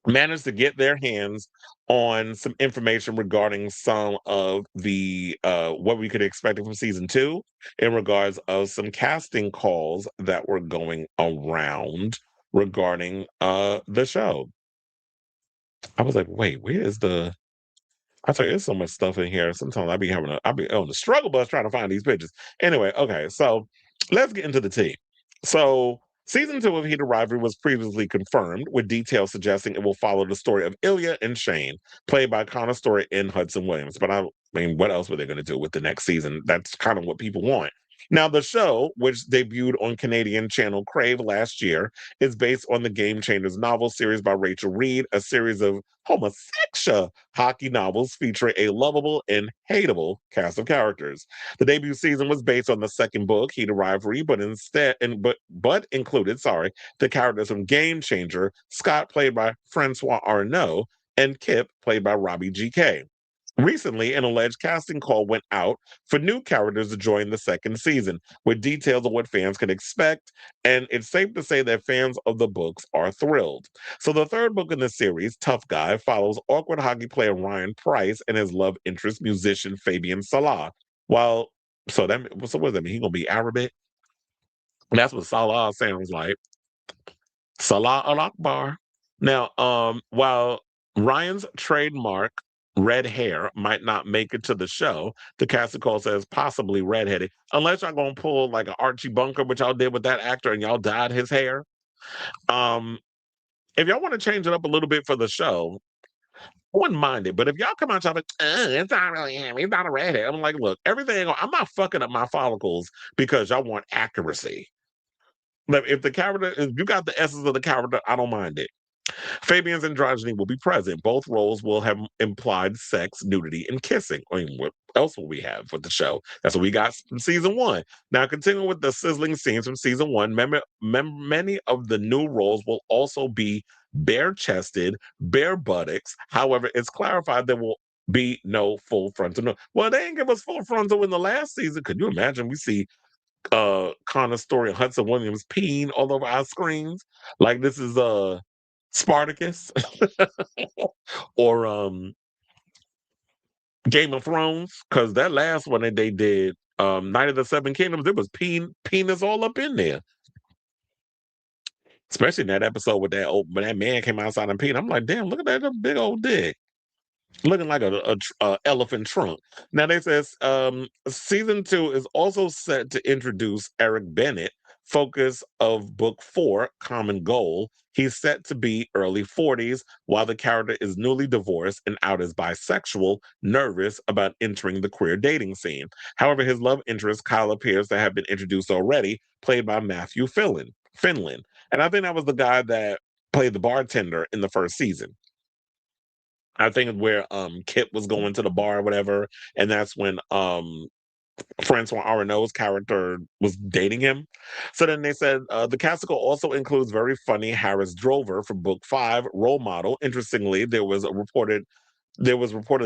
managed to get their hands on some information regarding some of the what we could expect from season 2 in regards of some casting calls that were going around regarding the show. I was like, wait, where is the I tell you, there's so much stuff in here. Sometimes I be on the struggle bus trying to find these pictures. Anyway, okay, so let's get into the tea. So season 2 of Heated Rivalry was previously confirmed, with details suggesting it will follow the story of Ilya and Shyne, played by Connor Story and Hudson Williams. But I mean, what else were they going to do with the next season? That's kind of what people want. Now, the show, which debuted on Canadian channel Crave last year, is based on the Game Changers novel series by Rachel Reed, a series of homosexual hockey novels featuring a lovable and hateable cast of characters. The debut season was based on the second book, Heated Rivalry, but included the characters from Game Changer, Scott, played by Francois Arnault, and Kip, played by Robbie GK. Recently, an alleged casting call went out for new characters to join the second season, with details of what fans can expect, and it's safe to say that fans of the books are thrilled. So the third book in the series, Tough Guy, follows awkward hockey player Ryan Price and his love interest musician Fabian Salah. So what does that mean? He gonna be Arabic? That's what Salah sounds like. Salah al-Akbar. Now, while Ryan's trademark red hair might not make it to the show, the casting call says possibly redheaded, unless y'all gonna pull like an Archie Bunker, which y'all did with that actor, and y'all dyed his hair. If y'all want to change it up a little bit for the show, wouldn't mind it. But if y'all come out y'all like, it's not really him, he's not a redhead. I'm like, look, everything, I'm not fucking up my follicles because y'all want accuracy. Like, if the character, if you got the essence of the character, I don't mind it. Fabian's androgyny will be present. Both roles will have implied sex, nudity, and kissing. I mean, what else will we have with the show? That's what we got from season 1. Now, continuing with the sizzling scenes from season 1, many of the new roles will also be bare-chested, bare buttocks. However, it's clarified there will be no full frontal. No. Well, they didn't give us full frontal in the last season. Could you imagine? We see Connor Story and Hudson Williams peeing all over our screens like this is Spartacus or Game of Thrones, because that last one that they did, Night of the Seven Kingdoms, there was penis all up in there. Especially in that episode with when that man came outside and peed. I'm like, damn, look at that big old dick. Looking like a elephant trunk. Now they says season 2 is also set to introduce Eric Bennett, focus of book 4, Common Goal. He's set to be early 40s, while the character is newly divorced and out as bisexual, nervous about entering the queer dating scene. However, his love interest, Kyle, appears to have been introduced already, played by Matthew Finland. And I think that was the guy that played the bartender in the first season. I think where Kip was going to the bar or whatever, and that's when Francois Arnaud's character was dating him. So then they said the casticle also includes very funny Harris Drover from book 5, role model. Interestingly, there was reportedly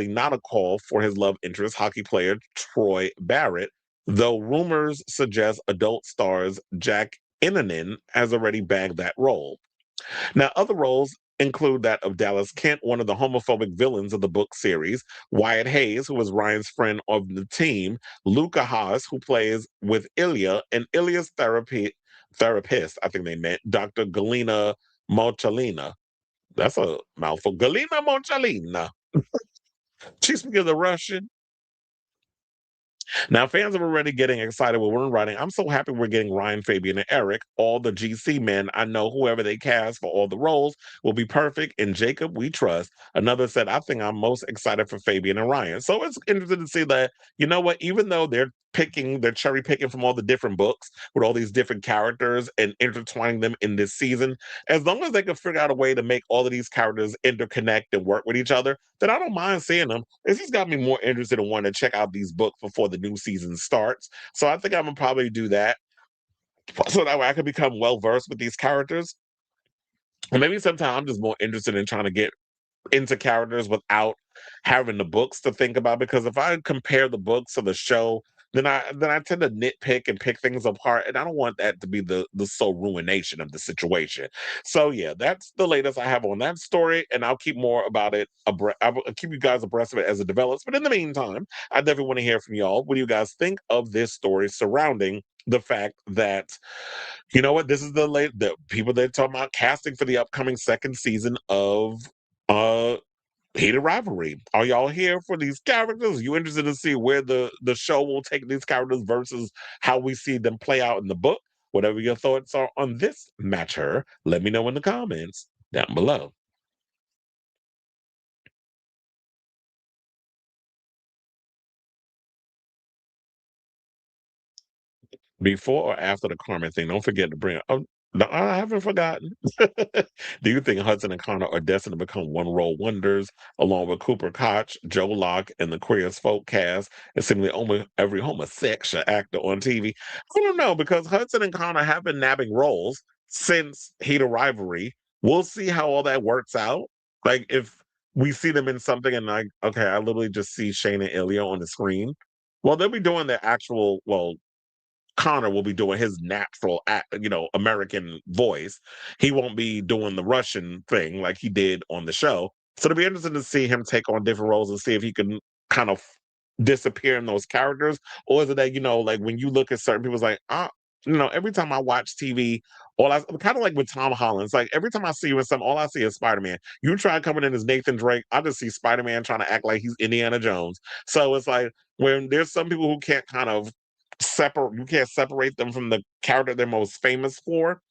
not a call for his love interest, hockey player Troy Barrett, though rumors suggest adult stars Jack Innanen has already bagged that role. Now, other roles include that of Dallas Kent, one of the homophobic villains of the book series, Wyatt Hayes, who was Ryan's friend of the team, Luca Haas, who plays with Ilya, and Ilya's therapist, I think they meant, Dr. Galina Mochalina. That's a mouthful. Galina Mochalina. She's speaking the Russian. Now, fans are already getting excited when we're writing. I'm so happy we're getting Ryan, Fabian, and Eric, all the GC men. I know whoever they cast for all the roles will be perfect. And Jacob, we trust. Another said, I think I'm most excited for Fabian and Ryan. So it's interesting to see that, you know what, even though they're cherry picking from all the different books with all these different characters and intertwining them in this season, as long as they can figure out a way to make all of these characters interconnect and work with each other, then I don't mind seeing them. It's just got me more interested in wanting to check out these books before the new season starts. So I think I'm gonna probably do that so that way I can become well versed with these characters. And maybe sometimes I'm just more interested in trying to get into characters without having the books to think about, because if I compare the books to the show, then I tend to nitpick and pick things apart, and I don't want that to be the sole ruination of the situation. So yeah, that's the latest I have on that story, and I'll keep more about it. I'll keep you guys abreast of it as it develops. But in the meantime, I definitely want to hear from y'all. What do you guys think of this story surrounding the fact that, you know what, this is the people that are talking about casting for the upcoming second season of Heated Rivalry. Are y'all here for these characters? Are you interested to see where the show will take these characters versus how we see them play out in the book? Whatever your thoughts are on this matter, let me know in the comments down below. Before or after the Carmen thing, don't forget to bring up. No, I haven't forgotten. Do you think Hudson and Connor are destined to become one-role wonders, along with Cooper Koch, Joe Locke, and the Queer as Folk cast, and seemingly almost every homosexual actor on TV? I don't know, because Hudson and Connor have been nabbing roles since Heated Rivalry. We'll see how all that works out. Like, if we see them in something and like, okay, I literally just see Shane and Ilya on the screen. Well, they'll be doing their actual, Connor will be doing his natural, American voice. He won't be doing the Russian thing like he did on the show. So it'll be interesting to see him take on different roles and see if he can kind of disappear in those characters. Or is it that, like when you look at certain people, it's like, every time I watch TV, kind of like with Tom Holland, it's like every time I see you in something, all I see is Spider-Man. You try coming in as Nathan Drake, I just see Spider-Man trying to act like he's Indiana Jones. So it's like when there's some people who can't kind of separate them from the character they're most famous for,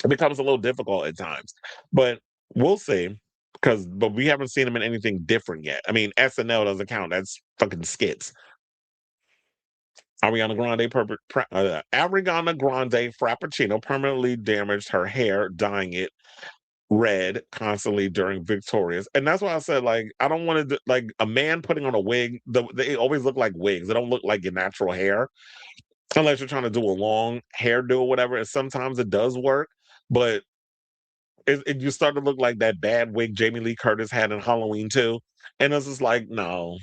it becomes a little difficult at times. But we'll see. but we haven't seen him in anything different yet. I mean, SNL doesn't count. That's fucking skits. Ariana Grande Frappuccino permanently damaged her hair, dyeing it red constantly during Victoria's. And that's why I said, like, I don't want to, like, a man putting on a wig, they always look like wigs. They don't look like your natural hair. Unless you're trying to do a long hairdo or whatever. And sometimes it does work, but you start to look like that bad wig Jamie Lee Curtis had in Halloween too. And it's just like, no.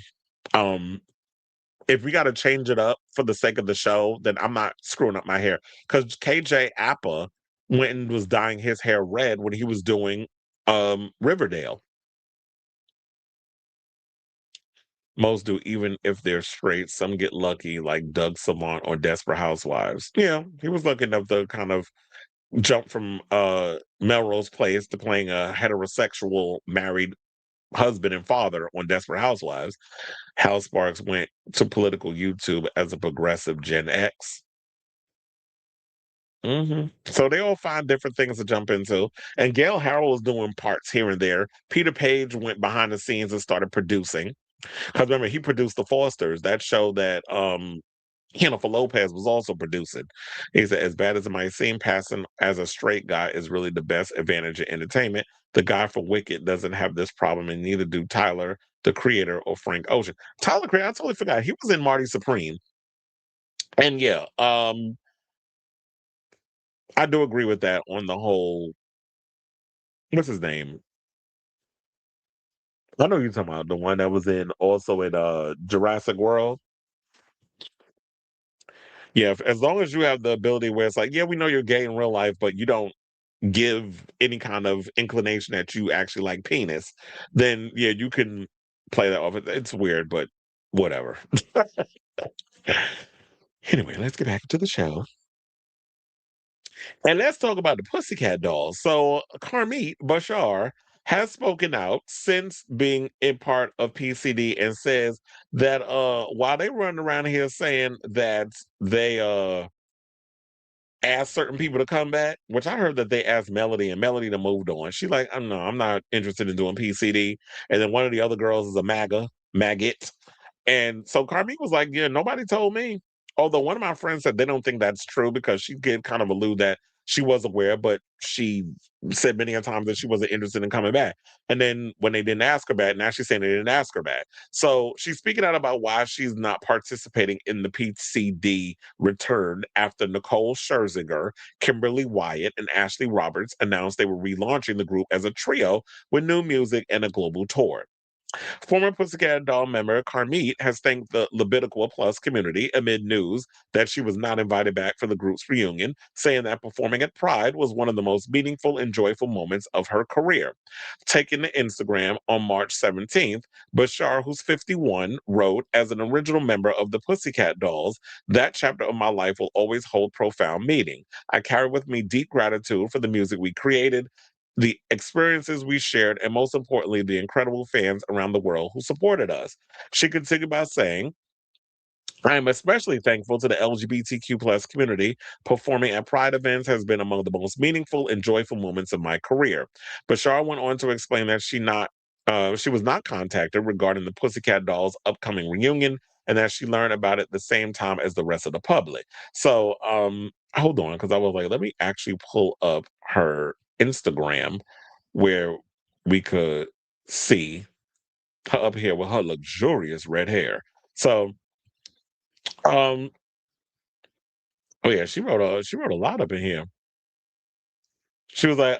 If we got to change it up for the sake of the show, then I'm not screwing up my hair. Because KJ Appa went and was dyeing his hair red when he was doing Riverdale. Most do, even if they're straight. Some get lucky, like Doug Savant or Desperate Housewives. Yeah, he was lucky enough to kind of jump from Melrose Place to playing a heterosexual married husband and father on Desperate Housewives. Hal Sparks went to political YouTube as a progressive Gen X. So they all find different things to jump into. And Gail Harrell is doing parts here and there. Peter Page went behind the scenes and started producing. Because remember, he produced The Fosters, that show that Jennifer Lopez was also producing. He said, as bad as it might seem, passing as a straight guy is really the best advantage in entertainment. The guy for Wicked doesn't have this problem, and neither do Tyler, the creator, or Frank Ocean. Tyler, I totally forgot. He was in Marty Supreme. And yeah, I do agree with that on the whole. What's his name? I know you're talking about the one that was also in Jurassic World. Yeah, as long as you have the ability where it's like, yeah, we know you're gay in real life, but you don't give any kind of inclination that you actually like penis, then yeah, you can play that off. It's weird, but whatever. Anyway, let's get back to the show. And let's talk about the Pussycat Dolls. So Carmit Bashar has spoken out since being a part of PCD and says that while they run around here saying that they asked certain people to come back, which I heard that they asked Melody and Melody to moved on. She's like, I'm not interested in doing PCD. And then one of the other girls is a maggot. And so Carmine was like, yeah, nobody told me. Although one of my friends said they don't think that's true because she did kind of allude that she was aware, but she said many a times that she wasn't interested in coming back. And then when they didn't ask her back, now she's saying they didn't ask her back. So she's speaking out about why she's not participating in the PCD return after Nicole Scherzinger, Kimberly Wyatt, and Ashley Roberts announced they were relaunching the group as a trio with new music and a global tour. Former Pussycat Doll member Carmit has thanked the Libidical Plus community amid news that she was not invited back for the group's reunion, saying that performing at Pride was one of the most meaningful and joyful moments of her career. Taking to Instagram on March 17th, Bashar, who's 51, wrote, as an original member of the Pussycat Dolls, that chapter of my life will always hold profound meaning. I carry with me deep gratitude for the music we created, the experiences we shared, and most importantly, the incredible fans around the world who supported us. She continued by saying, I am especially thankful to the LGBTQ plus community. Performing at Pride events has been among the most meaningful and joyful moments of my career. Bashar went on to explain that she was not contacted regarding the Pussycat Dolls' upcoming reunion, and that she learned about it the same time as the rest of the public. So, hold on, because I was like, let me actually pull up her Instagram where we could see her up here with her luxurious red hair. So, oh yeah, she wrote a lot up in here. She was like,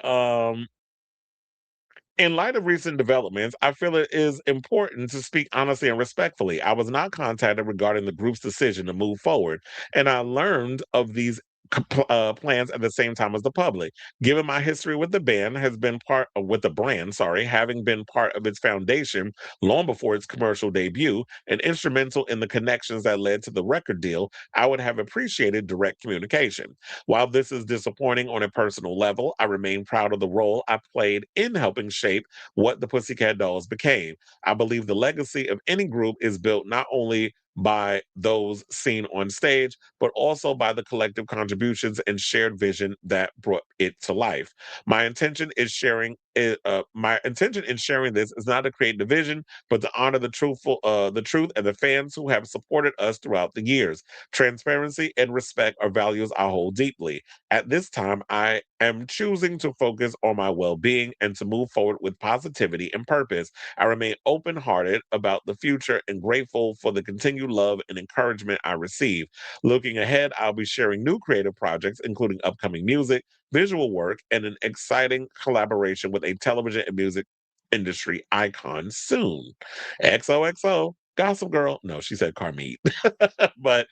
in light of recent developments, I feel it is important to speak honestly and respectfully. I was not contacted regarding the group's decision to move forward, and I learned of these plans at the same time as the public. Given my history with the band has been part of, with the brand, sorry, having been part of its foundation long before its commercial debut and instrumental in the connections that led to the record deal, I would have appreciated direct communication. While this is disappointing on a personal level, I remain proud of the role I played in helping shape what the Pussycat Dolls became. I believe the legacy of any group is built not only by those seen on stage, but also by the collective contributions and shared vision that brought it to life. My intention is sharing my intention in sharing this is not to create division, but to honor the truth and the fans who have supported us throughout the years. Transparency and respect are values I hold deeply. At this time, I am choosing to focus on my well-being and to move forward with positivity and purpose. I remain open-hearted about the future and grateful for the continued love and encouragement I receive. Looking ahead, I'll be sharing new creative projects, including upcoming music, visual work, and an exciting collaboration with a television and music industry icon soon. XOXO, Gossip Girl. No, she said Carmit. But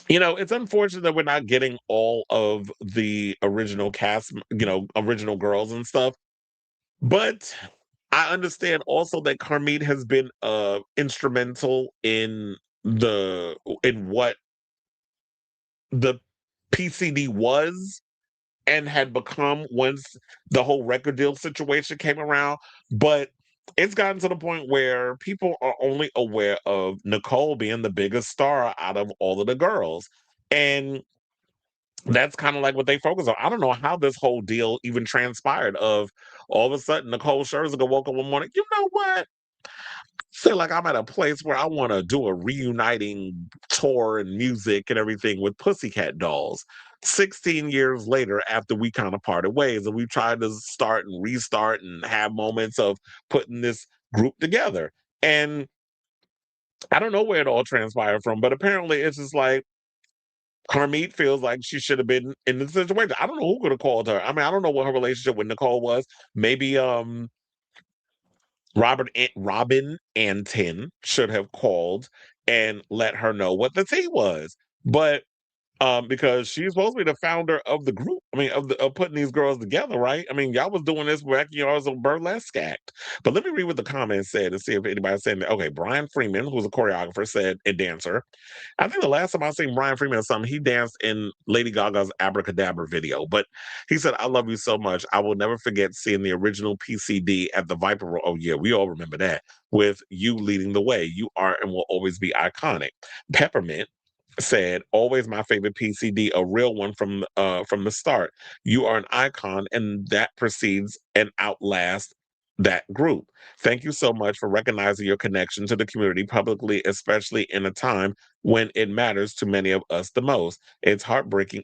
it's unfortunate that we're not getting all of the original cast, original girls and stuff. But I understand also that Carmit has been instrumental in what the PCD was and had become once the whole record deal situation came around. But it's gotten to the point where people are only aware of Nicole being the biggest star out of all of the girls. And that's kind of like what they focus on. I don't know how this whole deal even transpired of all of a sudden Nicole Scherzinger woke up one morning, you know what? Feel like I'm at a place where I want to do a reuniting tour and music and everything with Pussycat Dolls. 16 years later, after we kind of parted ways, and we tried to start and restart and have moments of putting this group together. And I don't know where it all transpired from, but apparently it's just like Carmit feels like she should have been in the situation. I don't know who could have called her. I mean, I don't know what her relationship with Nicole was. Maybe Robin Antin should have called and let her know what the tea was. But because she's supposed to be the founder of the group. I mean, of putting these girls together, right? I mean, y'all was doing this back in y'all's on Burlesque Act. But let me read what the comments said to see if anybody's saying that. Okay, Brian Freeman, who's a choreographer, said, and dancer. I think the last time I seen Brian Freeman or something, he danced in Lady Gaga's Abracadabra video. But he said, I love you so much. I will never forget seeing the original PCD at the Viper Room. Oh, yeah, we all remember that. With you leading the way. You are and will always be iconic. Peppermint said, always my favorite PCD, a real one from the start. You are an icon, and that precedes and outlasts that group. Thank you so much for recognizing your connection to the community publicly, especially in a time when it matters to many of us the most. It's heartbreaking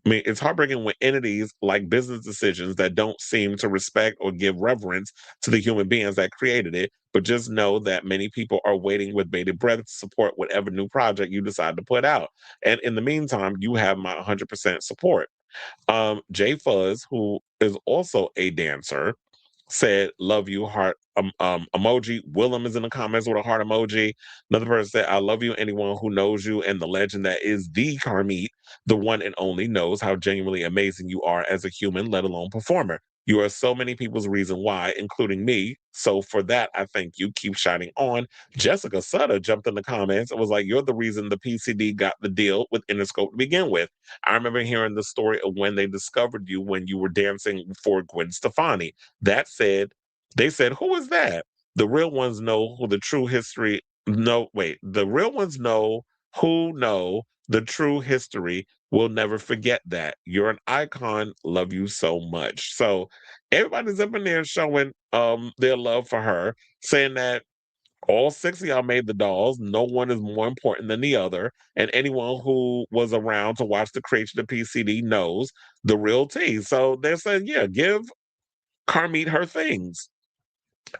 it's heartbreaking when entities like business decisions that don't seem to respect or give reverence to the human beings that created it, but just know that many people are waiting with bated breath to support whatever new project you decide to put out. And in the meantime, you have my 100% support. Jay Fuzz, who is also a dancer, said, love you, heart emoji. Willem is in the comments with a heart emoji. Another person said, I love you. Anyone who knows you and the legend that is the Carmit, the one and only, knows how genuinely amazing you are as a human, let alone performer. You are so many people's reason why, including me. So for that, I thank you. Keep shining on. Jessica Sutter jumped in the comments and was like, you're the reason the PCD got the deal with Interscope to begin with. I remember hearing the story of when they discovered you when you were dancing for Gwen Stefani. That said, they said, who is that? The real ones know who the true history. No, wait. The real ones know who know the true history. Will never forget that. You're an icon. Love you so much. So everybody's up in there showing their love for her, saying that all six of y'all made the dolls. No one is more important than the other. And anyone who was around to watch the creation of PCD knows the real tea. So they're saying, yeah, give Carmit her things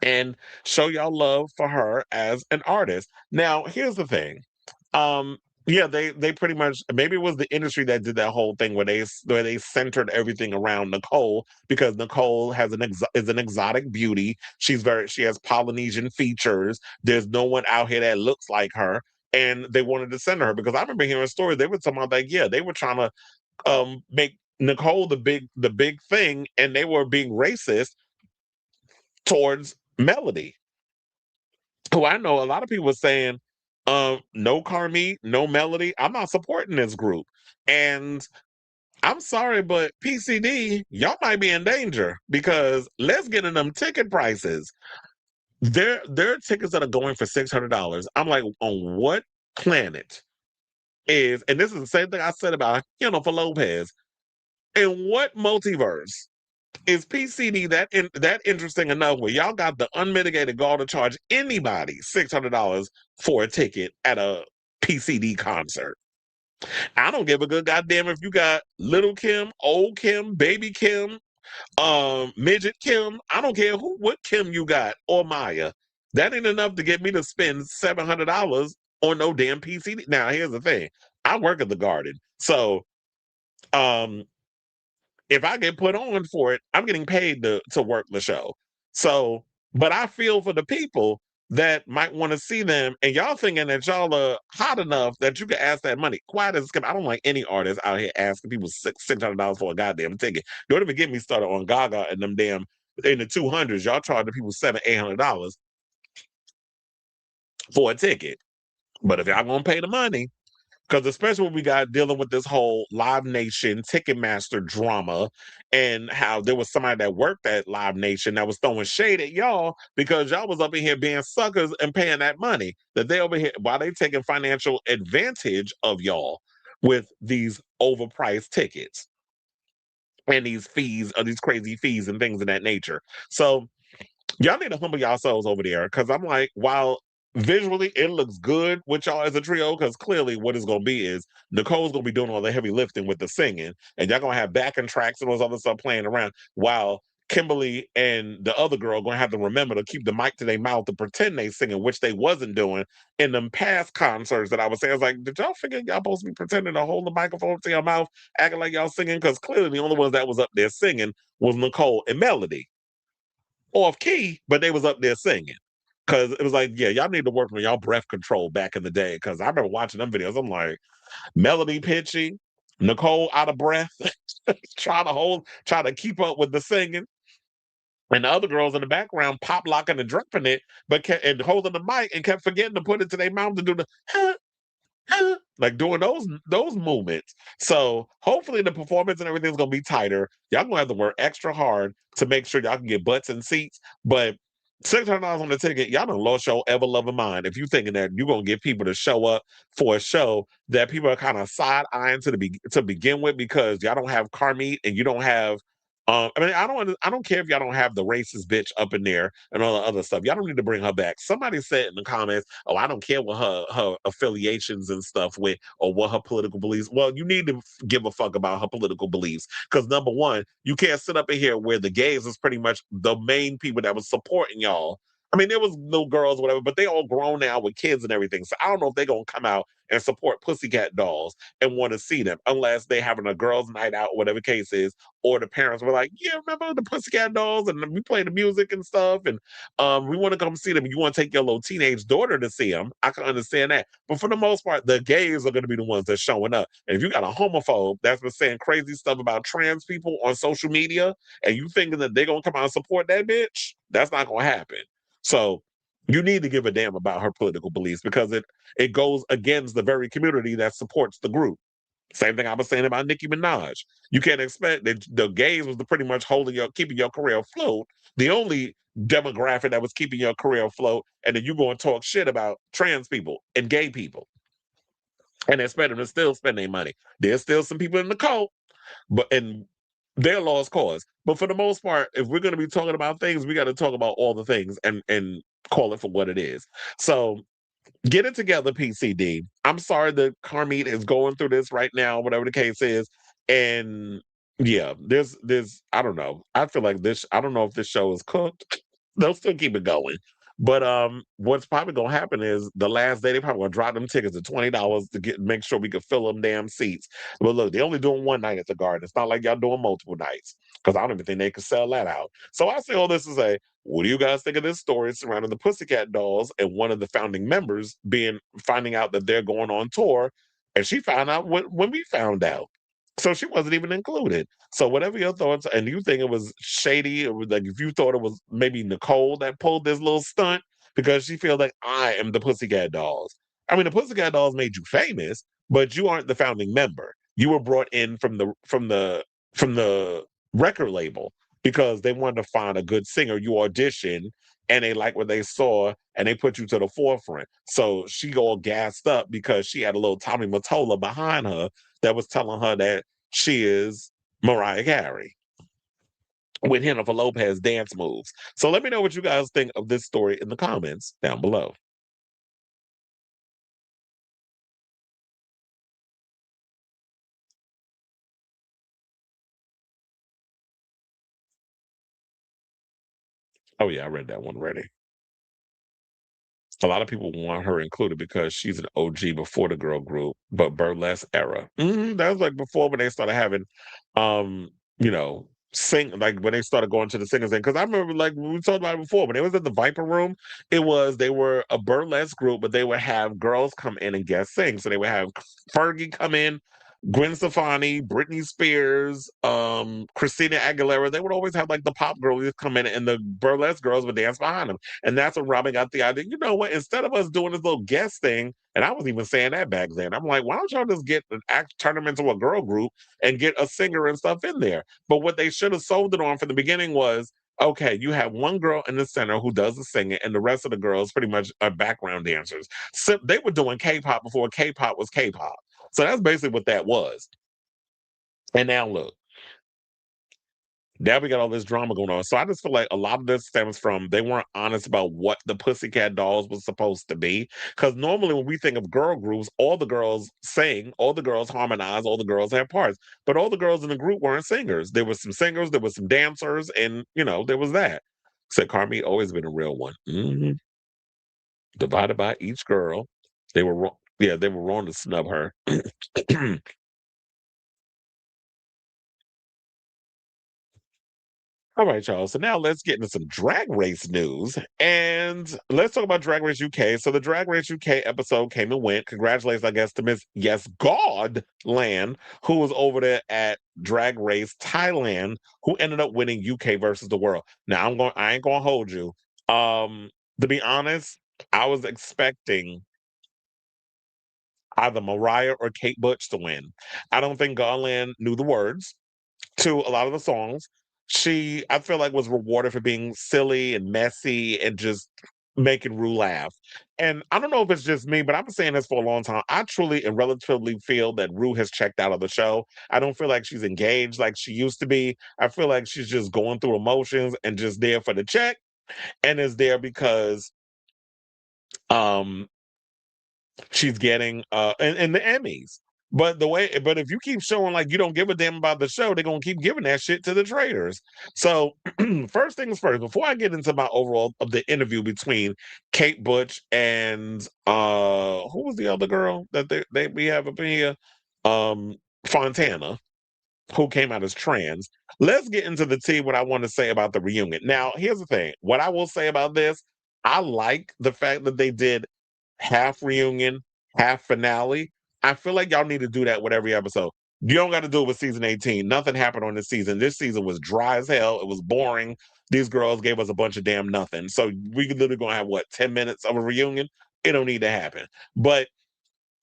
and show y'all love for her as an artist. Now, here's the thing. Yeah, they pretty much, maybe it was the industry that did that whole thing where they centered everything around Nicole, because Nicole is an exotic beauty. She has Polynesian features. There's no one out here that looks like her, and they wanted to center her, because I remember hearing stories. They were talking about that. Yeah, they were trying to make Nicole the big thing, and they were being racist towards Melody, who I know a lot of people were saying, no Carmit, no Melody. I'm not supporting this group. And I'm sorry, but PCD, y'all might be in danger, because let's get in them ticket prices. There are tickets that are going for $600. I'm like, on what planet is, and this is the same thing I said about, for Lopez, in what multiverse is PCD that interesting enough where y'all got the unmitigated gall to charge anybody $600 for a ticket at a PCD concert? I don't give a good goddamn if you got little Kim, old Kim, baby Kim, midget Kim. I don't care what Kim you got or Maya. That ain't enough to get me to spend $700 on no damn PCD. Now here's the thing: I work at the Garden, so if I get put on for it, I'm getting paid to work the show. So, but I feel for the people that might want to see them, and y'all thinking that y'all are hot enough that you can ask that money. Quiet as I don't like any artist out here asking people $600 for a goddamn ticket. Don't even get me started on Gaga and them damn in the 200s. Y'all charging people $700-800 for a ticket. But if y'all gonna pay the money, because especially when we got dealing with this whole Live Nation Ticketmaster drama and how there was somebody that worked at Live Nation that was throwing shade at y'all because y'all was up in here being suckers and paying that money. That they over here, while they taking financial advantage of y'all with these overpriced tickets and these fees or these crazy fees and things of that nature. So y'all need to humble yourselves over there because I'm like, while visually it looks good with y'all as a trio, because clearly what it's going to be is Nicole's going to be doing all the heavy lifting with the singing, and y'all going to have backing tracks and all this other stuff playing around, while Kimberly and the other girl going to have to remember to keep the mic to their mouth to pretend they singing, which they wasn't doing in them past concerts that I was saying. I was like, did y'all figure y'all supposed to be pretending to hold the microphone to your mouth, acting like y'all singing? Because clearly the only ones that was up there singing was Nicole and Melody. Off key, but they was up there singing. Cause it was like, yeah, y'all need to work on y'all breath control back in the day. Cause I remember watching them videos. I'm like, Melody pitchy, Nicole out of breath, trying to keep up with the singing. And the other girls in the background pop locking and dropping it, and holding the mic and kept forgetting to put it to their mouth to do the like doing those movements. So hopefully the performance and everything's gonna be tighter. Y'all gonna have to work extra hard to make sure y'all can get butts and seats. But $600 on the ticket, y'all done lost your ever loving mind if you thinking that you're gonna get people to show up for a show that people are kind of side eyeing to begin with because y'all don't have car meet and you don't have. I mean, I don't care if y'all don't have the racist bitch up in there and all the other stuff. Y'all don't need to bring her back. Somebody said in the comments, "Oh, I don't care what her affiliations and stuff with or what her political beliefs." Well, you need to give a fuck about her political beliefs because number one, you can't sit up in here where the gays is pretty much the main people that was supporting y'all. I mean, there was little girls, whatever, but they all grown now with kids and everything. So I don't know if they're gonna come out and support Pussycat Dolls and want to see them unless they having a girls' night out, whatever case is, or the parents were like, "Yeah, remember the Pussycat Dolls and we play the music and stuff, and we want to come see them." You want to take your little teenage daughter to see them. I can understand that, but for the most part, the gays are going to be the ones that's showing up. And if you got a homophobe that's been saying crazy stuff about trans people on social media, and you thinking that they're gonna come out and support that bitch, that's not gonna happen. So you need to give a damn about her political beliefs because it goes against the very community that supports the group. Same thing I was saying about Nicki Minaj. You can't expect that the gays was pretty much keeping your career afloat. The only demographic that was keeping your career afloat, and then you go and talk shit about trans people and gay people, and expect them to still spend their money. There's still some people in the cult, and they're lost cause. But for the most part, if we're going to be talking about things, we got to talk about all the things and call it for what it is. So get it together, PCD. I'm sorry that Carmine is going through this right now, whatever the case is. And yeah, there's I don't know. I feel like I don't know if this show is cooked. They'll still keep it going. But what's probably gonna happen is the last day they probably gonna drop them tickets to $20 to make sure we can fill them damn seats. But look, they only doing one night at the Garden. It's not like y'all doing multiple nights because I don't even think they can sell that out. So I say all this to say, what do you guys think of this story surrounding the Pussycat Dolls and one of the founding members finding out that they're going on tour, and she found out when we found out. So she wasn't even included. So whatever your thoughts, and you think it was shady, or like if you thought it was maybe Nicole that pulled this little stunt because she feels like I am the Pussycat Dolls. I mean, the Pussycat Dolls made you famous, but you aren't the founding member. You were brought in from the record label because they wanted to find a good singer. You auditioned and they like what they saw and they put you to the forefront. So she all gassed up because she had a little Tommy Mottola behind her that was telling her that she is Mariah Carey. with Jennifer Lopez dance moves. So let me know what you guys think of this story in the comments down below. Oh yeah, I read that one already. A lot of people want her included because she's an OG before the girl group, but burlesque era. That was like before when they started having, um, sing like when they started going to the singers thing. Because I remember like we talked about it before when it was at the Viper Room, they were a burlesque group, but they would have girls come in and guest sing. So they would have Fergie come in. Gwen Stefani, Britney Spears, Christina Aguilera, they would always have like the pop girls come in and the burlesque girls would dance behind them. And that's when Robin got the idea, you know what, instead of us doing this little guest thing, and I was even saying that back then, I'm like, why don't y'all just turn them into a girl group and get a singer and stuff in there? But what they should have sold it on from the beginning was, okay, you have one girl in the center who does the singing, and the rest of the girls pretty much are background dancers. So they were doing K-pop before K-pop was K-pop. So that's basically what that was. And now look, now we got all this drama going on. So I just feel like a lot of this stems from they weren't honest about what the Pussycat Dolls was supposed to be. Because normally when we think of girl groups, all the girls sing, all the girls harmonize, all the girls have parts. But all the girls in the group weren't singers. There were some singers, there were some dancers, and there was that. Except Carmi always been a real one. Divided by each girl. They were wrong. Yeah, they were wrong to snub her. All right, y'all. So now let's get into some Drag Race news. And let's talk about Drag Race UK. So the Drag Race UK episode came and went. Congratulations, I guess, to Miss Yes God Land, who was over there at Drag Race Thailand, who ended up winning UK versus the world. Now I ain't gonna hold you. To be honest, I was expecting either Mariah or Kate Butch to win. I don't think Godland knew the words to a lot of the songs. She, I feel like, was rewarded for being silly and messy and just making Rue laugh. And I don't know if it's just me, but I've been saying this for a long time. I truly and relatively feel that Rue has checked out of the show. I don't feel like she's engaged like she used to be. I feel like she's just going through emotions and just there for the check and is there because um she's getting and the Emmys. But if you keep showing like you don't give a damn about the show, they're gonna keep giving that shit to the traders. So first things first, before I get into my overall of the interview between Kate Butch and who was the other girl that we have up in here? Fontana, who came out as trans. Let's get into the tea what I want to say about the reunion. Now, here's the thing. What I will say about this, I like the fact that they did half reunion, half finale. I feel like y'all need to do that with every episode. You don't got to do it with season 18. Nothing happened on this season. This season was dry as hell. It was boring. These girls gave us a bunch of damn nothing. So we literally gonna have 10 minutes of a reunion? It don't need to happen. But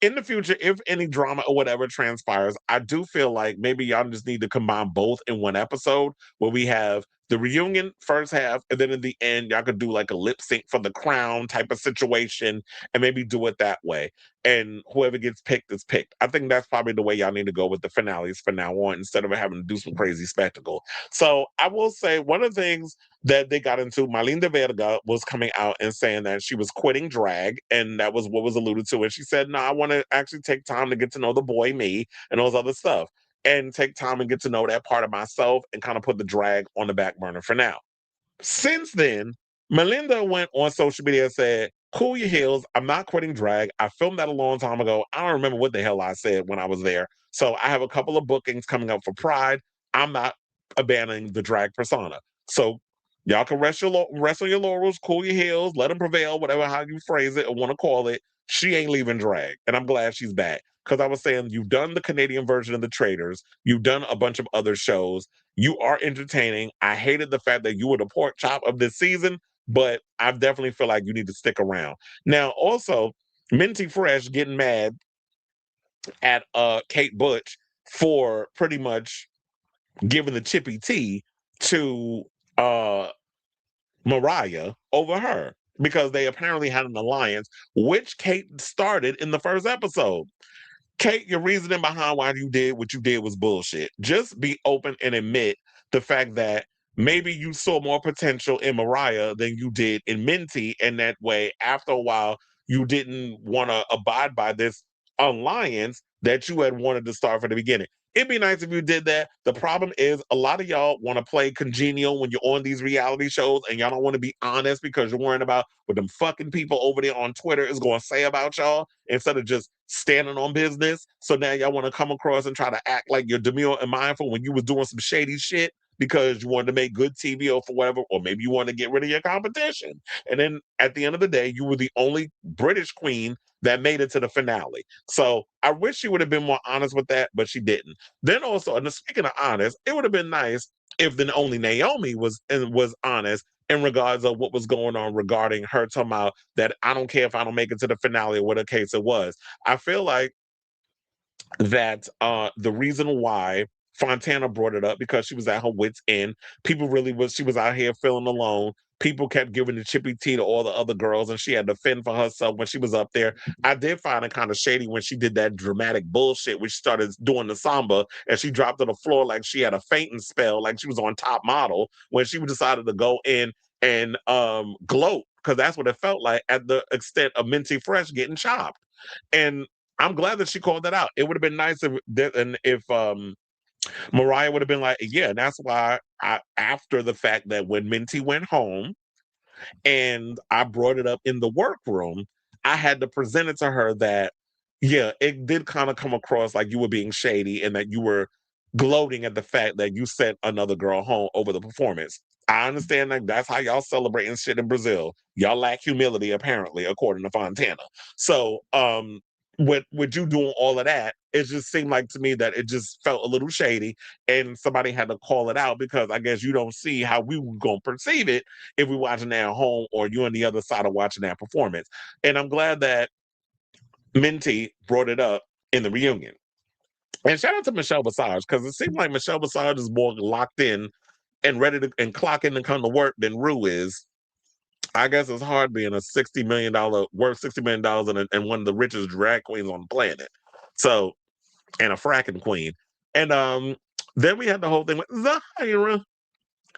in the future, if any drama or whatever transpires, I do feel like maybe y'all just need to combine both in one episode where we have the reunion first half, and then in the end, y'all could do like a lip sync for the crown type of situation and maybe do it that way. And whoever gets picked is picked. I think that's probably the way y'all need to go with the finales from now on instead of having to do some crazy spectacle. So I will say one of the things that they got into, Marlene de Verga was coming out and saying that she was quitting drag, and that was what was alluded to. And she said, no, I want to actually take time to get to know the boy me and those other stuff and take time and get to know that part of myself and kind of put the drag on the back burner for now. Since then, Melinda went on social media and said, cool your heels. I'm not quitting drag. I filmed that a long time ago. I don't remember what the hell I said when I was there. So I have a couple of bookings coming up for Pride. I'm not abandoning the drag persona. So y'all can rest on your laurels, cool your heels, let them prevail, whatever how you phrase it or want to call it. She ain't leaving drag. And I'm glad she's back. Because I was saying, you've done the Canadian version of The Traders. You've done a bunch of other shows. You are entertaining. I hated the fact that you were the pork chop of this season, but I definitely feel like you need to stick around. Now, also, Minty Fresh getting mad at Kate Butch for pretty much giving the chippy tea to Mariah over her because they apparently had an alliance, which Kate started in the first episode. Kate, your reasoning behind why you did what you did was bullshit. Just be open and admit the fact that maybe you saw more potential in Mariah than you did in Minty, and that way, after a while, you didn't want to abide by this alliance that you had wanted to start from the beginning. It'd be nice if you did that. The problem is a lot of y'all want to play congenial when you're on these reality shows, and y'all don't want to be honest because you're worrying about what them fucking people over there on Twitter is going to say about y'all instead of just standing on business. So now y'all want to come across and try to act like you're demure and mindful when you was doing some shady shit because you wanted to make good TV or for whatever, or maybe you wanted to get rid of your competition. And then at the end of the day, you were the only British queen that made it to the finale. So I wish she would have been more honest with that, but she didn't. Then also, and speaking of honest, it would have been nice if then only Naomi was honest in regards of what was going on regarding her talking about that I don't care if I don't make it to the finale or what the case it was. I feel like that the reason why Fontana brought it up because she was at her wits' end. People really was she was out here feeling alone. People kept giving the chippy tea to all the other girls, and she had to fend for herself when she was up there. I did find it kind of shady when she did that dramatic bullshit when she started doing the samba and she dropped to the floor like she had a fainting spell, like she was on Top Model, when she decided to go in and gloat, because that's what it felt like at the extent of Minty Fresh getting chopped. And I'm glad that she called that out. It would have been nice if Mariah would have been like, yeah, and that's why after the fact that when Minty went home and I brought it up in the workroom, I had to present it to her that, yeah, it did kind of come across like you were being shady and that you were gloating at the fact that you sent another girl home over the performance. I understand that that's how y'all celebrating shit in Brazil. Y'all lack humility, apparently, according to Fontana. So, with you doing all of that, it just seemed like to me that it just felt a little shady, and somebody had to call it out because I guess you don't see how we were gonna perceive it if we're watching that at home or you on the other side of watching that performance. And I'm glad that Minty brought it up in the reunion. And shout out to Michelle Visage, because it seems like Michelle Visage is more locked in and ready to and clock in and come to work than Rue is. I guess it's hard being a worth $60 million and one of the richest drag queens on the planet. So, and a fracking queen. And then we had the whole thing with Zahira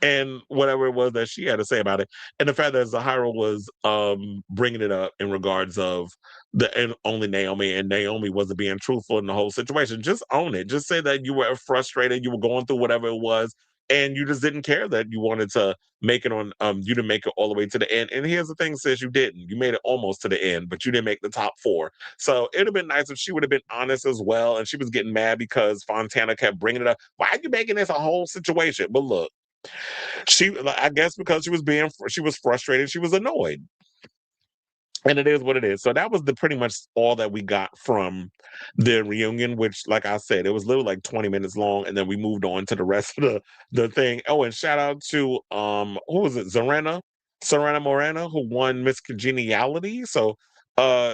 and whatever it was that she had to say about it. And the fact that Zahira was bringing it up in regards of and only Naomi, and Naomi wasn't being truthful in the whole situation. Just own it. Just say that you were frustrated, you were going through whatever it was, and you just didn't care that you wanted to make it on you didn't make it all the way to the end. And here's the thing, sis, you didn't. You made it almost to the end, but you didn't make the top 4. So it'd have been nice if she would have been honest as well. And she was getting mad because Fontana kept bringing it up. Why are you making this a whole situation? But look, I guess because she was frustrated, she was annoyed. And it is what it is. So that was pretty much all that we got from the reunion, which, like I said, it was literally like 20 minutes long, and then we moved on to the rest of the thing. Oh, and shout out to who was it? Serena Morena, who won Miss Congeniality. So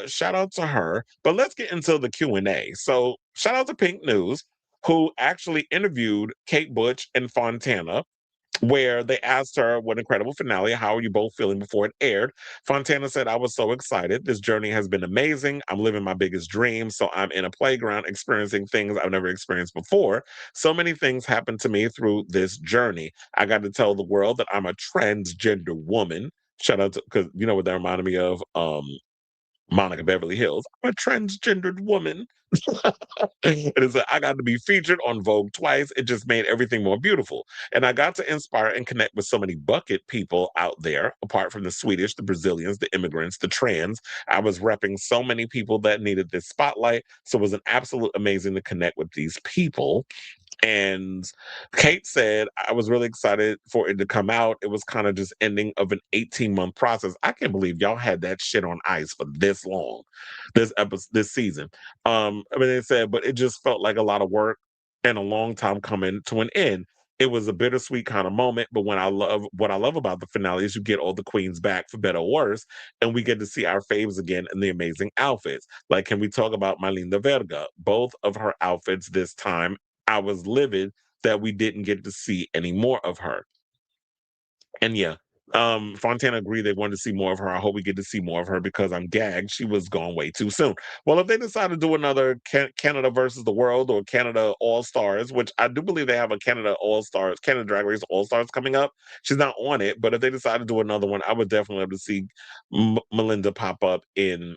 shout out to her. But let's get into the Q&A. So shout out to Pink News, who actually interviewed Kate Bush and Fontana, where they asked her what incredible finale, how are you both feeling before it aired? Fontana said, I was so excited. This journey has been amazing. I'm living my biggest dream. So I'm in a playground experiencing things I've never experienced before. So many things happened to me through this journey. I got to tell the world that I'm a transgender woman. Shout out to, because you know what that reminded me of? Monica Beverly Hills. I'm a transgendered woman. I got to be featured on Vogue twice. It just made everything more beautiful. And I got to inspire and connect with so many bucket people out there, apart from the Swedish, the Brazilians, the immigrants, the trans. I was repping so many people that needed this spotlight. So it was an absolute amazing to connect with these people. And Kate said, I was really excited for it to come out. It was kind of just ending of an 18-month process. I can't believe y'all had that shit on ice for this long, this season. They said, but it just felt like a lot of work and a long time coming to an end. It was a bittersweet kind of moment, but what I love about the finale is you get all the queens back for better or worse, and we get to see our faves again in the amazing outfits. Like, can we talk about Malinda Verga? Both of her outfits this time, I was livid that we didn't get to see any more of her. And yeah, Fontana agreed they wanted to see more of her. I hope we get to see more of her because I'm gagged. She was gone way too soon. Well, if they decide to do another Canada versus the world or Canada All Stars, which I do believe they have a Canada All Stars, Canada Drag Race All Stars coming up. She's not on it, but if they decide to do another one, I would definitely love to see Melinda pop up in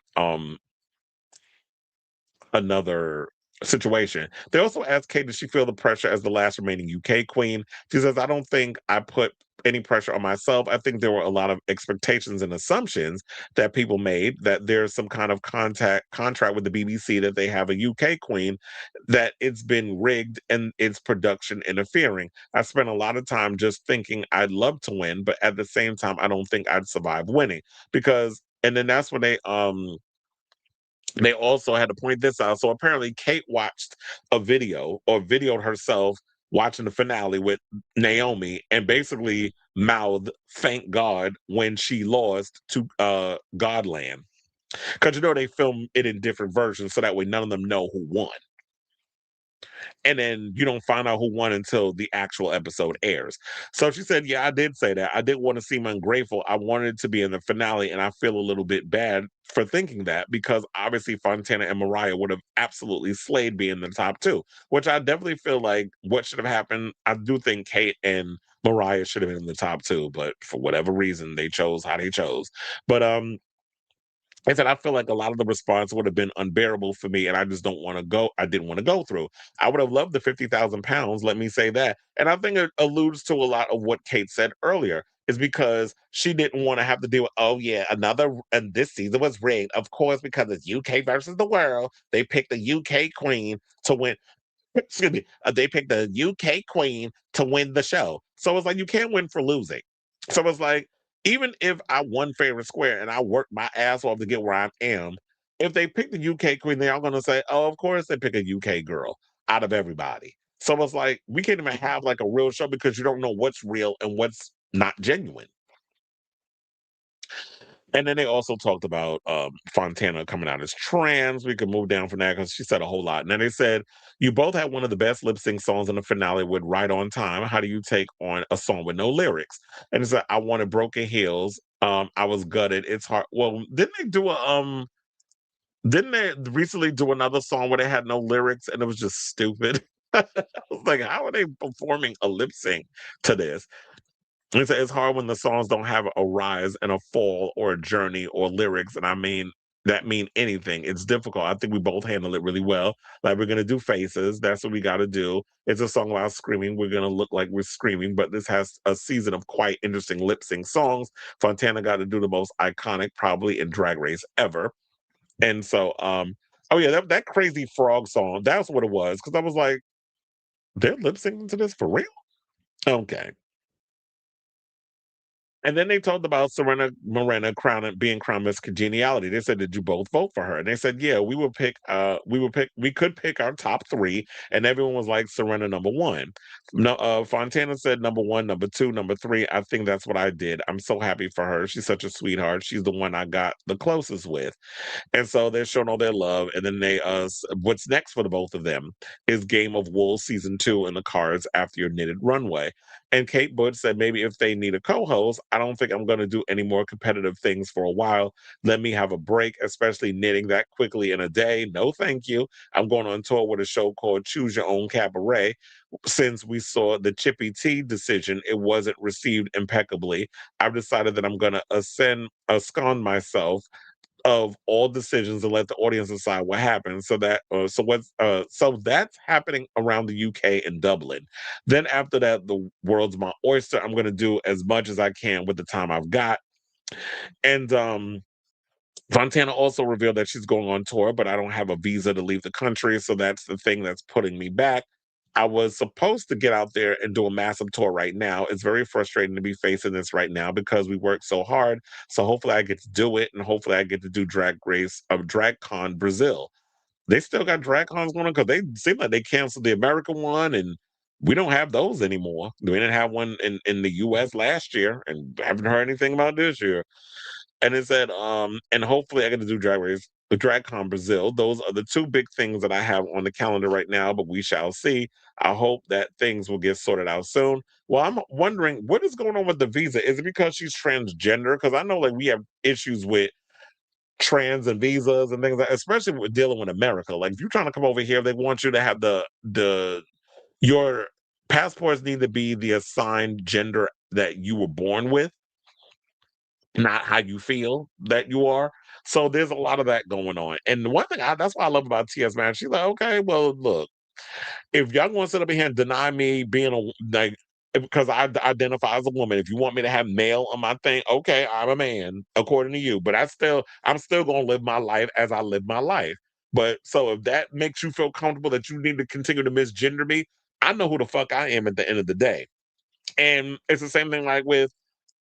another situation. They also asked Kate, did she feel the pressure as the last remaining UK queen? She says, I don't think I put any pressure on myself. I think there were a lot of expectations and assumptions that people made that there's some kind of contract with the BBC that they have a UK queen, that it's been rigged and its production interfering. I spent a lot of time just thinking I'd love to win, but at the same time, I don't think I'd survive winning because, and then that's when they also had to point this out. So apparently Kate watched a video or videoed herself watching the finale with Naomi and basically mouthed thank God when she lost to Godland. Because they film it in different versions so that way none of them know who won. And then you don't find out who won until the actual episode airs. So she said, yeah, I did say that. I didn't want to seem ungrateful. I wanted to be in the finale, and I feel a little bit bad for thinking that because obviously Fontana and Mariah would have absolutely slayed being in the top two, which I definitely feel like what should have happened. I do think Kate and Mariah should have been in the top two, but for whatever reason, they chose how they chose. But I said, I feel like a lot of the response would have been unbearable for me, and I just don't want to go. I didn't want to go through. I would have loved the 50,000 pounds, let me say that. And I think it alludes to a lot of what Kate said earlier, is because she didn't want to have to deal with, oh, yeah, and this season was rigged. Of course, because it's UK versus the world, they picked the UK queen to win. Excuse me. They picked the UK queen to win the show. So it's like, you can't win for losing. So it's like, even if I won fair and square and I worked my ass off to get where I am, if they pick the UK queen, they're all going to say, oh, of course they pick a UK girl out of everybody. So it's like, we can't even have like a real show because you don't know what's real and what's not genuine. And then they also talked about Fontana coming out as trans. We could move down from that because she said a whole lot. And then they said, you both had one of the best lip sync songs in the finale with Right on Time. How do you take on a song with no lyrics? And it said, I wanted Broken Heels. I was gutted. It's hard. Well, didn't they recently do another song where they had no lyrics and it was just stupid? I was like, how are they performing a lip sync to this? It's hard when the songs don't have a rise and a fall or a journey or lyrics, and I mean that mean anything. It's difficult. I think we both handle it really well. Like we're gonna do faces. That's what we got to do. It's a song about screaming. We're gonna look like we're screaming, but this has a season of quite interesting lip sync songs. Fontana got to do the most iconic, probably in Drag Race ever, and so oh yeah, that crazy frog song. That's what it was because I was like, they're lip syncing to this for real. Okay. And then they talked about Serena Morena being crowned Miss Congeniality. They said, did you both vote for her? And they said, yeah, we could pick our top three. And everyone was like Serena number one. No, Fontana said number one, number two, number three. I think that's what I did. I'm so happy for her. She's such a sweetheart. She's the one I got the closest with. And so they're showing all their love. And then what's next for the both of them is Game of Wool season 2 in the cards after your knitted runway. And Kate Bush said, maybe if they need a co-host, I don't think I'm going to do any more competitive things for a while. Let me have a break, especially knitting that quickly in a day. No, thank you. I'm going on tour with a show called Choose Your Own Cabaret. Since we saw the Chippy T decision, it wasn't received impeccably. I've decided that I'm going to abscond myself of all decisions and let the audience decide what happens. So that's happening around the UK and Dublin. Then after that, the world's my oyster. I'm going to do as much as I can with the time I've got. And Fontana also revealed that she's going on tour, but I don't have a visa to leave the country, so that's the thing that's putting me back. I was supposed to get out there and do a massive tour right now. It's very frustrating to be facing this right now because we worked so hard. So hopefully I get to do it, and hopefully I get to do DragCon Brazil. They still got drag cons going on because they seem like they canceled the American one, and we don't have those anymore. We didn't have one in the US last year, and haven't heard anything about this year. And it said, and hopefully I get to do Drag Race the DragCon Brazil. Those are the two big things that I have on the calendar right now, but we shall see. I hope that things will get sorted out soon. Well, I'm wondering what is going on with the visa. Is it because she's transgender? Because I know like we have issues with trans and visas and things like, especially with dealing with America. Like if you're trying to come over here, they want you to have your passports need to be the assigned gender that you were born with, not how you feel that you are. So there's a lot of that going on. And the one thing that's what I love about TS man. She's like, okay, well, look, if y'all want to sit up here and deny me being because I identify as a woman, if you want me to have male on my thing, okay, I'm a man according to you. But I'm still gonna live my life as I live my life. But so if that makes you feel comfortable that you need to continue to misgender me, I know who the fuck I am at the end of the day. And it's the same thing like with,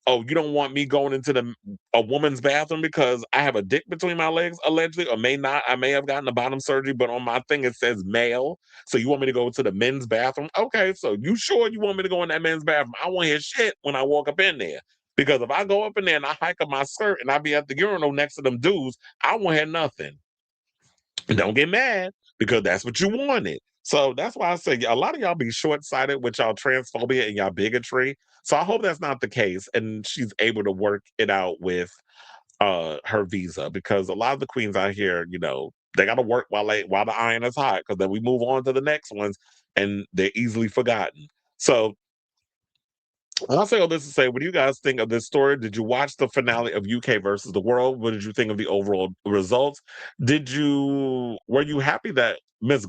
oh, you don't want me going into a woman's bathroom because I have a dick between my legs, allegedly, or may not. I may have gotten a bottom surgery, but on my thing it says male. So you want me to go to the men's bathroom? Okay, so you sure you want me to go in that men's bathroom? I won't hear shit when I walk up in there. Because if I go up in there and I hike up my skirt and I be at the urinal next to them dudes, I won't hear nothing. And don't get mad because that's what you wanted. So that's why I say a lot of y'all be short-sighted with y'all transphobia and y'all bigotry. So I hope that's not the case, and she's able to work it out with her visa, because a lot of the queens out here, they got to work while the iron is hot, because then we move on to the next ones, and they're easily forgotten. So I'll say all this to say, what do you guys think of this story? Did you watch the finale of UK versus the World? What did you think of the overall results? Were you happy that Miss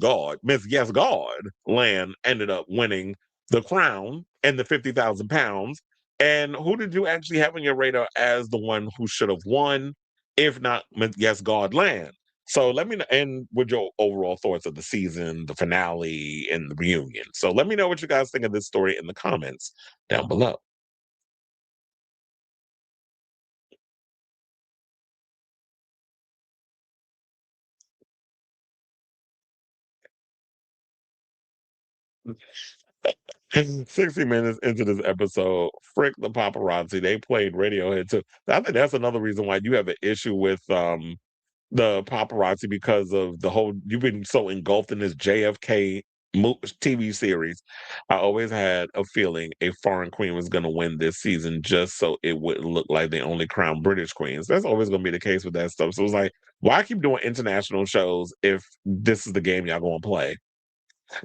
Yes God Land ended up winning the crown and the 50,000 pounds? And who did you actually have on your radar as the one who should have won, if not Miss Yes God Land? So let me know, and with your overall thoughts of the season, the finale, and the reunion. So let me know what you guys think of this story in the comments down below. And 60 minutes into this episode, frick the paparazzi. They played Radiohead too. I think that's another reason why you have an issue with the paparazzi, because of you've been so engulfed in this JFK TV series. I always had a feeling a foreign queen was going to win this season, just so it wouldn't look like they only crown British queens. That's always going to be the case with that stuff. So it's like, why keep doing international shows if this is the game y'all going to play?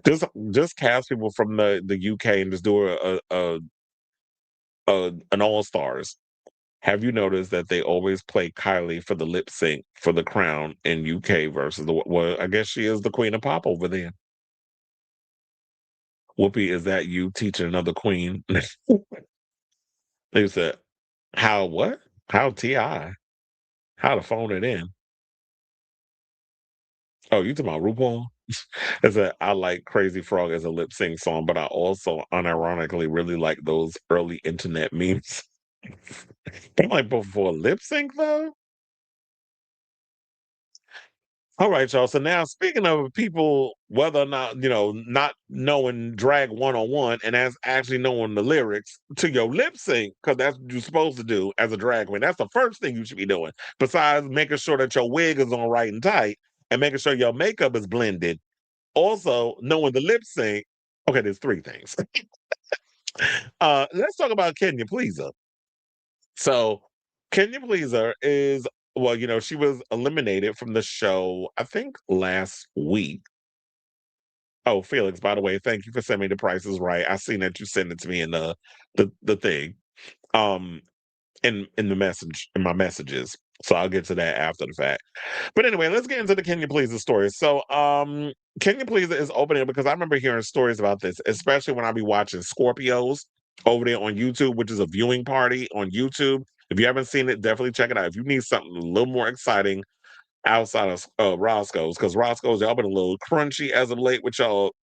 Just cast people from the UK and just do an All Stars. Have you noticed that they always play Kylie for the lip sync for the crown in UK versus I guess she is the queen of pop over there. Whoopi, is that you teaching another queen? They said, how what? How T.I.? How to phone it in? Oh, you talking about RuPaul? It said, I like Crazy Frog as a lip sync song, but I also unironically really like those early internet memes. I'm like, before lip sync though? All right, y'all. So now, speaking of people, whether or not, not knowing drag 101 and as actually knowing the lyrics to your lip sync, because that's what you're supposed to do as a drag queen. That's the first thing you should be doing, besides making sure that your wig is on right and tight and making sure your makeup is blended. Also, knowing the lip sync. Okay, there's three things. Let's talk about Kenya Pleaser. So, Kenya Pleaser is, well, she was eliminated from the show, I think last week. Oh, Felix, by the way, thank you for sending me the prices right. I seen that you sent it to me in the thing. In my messages. So I'll get to that after the fact. But anyway, let's get into the Kenya Pleaser story. So Kenya Pleaser is opening because I remember hearing stories about this, especially when I be watching Scorpios over there on YouTube, which is a viewing party on YouTube. If you haven't seen it, definitely check it out. If you need something a little more exciting outside of Roscoe's, because Roscoe's, y'all been a little crunchy as of late with y'all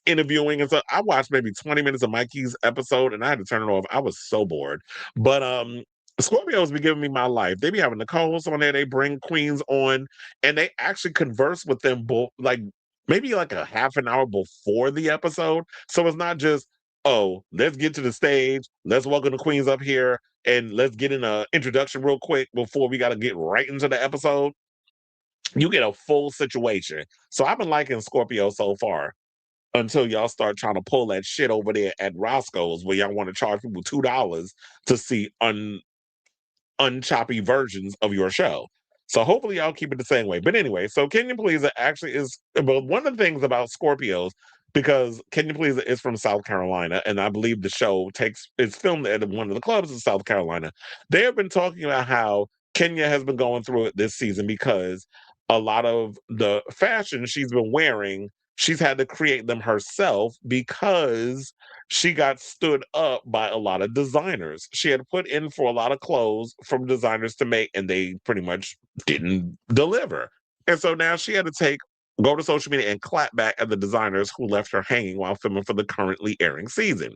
interviewing and stuff. I watched maybe 20 minutes of Mikey's episode and I had to turn it off. I was so bored. But Scorpios be giving me my life. They be having the co-hosts on there. They bring queens on and they actually converse with them both, like maybe like a half an hour before the episode. So it's not just, oh, let's get to the stage. Let's welcome the queens up here and let's get in an introduction real quick before we got to get right into the episode. You get a full situation. So I've been liking Scorpio so far until y'all start trying to pull that shit over there at Roscoe's where y'all want to charge people $2 to see unchoppy versions of your show. So hopefully y'all keep it the same way. But anyway, so Kenyan Pleaser actually is, but one of the things about Scorpios, because Kenyan Pleaser is from South Carolina, and I believe the show it's filmed at one of the clubs in South Carolina. They have been talking about how Kenya has been going through it this season because a lot of the fashion she's been wearing, she's had to create them herself because she got stood up by a lot of designers. She had put in for a lot of clothes from designers to make, and they pretty much didn't deliver. And so now she had to go to social media and clap back at the designers who left her hanging while filming for the currently airing season.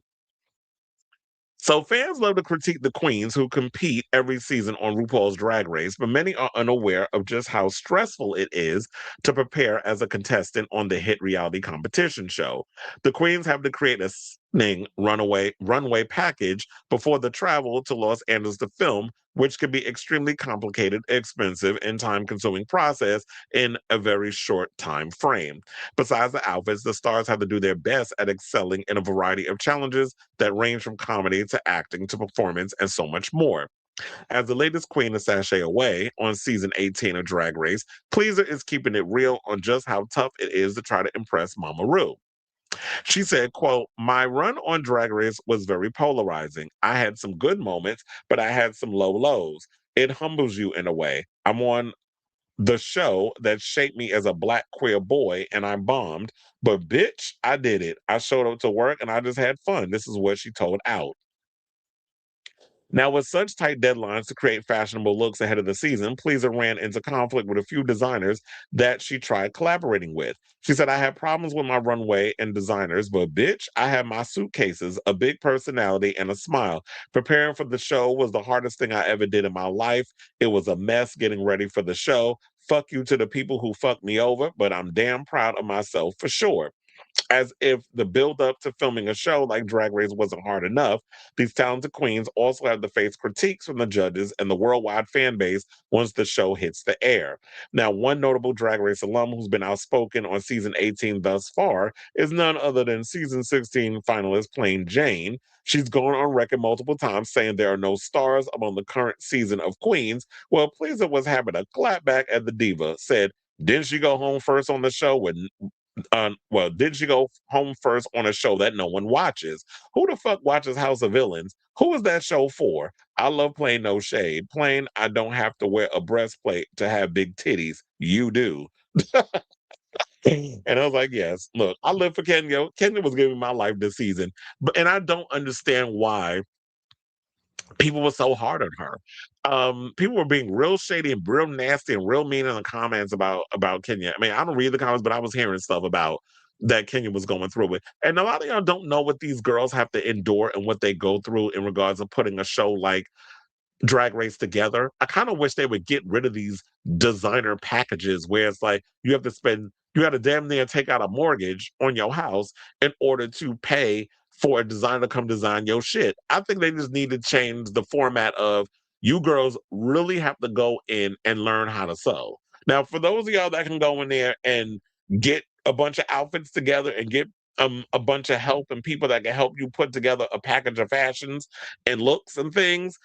So fans love to critique the queens who compete every season on RuPaul's Drag Race, but many are unaware of just how stressful it is to prepare as a contestant on the hit reality competition show. The queens have to create a stunning runway package before the travel to Los Angeles to film, which can be extremely complicated, expensive, and time-consuming process in a very short time frame. Besides the outfits, the stars have to do their best at excelling in a variety of challenges that range from comedy to acting to performance and so much more. As the latest queen to sashay away on season 18 of Drag Race, Pleaser is keeping it real on just how tough it is to try to impress Mama Ru. She said, quote, "My run on Drag Race was very polarizing. I had some good moments, but I had some low lows. It humbles you in a way. I'm on the show that shaped me as a Black queer boy, and I bombed. But bitch, I did it. I showed up to work and I just had fun." This is what she told Out. Now, with such tight deadlines to create fashionable looks ahead of the season, Pleaser ran into conflict with a few designers that she tried collaborating with. She said, "I had problems with my runway and designers, but bitch, I had my suitcases, a big personality, and a smile. Preparing for the show was the hardest thing I ever did in my life. It was a mess getting ready for the show. Fuck you to the people who fucked me over, but I'm damn proud of myself for sure." As if the build up to filming a show like Drag Race wasn't hard enough, these talented queens also have to face critiques from the judges and the worldwide fan base once the show hits the air. Now, one notable Drag Race alum who's been outspoken on season 18 thus far is none other than season 16 finalist Plain Jane. She's gone on record multiple times saying there are no stars among the current season of Queens. Well, Pleaser was having a clap back at the diva, said, "Didn't she go home first on the show with well, did she go home first on a show that no one watches? Who the fuck watches House of Villains? Who is that show for? I love Plain No Shade. Plain, I don't have to wear a breastplate to have big titties. You do." And I was like, yes, look, I live for Kenya. Kenya was giving my life this season. And I don't understand why people were so hard on her. People were being real shady and real nasty and real mean in the comments about Kenya. I mean, I don't read the comments, but I was hearing stuff about that Kenya was going through with. And a lot of y'all don't know what these girls have to endure and what they go through in regards of putting a show like Drag Race together. I kind of wish they would get rid of these designer packages where it's like you got to damn near take out a mortgage on your house in order to pay for a designer to come design your shit. I think they just need to change the format of you girls really have to go in and learn how to sew. Now, for those of y'all that can go in there and get a bunch of outfits together and get a bunch of help and people that can help you put together a package of fashions and looks and things,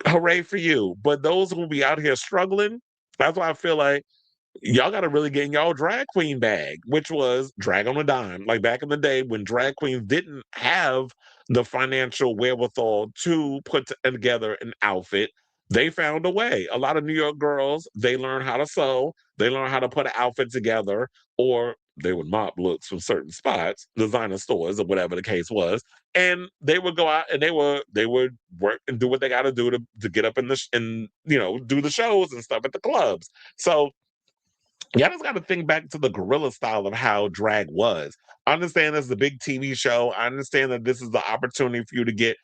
hooray for you. But those who be out here struggling, that's why I feel like y'all got to really get in y'all drag queen bag, which was drag on a dime. Like back in the day when drag queens didn't have the financial wherewithal to put together an outfit, they found a way. A lot of New York girls, they learned how to sew, they learned how to put an outfit together, or they would mop looks from certain spots, designer stores, or whatever the case was, and they would go out and they would work and do what they got to do to get up in do the shows and stuff at the clubs. So y'all just got to think back to the guerrilla style of how drag was. I understand this is a big TV show. I understand that this is the opportunity for you to get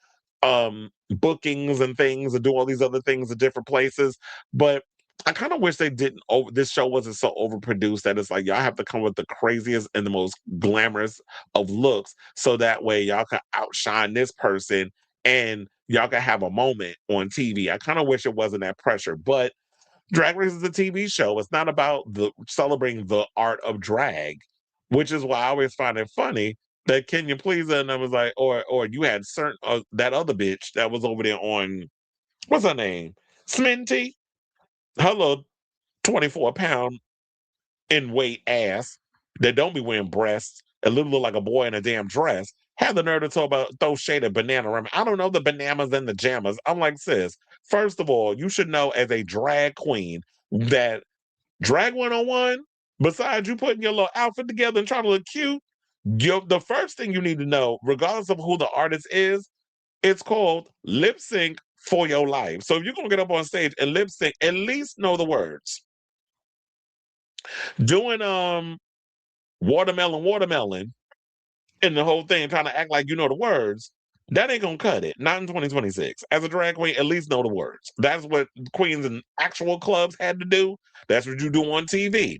bookings and things and do all these other things at different places. But I kind of wish they didn't this show wasn't so overproduced that it's like y'all have to come with the craziest and the most glamorous of looks so that way y'all can outshine this person and y'all can have a moment on TV. I kind of wish it wasn't that pressure, but Drag Race is a TV show. It's not about celebrating the art of drag, which is why I always find it funny that Kenya Pleaser and I was like, or you had certain that other bitch that was over there on what's her name, Sminty, her little 24-pound in weight ass that don't be wearing breasts and look like a boy in a damn dress. Had the nerve to talk about throw shade at Banana. I don't know the bananas and the jammers. I'm like, sis, first of all, you should know as a drag queen that drag 101, besides you putting your little outfit together and trying to look cute, the first thing you need to know, regardless of who the artist is, it's called lip sync for your life. So if you're gonna get up on stage and lip sync, at least know the words. Doing watermelon and the whole thing, trying to act like you know the words, that ain't gonna cut it. Not in 2026. As a drag queen, at least know the words. That's what queens in actual clubs had to do. That's what you do on TV.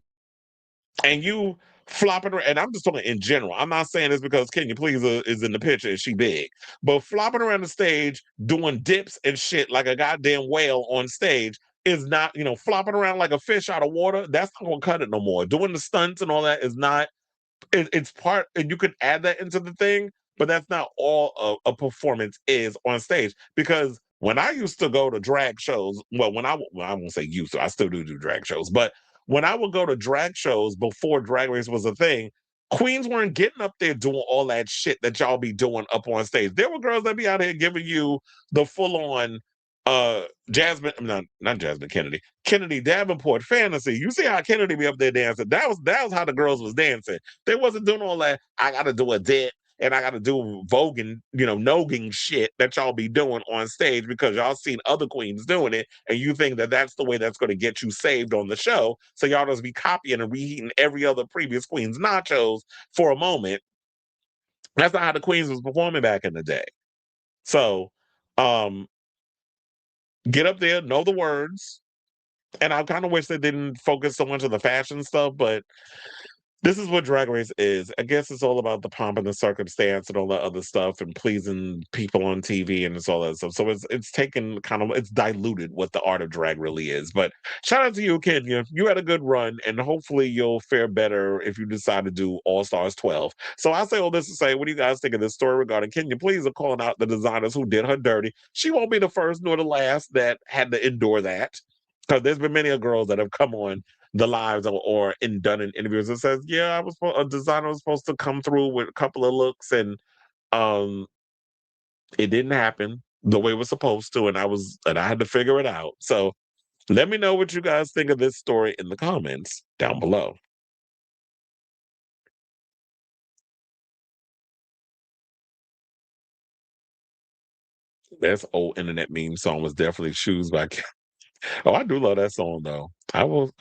And you flopping around, and I'm just talking in general. I'm not saying this because Kenya Pleaser is in the picture and she big, but flopping around the stage doing dips and shit like a goddamn whale on stage is not, flopping around like a fish out of water. That's not gonna cut it no more. Doing the stunts and all that is not. It's part, and you could add that into the thing, but that's not all a performance is on stage. Because when I used to go to drag shows, well, I won't say used to, I still do drag shows, but when I would go to drag shows before Drag Race was a thing, queens weren't getting up there doing all that shit that y'all be doing up on stage. There were girls that be out here giving you the full-on Jasmine, not Jasmine Kennedy Davenport fantasy. You see how Kennedy be up there dancing? That was how the girls was dancing. They wasn't doing all that. I got to do a dip and I got to do voguing, nogging shit that y'all be doing on stage because y'all seen other queens doing it, and you think that that's the way that's going to get you saved on the show. So y'all just be copying and reheating every other previous queen's nachos for a moment. That's not how the queens was performing back in the day. So, get up there, know the words. And I kind of wish they didn't focus so much on the fashion stuff, but this is what Drag Race is. I guess it's all about the pomp and the circumstance and all that other stuff and pleasing people on TV and it's all that stuff. So it's taken it's diluted what the art of drag really is. But shout out to you, Kenya. You had a good run, and hopefully you'll fare better if you decide to do All Stars 12. So I say all this to say, what do you guys think of this story regarding Kenya? Please are calling out the designers who did her dirty. She won't be the first nor the last that had to endure that. Because there's been many girls that have come on the lives or done in interviews and says, yeah, a designer was supposed to come through with a couple of looks and it didn't happen the way it was supposed to, and I had to figure it out. So let me know what you guys think of this story in the comments down below. That's old internet meme song was definitely Shoes by Oh, I do love that song though. I won't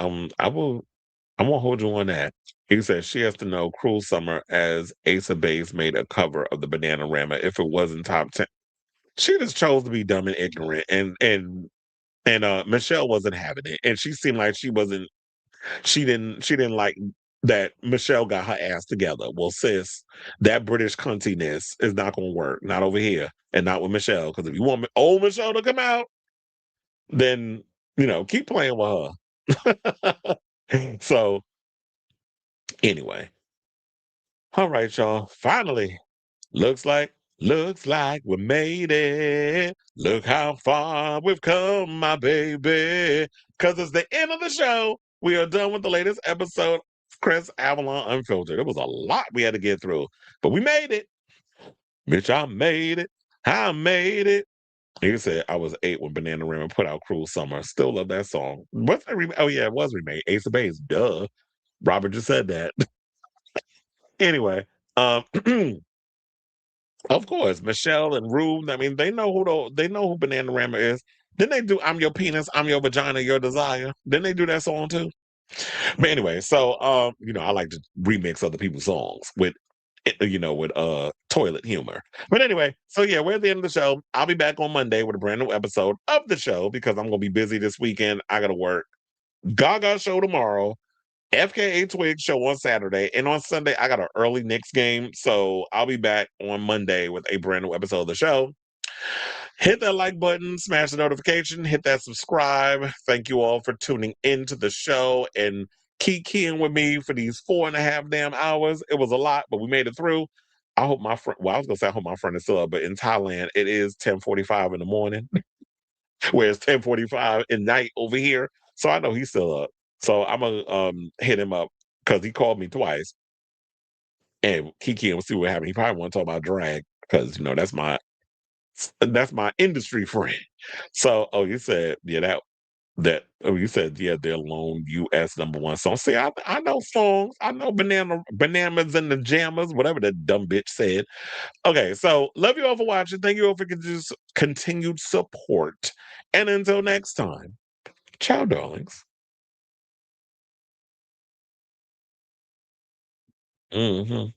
hold you on that. He says she has to know Cruel Summer as Ace of Base made a cover of the Bananarama if it wasn't top 10. She just chose to be dumb and ignorant, and Michelle wasn't having it, and she seemed like she didn't like that Michelle got her ass together. Well, sis, that British cuntiness is not gonna work, not over here, and not with Michelle. Because if you want old Michelle to come out, then keep playing with her. So anyway, all right, y'all. Finally, looks like we made it. Look how far we've come, my baby. Because it's the end of the show. We are done with the latest episode of Chris Avalon Unfiltered. It was a lot we had to get through, but we made it. Bitch, I made it. I made it. He said, I was 8 when Bananarama put out Cruel Summer. Still love that song. What's that remake? Oh, yeah, it was remade. Ace of Base. Duh. Robert just said that. Anyway, of course, Michelle and Rube, I mean, they know who Bananarama is. Didn't they do I'm Your Penis, I'm Your Vagina, Your Desire? Didn't they do that song too? But anyway, so I like to remix other people's songs with toilet humor. But anyway, so yeah, we're at the end of the show. I'll be back on Monday with a brand new episode of the show because I'm gonna be busy this weekend. I gotta work. Gaga show tomorrow. FKA Twig show on Saturday, and on Sunday I got an early Knicks game, so I'll be back on Monday with a brand new episode of the show. Hit that like button, smash the notification, hit that subscribe. Thank you all for tuning into the show and keying with me for these 4.5 damn hours. It was a lot, but we made it through. I hope my friend, well, I was going to say I hope my friend is still up, but in Thailand, it is 10:45 in the morning, where it's 10:45 at night over here. So I know he's still up. So I'm going to hit him up because he called me twice. And Kiki and see what happened. He probably want to talk about drag because, you know, that's my industry friend. So, you said, yeah, you said, yeah, they're alone US #1 song. See, I know songs. I know bananas and the jammers, whatever that dumb bitch said. Okay, so love you all for watching. Thank you all for continued support. And until next time, ciao, darlings. Mm-hmm.